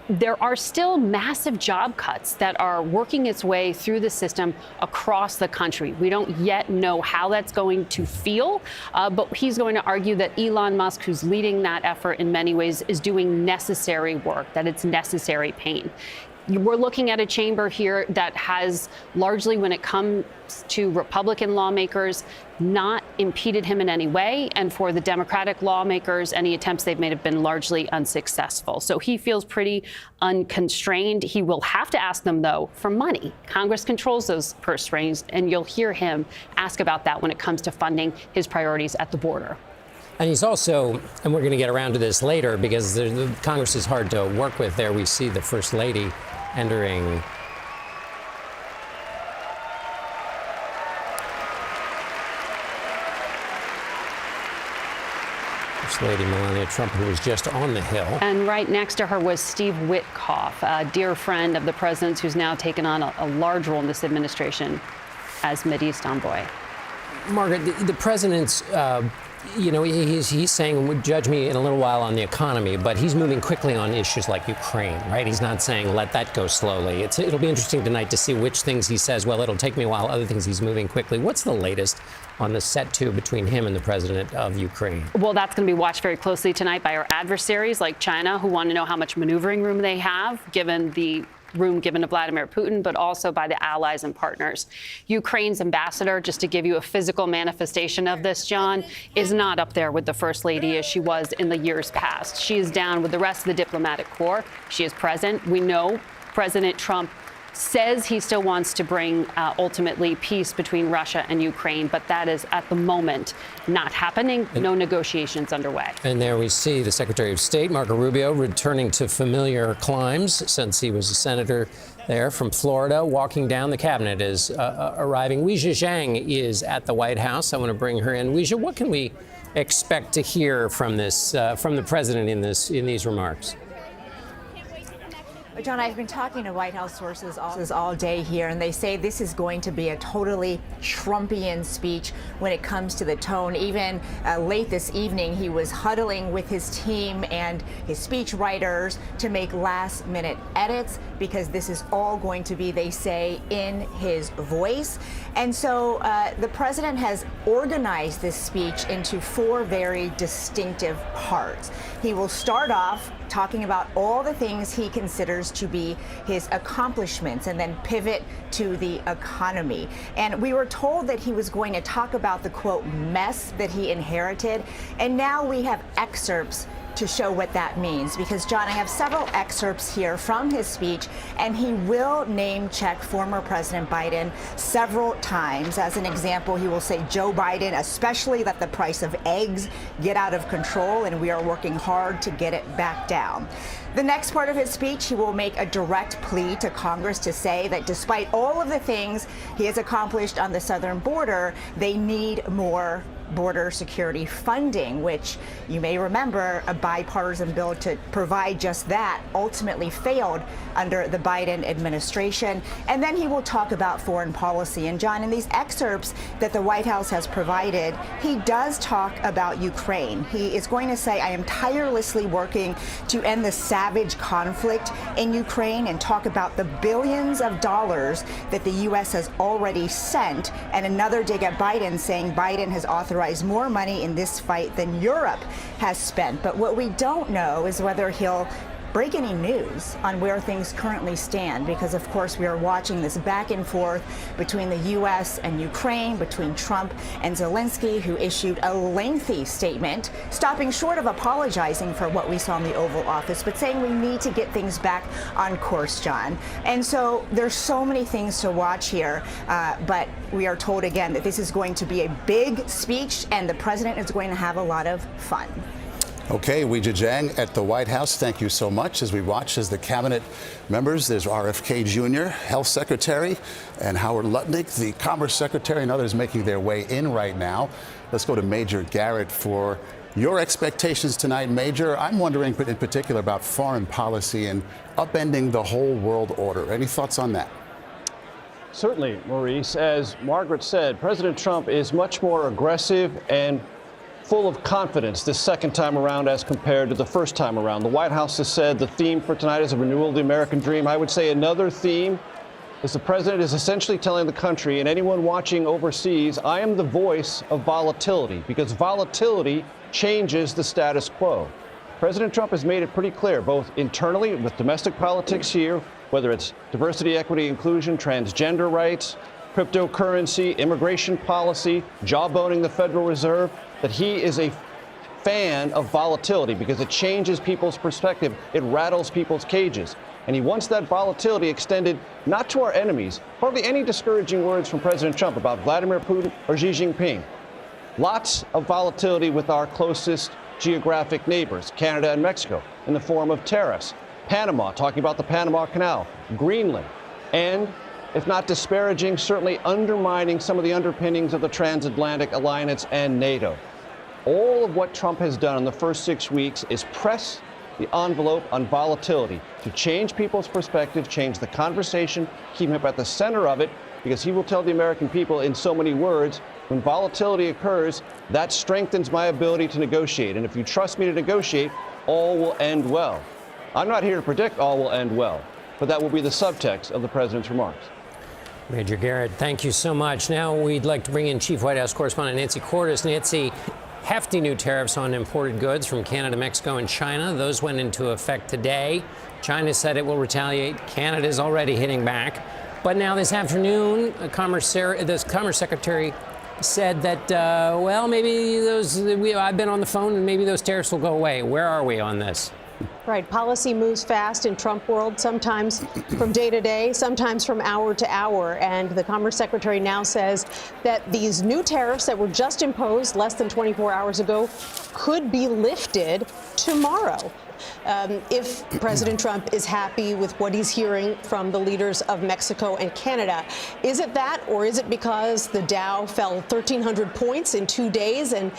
There are still massive job cuts that are working its way through the system across the country. We don't yet know how that's going to feel, but he's going to argue that Elon Musk, who's leading that effort in many ways, is doing necessary work, that it's necessary pain. We're looking at a chamber here that has largely, when it comes to Republican lawmakers, not impeded him in any way. And for the Democratic lawmakers, any attempts they've made have been largely unsuccessful. So he feels pretty unconstrained. He will have to ask them, though, for money. Congress controls those purse strings, and you'll hear him ask about that when it comes to funding his priorities at the border. And he's also, and we're going to get around to this later because the Congress is hard to work with. There we see the First Lady entering. First Lady Melania Trump, who was just on the Hill. And right next to her was Steve Witkoff, a dear friend of the president's who's now taken on a large role in this administration as Mideast envoy. Margaret, the president's he's saying, judge me in a little while on the economy, but he's moving quickly on issues like Ukraine, right? He's not saying let that go slowly. It'll be interesting tonight to see which things he says, well, it'll take me a while, other things he's moving quickly. What's the latest on the set two between him and the president of Ukraine? Well, that's going to be watched very closely tonight by our adversaries like China, who want to know how much maneuvering room they have, given the room given to Vladimir Putin, but also by the allies and partners. Ukraine's ambassador, just to give you a physical manifestation of this, John, is not up there with the First Lady as she was in the years past. She is down with the rest of the diplomatic corps. She is present. We know President Trump says he still wants to bring ultimately peace between Russia and Ukraine, but that is at the moment not happening. No negotiations underway. And there we see the Secretary of State, Marco Rubio, returning to familiar climes since he was a senator there from Florida. Walking down, the cabinet is arriving. Weijia Zhang is at the White House. I want to bring her in. Weijia, what can we expect to hear from this from the president in these remarks? John, I've been talking to White House sources all day here, and they say this is going to be a totally Trumpian speech when it comes to the tone. Even late this evening, he was huddling with his team and his speech writers to make last-minute edits because this is all going to be, they say, in his voice. And so the president has organized this speech into 4 very distinctive parts. He will start off talking about all the things he considers to be his accomplishments and then pivot to the economy. And we were told that he was going to talk about the, quote, mess that he inherited. And now we have excerpts to show what that means, because, John, I have several excerpts here from his speech, and he will name check former President Biden several times. As an example, he will say Joe Biden especially let the price of eggs get out of control, and we are working hard to get it back down. The next part of his speech, he will make a direct plea to Congress to say that despite all of the things he has accomplished on the southern border, they need more border security funding, which you may remember a bipartisan bill to provide just that ultimately failed under the Biden administration. And then he will talk about foreign policy. And John, in these excerpts that the White House has provided, he does talk about Ukraine. He is going to say, I am tirelessly working to end the savage conflict in Ukraine, and talk about the billions of dollars that the U.S. has already sent. And another dig at Biden, saying Biden has authorized more money in this fight than Europe has spent. But what we don't know is whether he'll break any news on where things currently stand, because of course we are watching this back and forth between the U.S. and Ukraine, between Trump and Zelensky, who issued a lengthy statement, stopping short of apologizing for what we saw in the Oval Office, but saying we need to get things back on course, John. And so there's so many things to watch here, but we are told again that this is going to be a big speech, and the president is going to have a lot of fun. Okay, Weijia Jiang at the White House, thank you so much. As we watch as the cabinet members, there's RFK Jr., Health Secretary, and Howard Lutnick, the Commerce Secretary, and others making their way in right now. Let's go to Major Garrett for your expectations tonight, Major. I'm wondering in particular about foreign policy and upending the whole world order. Any thoughts on that? Certainly, Maurice. As Margaret said, President Trump is much more aggressive and full of confidence this second time around as compared to the first time around. The White House has said the theme for tonight is a renewal of the American dream. I would say another theme is the president is essentially telling the country and anyone watching overseas, I am the voice of volatility, because volatility changes the status quo. President Trump has made it pretty clear, both internally with domestic politics here, whether it's diversity, equity, inclusion, transgender rights, cryptocurrency, immigration policy, jawboning the Federal Reserve, that he is a fan of volatility because it changes people's perspective. It rattles people's cages. And he wants that volatility extended not to our enemies. Hardly any discouraging words from President Trump about Vladimir Putin or Xi Jinping. Lots of volatility with our closest geographic neighbors, Canada and Mexico, in the form of tariffs. Panama, talking about the Panama Canal, Greenland, and if not disparaging, certainly undermining some of the underpinnings of the transatlantic alliance and NATO. All of what Trump has done in the first 6 weeks is press the envelope on volatility to change people's perspective, change the conversation, keep him at the center of it, because he will tell the American people in so many words, when volatility occurs, that strengthens my ability to negotiate. And if you trust me to negotiate, all will end well. I'm not here to predict all will end well, but that will be the subtext of the president's remarks. Major Garrett, thank you so much. Now we'd like to bring in Chief White House Correspondent Nancy Cordes. Nancy, hefty new tariffs on imported goods from Canada, Mexico, and China. Those went into effect today. China said it will retaliate. Canada is already hitting back. But now this afternoon, the Commerce Secretary said that, well, maybe I've been on the phone and maybe those tariffs will go away. Where are we on this? Right. Policy moves fast in Trump world, sometimes from day to day, sometimes from hour to hour. And the Commerce Secretary now says that these new tariffs that were just imposed less than 24 hours ago could be lifted tomorrow. If President Trump is happy with what he's hearing from the leaders of Mexico and Canada. Is it that, or is it because the Dow fell 1,300 points in 2 days, and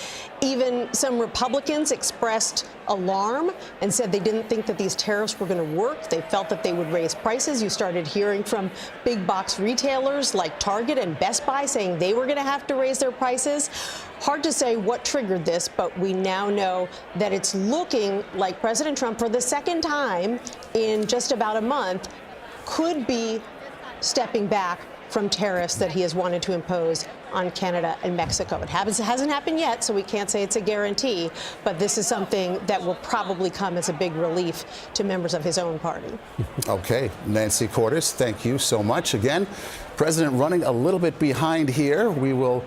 even some Republicans expressed alarm and said they didn't think that these tariffs were going to work? They felt that they would raise prices. You started hearing from big box retailers like Target and Best Buy saying they were going to have to raise their prices. Hard to say what triggered this, but we now know that it's looking like President Trump, for the second time in just about a month, could be stepping back from tariffs that he has wanted to impose on Canada and Mexico. It hasn't happened yet, so we can't say it's a guarantee, but this is something that will probably come as a big relief to members of his own party. Okay, Nancy Cordes, thank you so much. Again, President running a little bit behind here. We will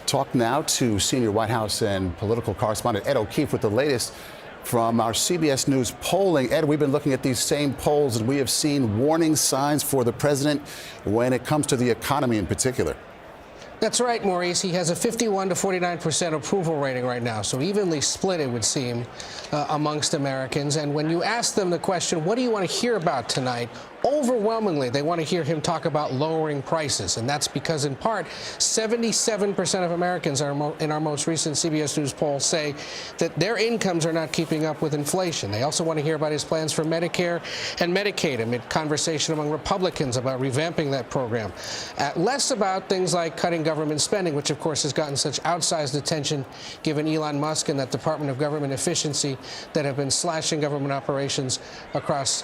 talk now to senior White House and political correspondent Ed O'Keefe with the latest from our CBS News polling. Ed, we've been looking at these same polls, and we have seen warning signs for the president when it comes to the economy in particular. That's right, Maurice. He has a 51 to 49% approval rating right now, so evenly split, it would seem, amongst Americans. And when you ask them the question, what do you want to hear about tonight? Overwhelmingly, they want to hear him talk about lowering prices. And that's because, in part, 77% of Americans in our most recent CBS News poll say that their incomes are not keeping up with inflation. They also want to hear about his plans for Medicare and Medicaid amid conversation among Republicans about revamping that program. Less about things like cutting government spending, which, of course, has gotten such outsized attention given Elon Musk and that Department of Government Efficiency that have been slashing government operations across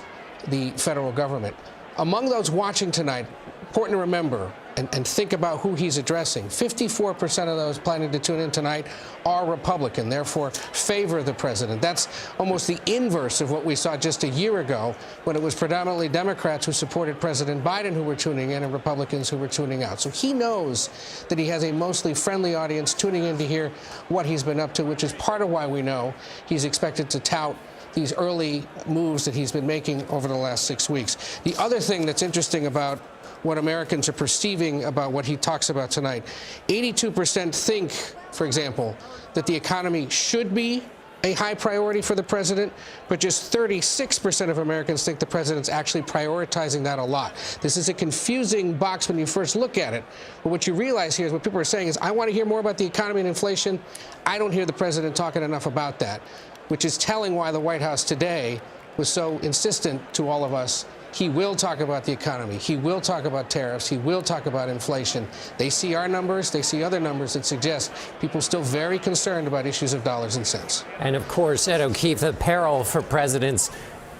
the federal government. Among those watching tonight, important to remember and think about who he's addressing. 54% of those planning to tune in tonight are Republican, therefore favor the president. That's almost the inverse of what we saw just a year ago when it was predominantly Democrats who supported President Biden who were tuning in and Republicans who were tuning out. So he knows that he has a mostly friendly audience tuning in to hear what he's been up to, which is part of why we know he's expected to tout these early moves that he's been making over the last 6 weeks. The other thing that's interesting about what Americans are perceiving about what he talks about tonight, 82% think, for example, that the economy should be a high priority for the president, but just 36% of Americans think the president's actually prioritizing that a lot. This is a confusing box when you first look at it, but what you realize here is what people are saying is, I want to hear more about the economy and inflation. I don't hear the president talking enough about that, which is telling why the White House today was so insistent to all of us. He will talk about the economy. He will talk about tariffs. He will talk about inflation. They see our numbers. They see other numbers that suggest people still very concerned about issues of dollars and cents. And of course, Ed O'Keefe, the peril for presidents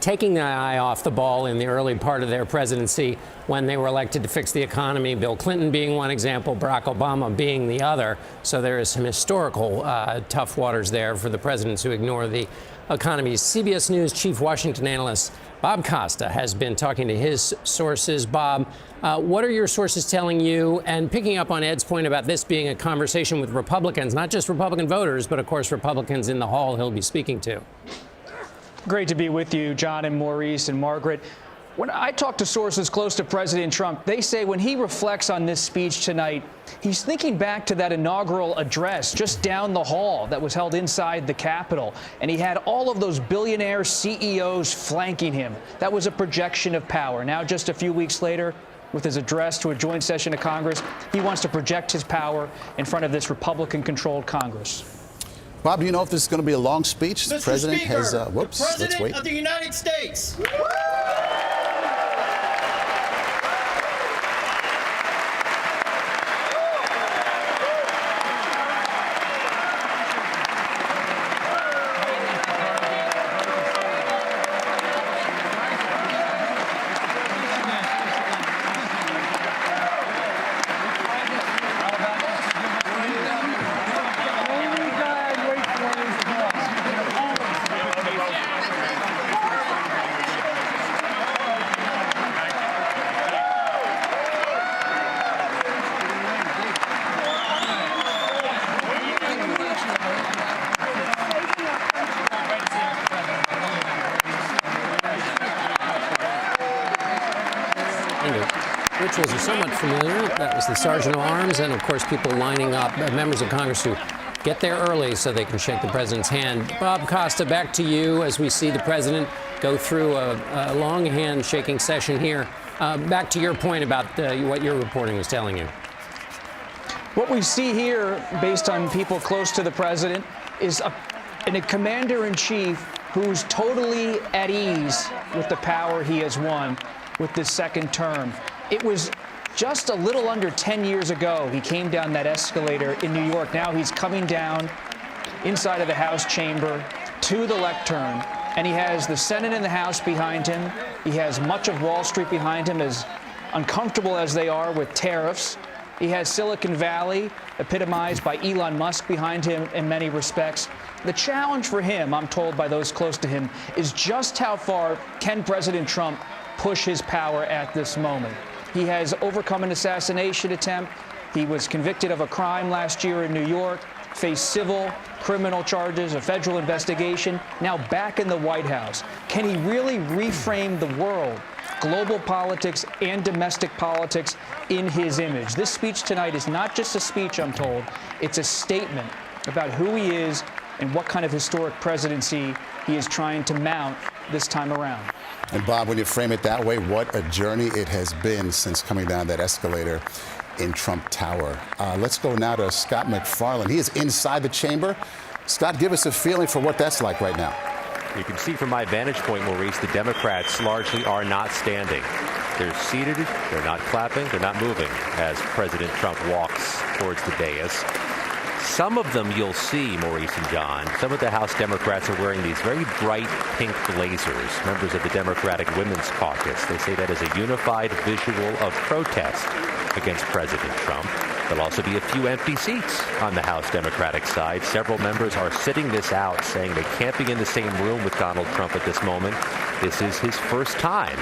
taking the eye off the ball in the early part of their presidency when they were elected to fix the economy, Bill Clinton being one example, Barack Obama being the other. So there is some historical tough waters there for the presidents who ignore the economy. CBS News chief Washington analyst Bob Costa has been talking to his sources. Bob, what are your sources telling you? And picking up on Ed's point about this being a conversation with Republicans, not just Republican voters, but of course Republicans in the hall he'll be speaking to. Great to be with you, John and Maurice and Margaret. When I talk to sources close to President Trump, they say when he reflects on this speech tonight, he's thinking back to that inaugural address just down the hall that was held inside the Capitol. And he had all of those billionaire CEOs flanking him. That was a projection of power. Now, just a few weeks later, with his address to a joint session of Congress, he wants to project his power in front of this Republican-controlled Congress. Bob, do you know if this is going to be a long speech? Mr. The president Speaker, has, the let's President wait. of the United States. Rituals are somewhat familiar. That was the Sergeant of Arms, and of course people lining up, members of Congress who get there early so they can shake the president's hand. Bob Costa, back to you as we see the president go through a long handshaking session here. Back to your point about what your reporting was telling you. What we see here, based on people close to the president, is a commander-in-chief who's totally at ease with the power he has won with this second term. It was just a little under 10 years ago he came down that escalator in New York. Now he's coming down inside of the House chamber to the lectern, and he has the Senate and the House behind him. He has much of Wall Street behind him, as uncomfortable as they are with tariffs. He has Silicon Valley, epitomized by Elon Musk, behind him in many respects. The challenge for him, I'm told by those close to him, is just how far can President Trump push his power at this moment. He has overcome an assassination attempt. He was convicted of a crime last year in New York. face civil, criminal charges, a federal investigation, now back in the White House. Can he really reframe the world, global politics and domestic politics, in his image? This speech tonight is not just a speech, I'm told. It's a statement about who he is and what kind of historic presidency he is trying to mount this time around. And Bob, when you frame it that way, what a journey it has been since coming down that escalator in Trump Tower. Let's go now to Scott McFarland. He is inside the chamber. Scott, give us a feeling for what that's like right now. You can see from my vantage point, Maurice, the Democrats largely are not standing. They're seated, they're not clapping, they're not moving as President Trump walks towards the dais. Some of them you'll see, Maurice and John, some of the House Democrats are wearing these very bright pink blazers, members of the Democratic Women's Caucus. They say that is a unified visual of protest against President Trump. There'll also be a few empty seats on the House Democratic side. Several members are sitting this out, saying they can't be in the same room with Donald Trump at this moment. This is his first time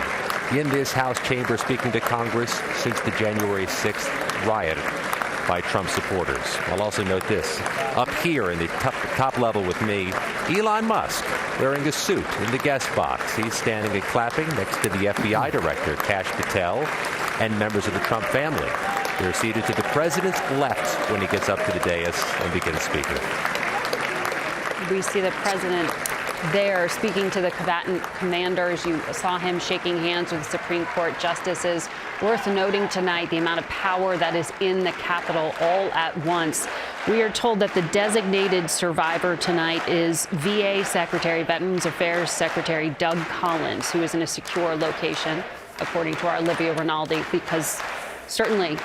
in this House chamber speaking to Congress since the January 6th riot by Trump supporters. I'll also note this. Up here in the top level with me, Elon Musk wearing a suit in the guest box. He's standing and clapping next to the FBI director, Kash Patel, and members of the Trump family. They're seated to the president's left when he gets up to the dais and begins speaking. We see the president there speaking to the combatant commanders. You saw him shaking hands with Supreme Court justices. Worth noting tonight the amount of power that is in the Capitol all at once. We are told that the designated survivor tonight is VA Secretary, Veterans Affairs Secretary Doug Collins, who is in a secure location, according to our Olivia Rinaldi, because certainly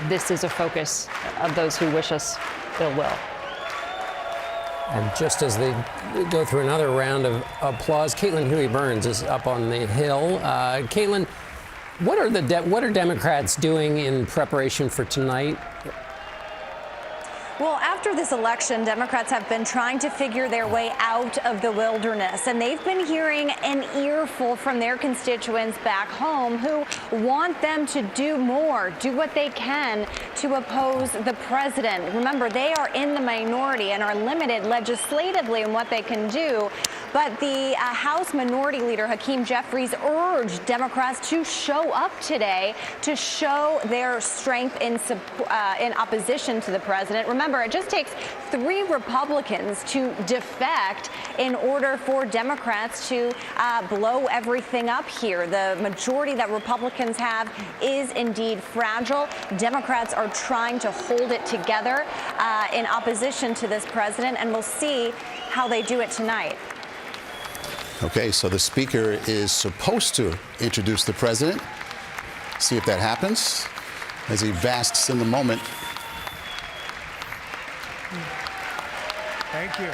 this is a focus of those who wish us ill will. And just as they go through another round of applause, Caitlin Huey-Burns is up on the Hill. Caitlin, what are Democrats doing in preparation for tonight? Well, after this election, Democrats have been trying to figure their way out of the wilderness, and they've been hearing an earful from their constituents back home who want them to do more, do what they can to oppose the president. Remember, they are in the minority and are limited legislatively in what they can do. But the House Minority Leader, Hakeem Jeffries, urged Democrats to show up today to show their strength in opposition to the president. Remember, it just takes 3 Republicans to defect in order for Democrats to blow everything up here. The majority that Republicans have is indeed fragile. Democrats are trying to hold it together in opposition to this president, and we'll see how they do it tonight. Okay, so the speaker is supposed to introduce the president. See if that happens as he basks in the moment. Thank you.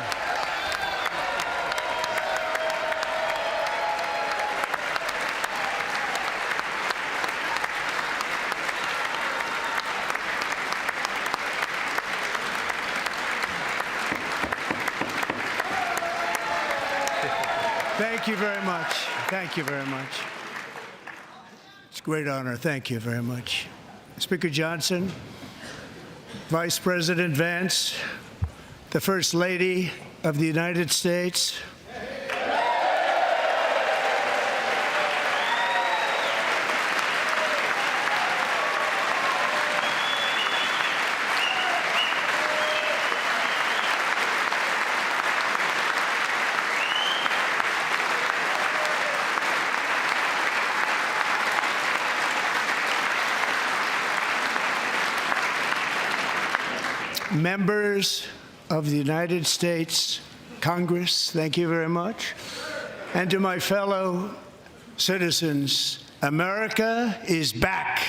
Thank you very much. Thank you very much. It's a great honor. Thank you very much. Speaker Johnson, Vice President Vance, the First Lady of the United States, members of the United States Congress, thank you very much. And to my fellow citizens, America is back.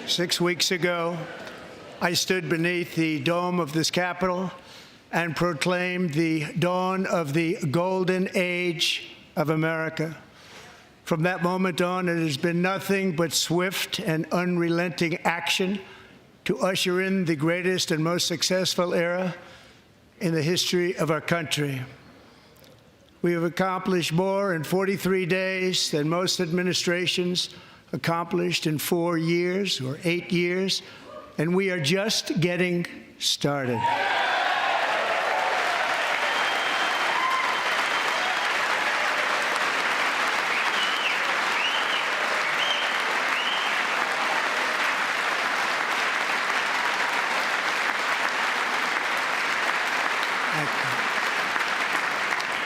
Six weeks ago, I stood beneath the dome of this Capitol and proclaimed the dawn of the golden age of America. From that moment on, it has been nothing but swift and unrelenting action to usher in the greatest and most successful era in the history of our country. We have accomplished more in 43 days than most administrations accomplished in 4 years or 8 years, and we are just getting started.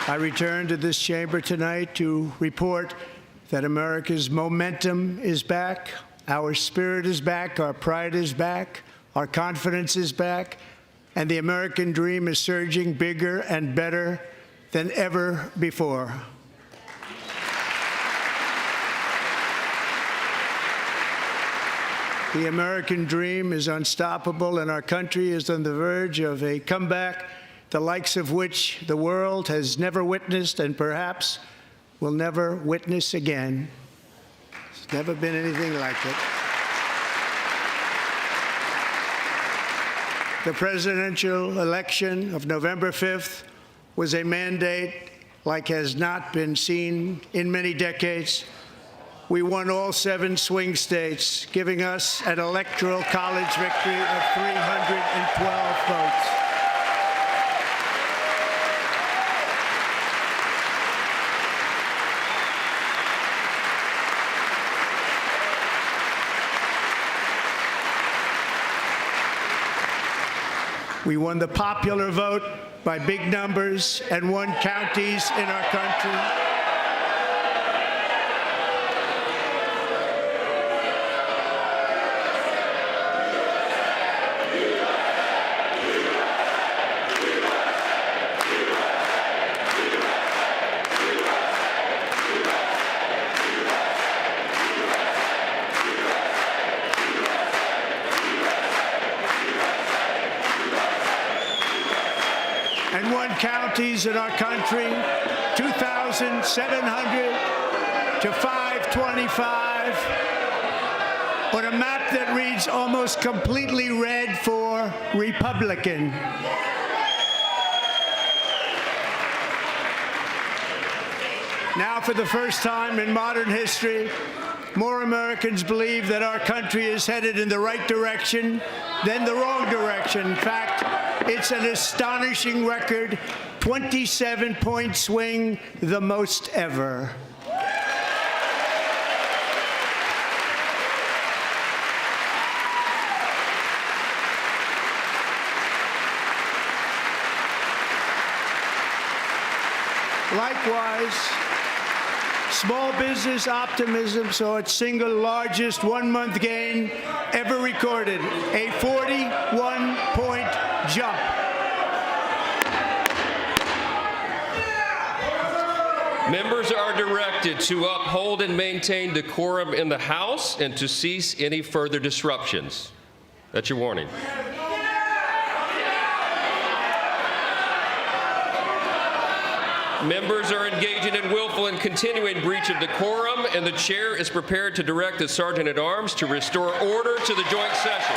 I return to this chamber tonight to report that America's momentum is back, our spirit is back, our pride is back, our confidence is back, and the American dream is surging bigger and better than ever before. The American dream is unstoppable, and our country is on the verge of a comeback, the likes of which the world has never witnessed and perhaps will never witness again. There's never been anything like it. The presidential election of November 5th was a mandate like has not been seen in many decades. We won all 7 swing states, giving us an electoral college victory of 312 votes. We won the popular vote by big numbers and won counties in our country. And won counties in our country, 2,700 to 525, on a map that reads almost completely red for Republican. Now, for the first time in modern history, more Americans believe that our country is headed in the right direction than the wrong direction. In fact, it's an astonishing record, 27-point swing, the most ever. Likewise, small business optimism saw its single largest one-month gain ever recorded, a 41-point jump. Members are directed to uphold and maintain decorum in the House and to cease any further disruptions. That's your warning. Members are engaging in willful and continuing breach of decorum, and the chair is prepared to direct the Sergeant-at-Arms to restore order to the joint session.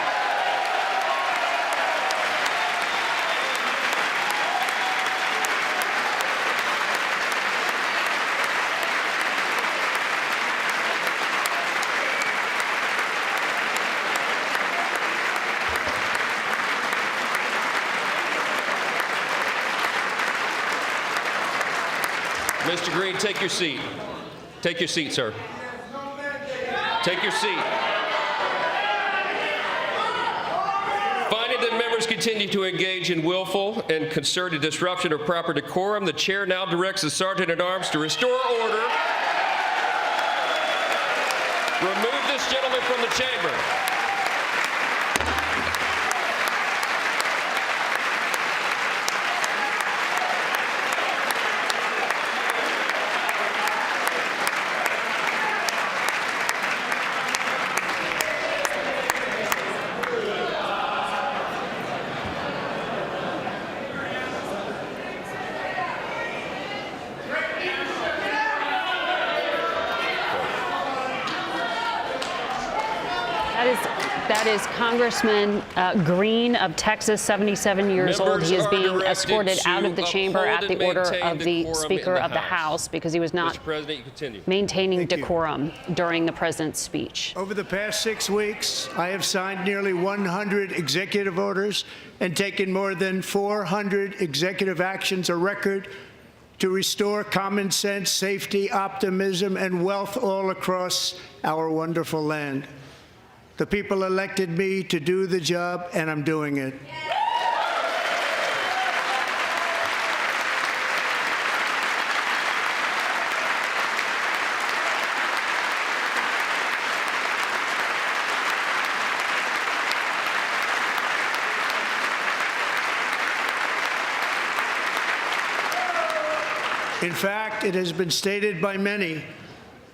Mr. Green, take your seat. Take your seat, sir. Take your seat. Finding that members continue to engage in willful and concerted disruption of proper decorum, the chair now directs the Sergeant-at-Arms to restore order. Remove this gentleman from the chamber. That is Congressman Green of Texas, 77 years old. He is being escorted out of the chamber at the order of the Speaker of the House because he was not maintaining decorum during the president's speech. Over the past 6 weeks, I have signed nearly 100 executive orders and taken more than 400 executive actions, a record to restore common sense, safety, optimism, and wealth all across our wonderful land. The people elected me to do the job, and I'm doing it. In fact, it has been stated by many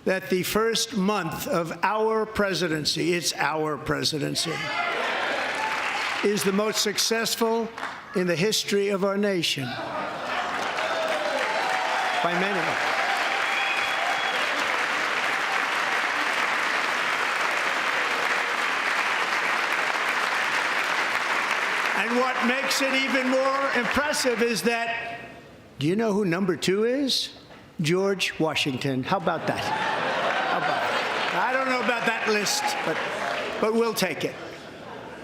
that the first month of our presidency, it's our presidency, is the most successful in the history of our nation. By many. And what makes it even more impressive is that, do you know who number 2 is? George Washington. How about that? How about that? I don't know about that list, but we'll take it.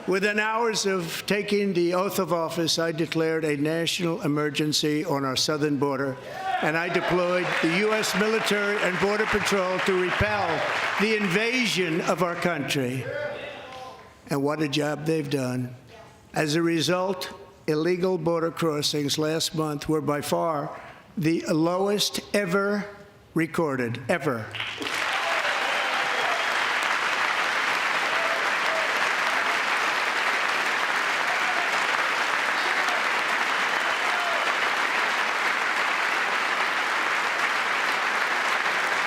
Within hours of taking the oath of office, I declared a national emergency on our southern border, and I deployed the U.S. military and Border Patrol to repel the invasion of our country. And what a job they've done. As a result, illegal border crossings last month were by far the lowest ever recorded, ever.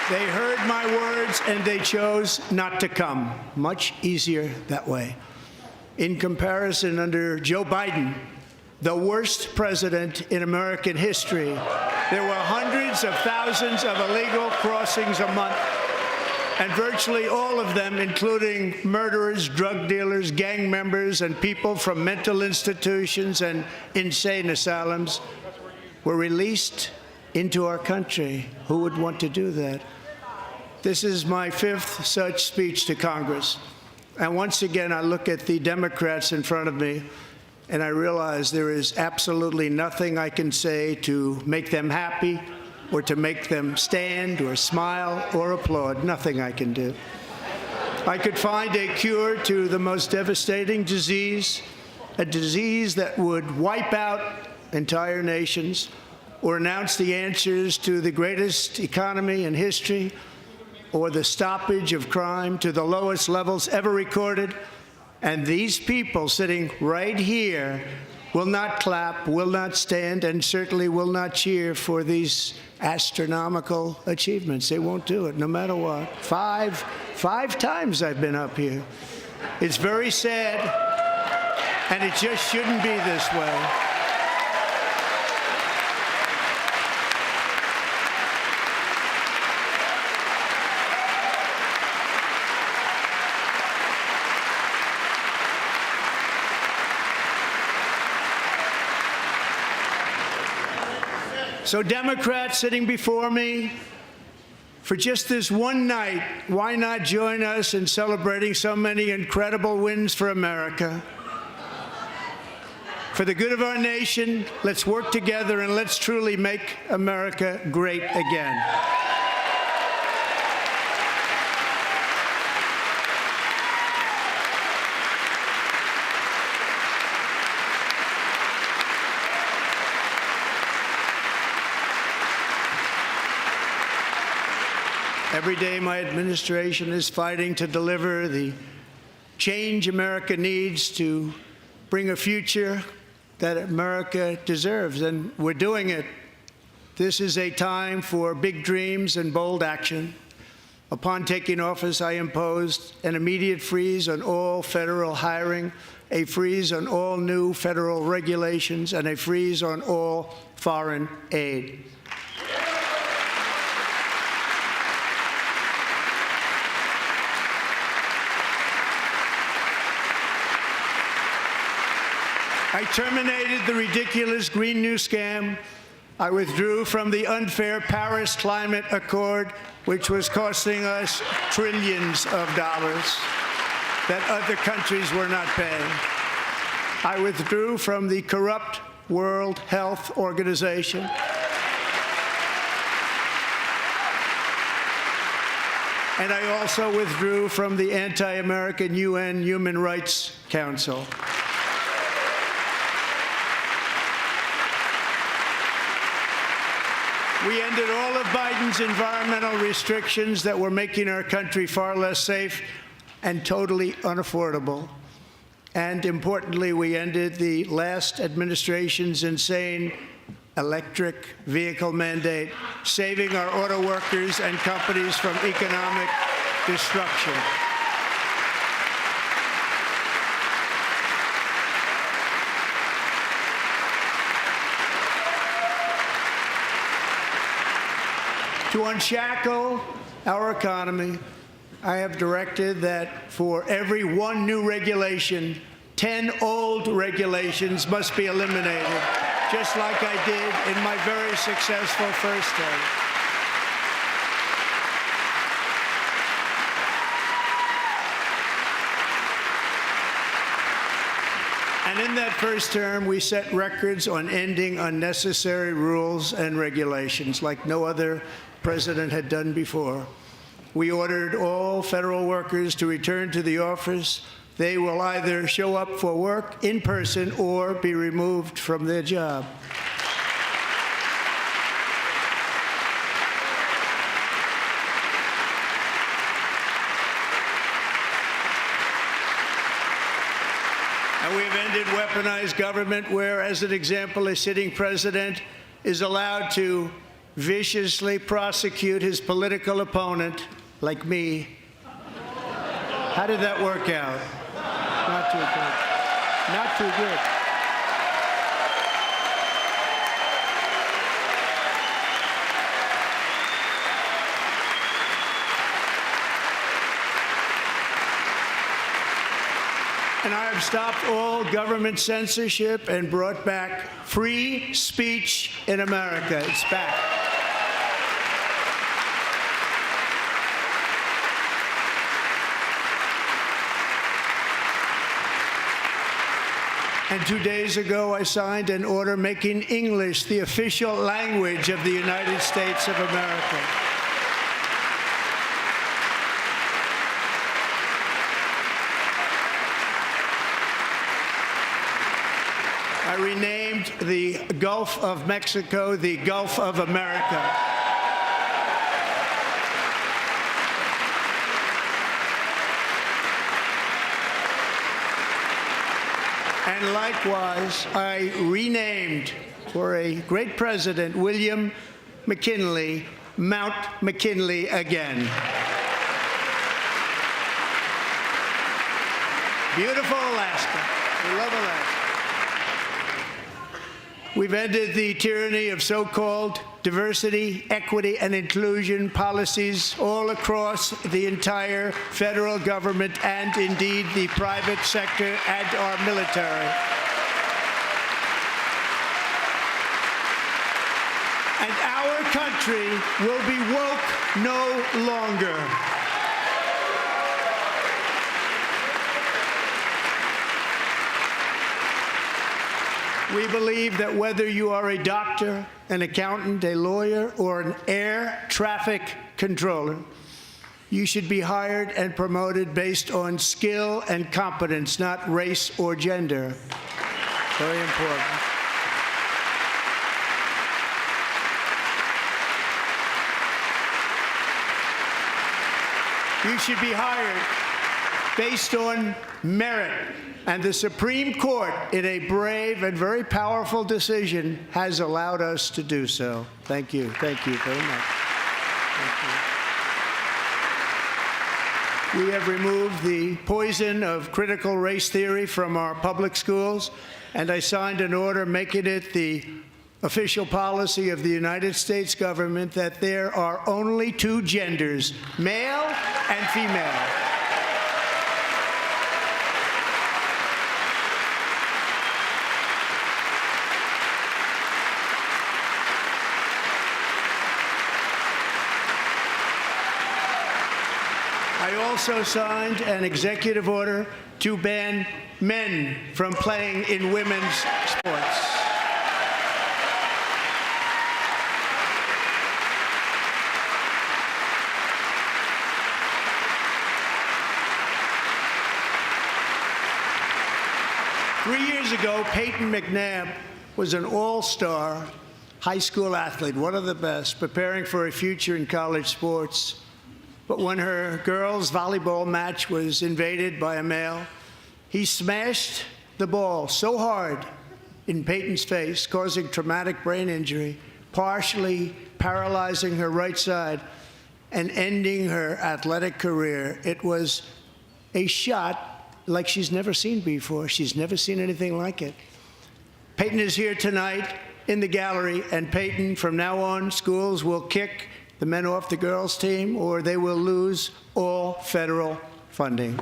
They heard my words and they chose not to come. Much easier that way. In comparison, under Joe Biden, the worst president in American history, there were hundreds of thousands of illegal crossings a month, and virtually all of them, including murderers, drug dealers, gang members, and people from mental institutions and insane asylums, were released into our country. Who would want to do that? This is my 5th such speech to Congress. And once again, I look at the Democrats in front of me, and I realize there is absolutely nothing I can say to make them happy or to make them stand or smile or applaud. Nothing I can do. I could find a cure to the most devastating disease, a disease that would wipe out entire nations, or announce the answers to the greatest economy in history, or the stoppage of crime to the lowest levels ever recorded. And these people sitting right here will not clap, will not stand, and certainly will not cheer for these astronomical achievements. They won't do it, no matter what. Five times I've been up here. It's very sad, and it just shouldn't be this way. So Democrats sitting before me, for just this one night, why not join us in celebrating so many incredible wins for America? For the good of our nation, let's work together and let's truly make America great again. Every day, my administration is fighting to deliver the change America needs to bring a future that America deserves, and we're doing it. This is a time for big dreams and bold action. Upon taking office, I imposed an immediate freeze on all federal hiring, a freeze on all new federal regulations, and a freeze on all foreign aid. I terminated the ridiculous Green New Scam. I withdrew from the unfair Paris Climate Accord, which was costing us trillions of dollars that other countries were not paying. I withdrew from the corrupt World Health Organization. And I also withdrew from the anti-American UN Human Rights Council. We ended all of Biden's environmental restrictions that were making our country far less safe and totally unaffordable. And importantly, we ended the last administration's insane electric vehicle mandate, saving our auto workers and companies from economic destruction. To unshackle our economy, I have directed that for every one new regulation, 10 old regulations must be eliminated, just like I did in my very successful first term. And in that first term, we set records on ending unnecessary rules and regulations like no other president had done before. We ordered all federal workers to return to the office. They will either show up for work in person or be removed from their job. And we've ended weaponized government where, as an example, a sitting president is allowed to viciously prosecute his political opponent, like me. How did that work out? Not too good. Not too good. And I have stopped all government censorship and brought back free speech in America. It's back. And 2 days ago, I signed an order making English the official language of the United States of America. I renamed the Gulf of Mexico the Gulf of America. And likewise, I renamed, for a great president, William McKinley, Mount McKinley again. Beautiful Alaska. We love Alaska. We've ended the tyranny of so-called diversity, equity, and inclusion policies all across the entire federal government and indeed the private sector and our military. And our country will be woke no longer. We believe that whether you are a doctor, an accountant, a lawyer, or an air traffic controller, you should be hired and promoted based on skill and competence, not race or gender. Very important. You should be hired based on merit. And the Supreme Court, in a brave and very powerful decision, has allowed us to do so. Thank you. Thank you very much. Thank you. We have removed the poison of critical race theory from our public schools, and I signed an order making it the official policy of the United States government that there are only two genders, male and female. also signed an executive order to ban men from playing in women's sports. Three years ago, Peyton McNabb was an all-star high school athlete, one of the best, preparing for a future in college sports. But when her girls' volleyball match was invaded by a male, he smashed the ball so hard in Peyton's face, causing traumatic brain injury, partially paralyzing her right side and ending her athletic career. It was a shot like she's never seen before. She's never seen anything like it. Peyton is here tonight in the gallery, and Peyton, from now on, schools will kick the men off the girls' team, or they will lose all federal funding.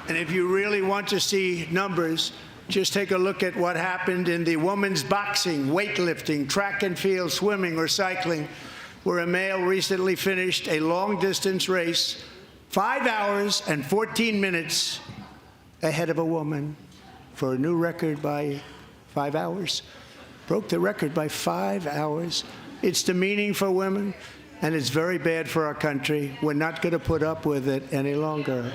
And if you really want to see numbers, just take a look at what happened in the women's boxing, weightlifting, track and field, swimming, or cycling, where a male recently finished a long-distance race 5 hours and 14 minutes ahead of a woman for a new record by 5 hours. Broke the record by 5 hours. It's demeaning for women, and it's very bad for our country. We're not going to put up with it any longer.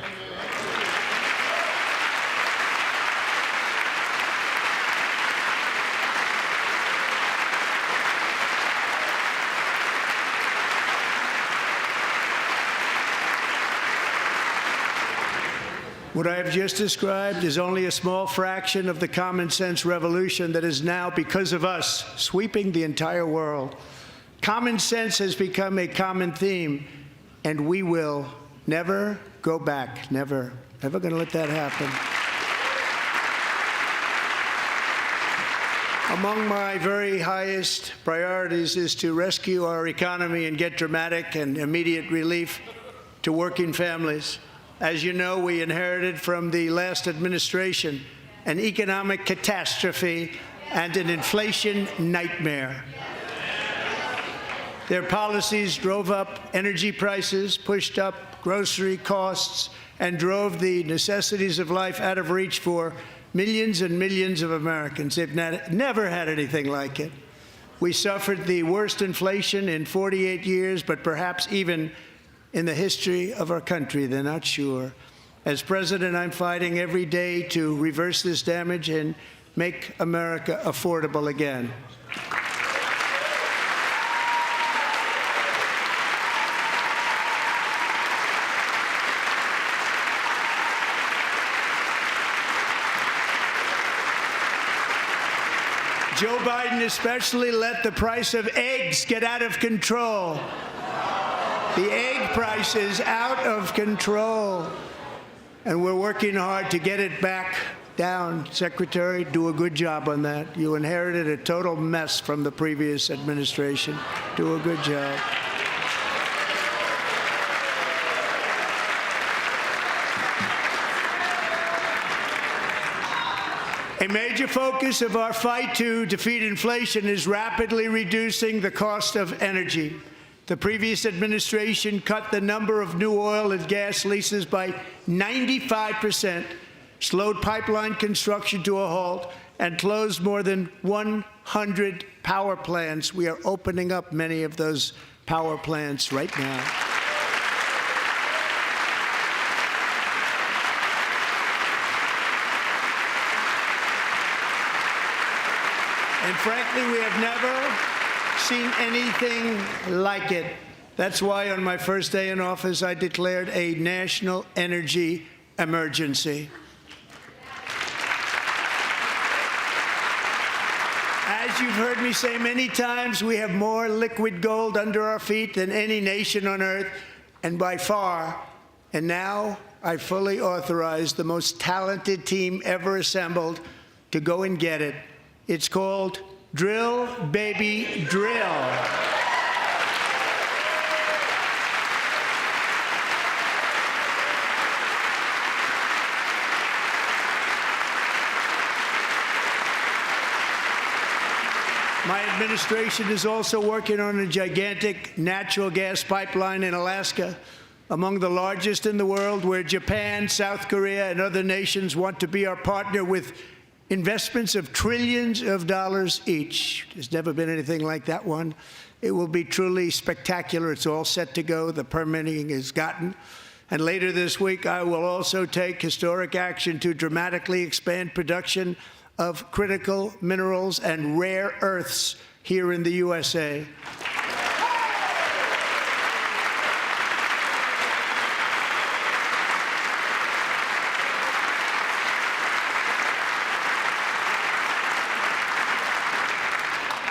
What I have just described is only a small fraction of the common sense revolution that is now, because of us, sweeping the entire world. Common sense has become a common theme, and we will never go back. Never. Never going to let that happen. Among my very highest priorities is to rescue our economy and get dramatic and immediate relief to working families. As you know, we inherited from the last administration an economic catastrophe and an inflation nightmare. Their policies drove up energy prices, pushed up grocery costs, and drove the necessities of life out of reach for millions and millions of Americans. They've never had anything like it. We suffered the worst inflation in 48 years, but perhaps even in the history of our country. They're not sure. As president, I'm fighting every day to reverse this damage and make America affordable again. Joe Biden especially let the price of eggs get out of control. The egg price is out of control, and we're working hard to get it back down. Secretary, do a good job on that. You inherited a total mess from the previous administration. Do a good job. A major focus of our fight to defeat inflation is rapidly reducing the cost of energy. The previous administration cut the number of new oil and gas leases by 95%, slowed pipeline construction to a halt, and closed more than 100 power plants. We are opening up many of those power plants right now. And frankly, we have never seen anything like it. That's why on my first day in office, I declared a national energy emergency. As you've heard me say many times, we have more liquid gold under our feet than any nation on earth, and by far. And now I fully authorize the most talented team ever assembled to go and get it. It's called Drill, Baby, Drill. My administration is also working on a gigantic natural gas pipeline in Alaska, among the largest in the world, where Japan, South Korea, and other nations want to be our partner with investments of trillions of dollars each. There's never been anything like that one. It will be truly spectacular. It's all set to go. The permitting is gotten. And later this week, I will also take historic action to dramatically expand production of critical minerals and rare earths here in the USA.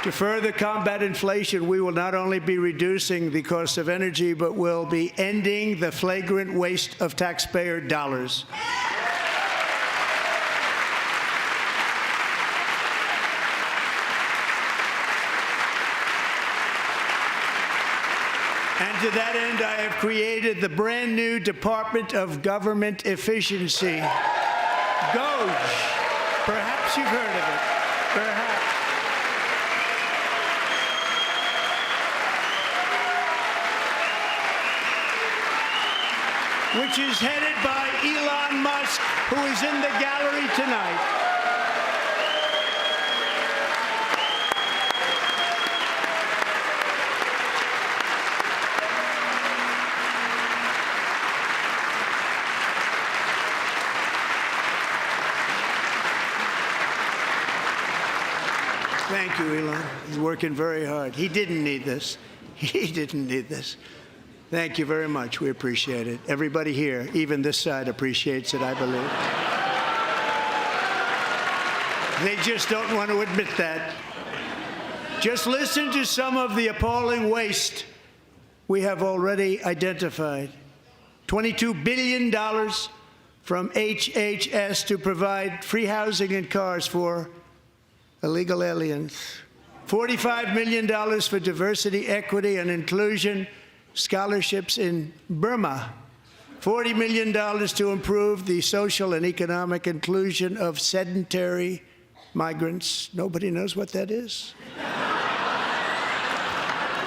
To further combat inflation, we will not only be reducing the cost of energy, but will be ending the flagrant waste of taxpayer dollars. And to that end, I have created the brand new Department of Government Efficiency, DOGE. Perhaps you've heard of it. Perhaps. Which is headed by Elon Musk, who is in the gallery tonight. Thank you, Elon. He's working very hard. He didn't need this. He didn't need this. Thank you very much. We appreciate it. Everybody here, even this side, appreciates it, I believe. They just don't want to admit that. Just listen to some of the appalling waste we have already identified. $22 billion from HHS to provide free housing and cars for illegal aliens. $45 million for diversity, equity, and inclusion scholarships in Burma. $40 million to improve the social and economic inclusion of sedentary migrants. Nobody knows what that is.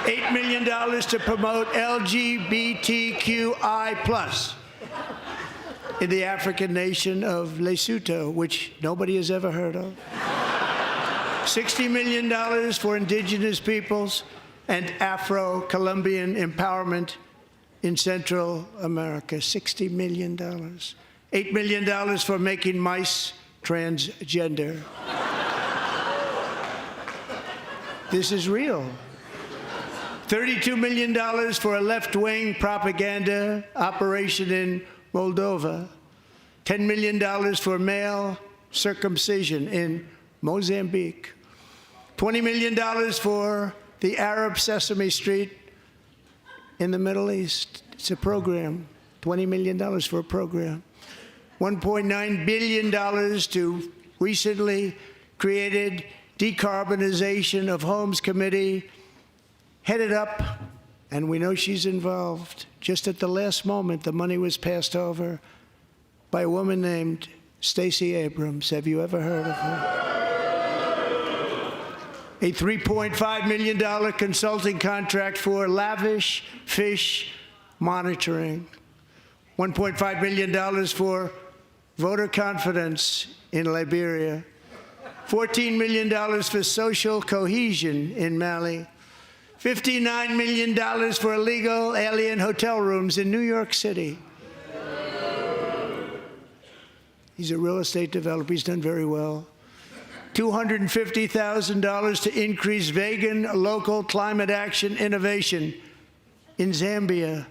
$8 million to promote LGBTQI+ in the African nation of Lesotho, which nobody has ever heard of. $60 million for indigenous peoples and Afro-Colombian empowerment in Central America. $60 million. $8 million for making mice transgender. This is real. $32 million for a left-wing propaganda operation in Moldova. $10 million for male circumcision in Mozambique. $20 million for the Arab Sesame Street in the Middle East. It's a program. $20 million for a program. $1.9 billion to recently created Decarbonization of Homes Committee, headed up, and we know she's involved. Just at the last moment, the money was passed over by a woman named Stacey Abrams. Have you ever heard of her? A $3.5 million consulting contract for lavish fish monitoring. $1.5 million for voter confidence in Liberia. $14 million for social cohesion in Mali. $59 million for illegal alien hotel rooms in New York City. He's a real estate developer. He's done very well. $250,000 to increase vegan local climate action innovation in Zambia.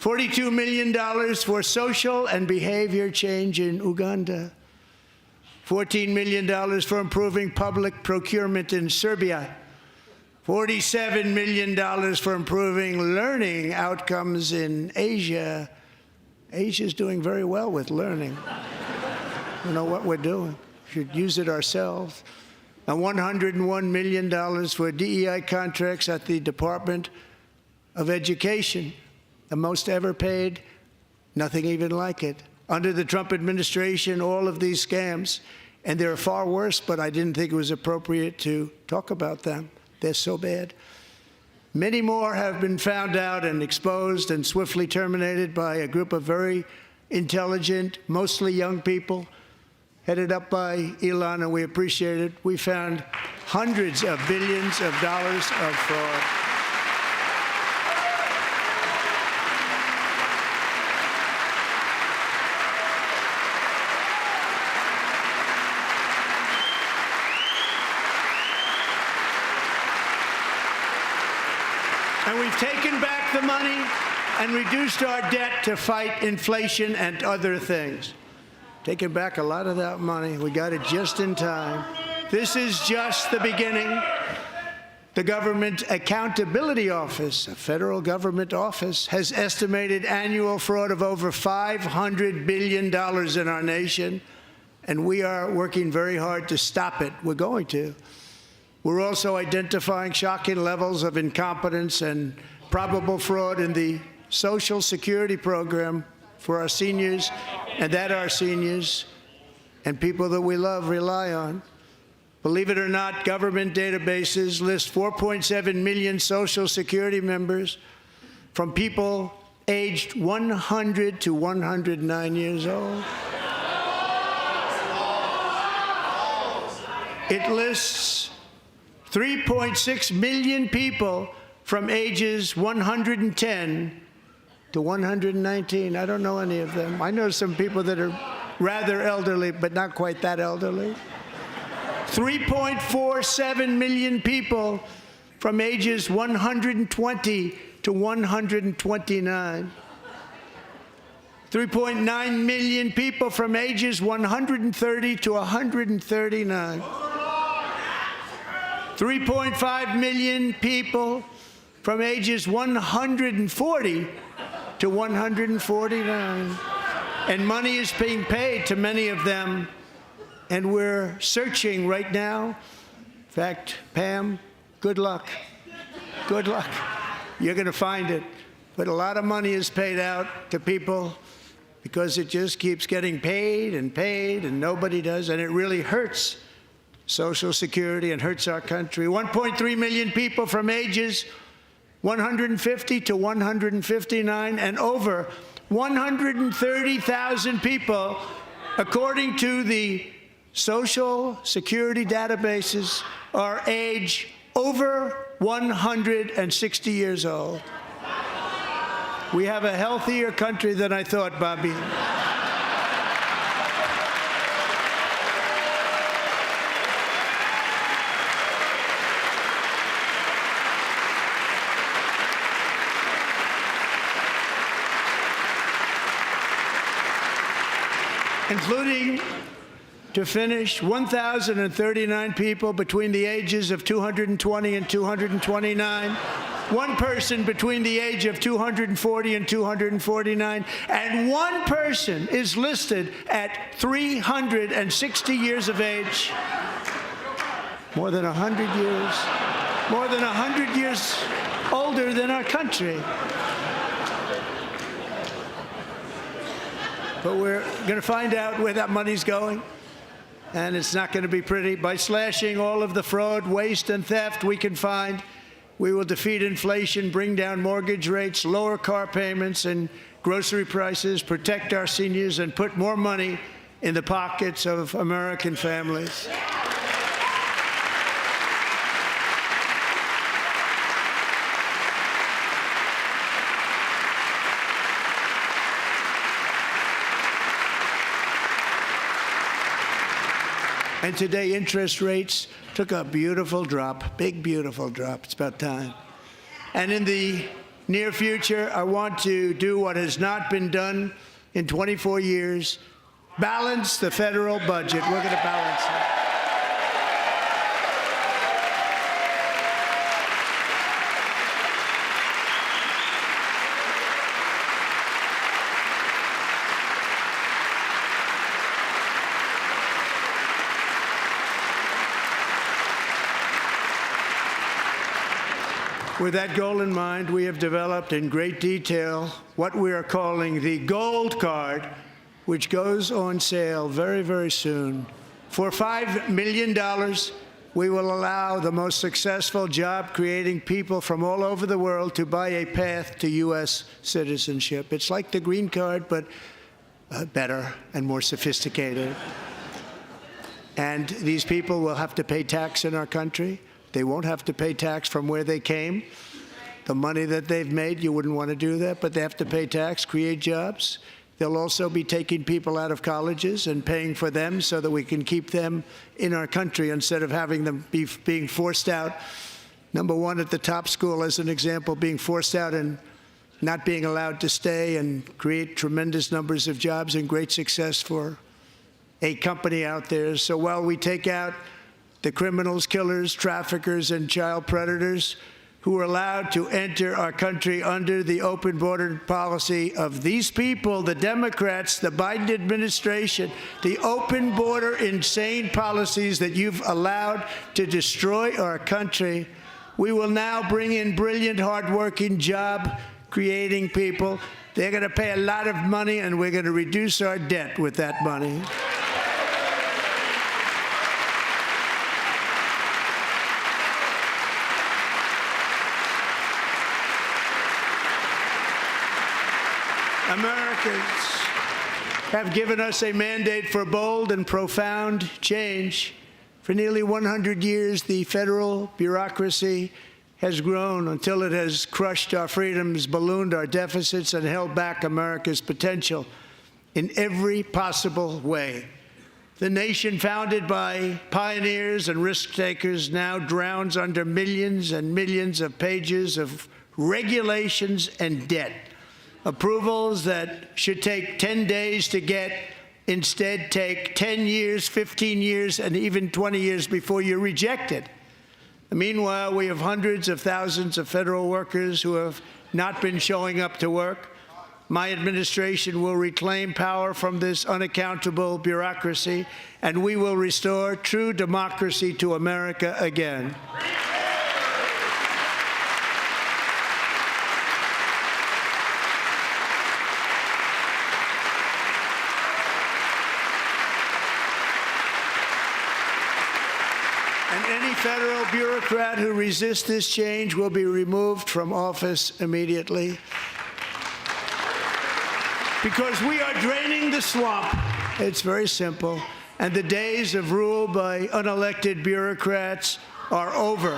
$42 million for social and behavior change in Uganda. $14 million for improving public procurement in Serbia. $47 million for improving learning outcomes in Asia. Asia's doing very well with learning. We know what we're doing. We should use it ourselves. And $101 million for DEI contracts at the Department of Education, the most ever paid, nothing even like it. Under the Trump administration, all of these scams, and they're far worse, but I didn't think it was appropriate to talk about them. They're so bad. Many more have been found out and exposed and swiftly terminated by a group of very intelligent, mostly young people, headed up by Elon, and we appreciate it. We found hundreds of billions of dollars of fraud. And we've taken back the money and reduced our debt to fight inflation and other things. Taking back a lot of that money. We got it just in time. This is just the beginning. The Government Accountability Office, a federal government office, has estimated annual fraud of over $500 billion in our nation, and we are working very hard to stop it. We're going to. We're also identifying shocking levels of incompetence and probable fraud in the Social Security program for our seniors, and that our seniors and people that we love rely on. Believe it or not, government databases list 4.7 million Social Security members from people aged 100 to 109 years old. It lists 3.6 million people from ages 110 to 119. I don't know any of them. I know some people that are rather elderly, but not quite that elderly. 3.47 million people from ages 120 to 129. 3.9 million people from ages 130 to 139. 3.5 million people from ages 140 to 149. And money is being paid to many of them, and we're searching right now. In fact, Pam, good luck. Good luck. You're going to find it. But a lot of money is paid out to people because it just keeps getting paid, and nobody does, and it really hurts Social Security and hurts our country. 1.3 million people from ages 150 to 159, and over 130,000 people, according to the Social Security databases, are age over 160 years old. We have a healthier country than I thought, Bobby. Including, to finish, 1,039 people between the ages of 220 and 229, one person between the age of 240 and 249, and one person is listed at 360 years of age. More than 100 years older than our country. But we're going to find out where that money's going, and it's not going to be pretty. By slashing all of the fraud, waste, and theft we can find, we will defeat inflation, bring down mortgage rates, lower car payments and grocery prices, protect our seniors, and put more money in the pockets of American families. And today, interest rates took a beautiful drop, big, beautiful drop. It's about time. And in the near future, I want to do what has not been done in 24 years, balance the federal budget. We're going to balance it. With that goal in mind, we have developed in great detail what we are calling the Gold Card, which goes on sale very, very soon. For $5 million, we will allow the most successful job-creating people from all over the world to buy a path to U.S. citizenship. It's like the green card, but better and more sophisticated. And these people will have to pay tax in our country. They won't have to pay tax from where they came. The money that they've made, you wouldn't want to do that, but they have to pay tax, create jobs. They'll also be taking people out of colleges and paying for them so that we can keep them in our country instead of having them being forced out. Number one, at the top school, as an example, being forced out and not being allowed to stay and create tremendous numbers of jobs and great success for a company out there. So while we take out the criminals, killers, traffickers, and child predators who are allowed to enter our country under the open border policy of these people, the Democrats, the Biden administration, the open border insane policies that you've allowed to destroy our country, we will now bring in brilliant, hardworking, job-creating people. They're going to pay a lot of money, and we're going to reduce our debt with that money. Americans have given us a mandate for bold and profound change. For nearly 100 years, the federal bureaucracy has grown until it has crushed our freedoms, ballooned our deficits, and held back America's potential in every possible way. The nation founded by pioneers and risk-takers now drowns under millions and millions of pages of regulations and debt. Approvals that should take 10 days to get instead take 10 years, 15 years, and even 20 years before you're rejected. Meanwhile, we have hundreds of thousands of federal workers who have not been showing up to work. My administration will reclaim power from this unaccountable bureaucracy, and we will restore true democracy to America again. Any federal bureaucrat who resists this change will be removed from office immediately. Because we are draining the swamp. It's very simple. And the days of rule by unelected bureaucrats are over.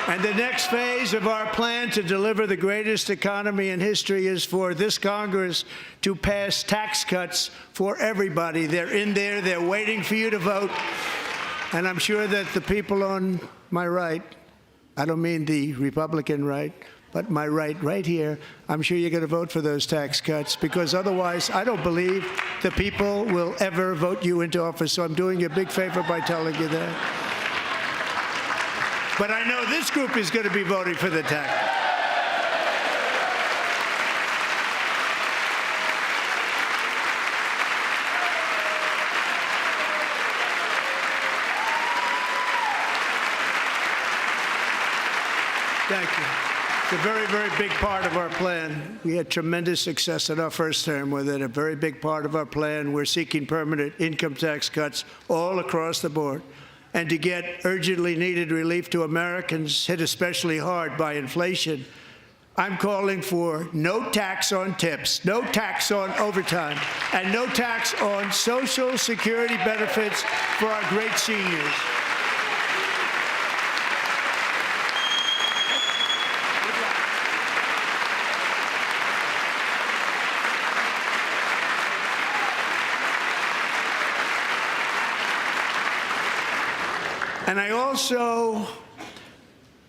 And the next phase of our plan to deliver the greatest economy in history is for this Congress to pass tax cuts for everybody. They're in there. They're waiting for you to vote. And I'm sure that the people on my right, I don't mean the Republican right, but my right here, I'm sure you're going to vote for those tax cuts, because otherwise I don't believe the people will ever vote you into office. So I'm doing you a big favor by telling you that. But I know this group is going to be voting for the tax. Thank you. It's a very, very big part of our plan. We had tremendous success in our first term with it. A very big part of our plan. We're seeking permanent income tax cuts all across the board. And to get urgently needed relief to Americans hit especially hard by inflation, I'm calling for no tax on tips, no tax on overtime, and no tax on Social Security benefits for our great seniors. And I also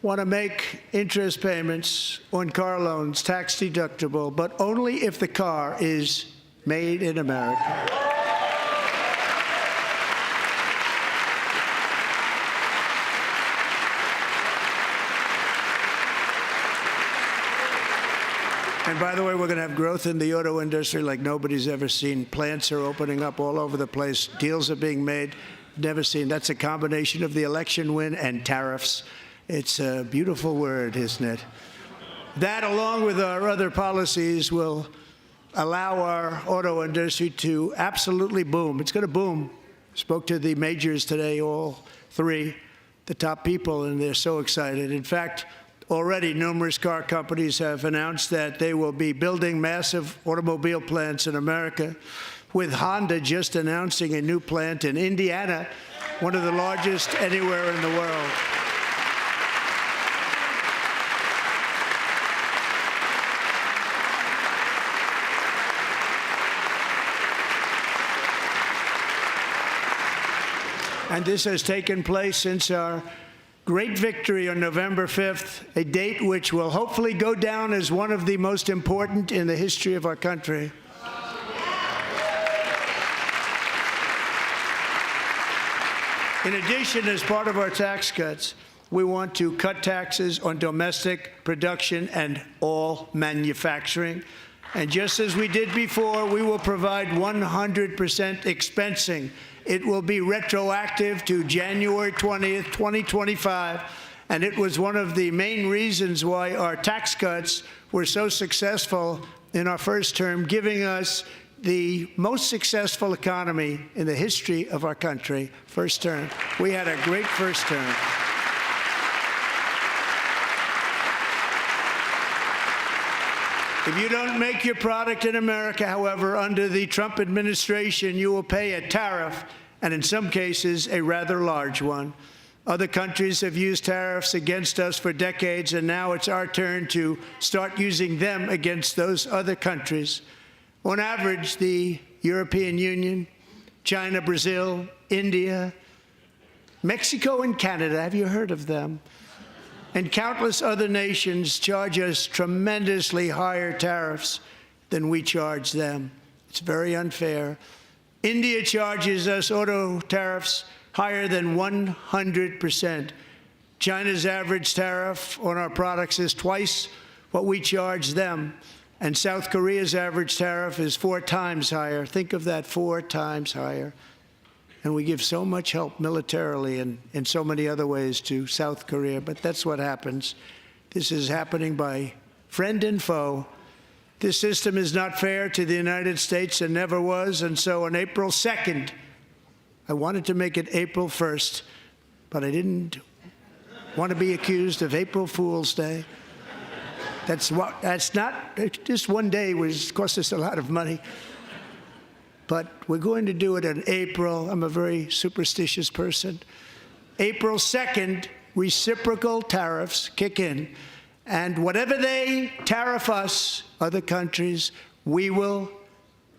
want to make interest payments on car loans tax deductible, but only if the car is made in America. And by the way, we're going to have growth in the auto industry like nobody's ever seen. Plants are opening up all over the place. Deals are being made. Never seen. That's a combination of the election win and tariffs. It's a beautiful word, isn't it? That, along with our other policies, will allow our auto industry to absolutely boom. It's going to boom. Spoke to the majors today, all three, the top people, and they're so excited. In fact, already numerous car companies have announced that they will be building massive automobile plants in America, with Honda just announcing a new plant in Indiana, one of the largest anywhere in the world. And this has taken place since our great victory on November 5th, a date which will hopefully go down as one of the most important in the history of our country. In addition, as part of our tax cuts, we want to cut taxes on domestic production and all manufacturing. And just as we did before, we will provide 100% expensing. It will be retroactive to January 20th, 2025. And it was one of the main reasons why our tax cuts were so successful in our first term, giving us the most successful economy in the history of our country, first term. We had a great first term. If you don't make your product in America, however, under the Trump administration, you will pay a tariff, and in some cases, a rather large one. Other countries have used tariffs against us for decades, and now it's our turn to start using them against those other countries. On average, the European Union, China, Brazil, India, Mexico, and Canada, have you heard of them? And countless other nations charge us tremendously higher tariffs than we charge them. It's very unfair. India charges us auto tariffs higher than 100%. China's average tariff on our products is twice what we charge them. And South Korea's average tariff is 4 times higher. Think of that, 4 times higher. And we give so much help militarily and in so many other ways to South Korea. But that's what happens. This is happening by friend and foe. This system is not fair to the United States and never was. And so on April 2nd, I wanted to make it April 1st, but I didn't want to be accused of April Fool's Day. That's not, just one day cost us a lot of money. But we're going to do it in April. I'm a very superstitious person. April 2nd, reciprocal tariffs kick in. And whatever they tariff us, other countries, we will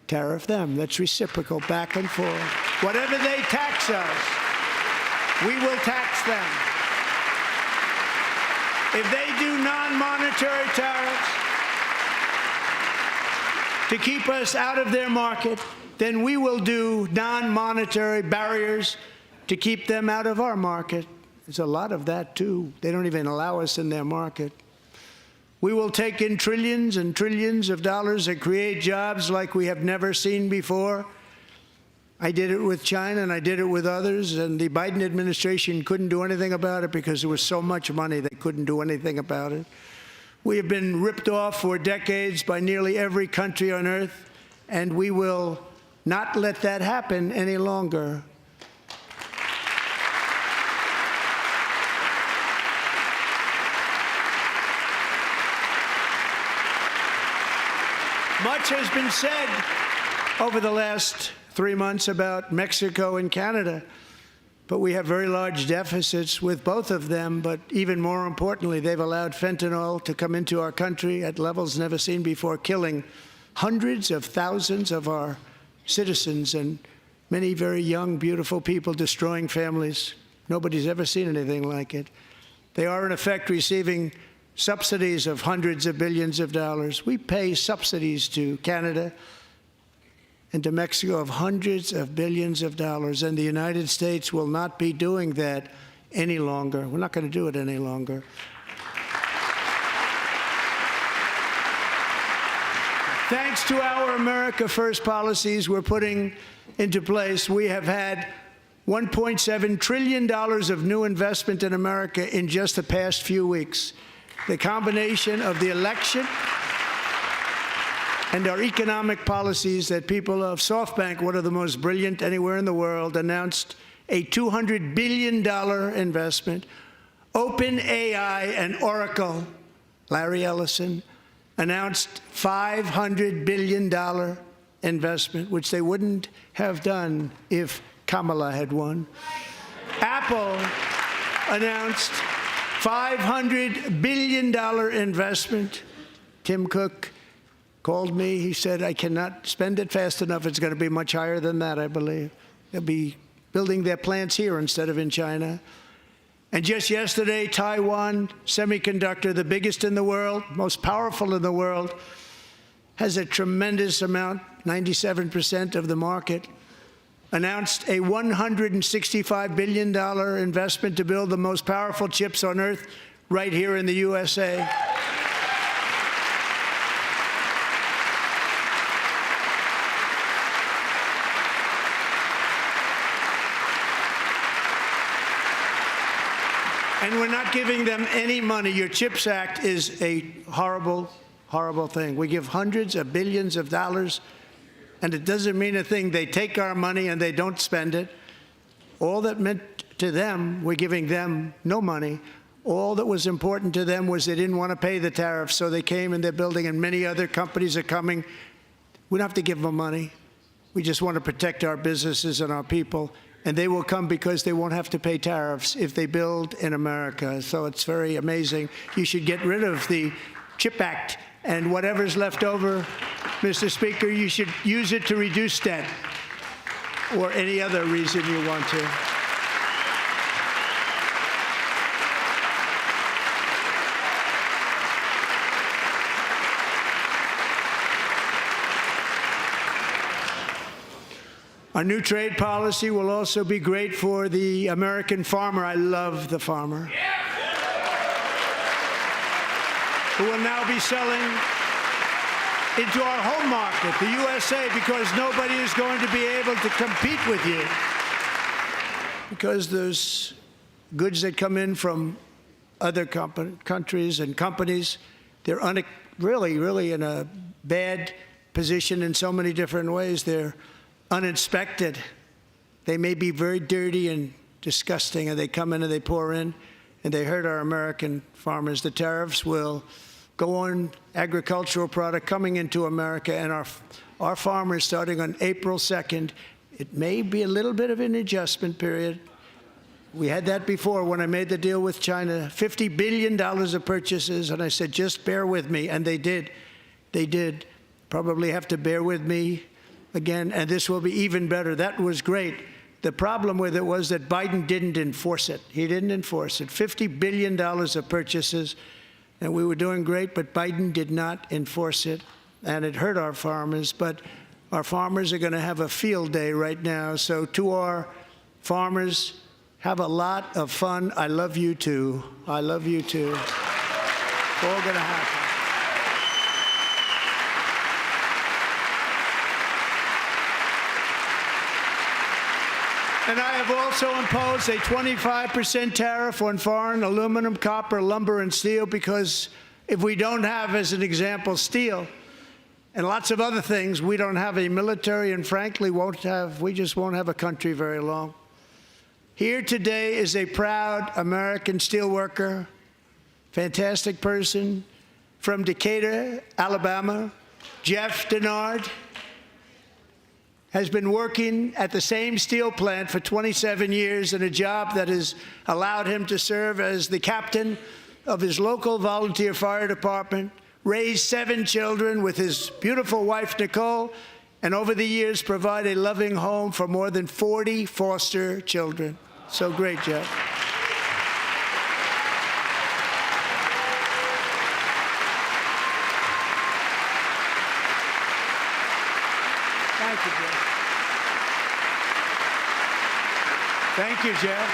tariff them. That's reciprocal, back and forth. Whatever they tax us, we will tax them. If they do non-monetary tariffs to keep us out of their market, then we will do non-monetary barriers to keep them out of our market. There's a lot of that, too. They don't even allow us in their market. We will take in trillions and trillions of dollars and create jobs like we have never seen before. I did it with China, and I did it with others, and the Biden administration couldn't do anything about it because there was so much money they couldn't do anything about it. We have been ripped off for decades by nearly every country on earth, and we will not let that happen any longer. Much has been said over the last 3 months about Mexico and Canada, but we have very large deficits with both of them. But even more importantly, they've allowed fentanyl to come into our country at levels never seen before, killing hundreds of thousands of our citizens and many very young, beautiful people, destroying families. Nobody's ever seen anything like it. They are, in effect, receiving subsidies of hundreds of billions of dollars. We pay subsidies to Canada and to Mexico of hundreds of billions of dollars, and the United States will not be doing that any longer. We're not going to do it any longer. Thanks to our America First policies we're putting into place, we have had $1.7 trillion of new investment in America in just the past few weeks. The combination of the election and our economic policies that people of SoftBank, one of the most brilliant anywhere in the world, announced a $200 billion investment. OpenAI and Oracle, Larry Ellison, announced $500 billion investment, which they wouldn't have done if Kamala had won. Apple announced $500 billion investment. Tim Cook called me. He said, I cannot spend it fast enough. It's going to be much higher than that, I believe. They'll be building their plants here instead of in China. And just yesterday, Taiwan Semiconductor, the biggest in the world, most powerful in the world, has a tremendous amount, 97% of the market, announced a $165 billion investment to build the most powerful chips on earth right here in the USA. And we're not giving them any money. Your CHIPS Act is a horrible, horrible thing. We give hundreds of billions of dollars, and it doesn't mean a thing. They take our money and they don't spend it. All that meant to them, we're giving them no money. All that was important to them was they didn't want to pay the tariffs, so they came and they're building, and many other companies are coming. We don't have to give them money. We just want to protect our businesses and our people. And they will come because they won't have to pay tariffs if they build in America. So it's very amazing. You should get rid of the CHIP Act, and whatever's left over, Mr. Speaker, you should use it to reduce debt or any other reason you want to. Our new trade policy will also be great for the American farmer. I love the farmer. Who will now be selling into our home market, the USA, because nobody is going to be able to compete with you. Because those goods that come in from other countries and companies, they're really in a bad position in so many different ways. They're uninspected. They may be very dirty and disgusting, and they come in and they pour in, and they hurt our American farmers. The tariffs will go on agricultural product coming into America, and our farmers, starting on April 2nd, it may be a little bit of an adjustment period. We had that before when I made the deal with China, $50 billion of purchases, and I said, just bear with me, and they did. They did. Probably have to bear with me again, and this will be even better. That was great. The problem with it was that Biden didn't enforce it. He didn't enforce it. $50 billion of purchases, and we were doing great, but Biden did not enforce it, and it hurt our farmers. But our farmers are going to have a field day right now. So to our farmers, have a lot of fun. I love you too. I love you too. It's all going to happen. And I have also imposed a 25% tariff on foreign aluminum, copper, lumber, and steel, because if we don't have, as an example, steel and lots of other things, we don't have a military, and frankly, we just won't have a country very long. Here today is a proud American steelworker, fantastic person from Decatur, Alabama, Jeff Denard. Has been working at the same steel plant for 27 years in a job that has allowed him to serve as the captain of his local volunteer fire department, raised 7 children with his beautiful wife, Nicole, and over the years provide a loving home for more than 40 foster children. So great, Jeff. Thank you, Jeff. Thank you, Jeff.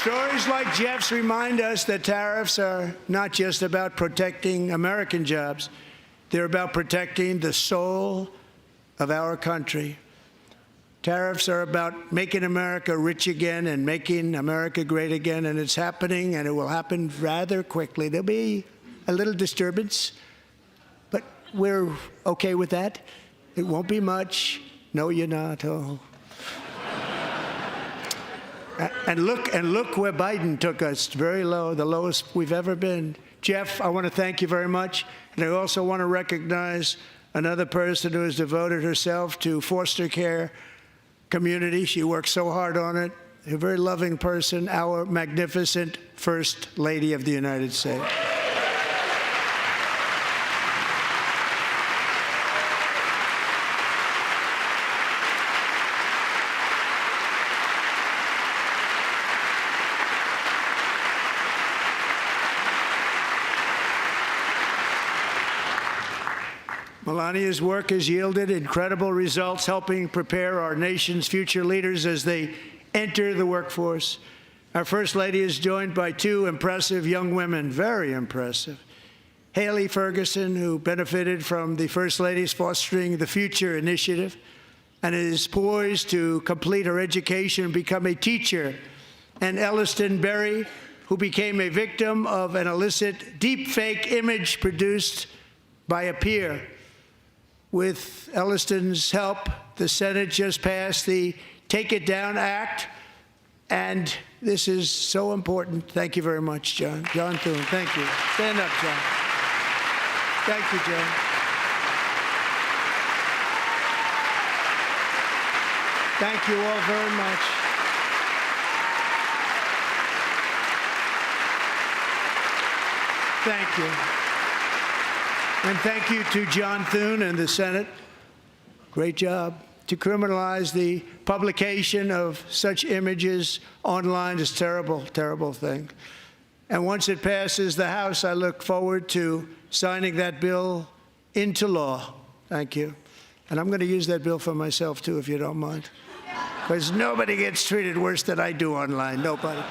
Stories like Jeff's remind us that tariffs are not just about protecting American jobs. They're about protecting the soul of our country. Tariffs are about making America rich again and making America great again, and it's happening, and it will happen rather quickly. There'll be a little disturbance, but we're okay with that. It won't be much. No, you're not. Oh. And look where Biden took us. Very low, the lowest we've ever been. Jeff, I want to thank you very much, and I also want to recognize another person who has devoted herself to foster care community. She works so hard on it. A very loving person, our magnificent First Lady of the United States. Melania's work has yielded incredible results, helping prepare our nation's future leaders as they enter the workforce. Our First Lady is joined by two impressive young women, very impressive. Haley Ferguson, who benefited from the First Lady's Fostering the Future initiative and is poised to complete her education and become a teacher. And Elliston Berry, who became a victim of an illicit deepfake image produced by a peer. With Elliston's help, the Senate just passed the Take It Down Act, and this is so important. Thank you very much, John. John Thune, thank you. Stand up, John. Thank you, John. Thank you all very much. Thank you. And thank you to John Thune and the Senate. Great job. To criminalize the publication of such images online is a terrible, terrible thing. And once it passes the House, I look forward to signing that bill into law. Thank you. And I'm going to use that bill for myself, too, if you don't mind. Because nobody gets treated worse than I do online. Nobody.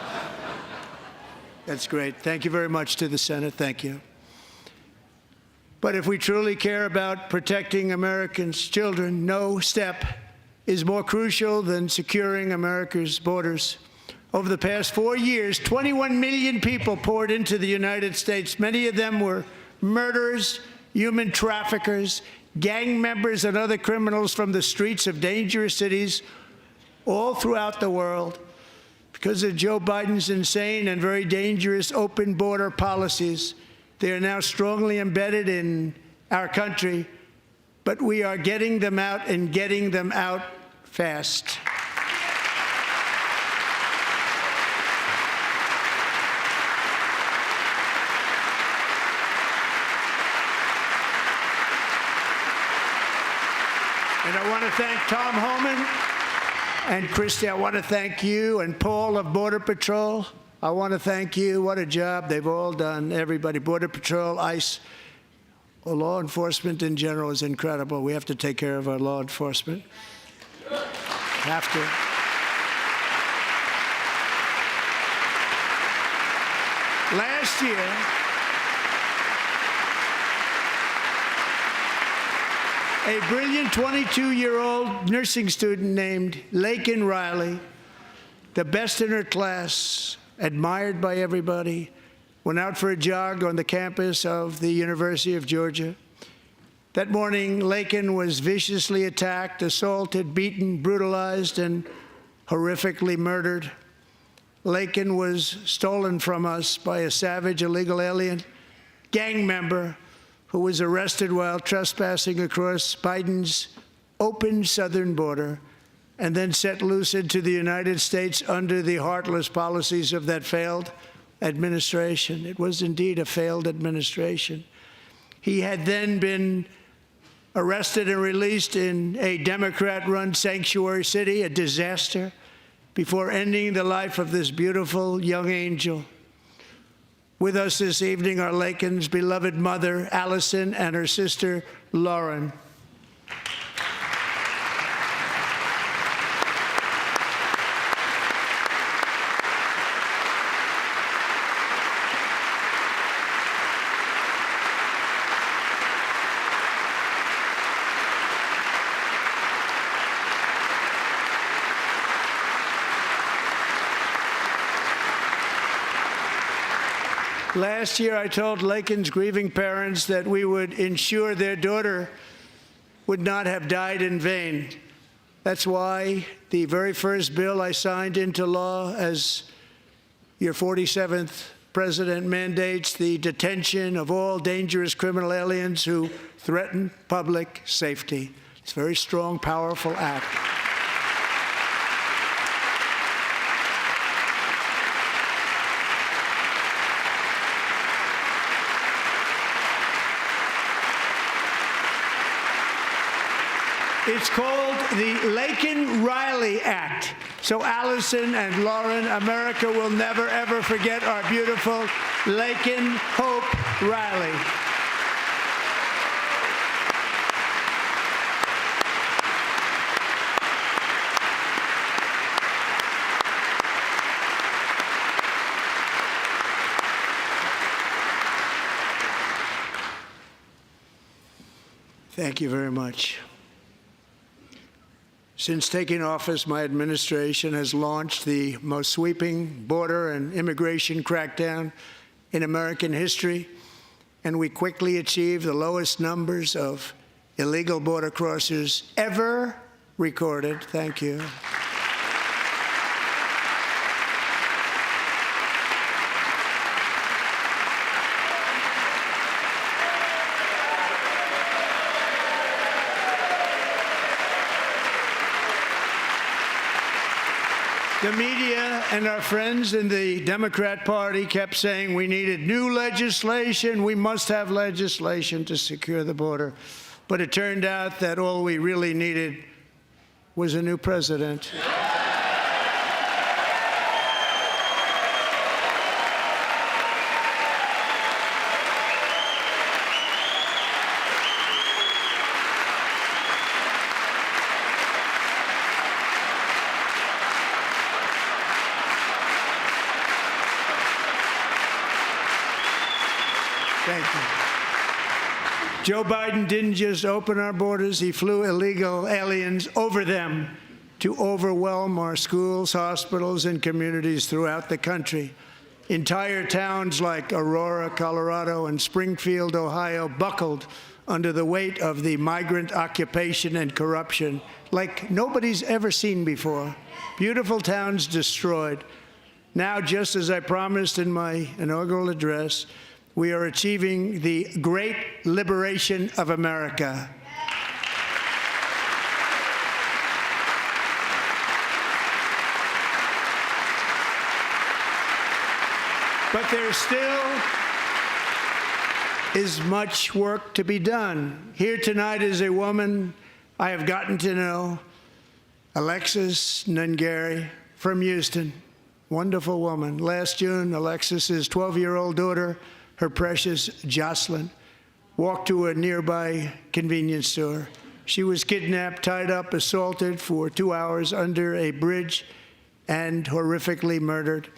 That's great. Thank you very much to the Senate. Thank you. But if we truly care about protecting Americans' children, no step is more crucial than securing America's borders. Over the past 4 years, 21 million people poured into the United States. Many of them were murderers, human traffickers, gang members, and other criminals from the streets of dangerous cities all throughout the world. Because of Joe Biden's insane and very dangerous open border policies, they are now strongly embedded in our country, but we are getting them out and getting them out fast. And I want to thank Tom Homan and Christy. I want to thank you and Paul of Border Patrol. I want to thank you. What a job they've all done. Everybody, Border Patrol, ICE, law enforcement in general is incredible. We have to take care of our law enforcement. Have to. Last year, a brilliant 22-year-old nursing student named Laken Riley, the best in her class, admired by everybody, went out for a jog on the campus of the University of Georgia. That morning, Laken was viciously attacked, assaulted, beaten, brutalized, and horrifically murdered. Laken was stolen from us by a savage illegal alien gang member who was arrested while trespassing across Biden's open southern border and then set loose into the United States under the heartless policies of that failed administration. It was indeed a failed administration. He had then been arrested and released in a Democrat-run sanctuary city, a disaster, before ending the life of this beautiful young angel. With us this evening are Laken's beloved mother, Allison, and her sister, Lauren. Last year, I told Laken's grieving parents that we would ensure their daughter would not have died in vain. That's why the very first bill I signed into law as your 47th president mandates the detention of all dangerous criminal aliens who threaten public safety. It's a very strong, powerful act. It's called the Laken-Riley Act. So Allison and Lauren, America will never, ever forget our beautiful Laken Hope Riley. Thank you very much. Since taking office, my administration has launched the most sweeping border and immigration crackdown in American history, and we quickly achieved the lowest numbers of illegal border crossers ever recorded. Thank you. The media and our friends in the Democrat Party kept saying we needed new legislation, we must have legislation to secure the border. But it turned out that all we really needed was a new president. Thank you. Joe Biden didn't just open our borders, he flew illegal aliens over them to overwhelm our schools, hospitals, and communities throughout the country. Entire towns like Aurora, Colorado, and Springfield, Ohio, buckled under the weight of the migrant occupation and corruption like nobody's ever seen before. Beautiful towns destroyed. Now, just as I promised in my inaugural address, we are achieving the great liberation of America. But there still is much work to be done. Here tonight is a woman I have gotten to know, Alexis Nungari from Houston. Wonderful woman. Last June, Alexis's 12-year-old daughter, her precious Jocelyn, walked to a nearby convenience store. She was kidnapped, tied up, assaulted for 2 hours under a bridge, and horrifically murdered.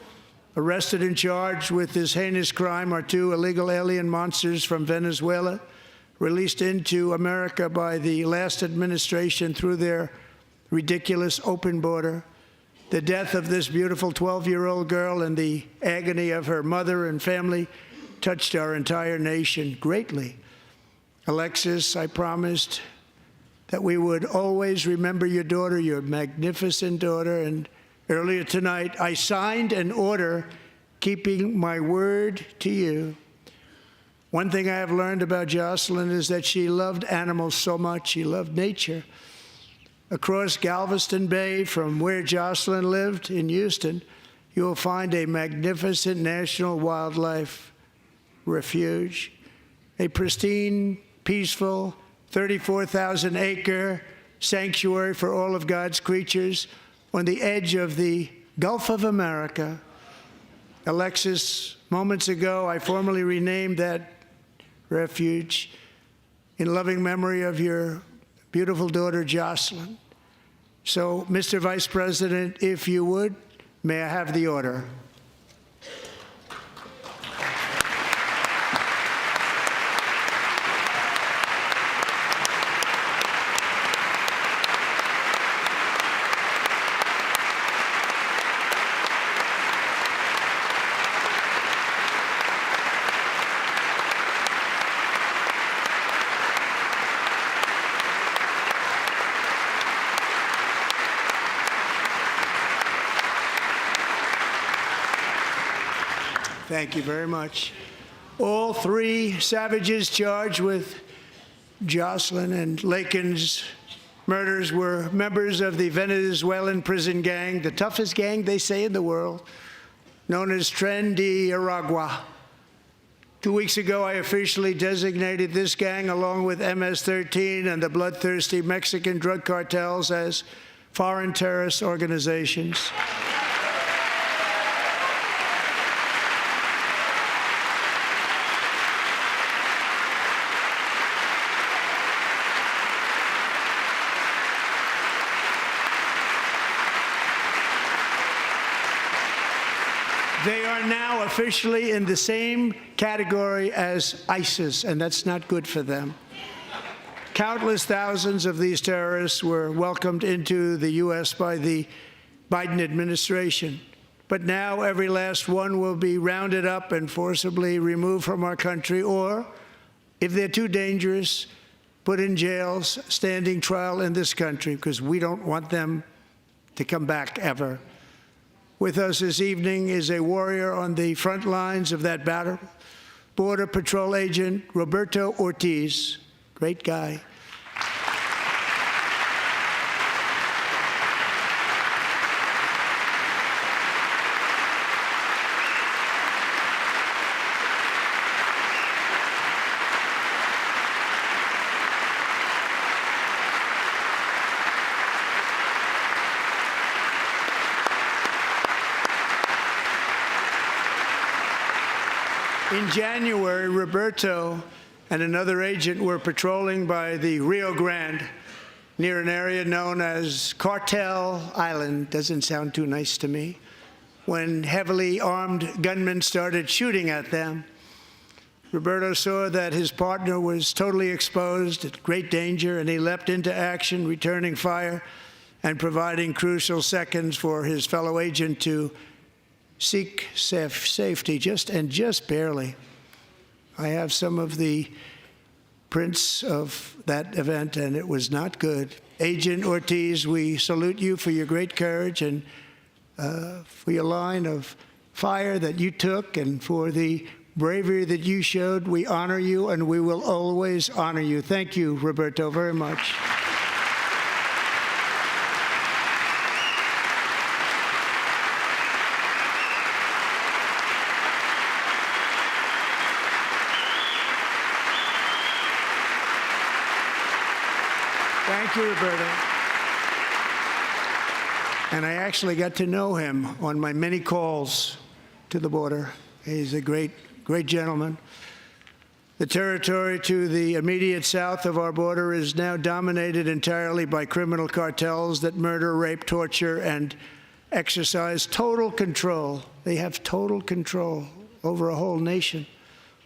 Arrested and charged with this heinous crime are 2 illegal alien monsters from Venezuela, released into America by the last administration through their ridiculous open border. The death of this beautiful 12-year-old girl and the agony of her mother and family touched our entire nation greatly. Alexis, I promised that we would always remember your daughter, your magnificent daughter, and earlier tonight I signed an order keeping my word to you. One thing I have learned about Jocelyn is that she loved animals so much. She loved nature. Across Galveston Bay, from where Jocelyn lived in Houston, you will find a magnificent national wildlife refuge, a pristine, peaceful, 34,000-acre sanctuary for all of God's creatures on the edge of the Gulf of America. Alexis, moments ago, I formally renamed that refuge in loving memory of your beautiful daughter, Jocelyn. So, Mr. Vice President, if you would, may I have the order? Thank you very much. All three savages charged with Jocelyn and Lakin's murders were members of the Venezuelan prison gang, the toughest gang, they say, in the world, known as Tren de Aragua. 2 weeks ago, I officially designated this gang, along with MS-13 and the bloodthirsty Mexican drug cartels, as foreign terrorist organizations. They are now officially in the same category as ISIS, and that's not good for them. Countless thousands of these terrorists were welcomed into the U.S. by the Biden administration. But now every last one will be rounded up and forcibly removed from our country, or, if they're too dangerous, put in jails, standing trial in this country, because we don't want them to come back ever. With us this evening is a warrior on the front lines of that battle, Border Patrol Agent Roberto Ortiz. Great guy. In January, Roberto and another agent were patrolling by the Rio Grande near an area known as Cartel Island. Doesn't sound too nice to me. When heavily armed gunmen started shooting at them, Roberto saw that his partner was totally exposed, at great danger, and he leapt into action, returning fire and providing crucial seconds for his fellow agent to seek safety, just barely. I have some of the prints of that event, and it was not good. Agent Ortiz, we salute you for your great courage and for your line of fire that you took, and for the bravery that you showed. We honor you, and we will always honor you. Thank you, Roberto, very much. Thank you, Roberto. And I actually got to know him on my many calls to the border. He's a great gentleman. The territory to the immediate south of our border is now dominated entirely by criminal cartels that murder, rape, torture, and exercise total control. They have total control over a whole nation,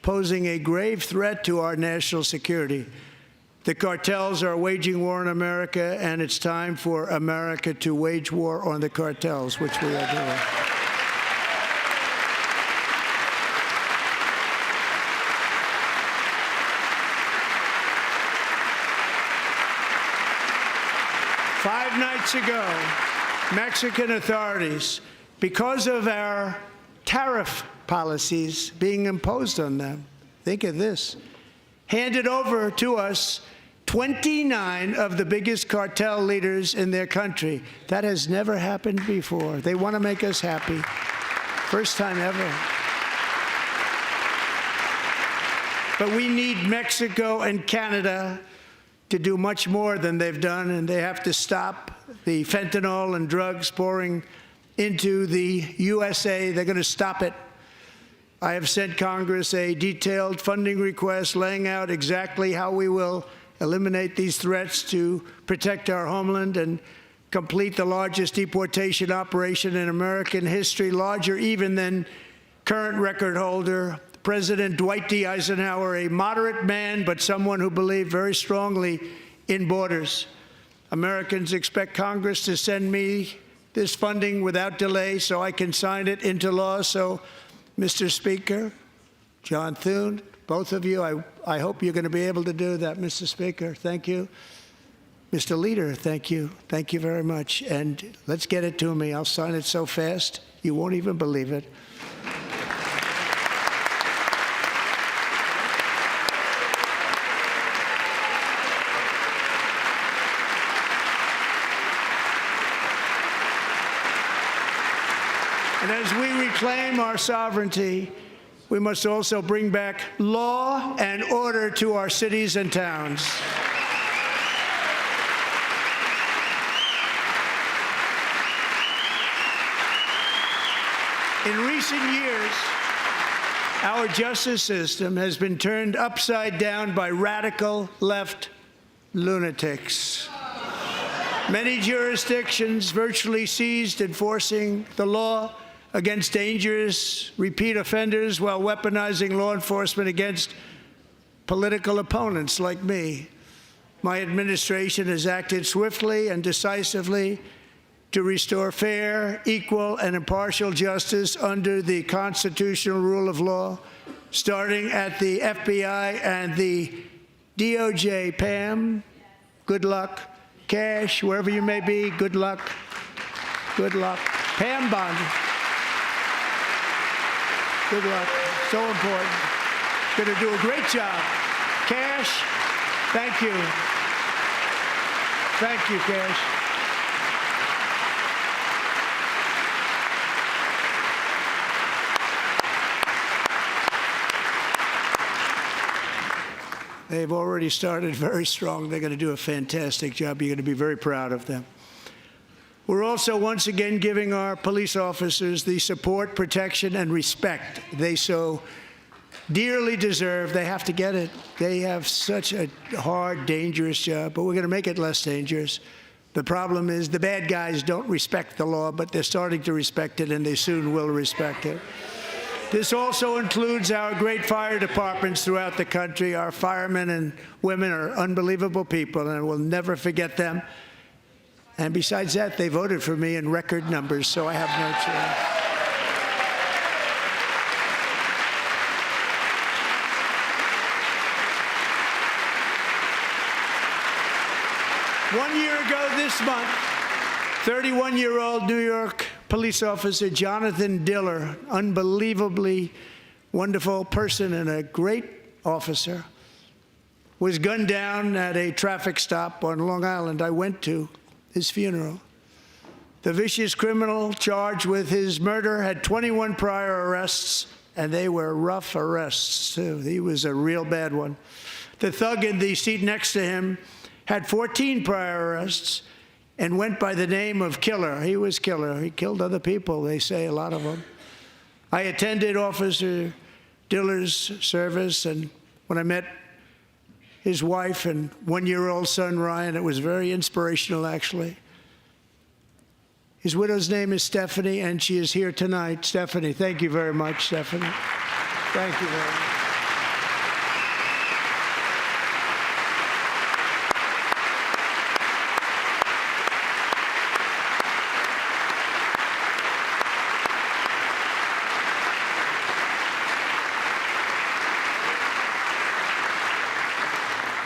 posing a grave threat to our national security. The cartels are waging war on America, and it's time for America to wage war on the cartels, which we are doing. Five nights ago, Mexican authorities, because of our tariff policies being imposed on them, think of this, handed over to us 29 of the biggest cartel leaders in their country. That has never happened before. They want to make us happy. First time ever. But we need Mexico and Canada to do much more than they've done, and they have to stop the fentanyl and drugs pouring into the USA. They're going to stop it. I have sent Congress a detailed funding request laying out exactly how we will eliminate these threats to protect our homeland and complete the largest deportation operation in American history, larger even than current record holder President Dwight D. Eisenhower, a moderate man, but someone who believed very strongly in borders. Americans expect Congress to send me this funding without delay so I can sign it into law. So, Mr. Speaker, John Thune, both of you, I hope you're going to be able to do that, Mr. Speaker. Thank you. Mr. Leader, thank you. Thank you very much. And let's get it to me. I'll sign it so fast, you won't even believe it. And as we reclaim our sovereignty, we must also bring back law and order to our cities and towns. In recent years, our justice system has been turned upside down by radical left lunatics. Many jurisdictions virtually ceased enforcing the law against dangerous repeat offenders while weaponizing law enforcement against political opponents like me. My administration has acted swiftly and decisively to restore fair, equal, and impartial justice under the constitutional rule of law, starting at the FBI and the DOJ. Pam, good luck. Cash, wherever you may be, good luck. Good luck. Pam Bond, good luck. So important. Going to do a great job. Cash, thank you. Thank you, Cash. They've already started very strong. They're going to do a fantastic job. You're going to be very proud of them. We're also once again giving our police officers the support, protection, and respect they so dearly deserve. They have to get it. They have such a hard, dangerous job, but we're going to make it less dangerous. The problem is the bad guys don't respect the law, but they're starting to respect it, and they soon will respect it. This also includes our great fire departments throughout the country. Our firemen and women are unbelievable people, and we'll never forget them. And besides that, they voted for me in record numbers, so I have no choice. 1 year ago this month, 31-year-old New York police officer Jonathan Diller, unbelievably wonderful person and a great officer, was gunned down at a traffic stop on Long Island. I went to his funeral. The vicious criminal charged with his murder had 21 prior arrests, and they were rough arrests, too. He was a real bad one. The thug in the seat next to him had 14 prior arrests and went by the name of Killer. He was Killer. He killed other people, they say, a lot of them. I attended Officer Diller's service, and when I met his wife and one-year-old son, Ryan, it was very inspirational, actually. His widow's name is Stephanie, and she is here tonight. Stephanie, thank you very much, Stephanie. Thank you very much.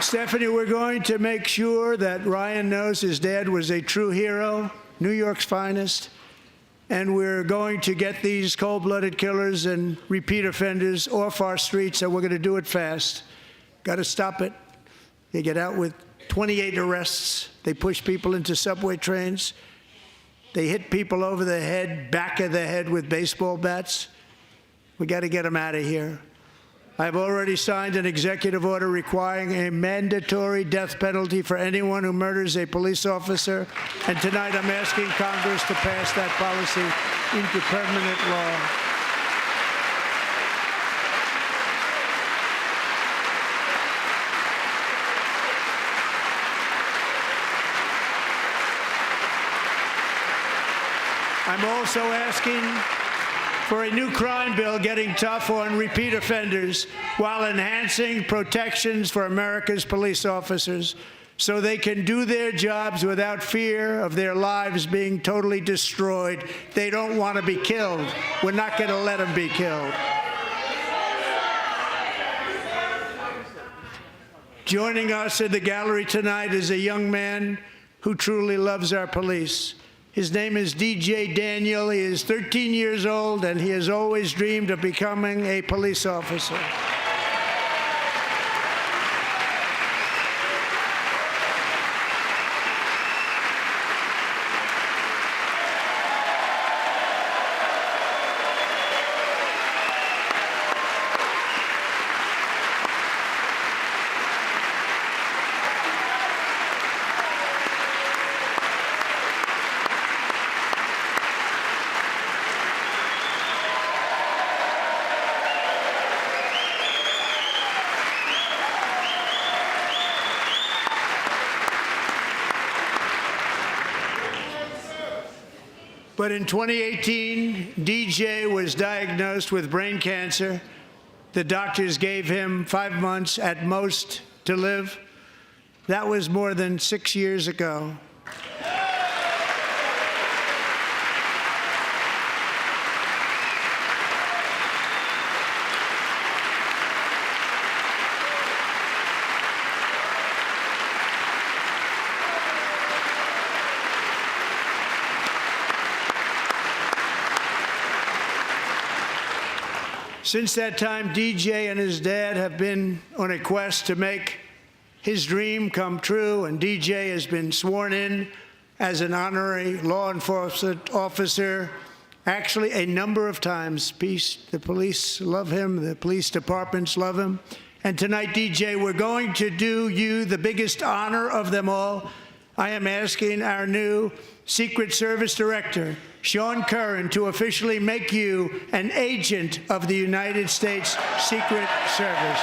Stephanie, we're going to make sure that Ryan knows his dad was a true hero, New York's finest, and we're going to get these cold-blooded killers and repeat offenders off our streets, and we're going to do it fast. Got to stop it. They get out with 28 arrests. They push people into subway trains. They hit people over the head, back of the head with baseball bats. We got to get them out of here. I've already signed an executive order requiring a mandatory death penalty for anyone who murders a police officer, and tonight I'm asking Congress to pass that policy into permanent law. I'm also asking for a new crime bill getting tough on repeat offenders while enhancing protections for America's police officers so they can do their jobs without fear of their lives being totally destroyed. They don't want to be killed. We're not going to let them be killed. Joining us in the gallery tonight is a young man who truly loves our police. His name is DJ Daniel. He is 13 years old, and he has always dreamed of becoming a police officer. But in 2018, DJ was diagnosed with brain cancer. The doctors gave him 5 months at most to live. That was more than 6 years ago. Since that time, DJ and his dad have been on a quest to make his dream come true, and DJ has been sworn in as an honorary law enforcement officer, actually a number of times. The police love him, the police departments love him. And tonight, DJ, we're going to do you the biggest honor of them all. I am asking our new Secret Service Director, Sean Curran, to officially make you an agent of the United States Secret Service.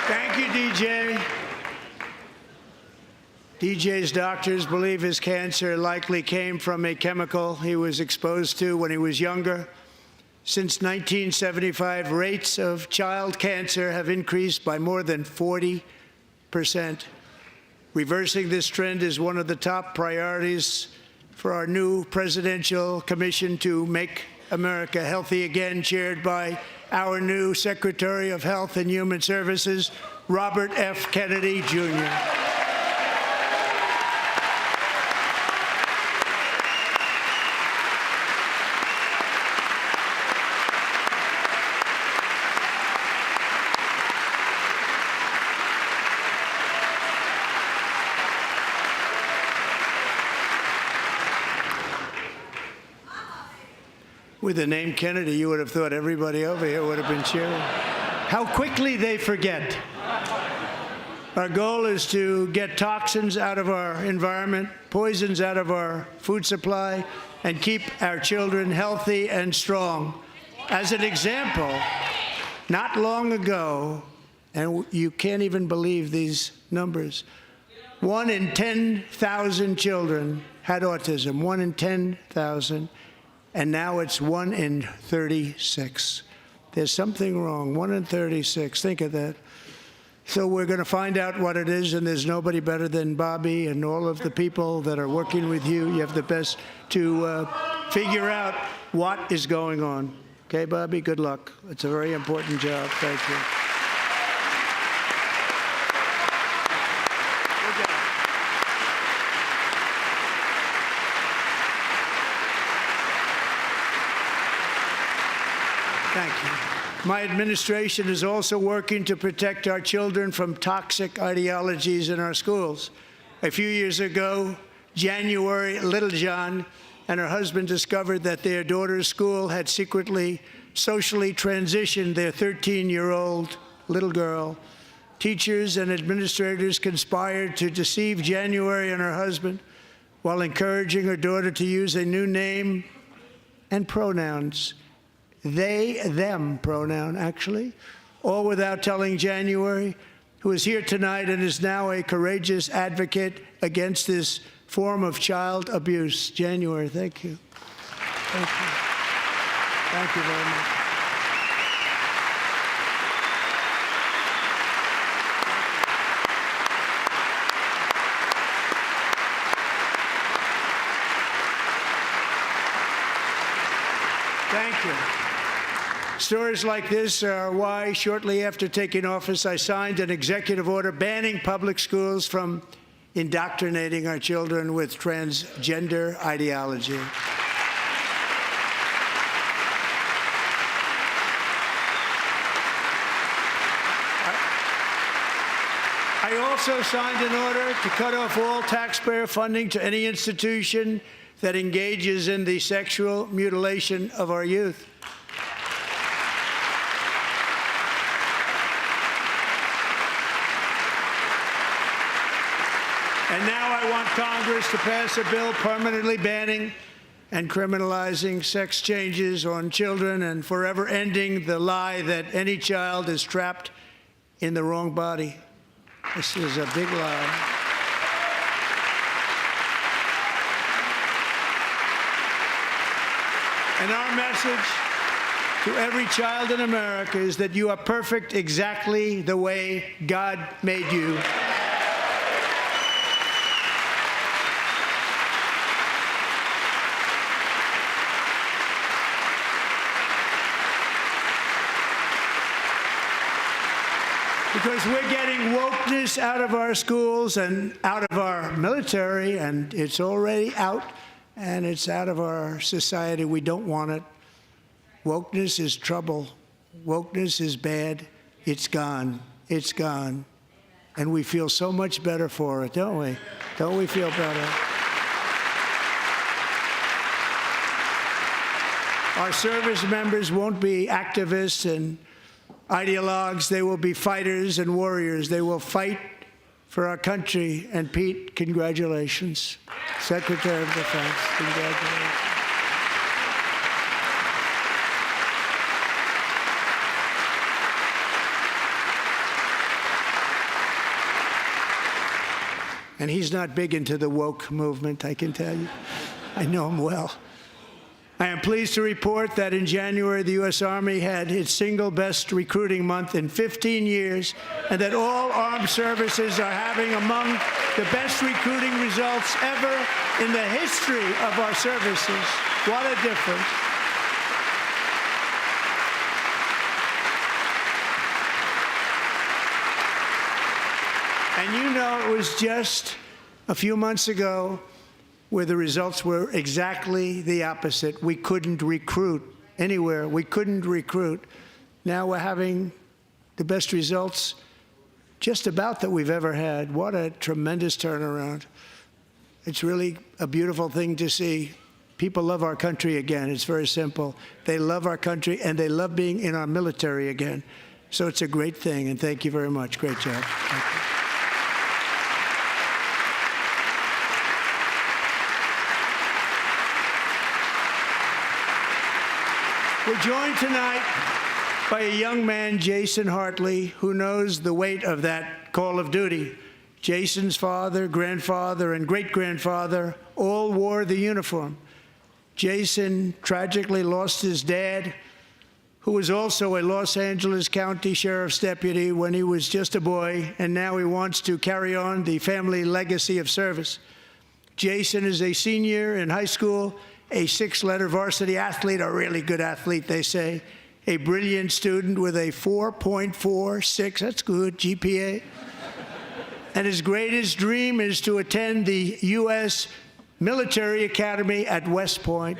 Thank you, DJ. DJ's doctors believe his cancer likely came from a chemical he was exposed to when he was younger. Since 1975, rates of child cancer have increased by more than 40%. Reversing this trend is one of the top priorities for our new presidential commission to make America healthy again, chaired by our new Secretary of Health and Human Services, Robert F. Kennedy, Jr. With the name Kennedy, you would have thought everybody over here would have been cheering. How quickly they forget. Our goal is to get toxins out of our environment, poisons out of our food supply, and keep our children healthy and strong. As an example, not long ago, and you can't even believe these numbers, 1 in 10,000 children had autism, 1 in 10,000. And now it's 1 in 36. There's something wrong. 1 in 36. Think of that. So we're going to find out what it is, and there's nobody better than Bobby and all of the people that are working with you. You have the best to figure out what is going on. Okay, Bobby? Good luck. It's a very important job. Thank you. Thank you. My administration is also working to protect our children from toxic ideologies in our schools. A few years ago, January, little John and her husband discovered that their daughter's school had secretly socially transitioned their 13-year-old little girl. Teachers and administrators conspired to deceive January and her husband while encouraging her daughter to use a new name and pronouns. They, them pronoun, actually, all without telling January, who is here tonight and is now a courageous advocate against this form of child abuse. January, thank you. Thank you. Thank you very much. Thank you. Stories like this are why, shortly after taking office, I signed an executive order banning public schools from indoctrinating our children with transgender ideology. I also signed an order to cut off all taxpayer funding to any institution that engages in the sexual mutilation of our youth. And now I want Congress to pass a bill permanently banning and criminalizing sex changes on children and forever ending the lie that any child is trapped in the wrong body. This is a big lie. And our message to every child in America is that you are perfect exactly the way God made you. Because we're getting wokeness out of our schools and out of our military, and it's already out, and it's out of our society. We don't want it. Wokeness is trouble. Wokeness is bad. It's gone. It's gone. And we feel so much better for it, don't we? Don't we feel better? Our service members won't be activists and ideologues. They will be fighters and warriors. They will fight for our country. And Pete, congratulations. Secretary of Defense, congratulations. And he's not big into the woke movement, I can tell you. I know him well. I am pleased to report that in January, the U.S. Army had its single best recruiting month in 15 years, and that all armed services are having among the best recruiting results ever in the history of our services. What a difference. And you know, it was just a few months ago where the results were exactly the opposite. We couldn't recruit anywhere. We couldn't recruit. Now we're having the best results just about that we've ever had. What a tremendous turnaround. It's really a beautiful thing to see. People love our country again. It's very simple. They love our country, and they love being in our military again. So it's a great thing, and thank you very much. Great job. Thank you. We're joined tonight by a young man, Jason Hartley, who knows the weight of that call of duty. Jason's father, grandfather, and great-grandfather all wore the uniform. Jason tragically lost his dad, who was also a Los Angeles County Sheriff's deputy when he was just a boy, and now he wants to carry on the family legacy of service. Jason is a senior in high school, a six-letter varsity athlete, a really good athlete, they say, a brilliant student with a 4.46, that's good, GPA. And his greatest dream is to attend the U.S. Military Academy at West Point.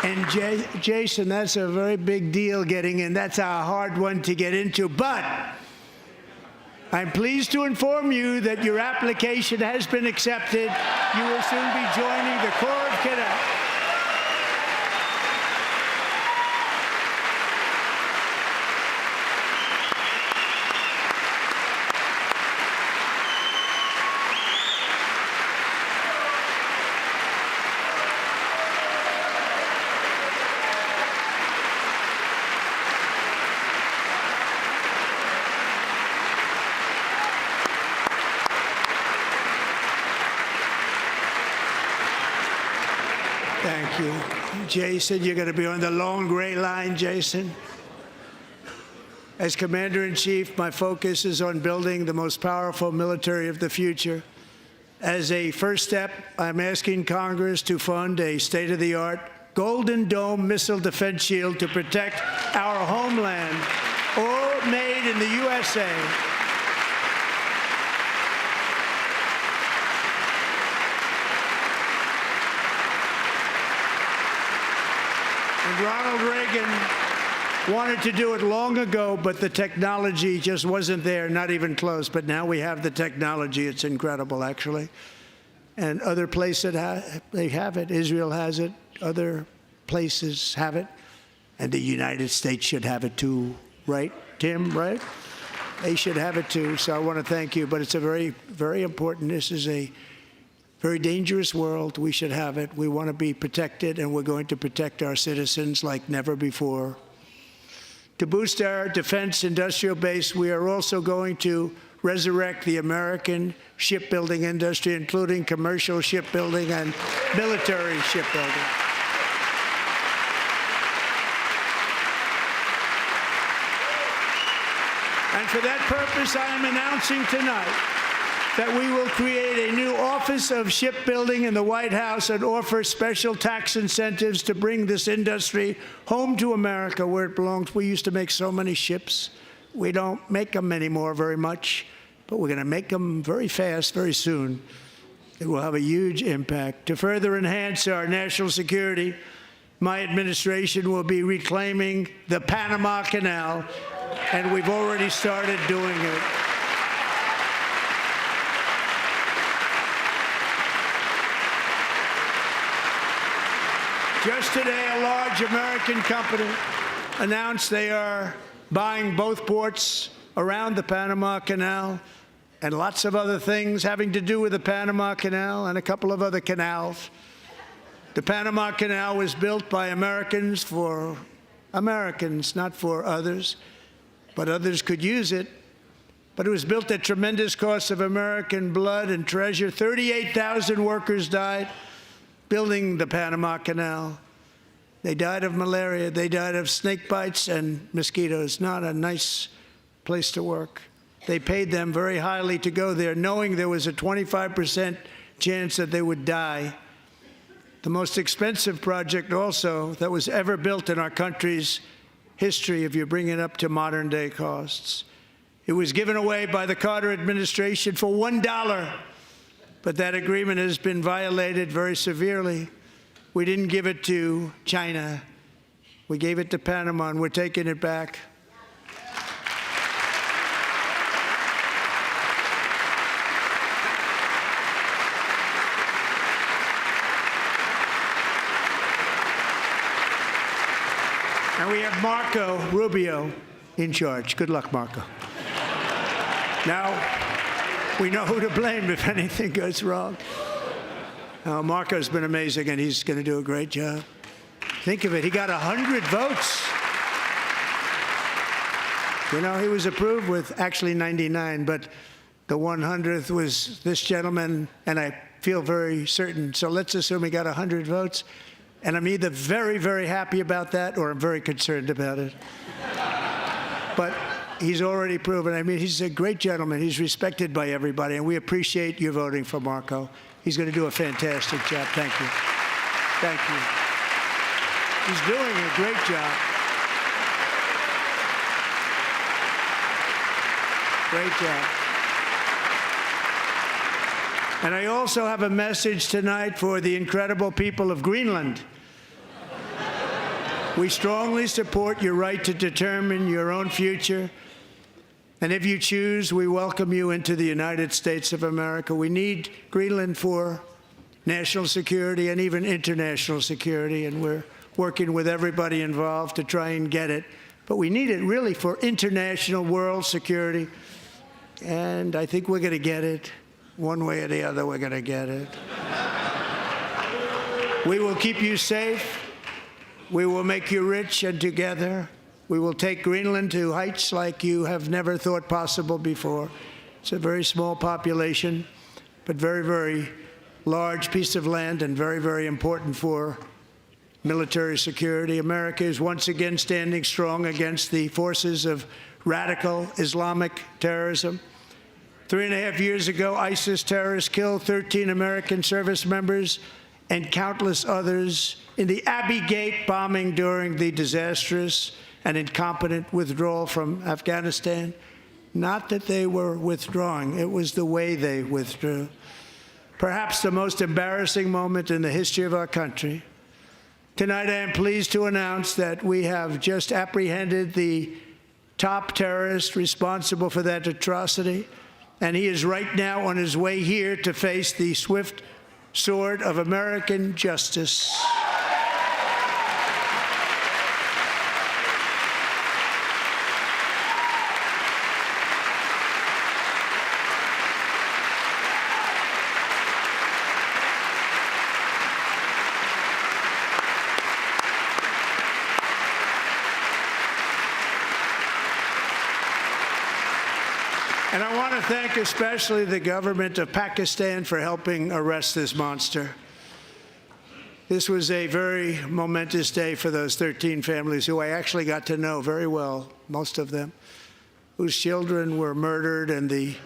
And Jason, that's a very big deal getting in. That's a hard one to get into. But I'm pleased to inform you that your application has been accepted. You will soon be joining the Corps of Cadets. Thank you. Jason, you're going to be on the long gray line, Jason. As Commander-in-Chief, my focus is on building the most powerful military of the future. As a first step, I'm asking Congress to fund a state-of-the-art Golden Dome missile defense shield to protect our homeland, all made in the USA. And Ronald Reagan wanted to do it long ago, but the technology just wasn't there, not even close. But now we have the technology. It's incredible, actually. And other places, they have it. Israel has it. Other places have it. And the United States should have it too, right, Tim, right? They should have it too. So I want to thank you. But it's a very, very important. This is a very dangerous world. We should have it. We want to be protected, and we're going to protect our citizens like never before. To boost our defense industrial base, we are also going to resurrect the American shipbuilding industry, including commercial shipbuilding and military shipbuilding. And for that purpose, I am announcing tonight that we will create a new Office of Shipbuilding in the White House and offer special tax incentives to bring this industry home to America where it belongs. We used to make so many ships. We don't make them anymore very much, but we're going to make them very fast, very soon. It will have a huge impact. To further enhance our national security, my administration will be reclaiming the Panama Canal, and we've already started doing it. Just today, a large American company announced they are buying both ports around the Panama Canal and lots of other things having to do with the Panama Canal and a couple of other canals. The Panama Canal was built by Americans for Americans, not for others, but others could use it. But it was built at tremendous cost of American blood and treasure. 38,000 workers died building the Panama Canal. They died of malaria. They died of snake bites and mosquitoes. Not a nice place to work. They paid them very highly to go there, knowing there was a 25% chance that they would die. The most expensive project also that was ever built in our country's history, if you bring it up to modern day costs. It was given away by the Carter administration for $1. But that agreement has been violated very severely. We didn't give it to China. We gave it to Panama, and we're taking it back. And we have Marco Rubio in charge. Good luck, Marco. Now, we know who to blame if anything goes wrong. Marco's been amazing, and he's going to do a great job. Think of it. He got 100 votes. You know, he was approved with actually 99, but the 100th was this gentleman, and I feel very certain. So let's assume he got 100 votes. And I'm either very, very happy about that, or I'm very concerned about it. But he's already proven. I mean, he's a great gentleman. He's respected by everybody, and we appreciate you voting for Marco. He's going to do a fantastic job. Thank you. Thank you. He's doing a great job. Great job. And I also have a message tonight for the incredible people of Greenland. We strongly support your right to determine your own future. And if you choose, we welcome you into the United States of America. We need Greenland for national security and even international security, and we're working with everybody involved to try and get it. But we need it really for international world security, and I think we're going to get it. One way or the other, we're going to get it. We will keep you safe. We will make you rich, and together we will take Greenland to heights like you have never thought possible before. It's a very small population, but very, very large piece of land and very, very important for military security. America is once again standing strong against the forces of radical Islamic terrorism. 3.5 years ago, ISIS terrorists killed 13 American service members and countless others in the Abbey Gate bombing during the disastrous and incompetent withdrawal from Afghanistan. Not that they were withdrawing, it was the way they withdrew. Perhaps the most embarrassing moment in the history of our country. Tonight, I am pleased to announce that we have just apprehended the top terrorist responsible for that atrocity, and he is right now on his way here to face the swift sword of American justice. And I want to thank especially the government of Pakistan for helping arrest this monster. This was a very momentous day for those 13 families who I actually got to know very well, most of them, whose children were murdered, and the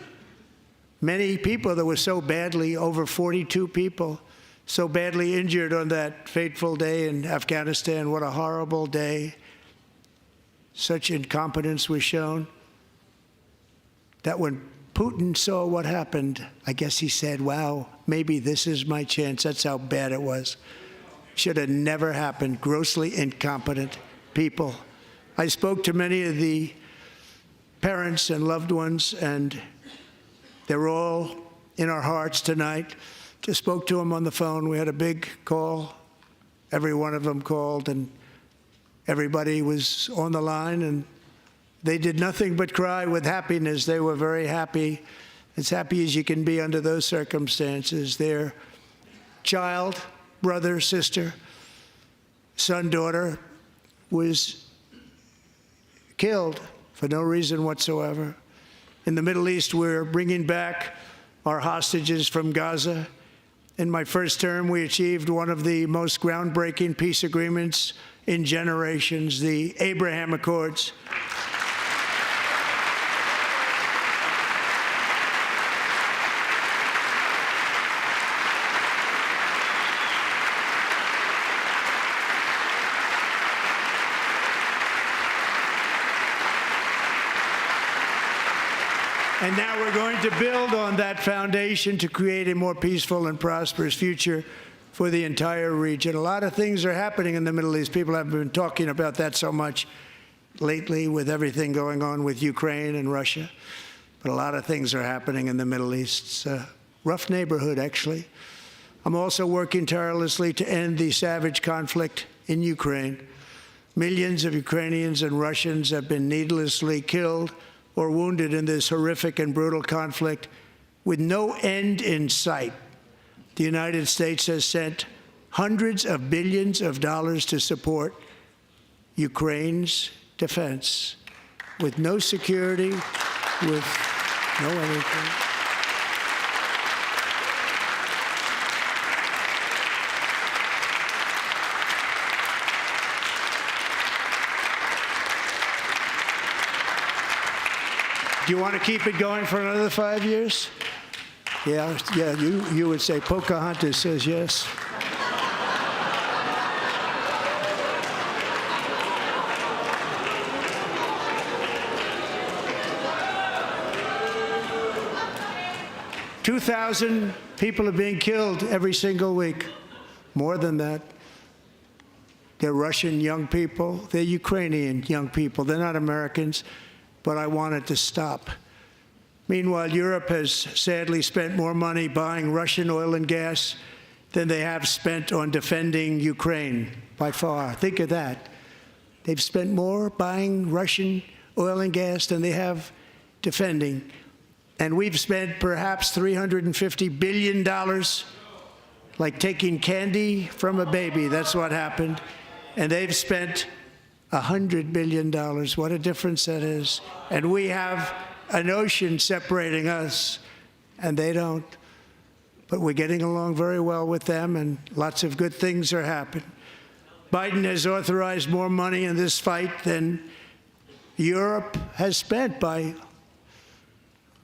many people that were so badly, over 42 people, so badly injured on that fateful day in Afghanistan. What a horrible day. Such incompetence was shown that when Putin saw what happened, I guess he said, wow, maybe this is my chance. That's how bad it was. Should have never happened. Grossly incompetent people. I spoke to many of the parents and loved ones, and they're all in our hearts tonight. Just spoke to them on the phone. We had a big call. Every one of them called, and everybody was on the line, and they did nothing but cry with happiness. They were very happy, as happy as you can be under those circumstances. Their child, brother, sister, son, daughter was killed for no reason whatsoever. In the Middle East, we're bringing back our hostages from Gaza. In my first term, we achieved one of the most groundbreaking peace agreements in generations, the Abraham Accords. And now we're going to build on that foundation to create a more peaceful and prosperous future for the entire region. A lot of things are happening in the Middle East. People haven't been talking about that so much lately with everything going on with Ukraine and Russia. But a lot of things are happening in the Middle East. It's a rough neighborhood, actually. I'm also working tirelessly to end the savage conflict in Ukraine. Millions of Ukrainians and Russians have been needlessly killed or wounded in this horrific and brutal conflict with no end in sight. The United States has sent hundreds of billions of dollars to support Ukraine's defense with no security, with no anything. Do you want to keep it going for another 5 years? Yeah, you would say Pocahontas says yes. $2,000 people are being killed every single week. More than that. They're Russian young people. They're Ukrainian young people. They're not Americans. But I want it to stop. Meanwhile, Europe has sadly spent more money buying Russian oil and gas than they have spent on defending Ukraine, by far. Think of that. They've spent more buying Russian oil and gas than they have defending. And we've spent perhaps $350 billion, like taking candy from a baby. That's what happened. And they've spent $100 billion. What a difference that is. And we have an ocean separating us, and they don't. But we're getting along very well with them, and lots of good things are happening. Biden has authorized more money in this fight than Europe has spent by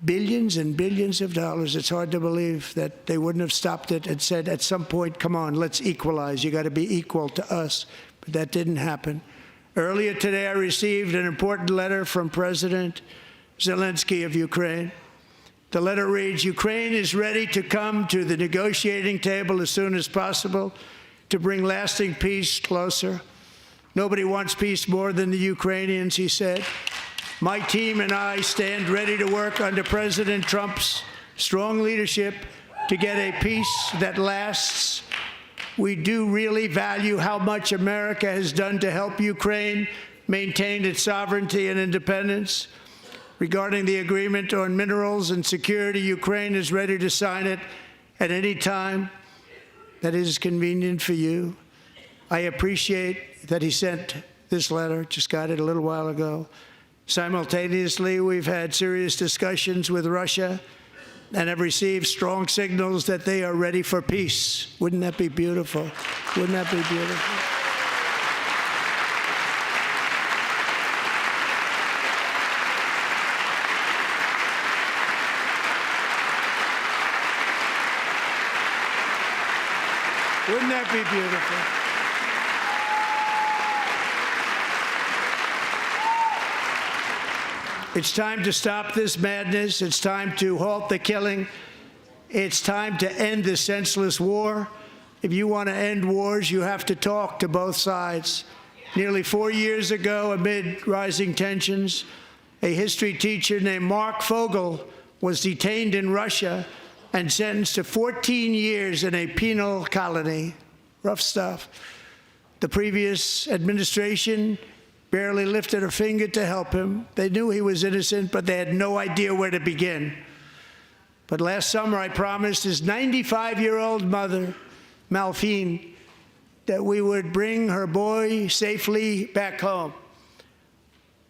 billions and billions of dollars. It's hard to believe that they wouldn't have stopped it and said at some point, come on, let's equalize. You got to be equal to us. But that didn't happen. Earlier today, I received an important letter from President Zelensky of Ukraine. The letter reads, Ukraine is ready to come to the negotiating table as soon as possible to bring lasting peace closer. Nobody wants peace more than the Ukrainians, he said. My team and I stand ready to work under President Trump's strong leadership to get a peace that lasts. We do really value how much America has done to help Ukraine maintain its sovereignty and independence. Regarding the agreement on minerals and security, Ukraine is ready to sign it at any time that is convenient for you. I appreciate that he sent this letter, just got it a little while ago. Simultaneously, we've had serious discussions with Russia and have received strong signals that they are ready for peace. Wouldn't that be beautiful? Wouldn't that be beautiful? Wouldn't that be beautiful? It's time to stop this madness. It's time to halt the killing. It's time to end this senseless war. If you want to end wars, you have to talk to both sides. Nearly 4 years ago, amid rising tensions, a history teacher named Mark Fogel was detained in Russia and sentenced to 14 years in a penal colony. Rough stuff. The previous administration barely lifted a finger to help him. They knew he was innocent, but they had no idea where to begin. But last summer, I promised his 95-year-old mother, Malphine, that we would bring her boy safely back home.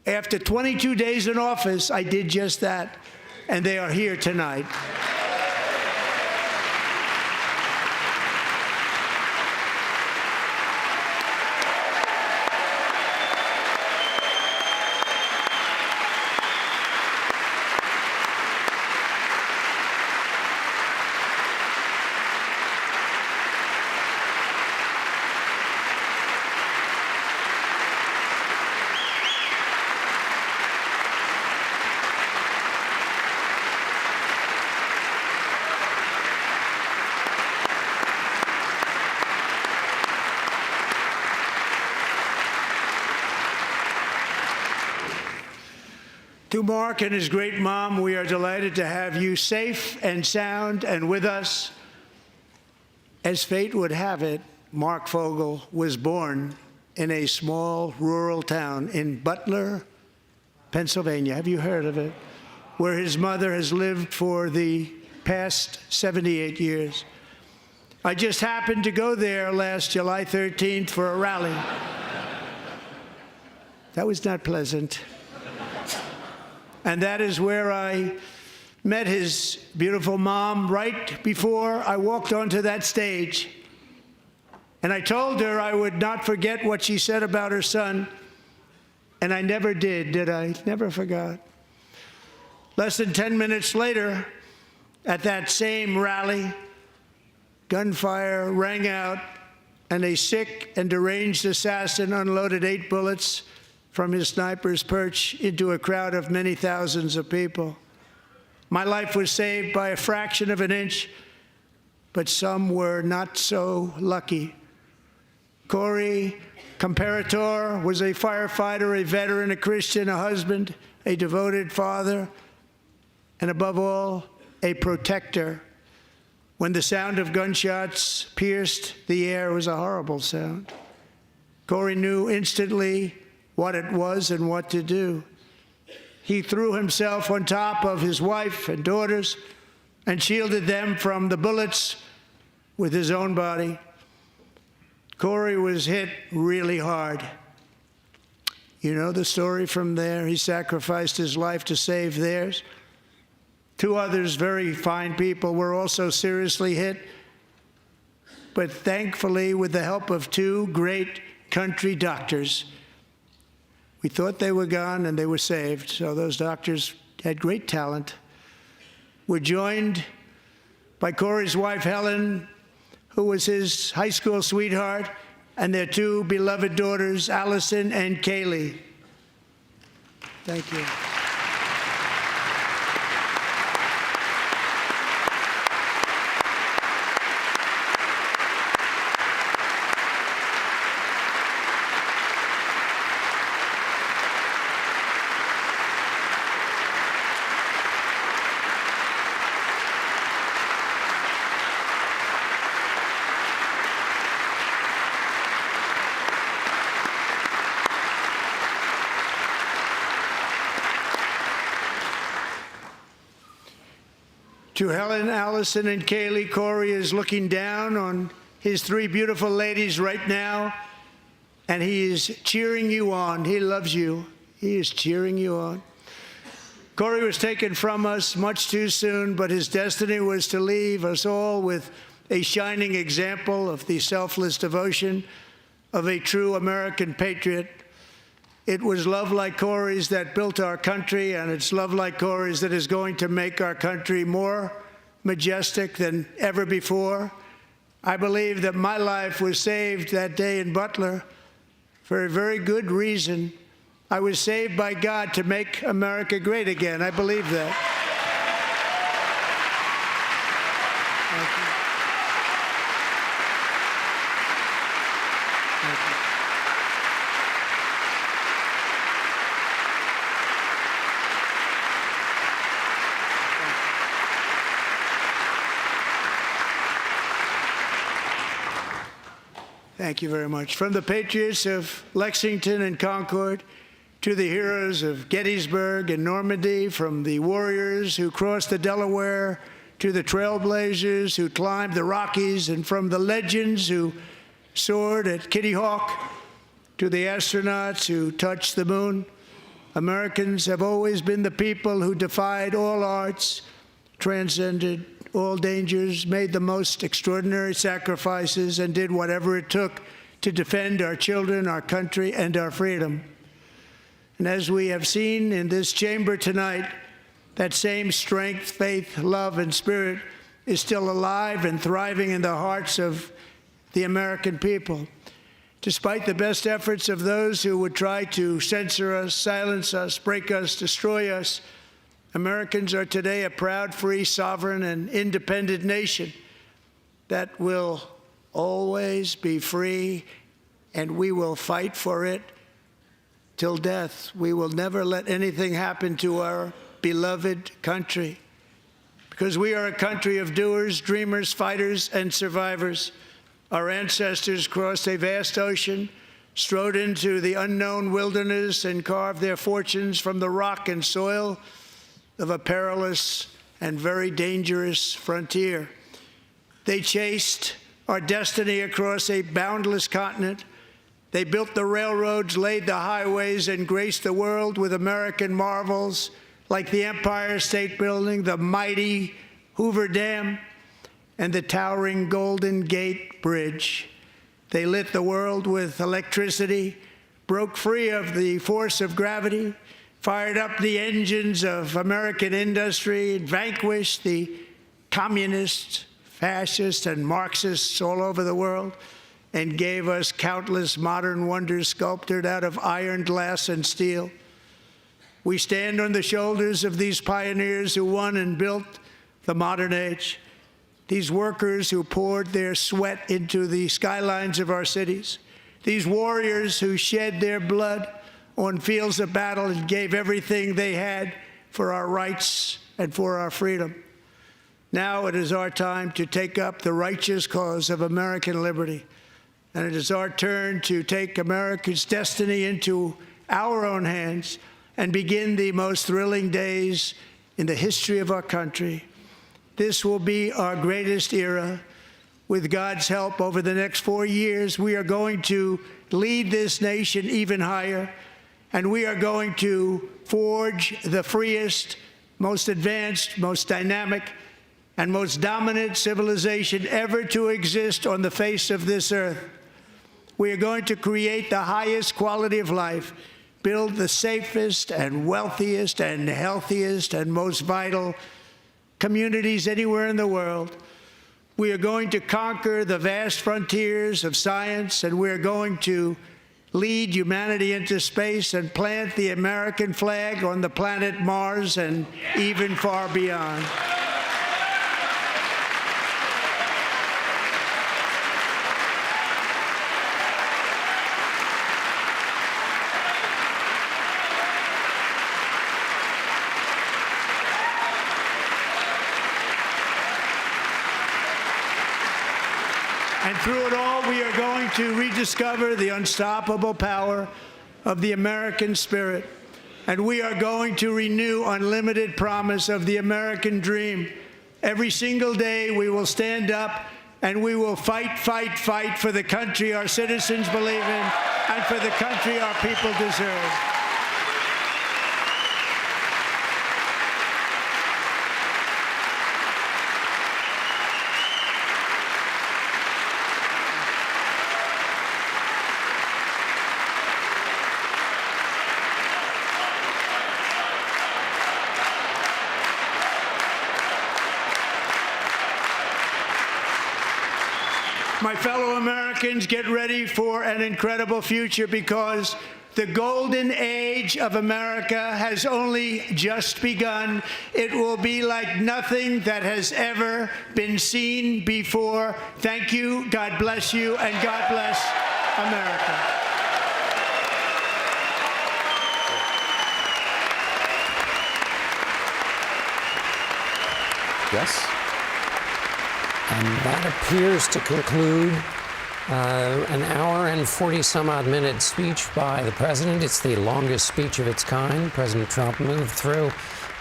After 22 days in office, I did just that, and they are here tonight. To Mark and his great mom, we are delighted to have you safe and sound and with us. As fate would have it, Mark Fogel was born in a small rural town in Butler, Pennsylvania. Have you heard of it? Where his mother has lived for the past 78 years. I just happened to go there last July 13th for a rally. That was not pleasant. And that is where I met his beautiful mom right before I walked onto that stage. And I told her I would not forget what she said about her son. And I never did I? Never forgot. Less than 10 minutes later, at that same rally, gunfire rang out, and a sick and deranged assassin unloaded 8 bullets from his sniper's perch into a crowd of many thousands of people. My life was saved by a fraction of an inch, but some were not so lucky. Corey Comparator was a firefighter, a veteran, a Christian, a husband, a devoted father, and above all, a protector. When the sound of gunshots pierced the air, it was a horrible sound. Corey knew instantly what it was and what to do. He threw himself on top of his wife and daughters and shielded them from the bullets with his own body. Corey was hit really hard. You know the story from there. He sacrificed his life to save theirs. 2 others, very fine people, were also seriously hit. But thankfully, with the help of 2 great country doctors, we thought they were gone and they were saved. So those doctors had great talent. We're joined by Corey's wife, Helen, who was his high school sweetheart, and their two beloved daughters, Allison and Kaylee. Thank you. To Helen, Allison, and Kaylee, Corey is looking down on his three beautiful ladies right now, and he is cheering you on. He loves you. He is cheering you on. Corey was taken from us much too soon, but his destiny was to leave us all with a shining example of the selfless devotion of a true American patriot. It was love like Corey's that built our country, and it's love like Corey's that is going to make our country more majestic than ever before. I believe that my life was saved that day in Butler for a very good reason. I was saved by God to make America great again. I believe that. Thank you. Thank you. Thank you very much. From the patriots of Lexington and Concord to the heroes of Gettysburg and Normandy, from the warriors who crossed the Delaware to the trailblazers who climbed the Rockies, and from the legends who soared at Kitty Hawk to the astronauts who touched the moon, Americans have always been the people who defied all odds, transcended all dangers, made the most extraordinary sacrifices, and did whatever it took to defend our children, our country, and our freedom. And as we have seen in this chamber tonight, that same strength, faith, love, and spirit is still alive and thriving in the hearts of the American people. Despite the best efforts of those who would try to censor us, silence us, break us, destroy us, Americans are today a proud, free, sovereign, and independent nation that will always be free, and we will fight for it till death. We will never let anything happen to our beloved country, because we are a country of doers, dreamers, fighters, and survivors. Our ancestors crossed a vast ocean, strode into the unknown wilderness, and carved their fortunes from the rock and soil of a perilous and very dangerous frontier. They chased our destiny across a boundless continent. They built the railroads, laid the highways, and graced the world with American marvels like the Empire State Building, the mighty Hoover Dam, and the towering Golden Gate Bridge. They lit the world with electricity, broke free of the force of gravity, fired up the engines of American industry, vanquished the communists, fascists, and Marxists all over the world, and gave us countless modern wonders sculptured out of iron, glass, and steel. We stand on the shoulders of these pioneers who won and built the modern age, these workers who poured their sweat into the skylines of our cities, these warriors who shed their blood on fields of battle and gave everything they had for our rights and for our freedom. Now it is our time to take up the righteous cause of American liberty, and it is our turn to take America's destiny into our own hands and begin the most thrilling days in the history of our country. This will be our greatest era. With God's help, over the next 4 years, we are going to lead this nation even higher, and we are going to forge the freest, most advanced, most dynamic, and most dominant civilization ever to exist on the face of this earth. We are going to create the highest quality of life, build the safest and wealthiest and healthiest and most vital communities anywhere in the world. We are going to conquer the vast frontiers of science, and we're going to lead humanity into space and plant the American flag on the planet Mars and even far beyond. And through it all, we are going to rediscover the unstoppable power of the American spirit. And we are going to renew unlimited promise of the American dream. Every single day, we will stand up and we will fight, fight, fight for the country our citizens believe in and for the country our people deserve. My fellow Americans, get ready for an incredible future, because the golden age of America has only just begun. It will be like nothing that has ever been seen before. Thank you, God bless you, and God bless America. Yes? And that appears to conclude an hour and 40-some-odd minute speech by the president. It's the longest speech of its kind. President Trump moved through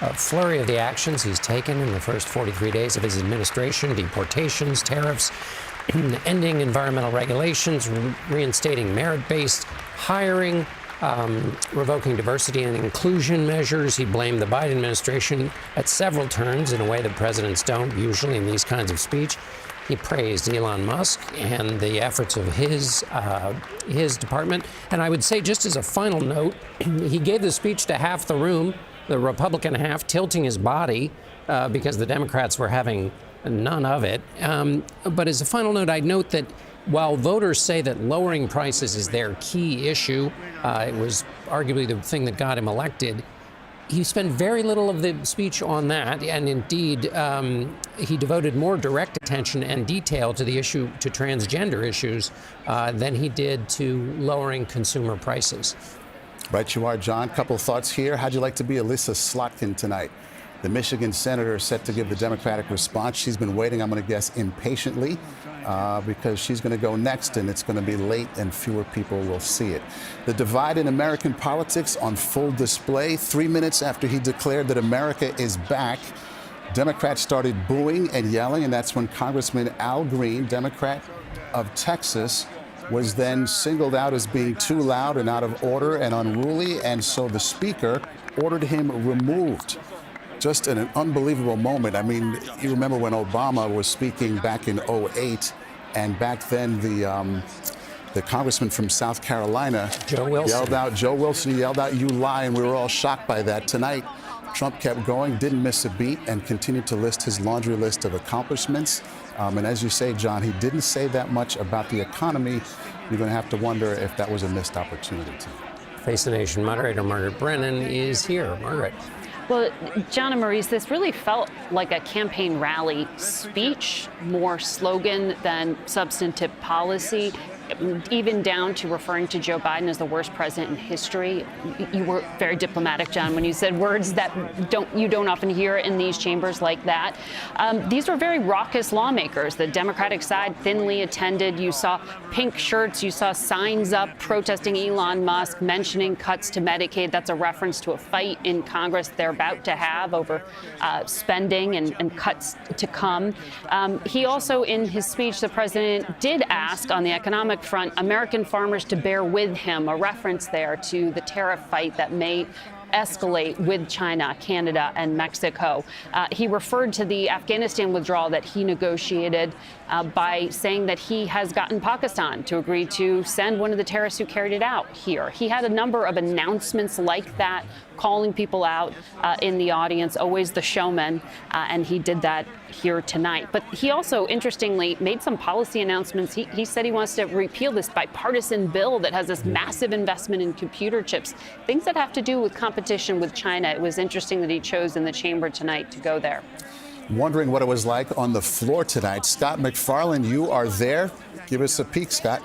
a flurry of the actions he's taken in the first 43 days of his administration: deportations, tariffs, ending environmental regulations, reinstating merit-based hiring, revoking diversity and inclusion measures. He blamed the Biden administration at several turns in a way that presidents don't usually in these kinds of speech. He praised Elon Musk and the efforts of his department. And I would say, just as a final note, he gave the speech to half the room, the Republican half, tilting his body because the Democrats were having none of it. But as a final note, I'd note that while voters say that lowering prices is their key issue, it was arguably the thing that got him elected, he spent very little of the speech on that, and indeed, he devoted more direct attention and detail to the issue, to transgender issues, than he did to lowering consumer prices. Right you are, John. Couple of thoughts here. How'd you like to be Alyssa Slotkin tonight? The Michigan senator set to give the Democratic response. She's been waiting, I'm going to guess, impatiently, because she's going to go next, and it's going to be late and fewer people will see it. The divide in American politics on full display. 3 minutes after he declared that America is back, Democrats started booing and yelling, and that's when Congressman Al Green, Democrat of Texas, was then singled out as being too loud and out of order and unruly, and so the speaker ordered him removed. Just an unbelievable moment. I mean, you remember when Obama was speaking back in 2008, and back then the congressman from South Carolina, Joe Wilson yelled out, "You lie," and we were all shocked by that. Tonight, Trump kept going, didn't miss a beat, and continued to list his laundry list of accomplishments. And as you say, John, he didn't say that much about the economy. You're going to have to wonder if that was a missed opportunity. Face the Nation moderator Margaret Brennan is here. Margaret. Well, John and Maurice, this really felt like a campaign rally speech, more slogan than substantive policy, even down to referring to Joe Biden as the worst president in history. You were very diplomatic, John, when you said words that you don't often hear in these chambers like that. These were very raucous lawmakers. The Democratic side thinly attended. You saw pink shirts. You saw signs up protesting Elon Musk, mentioning cuts to Medicaid. That's a reference to a fight in Congress they're about to have over spending and cuts to come. He also, in his speech, the president did ask on the economic front American farmers to bear with him, a reference there to the tariff fight that may escalate with China, Canada, and Mexico. He referred to the Afghanistan withdrawal that he negotiated by saying that he has gotten Pakistan to agree to send one of the terrorists who carried it out here. He had a number of announcements like that, calling people out in the audience, always the showman, and he did that here tonight. But he also, interestingly, made some policy announcements. He said he wants to repeal this bipartisan bill that has this massive investment in computer chips, things that have to do with competition with China. It was interesting that he chose in the chamber tonight to go there. Wondering what it was like on the floor tonight. Scott McFarland, you are there. Give us a peek, Scott.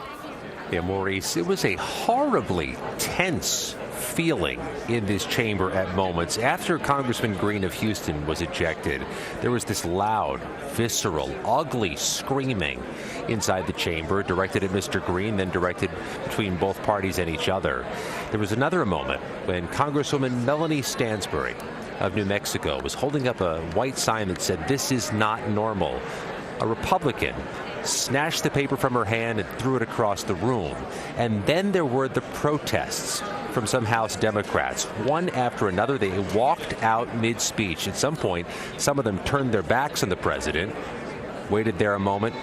Yeah, Maurice, it was a horribly tense feeling in this chamber at moments. After Congressman Green of Houston was ejected, there was this loud, visceral, ugly screaming inside the chamber, directed at Mr. Green, then directed between both parties and each other. There was another moment when Congresswoman Melanie Stansbury of New Mexico was holding up a white sign that said, "This is not normal." A Republican snatched the paper from her hand and threw it across the room. And then there were the protests from some House Democrats. One after another, they walked out mid-speech. At some point, some of them turned their backs on the president, waited there a moment,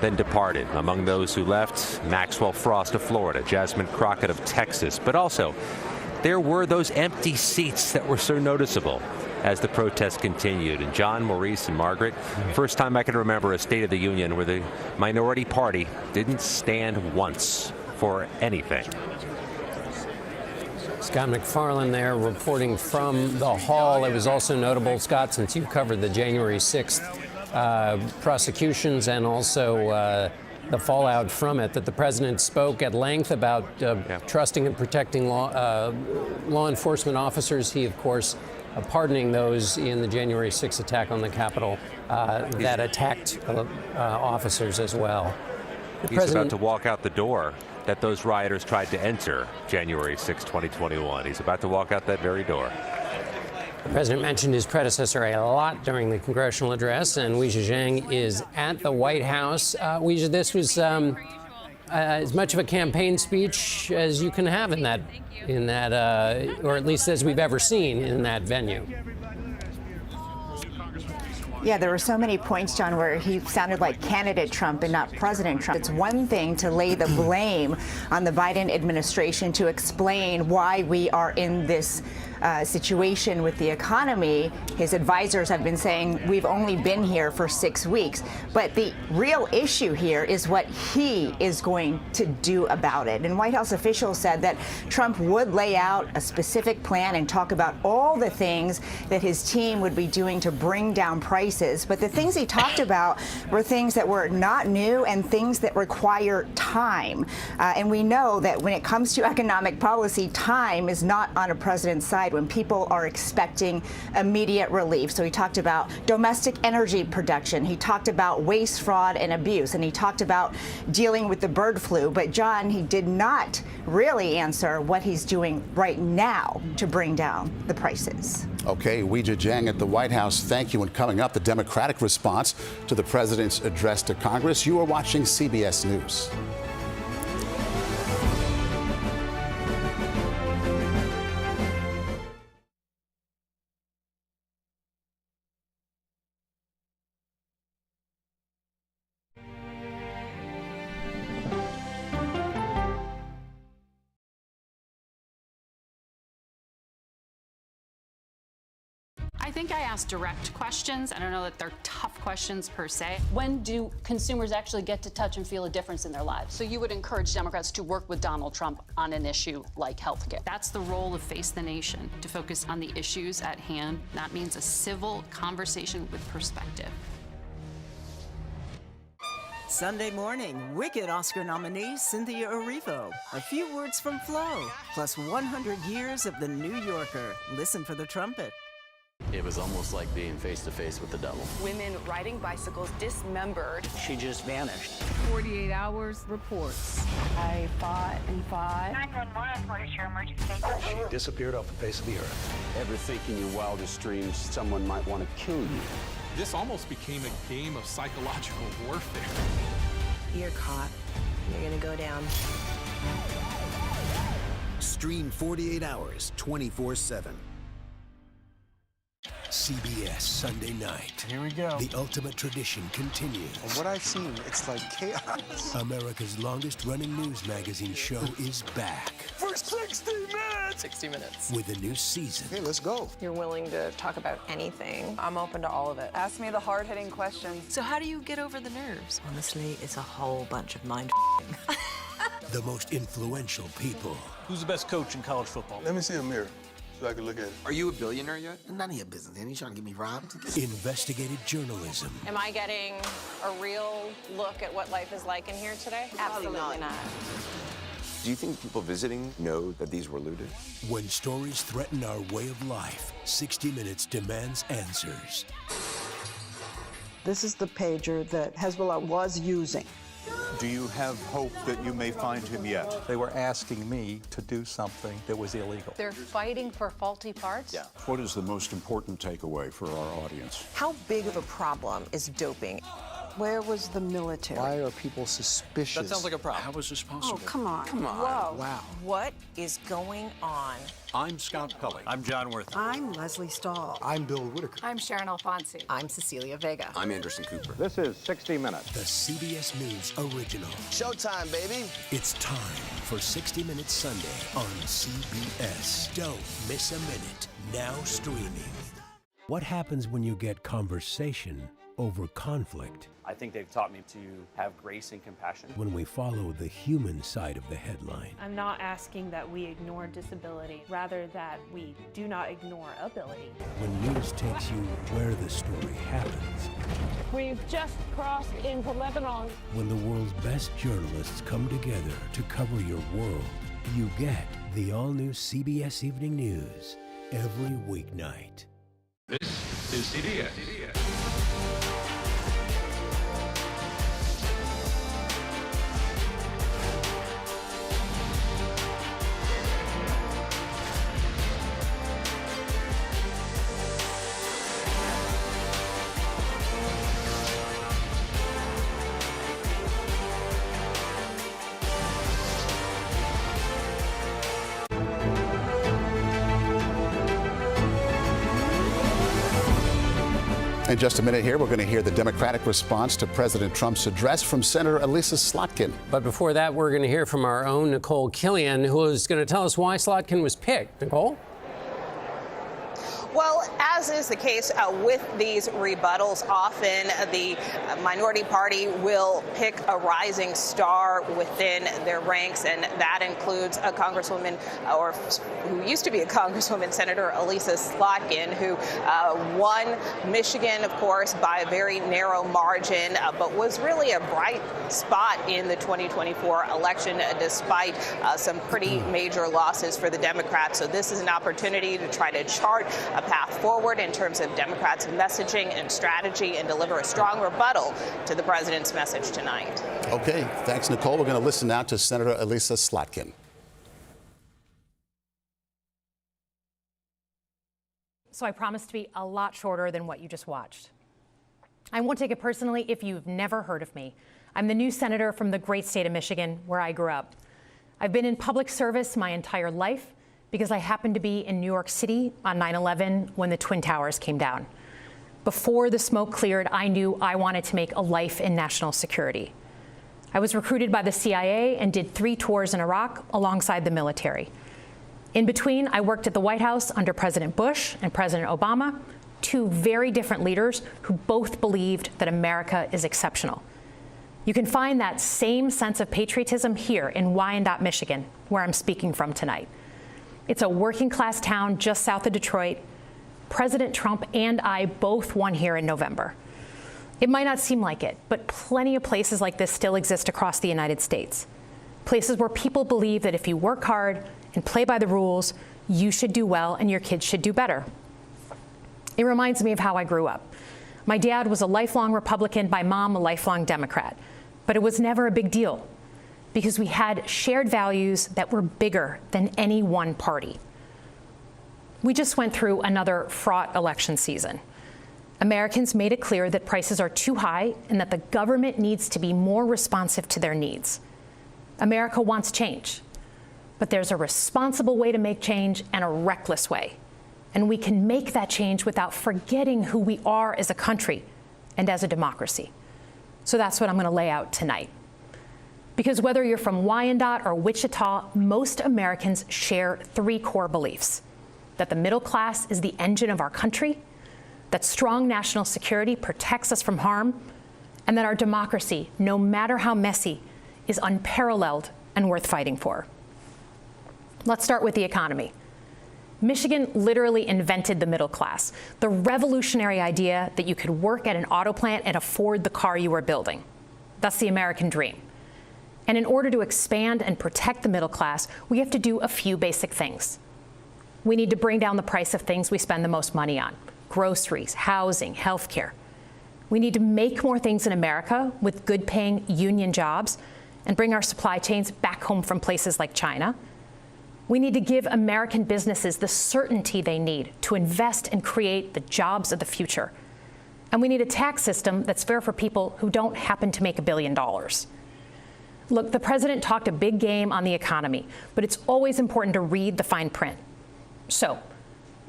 then departed. Among those who left, Maxwell Frost of Florida, Jasmine Crockett of Texas, but also there were those empty seats that were so noticeable as the protest continued. And John, Maurice, and Margaret, first time I can remember a State of the Union where the minority party didn't stand once for anything. Scott McFarland there reporting from the hall. It was also notable, Scott, since you covered the January 6th prosecutions and also the fallout from it, that the president spoke at length about trusting and protecting law enforcement officers. He, of course, pardoning those in the January 6th attack on the Capitol that attacked officers as well. He's about to walk out the door that those rioters tried to enter January 6, 2021. He's about to walk out that very door. The president mentioned his predecessor a lot during the congressional address, and Weijia Zhang is at the White House. Weijia, this was as much of a campaign speech as you can have in that, or at least as we've ever seen in that venue. Yeah, there were so many points, John, where he sounded like candidate Trump and not President Trump. It's one thing to lay the blame on the Biden administration to explain why we are in this situation with the economy. His advisors have been saying we've only been here for 6 weeks. But the real issue here is what he is going to do about it. And White House officials said that Trump would lay out a specific plan and talk about all the things that his team would be doing to bring down prices. But the things he talked about were things that were not new and things that require time. And we know that when it comes to economic policy, time is not on a president's side when people are expecting immediate relief. So he talked about domestic energy production. He talked about waste, fraud, and abuse. And he talked about dealing with the bird flu. But John, he did not really answer what he's doing right now to bring down the prices. Okay, Weijia Zhang at the White House. Thank you. And coming up, the Democratic response to the president's address to Congress. You are watching CBS News. I think I asked direct questions. I don't know that they're tough questions per se. When do consumers actually get to touch and feel a difference in their lives? So you would encourage Democrats to work with Donald Trump on an issue like healthcare. That's the role of Face the Nation, to focus on the issues at hand. That means a civil conversation with perspective. Sunday morning, Wicked Oscar nominee Cynthia Erivo. A few words from Flo, plus 100 years of The New Yorker. Listen for the trumpet. It was almost like being face to face with the devil. Women riding bicycles dismembered. She just vanished. 48 hours reports. I fought and fought. 911, what is your emergency? She disappeared off the face of the earth. Ever think in your wildest dreams someone might want to kill you? This almost became a game of psychological warfare. You're caught. You're gonna go down. Stream 48 hours, 24/7. CBS Sunday night. Here we go. The ultimate tradition continues. From what I've seen, it's like chaos. America's longest-running news magazine show is back. For 60 minutes! 60 minutes. With a new season. Hey, let's go. You're willing to talk about anything. I'm open to all of it. Ask me the hard-hitting questions. So how do you get over the nerves? Honestly, it's a whole bunch of mind The most influential people. Who's the best coach in college football? Let me see a mirror so I can look at it. Are you a billionaire yet? None of your business. Ain't you trying to get me robbed? Investigative journalism. Am I getting a real look at what life is like in here today? Absolutely not. Do you think people visiting know that these were looted? When stories threaten our way of life, 60 Minutes demands answers. This is the pager that Hezbollah was using. Do you have hope that you may find him yet? They were asking me to do something that was illegal. They're fighting for faulty parts? Yeah. What is the most important takeaway for our audience? How big of a problem is doping? Where was the military? Why are people suspicious? That sounds like a problem. How is this possible? Oh, come on. Come on. Whoa. Wow. What is going on? I'm Scott Pelley. I'm John Worth. I'm Leslie Stahl. I'm Bill Whitaker. I'm Sharon Alfonsi. I'm Cecilia Vega. I'm Anderson Cooper. This is 60 Minutes. The CBS News original. Showtime, baby. It's time for 60 Minutes Sunday on CBS. Don't miss a minute. Now streaming. What happens when you get conversation over conflict? I think they've taught me to have grace and compassion. When we follow the human side of the headline. I'm not asking that we ignore disability, rather that we do not ignore ability. When news takes you where the story happens. We've just crossed into Lebanon. When the world's best journalists come together to cover your world, you get the all-new CBS Evening News every weeknight. This is CBS. In just a minute here, we're going to hear the Democratic response to President Trump's address from Senator Elisa Slotkin. But before that, we're going to hear from our own Nicole Killian, who is going to tell us why Slotkin was picked. Nicole? Well, as is the case with these rebuttals, often the minority party will pick a rising star within their ranks, and that includes a congresswoman, or who used to be a congresswoman, Senator Elisa Slotkin, who won Michigan, of course, by a very narrow margin, but was really a bright spot in the 2024 election, despite some pretty major losses for the Democrats. So this is an opportunity to try to chart a path forward in terms of Democrats' messaging and strategy and deliver a strong rebuttal to the president's message tonight. Okay, thanks, Nicole. We're going to listen now to Senator Elisa Slotkin. So I promise to be a lot shorter than what you just watched. I won't take it personally if you've never heard of me. I'm the new senator from the great state of Michigan, where I grew up. I've been in public service my entire life because I happened to be in New York City on 9/11 when the Twin Towers came down. Before the smoke cleared, I knew I wanted to make a life in national security. I was recruited by the CIA and did 3 tours in Iraq alongside the military. In between, I worked at the White House under President Bush and President Obama, 2 very different leaders who both believed that America is exceptional. You can find that same sense of patriotism here in Wyandotte, Michigan, where I'm speaking from tonight. It's a working-class town just south of Detroit. President Trump and I both won here in November. It might not seem like it, but plenty of places like this still exist across the United States. Places where people believe that if you work hard and play by the rules, you should do well and your kids should do better. It reminds me of how I grew up. My dad was a lifelong Republican, my mom a lifelong Democrat. But it was never a big deal, because we had shared values that were bigger than any one party. We just went through another fraught election season. Americans made it clear that prices are too high and that the government needs to be more responsive to their needs. America wants change, but there's a responsible way to make change and a reckless way. And we can make that change without forgetting who we are as a country and as a democracy. So that's what I'm going to lay out tonight. Because whether you're from Wyandotte or Wichita, most Americans share three core beliefs: that the middle class is the engine of our country, that strong national security protects us from harm, and that our democracy, no matter how messy, is unparalleled and worth fighting for. Let's start with the economy. Michigan literally invented the middle class, the revolutionary idea that you could work at an auto plant and afford the car you were building. That's the American dream. And in order to expand and protect the middle class, we have to do a few basic things. We need to bring down the price of things we spend the most money on: groceries, housing, healthcare. We need to make more things in America with good-paying union jobs and bring our supply chains back home from places like China. We need to give American businesses the certainty they need to invest and create the jobs of the future. And we need a tax system that's fair for people who don't happen to make $1 billion. Look, the president talked a big game on the economy, but it's always important to read the fine print. So,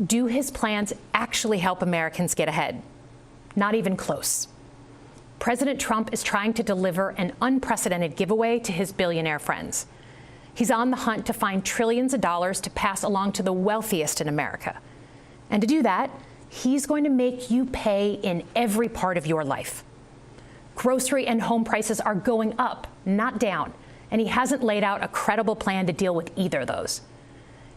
do his plans actually help Americans get ahead? Not even close. President Trump is trying to deliver an unprecedented giveaway to his billionaire friends. He's on the hunt to find trillions of dollars to pass along to the wealthiest in America. And to do that, he's going to make you pay in every part of your life. Grocery and home prices are going up, not down, and he hasn't laid out a credible plan to deal with either of those.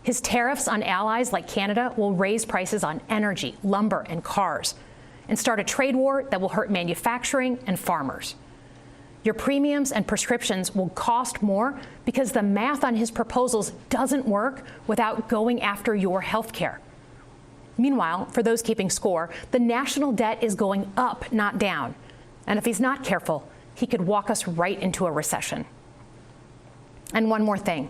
His tariffs on allies like Canada will raise prices on energy, lumber, and cars, and start a trade war that will hurt manufacturing and farmers. Your premiums and prescriptions will cost more because the math on his proposals doesn't work without going after your health care. Meanwhile, for those keeping score, the national debt is going up, not down. And if he's not careful, he could walk us right into a recession. And one more thing.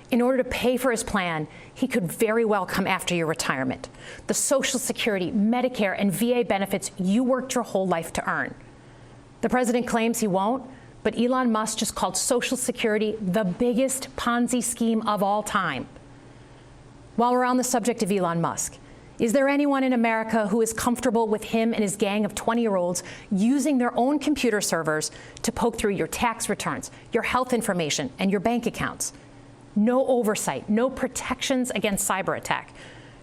In order to pay for his plan, he could very well come after your retirement, the Social Security, Medicare, and VA benefits you worked your whole life to earn. The president claims he won't, but Elon Musk just called Social Security the biggest Ponzi scheme of all time. While we're on the subject of Elon Musk, is there anyone in America who is comfortable with him and his gang of 20-year-olds using their own computer servers to poke through your tax returns, your health information, and your bank accounts? No oversight, no protections against cyber attack,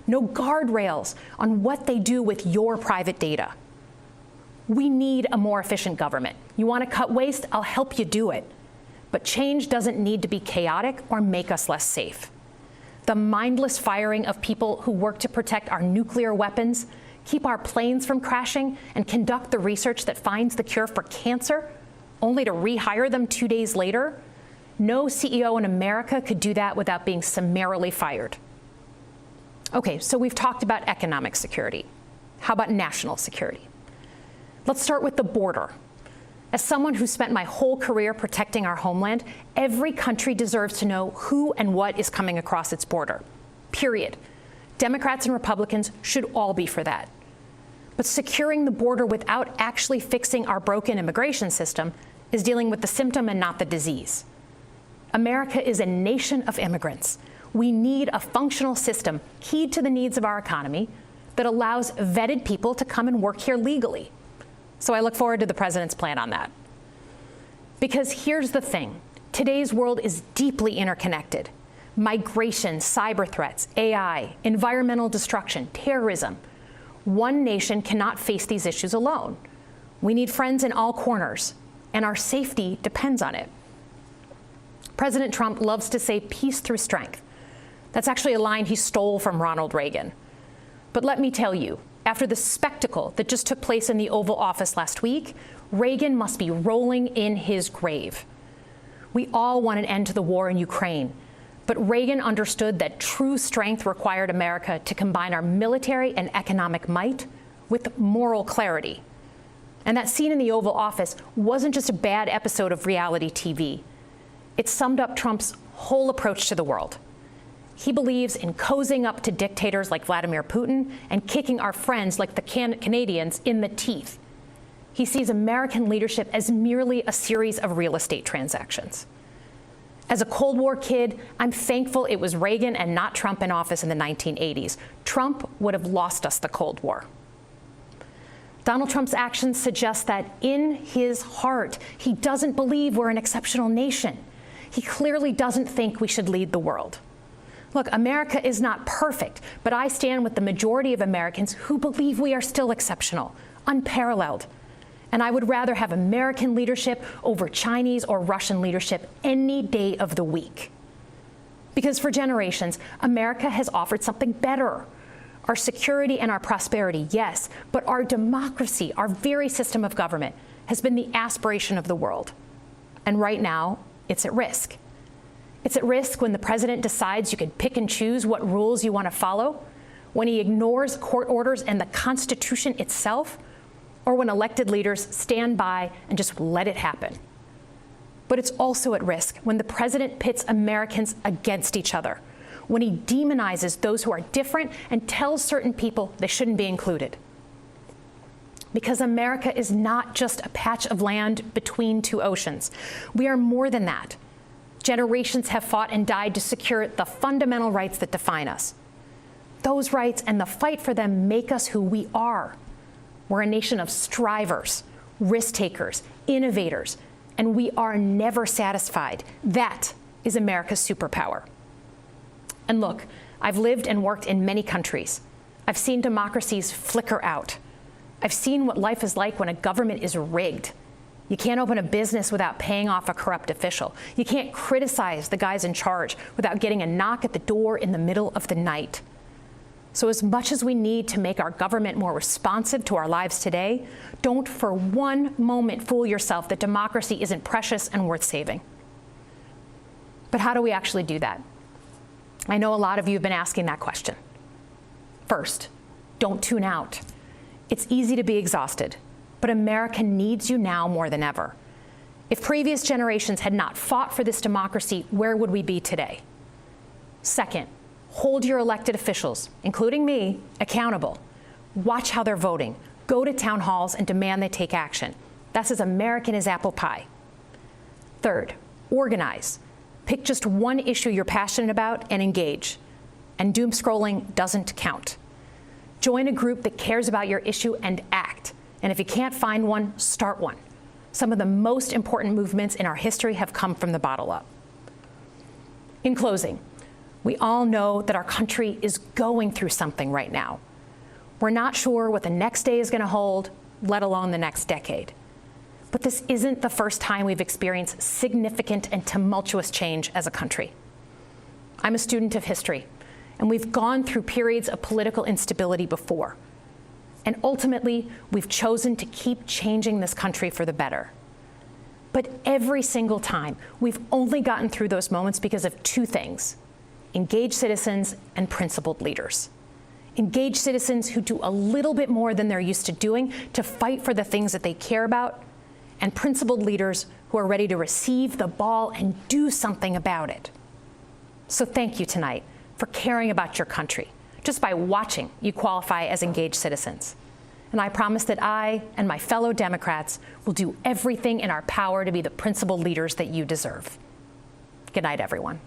no guardrails on what they do with your private data. We need a more efficient government. You want to cut waste? I'll help you do it. But change doesn't need to be chaotic or make us less safe. The mindless firing of people who work to protect our nuclear weapons, keep our planes from crashing, and conduct the research that finds the cure for cancer, only to rehire them 2 days later? No CEO in America could do that without being summarily fired. Okay, so we've talked about economic security. How about national security? Let's start with the border. As someone who spent my whole career protecting our homeland, every country deserves to know who and what is coming across its border. Period. Democrats and Republicans should all be for that. But securing the border without actually fixing our broken immigration system is dealing with the symptom and not the disease. America is a nation of immigrants. We need a functional system keyed to the needs of our economy that allows vetted people to come and work here legally. So I look forward to the president's plan on that. Because here's the thing. Today's world is deeply interconnected. Migration, cyber threats, AI, environmental destruction, terrorism. One nation cannot face these issues alone. We need friends in all corners, and our safety depends on it. President Trump loves to say peace through strength. That's actually a line he stole from Ronald Reagan. But let me tell you, after the spectacle that just took place in the Oval Office last week, Reagan must be rolling in his grave. We all want an end to the war in Ukraine, but Reagan understood that true strength required America to combine our military and economic might with moral clarity. And that scene in the Oval Office wasn't just a bad episode of reality TV. It summed up Trump's whole approach to the world. He believes in cozying up to dictators like Vladimir Putin and kicking our friends like the Canadians in the teeth. He sees American leadership as merely a series of real estate transactions. As a Cold War kid, I'm thankful it was Reagan and not Trump in office in the 1980s. Trump would have lost us the Cold War. Donald Trump's actions suggest that in his heart, he doesn't believe we're an exceptional nation. He clearly doesn't think we should lead the world. Look, America is not perfect, but I stand with the majority of Americans who believe we are still exceptional, unparalleled. And I would rather have American leadership over Chinese or Russian leadership any day of the week. Because for generations, America has offered something better. Our security and our prosperity, yes, but our democracy, our very system of government, has been the aspiration of the world. And right now, it's at risk. It's at risk when the president decides you can pick and choose what rules you want to follow, when he ignores court orders and the Constitution itself, or when elected leaders stand by and just let it happen. But it's also at risk when the president pits Americans against each other, when he demonizes those who are different and tells certain people they shouldn't be included. Because America is not just a patch of land between two oceans. We are more than that. Generations have fought and died to secure the fundamental rights that define us. Those rights and the fight for them make us who we are. We're a nation of strivers, risk takers, innovators, and we are never satisfied. That is America's superpower. And look, I've lived and worked in many countries. I've seen democracies flicker out. I've seen what life is like when a government is rigged. You can't open a business without paying off a corrupt official. You can't criticize the guys in charge without getting a knock at the door in the middle of the night. So as much as we need to make our government more responsive to our lives today, don't for one moment fool yourself that democracy isn't precious and worth saving. But how do we actually do that? I know a lot of you have been asking that question. First, don't tune out. It's easy to be exhausted, but America needs you now more than ever. If previous generations had not fought for this democracy, where would we be today? Second, hold your elected officials, including me, accountable. Watch how they're voting. Go to town halls and demand they take action. That's as American as apple pie. Third, organize. Pick just one issue you're passionate about and engage. And doom scrolling doesn't count. Join a group that cares about your issue and act. And if you can't find one, start one. Some of the most important movements in our history have come from the bottom up. In closing, we all know that our country is going through something right now. We're not sure what the next day is going to hold, let alone the next decade. But this isn't the first time we've experienced significant and tumultuous change as a country. I'm a student of history, and we've gone through periods of political instability before. And ultimately, we've chosen to keep changing this country for the better. But every single time, we've only gotten through those moments because of two things: engaged citizens and principled leaders. Engaged citizens who do a little bit more than they're used to doing to fight for the things that they care about, and principled leaders who are ready to receive the ball and do something about it. So thank you tonight for caring about your country. Just by watching, you qualify as engaged citizens. And I promise that I and my fellow Democrats will do everything in our power to be the principled leaders that you deserve. Good night, everyone.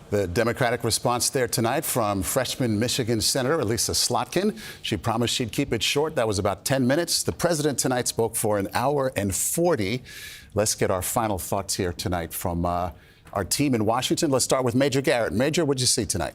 The Democratic response there tonight from freshman Michigan Senator Elisa Slotkin. She promised she'd keep it short. That was about 10 minutes. The president tonight spoke for an hour and 40. Let's get our final thoughts here tonight from our team in Washington. Let's start with Major Garrett. Major, what'd you see tonight?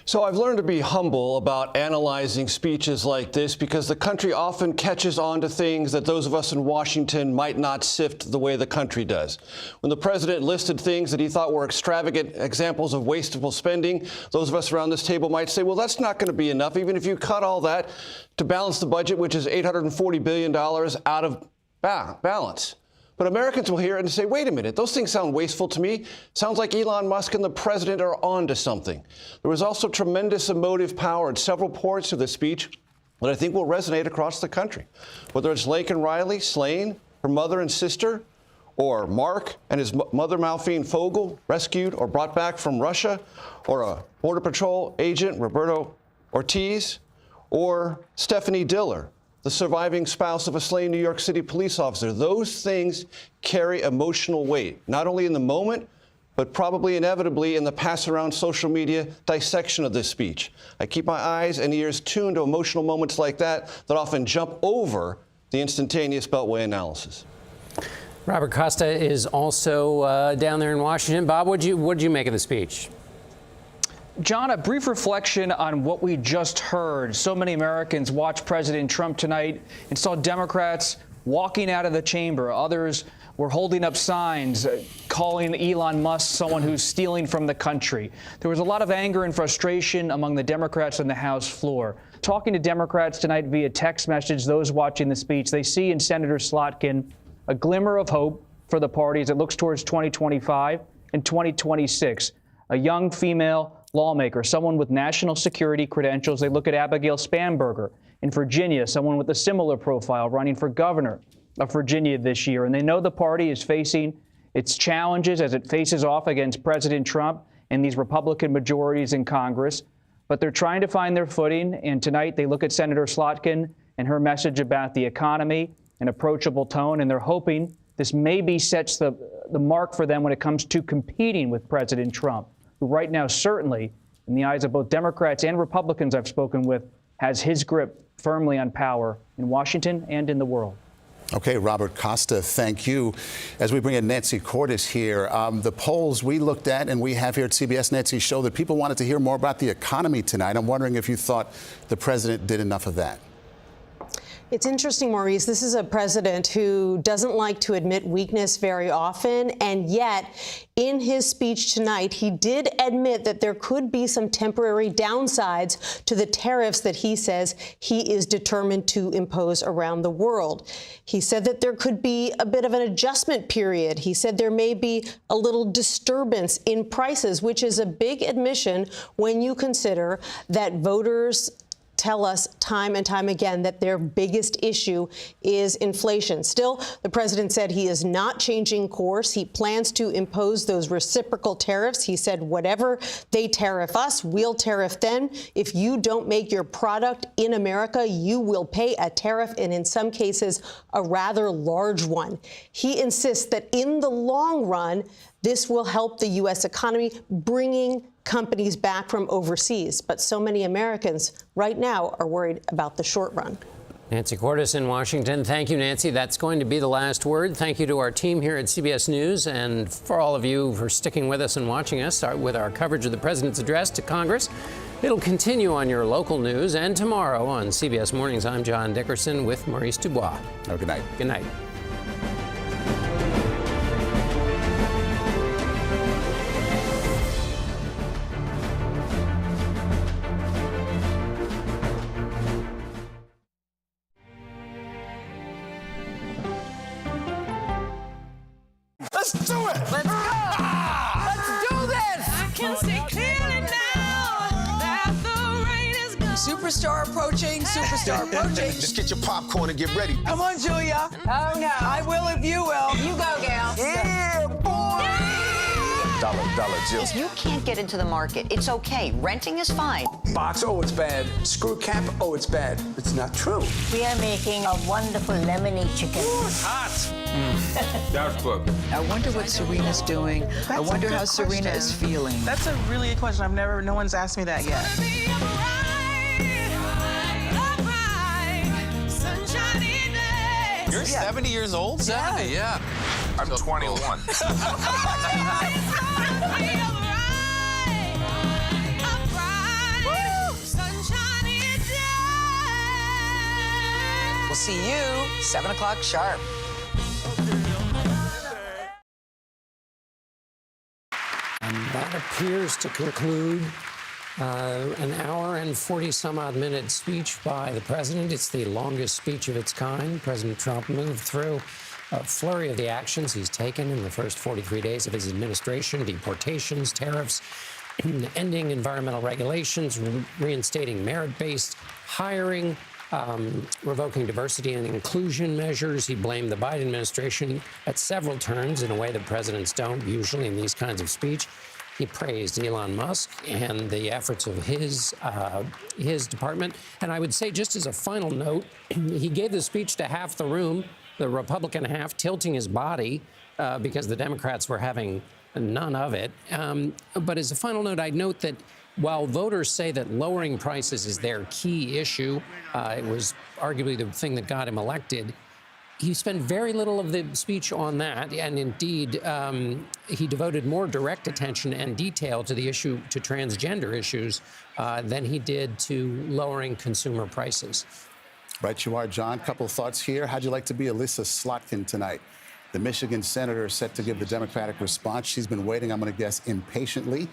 So I've learned to be humble about analyzing speeches like this because the country often catches on to things that those of us in Washington might not sift the way the country does. When the president listed things that he thought were extravagant examples of wasteful spending, those of us around this table might say, well, that's not going to be enough, even if you cut all that to balance the budget, which is $840 billion out of balance. But Americans will hear it and say, wait a minute, those things sound wasteful to me. Sounds like Elon Musk and the president are on to something. There was also tremendous emotive power in several parts of the speech that I think will resonate across the country. Whether it's Laken Riley slaying her mother and sister, or Mark and his mother Malphine Fogel rescued or brought back from Russia, or a Border Patrol agent, Roberto Ortiz, or Stephanie Diller, the surviving spouse of a slain New York City police officer. Those things carry emotional weight, not only in the moment, but probably inevitably in the pass-around social media dissection of this speech. I keep my eyes and ears tuned to emotional moments like that often jump over the instantaneous Beltway analysis. Robert Costa is also down there in Washington. Bob, what'd you make of the speech? John, a brief reflection on what we just heard. So many Americans watched President Trump tonight and saw Democrats walking out of the chamber. Others were holding up signs calling Elon Musk someone who's stealing from the country. There was a lot of anger and frustration among the Democrats on the House floor. Talking to Democrats tonight via text message, those watching the speech, they see in Senator Slotkin a glimmer of hope for the party as it looks towards 2025 and 2026. A young female lawmaker, someone with national security credentials. They look at Abigail Spanberger in Virginia, someone with a similar profile running for governor of Virginia this year. And they know the party is facing its challenges as it faces off against President Trump and these Republican majorities in Congress. But they're trying to find their footing. And tonight they look at Senator Slotkin and her message about the economy, an approachable tone. And they're hoping this maybe sets the mark for them when it comes to competing with President Trump, who right now, certainly, in the eyes of both Democrats and Republicans I've spoken with, has his grip firmly on power in Washington and in the world. Okay, Robert Costa, thank you. As we bring in Nancy Cordes here, the polls we looked at and we have here at CBS, Nancy, show that people wanted to hear more about the economy tonight. I'm wondering if you thought the president did enough of that. It's interesting, Maurice. This is a president who doesn't like to admit weakness very often, and yet in his speech tonight, he did admit that there could be some temporary downsides to the tariffs that he says he is determined to impose around the world. He said that there could be a bit of an adjustment period. He said there may be a little disturbance in prices, which is a big admission when you consider that voters tell us time and time again that their biggest issue is inflation. Still, the president said he is not changing course. He plans to impose those reciprocal tariffs. He said, whatever they tariff us, we'll tariff them. If you don't make your product in America, you will pay a tariff, and in some cases, a rather large one. He insists that in the long run, this will help the U.S. economy, bringing companies back from overseas. But so many Americans right now are worried about the short run. Nancy Cordes in Washington. Thank you, Nancy. That's going to be the last word. Thank you to our team here at CBS News and for all of you for sticking with us and watching us with our coverage of the president's address to Congress. It'll continue on your local news and tomorrow on CBS Mornings. I'm John Dickerson with Maurice Dubois. Have a good night. Good night. Let's do it! Let's go! Let's do this! I can see clearly now that the rain is gone. Superstar approaching, superstar approaching. Just get your popcorn and get ready. Come on, Julia. Oh, no. I will if you will. You go, gal. Yeah, boy! Dollar Jill. If you can't get into the market, it's okay. Renting is fine. Box, oh, it's bad. Screw cap, oh, it's bad. It's not true. We are making a wonderful lemony chicken. Ooh, it's hot. That's good. I wonder what Serena's doing. I wonder how Serena is feeling. That's a really good question. No one's asked me that yet. You're 70 years old? 70, yeah. I'm 21. We'll see you 7 o'clock sharp. And that appears to conclude an hour and 40-some-odd minute speech by the president. It's the longest speech of its kind. President Trump moved through a flurry of the actions he's taken in the first 43 days of his administration: deportations, tariffs, ending environmental regulations, reinstating merit-based hiring, revoking diversity and inclusion measures. He blamed the Biden administration at several turns in a way that presidents don't usually in these kinds of speech. He praised Elon Musk and the efforts of his department. And I would say, just as a final note, he gave the speech to half the room, the Republican half, tilting his body because the Democrats were having none of it. But as a final note, I'd note that while voters say that lowering prices is their key issue, it was arguably the thing that got him elected, he spent very little of the speech on that, and indeed, he devoted more direct attention and detail to the issue, to transgender issues, than he did to lowering consumer prices. Right you are, John. Couple of thoughts here. How'd you like to be Alyssa Slotkin tonight? The Michigan senator is set to give the Democratic response. She's been waiting, I'm going to guess, impatiently,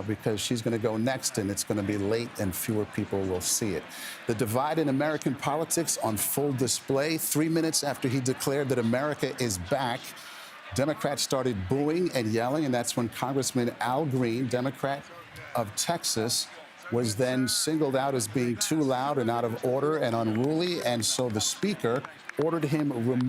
because she's going to go next, and it's going to be late and fewer people will see it. The divide in American politics on full display. 3 minutes after he declared that America is back, Democrats started booing and yelling, and that's when Congressman Al Green, Democrat of Texas, was then singled out as being too loud and out of order and unruly, and so the speaker ordered him removed.